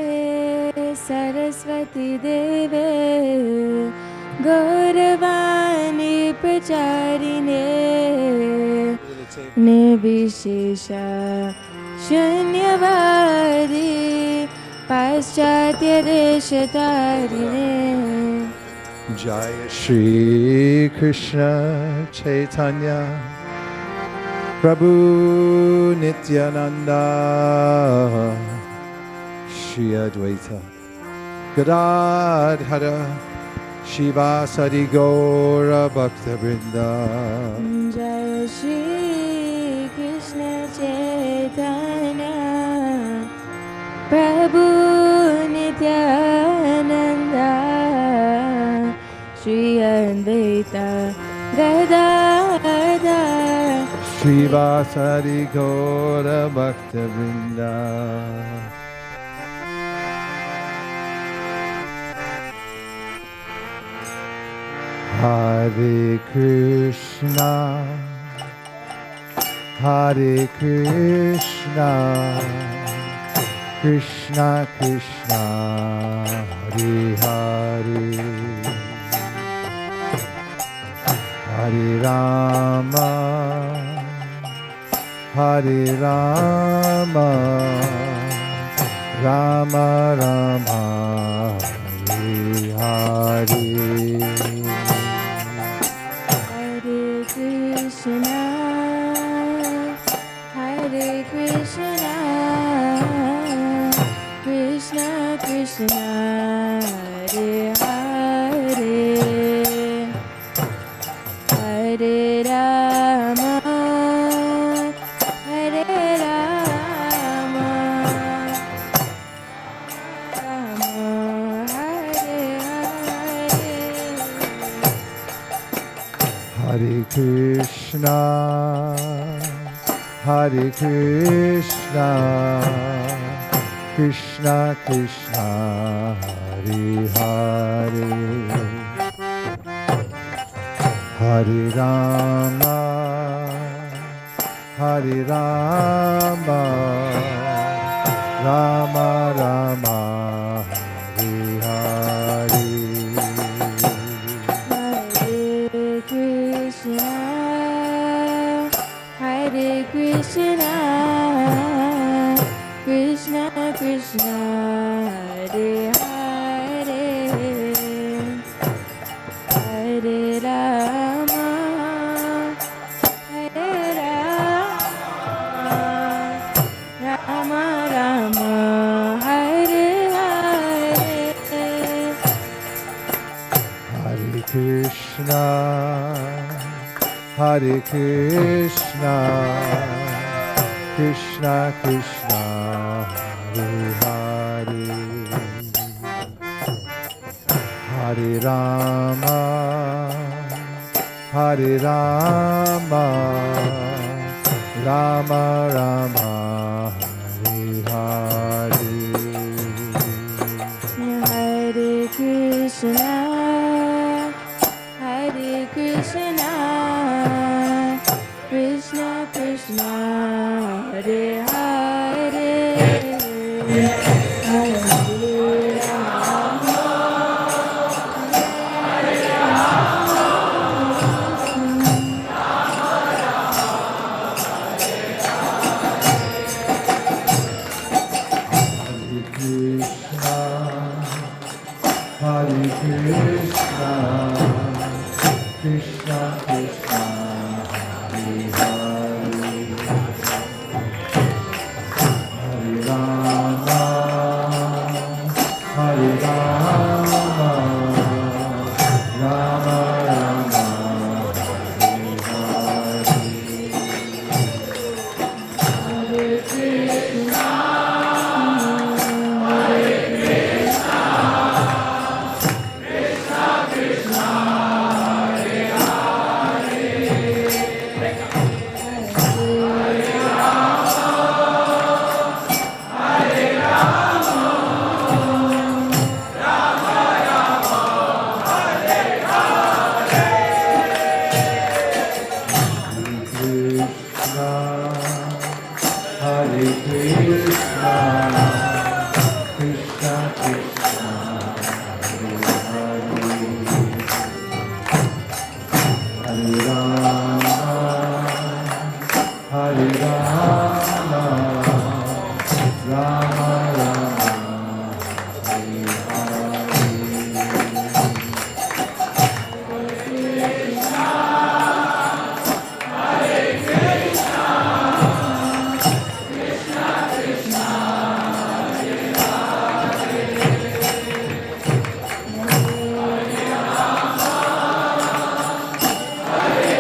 Saraswati Deve Gauravani Pracharine Nirvishesha Shunyavadi Paschatya Deshatarine Jaya Shri Krishna Chaitanya Prabhu Nityananda Shri Advaita Gadadhara Shiva Sadi Gaura Bhakta Vrinda Jaya Shri Krishna Chaitanya Prabhu Nityananda Shri Advaita Gadadhar Srivasari Gaura Bhakta Vrinda. Hare Krishna, Hare Krishna, Krishna Krishna, Hare Hare, Hare Rama, Hare Rama, Rama Rama, Hare Hare. Hare Krishna, Hare Krishna, Krishna Krishna, Hare Hare, Hare Rama, Hare Rama, Rama Hare Hare. Hare Krishna, Hare Krishna, Krishna Krishna, Hare Hare, Hare Rama, Hare Rama, Rama Rama, Hare Hare. Hare Krishna, Hare Krishna, Krishna Krishna, Hare Hare, Hare Rama, Hare Rama, Rama Rama, Hare Hare. Hare Krishna, Hare Krishna, Krishna Krishna, Hare Hare, Hare Rama, Hare Rama, Rama Rama, Hare Hare. Hare Krishna, Hare Krishna, Krishna Krishna, Hare Hare, Hare Rama, Hare Hare Krishna, Krishna Krishna, Hare Hare, Hare Rama, Hare Rama, Rama Rama, Hare Hare. Hare Krishna, Hare Krishna, Krishna Krishna, Hare Hare, Hare Rama, Hare Rama, Rama Rama, Hare Hare. Hare Krishna, Krishna Krishna, Hare Hare, Hare Rama, Hare Rama, Rama Rama, Hare Hare. Hare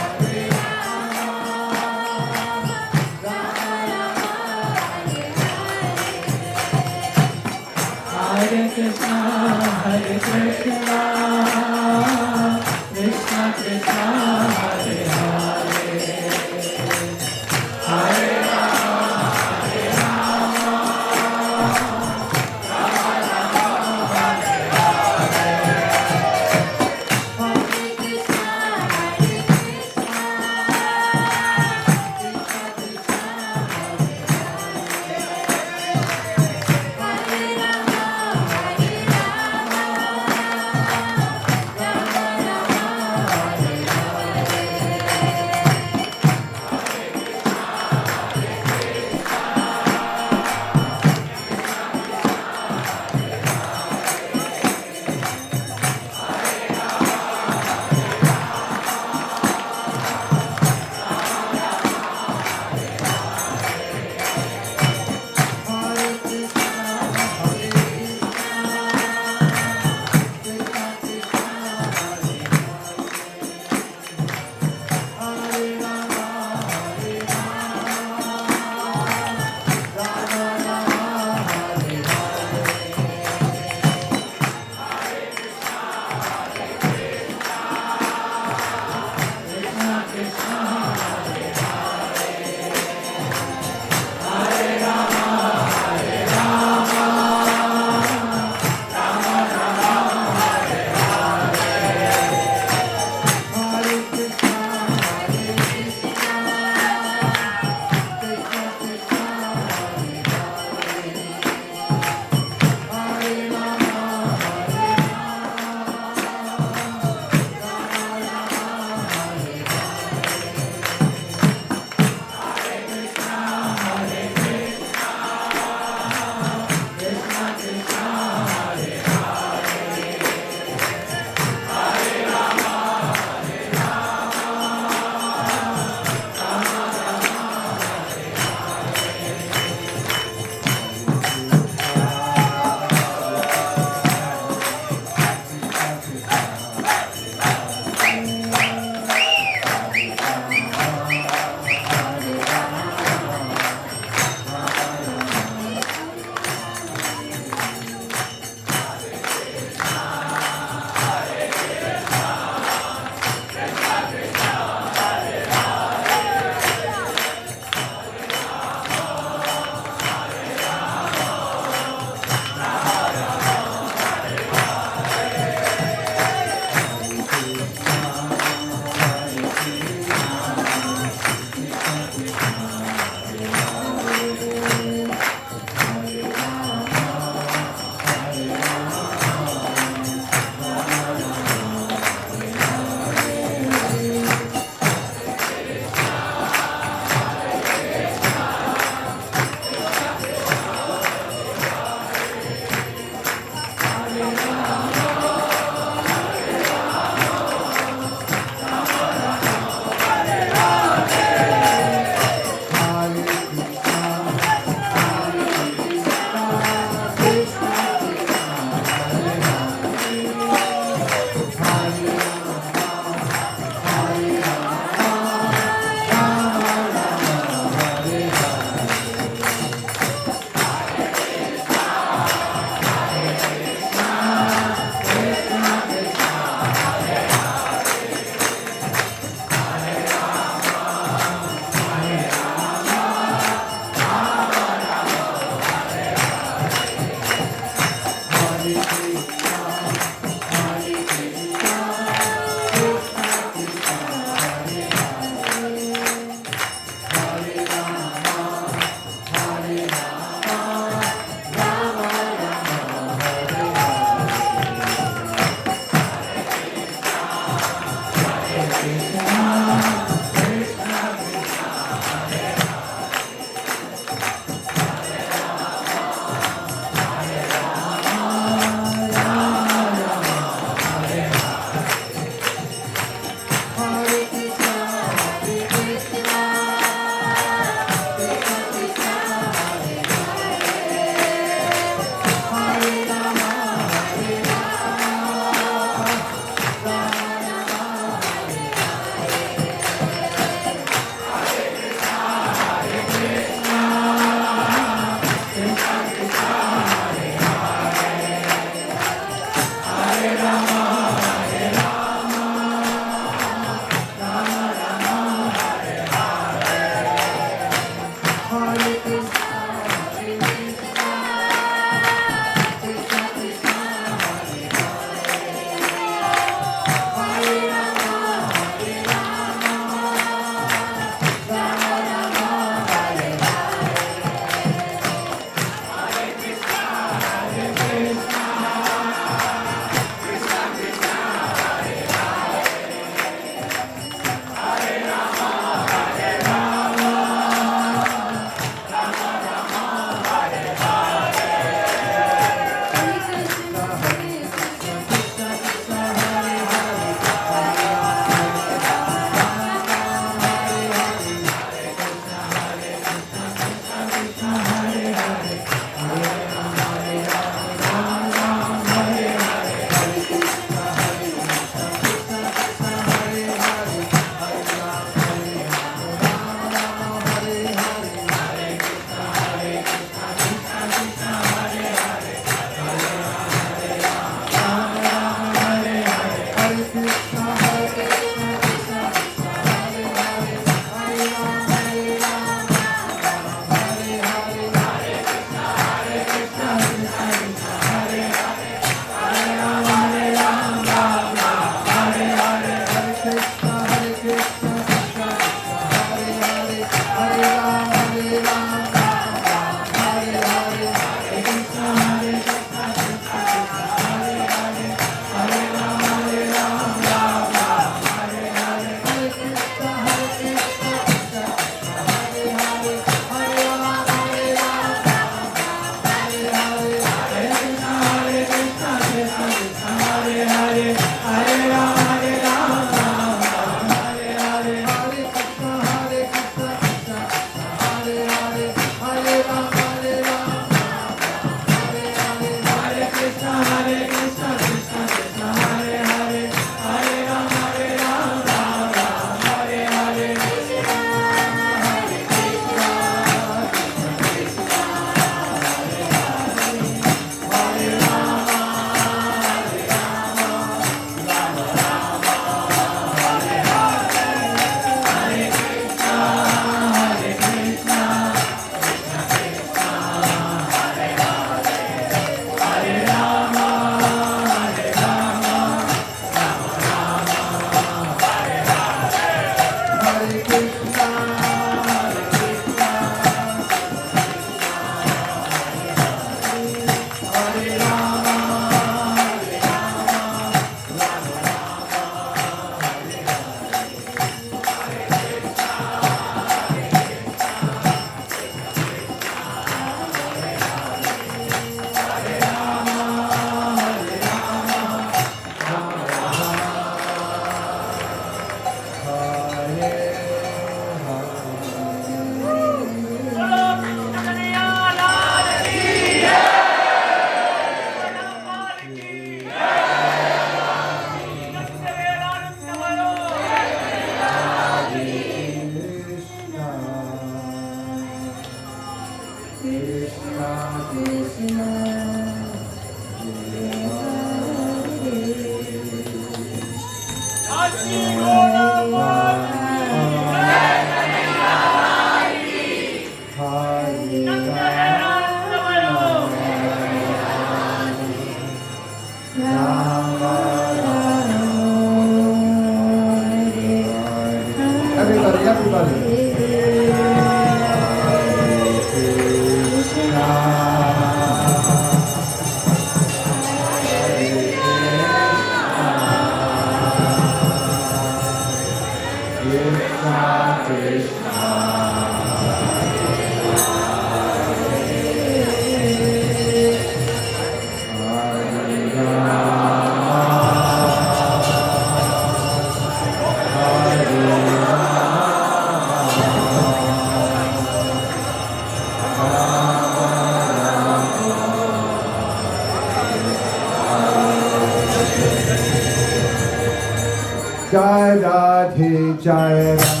Jai Radhe, Jai Radhe.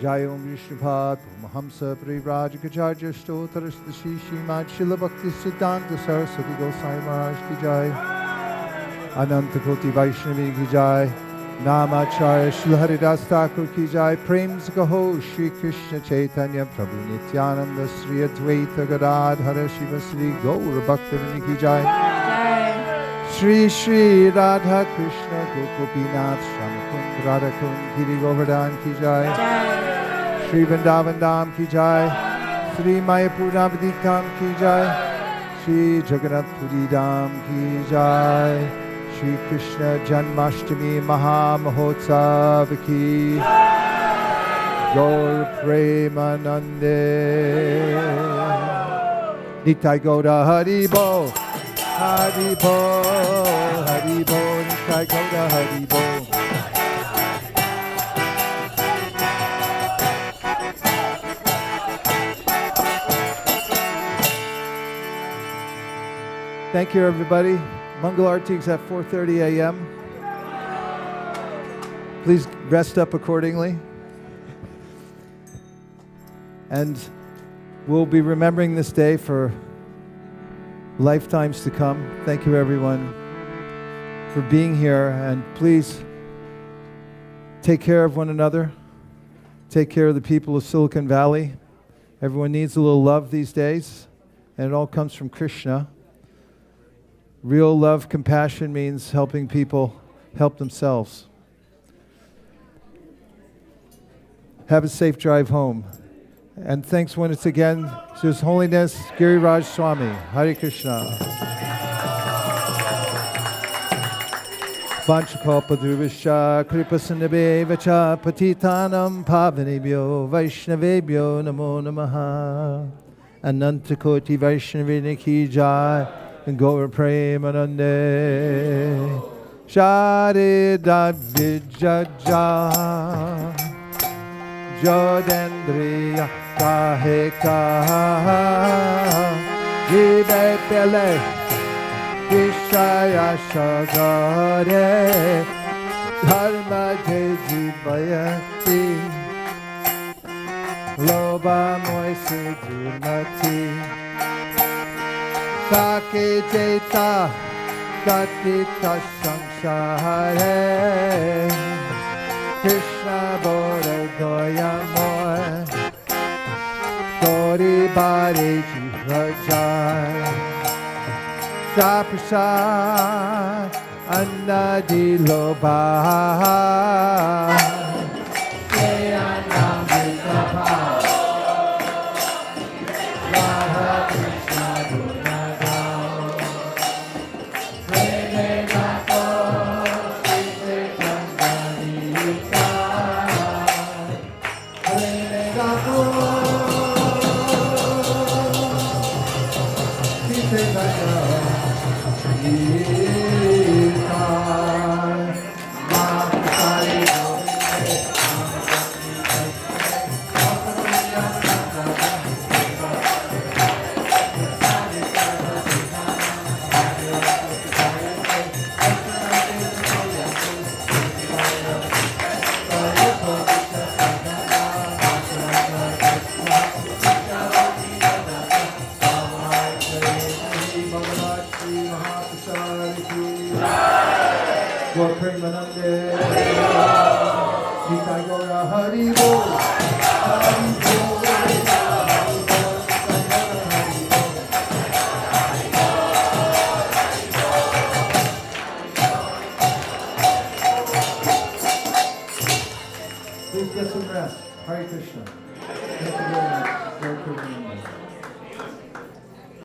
Jai Om Vishnupad Mahamsa Parivrajacharya Stotra Shri Srimad Srila Bhakti Siddhanta Saraswati Gosai Maharaj Ki Jai Ananta Koti Vaishnavi Ki Jai Namacharya Srila Haridas Thakur Ki Jai Prem Kaho Shri Krishna Chaitanya Prabhu Nityananda Sri Advaita Gadadhara Shiva Sri Gaura Bhaktivinoda Ki Jai Shri Shri Radha Krishna Gopinath Shamakund Radhakund Giri Govardhan Ki Jai Shri Vrindavan Dham Ki Jai Shri Mayapur Navadvitam Ki Jai Shri Jagannath Puri Dham Ki Jai Shri Krishna Janmashtami Maha Mahotsav Ki Gaur Premanande Nitai Gauda Hari Bo Hari Bo Hari Bo Nitai Gauda Hari Bo. Thank you, everybody. Mangal Arati is at 4:30 a.m. Please rest up accordingly. And we'll be remembering this day for lifetimes to come. Thank you, everyone, for being here. And please take care of one another. Take care of the people of Silicon Valley. Everyone needs a little love these days, and it all comes from Krishna. Real love, compassion means helping people help themselves. Have a safe drive home. And thanks once again to His Holiness Giriraj Swami. Hare Krishna. Vanchakalpadruvascha kripasinabhevacha patitanam pavanebhyo vaishnavebhyo namo namaha. Anantakoti Vaishnavini ki jai and Gaur Premanande. Sharida Vijaja Jodendriya Kaheka Jibe Pele Vishaya Shagare Dharma Jivayati Loba Moise Jumati Sake Jeta Gatita Samsare Krishna Bora Goya Moy Gori Bari Jivajay Saprasad Annadi Loba Please get some rest. Hare Krishna. Thank you very much.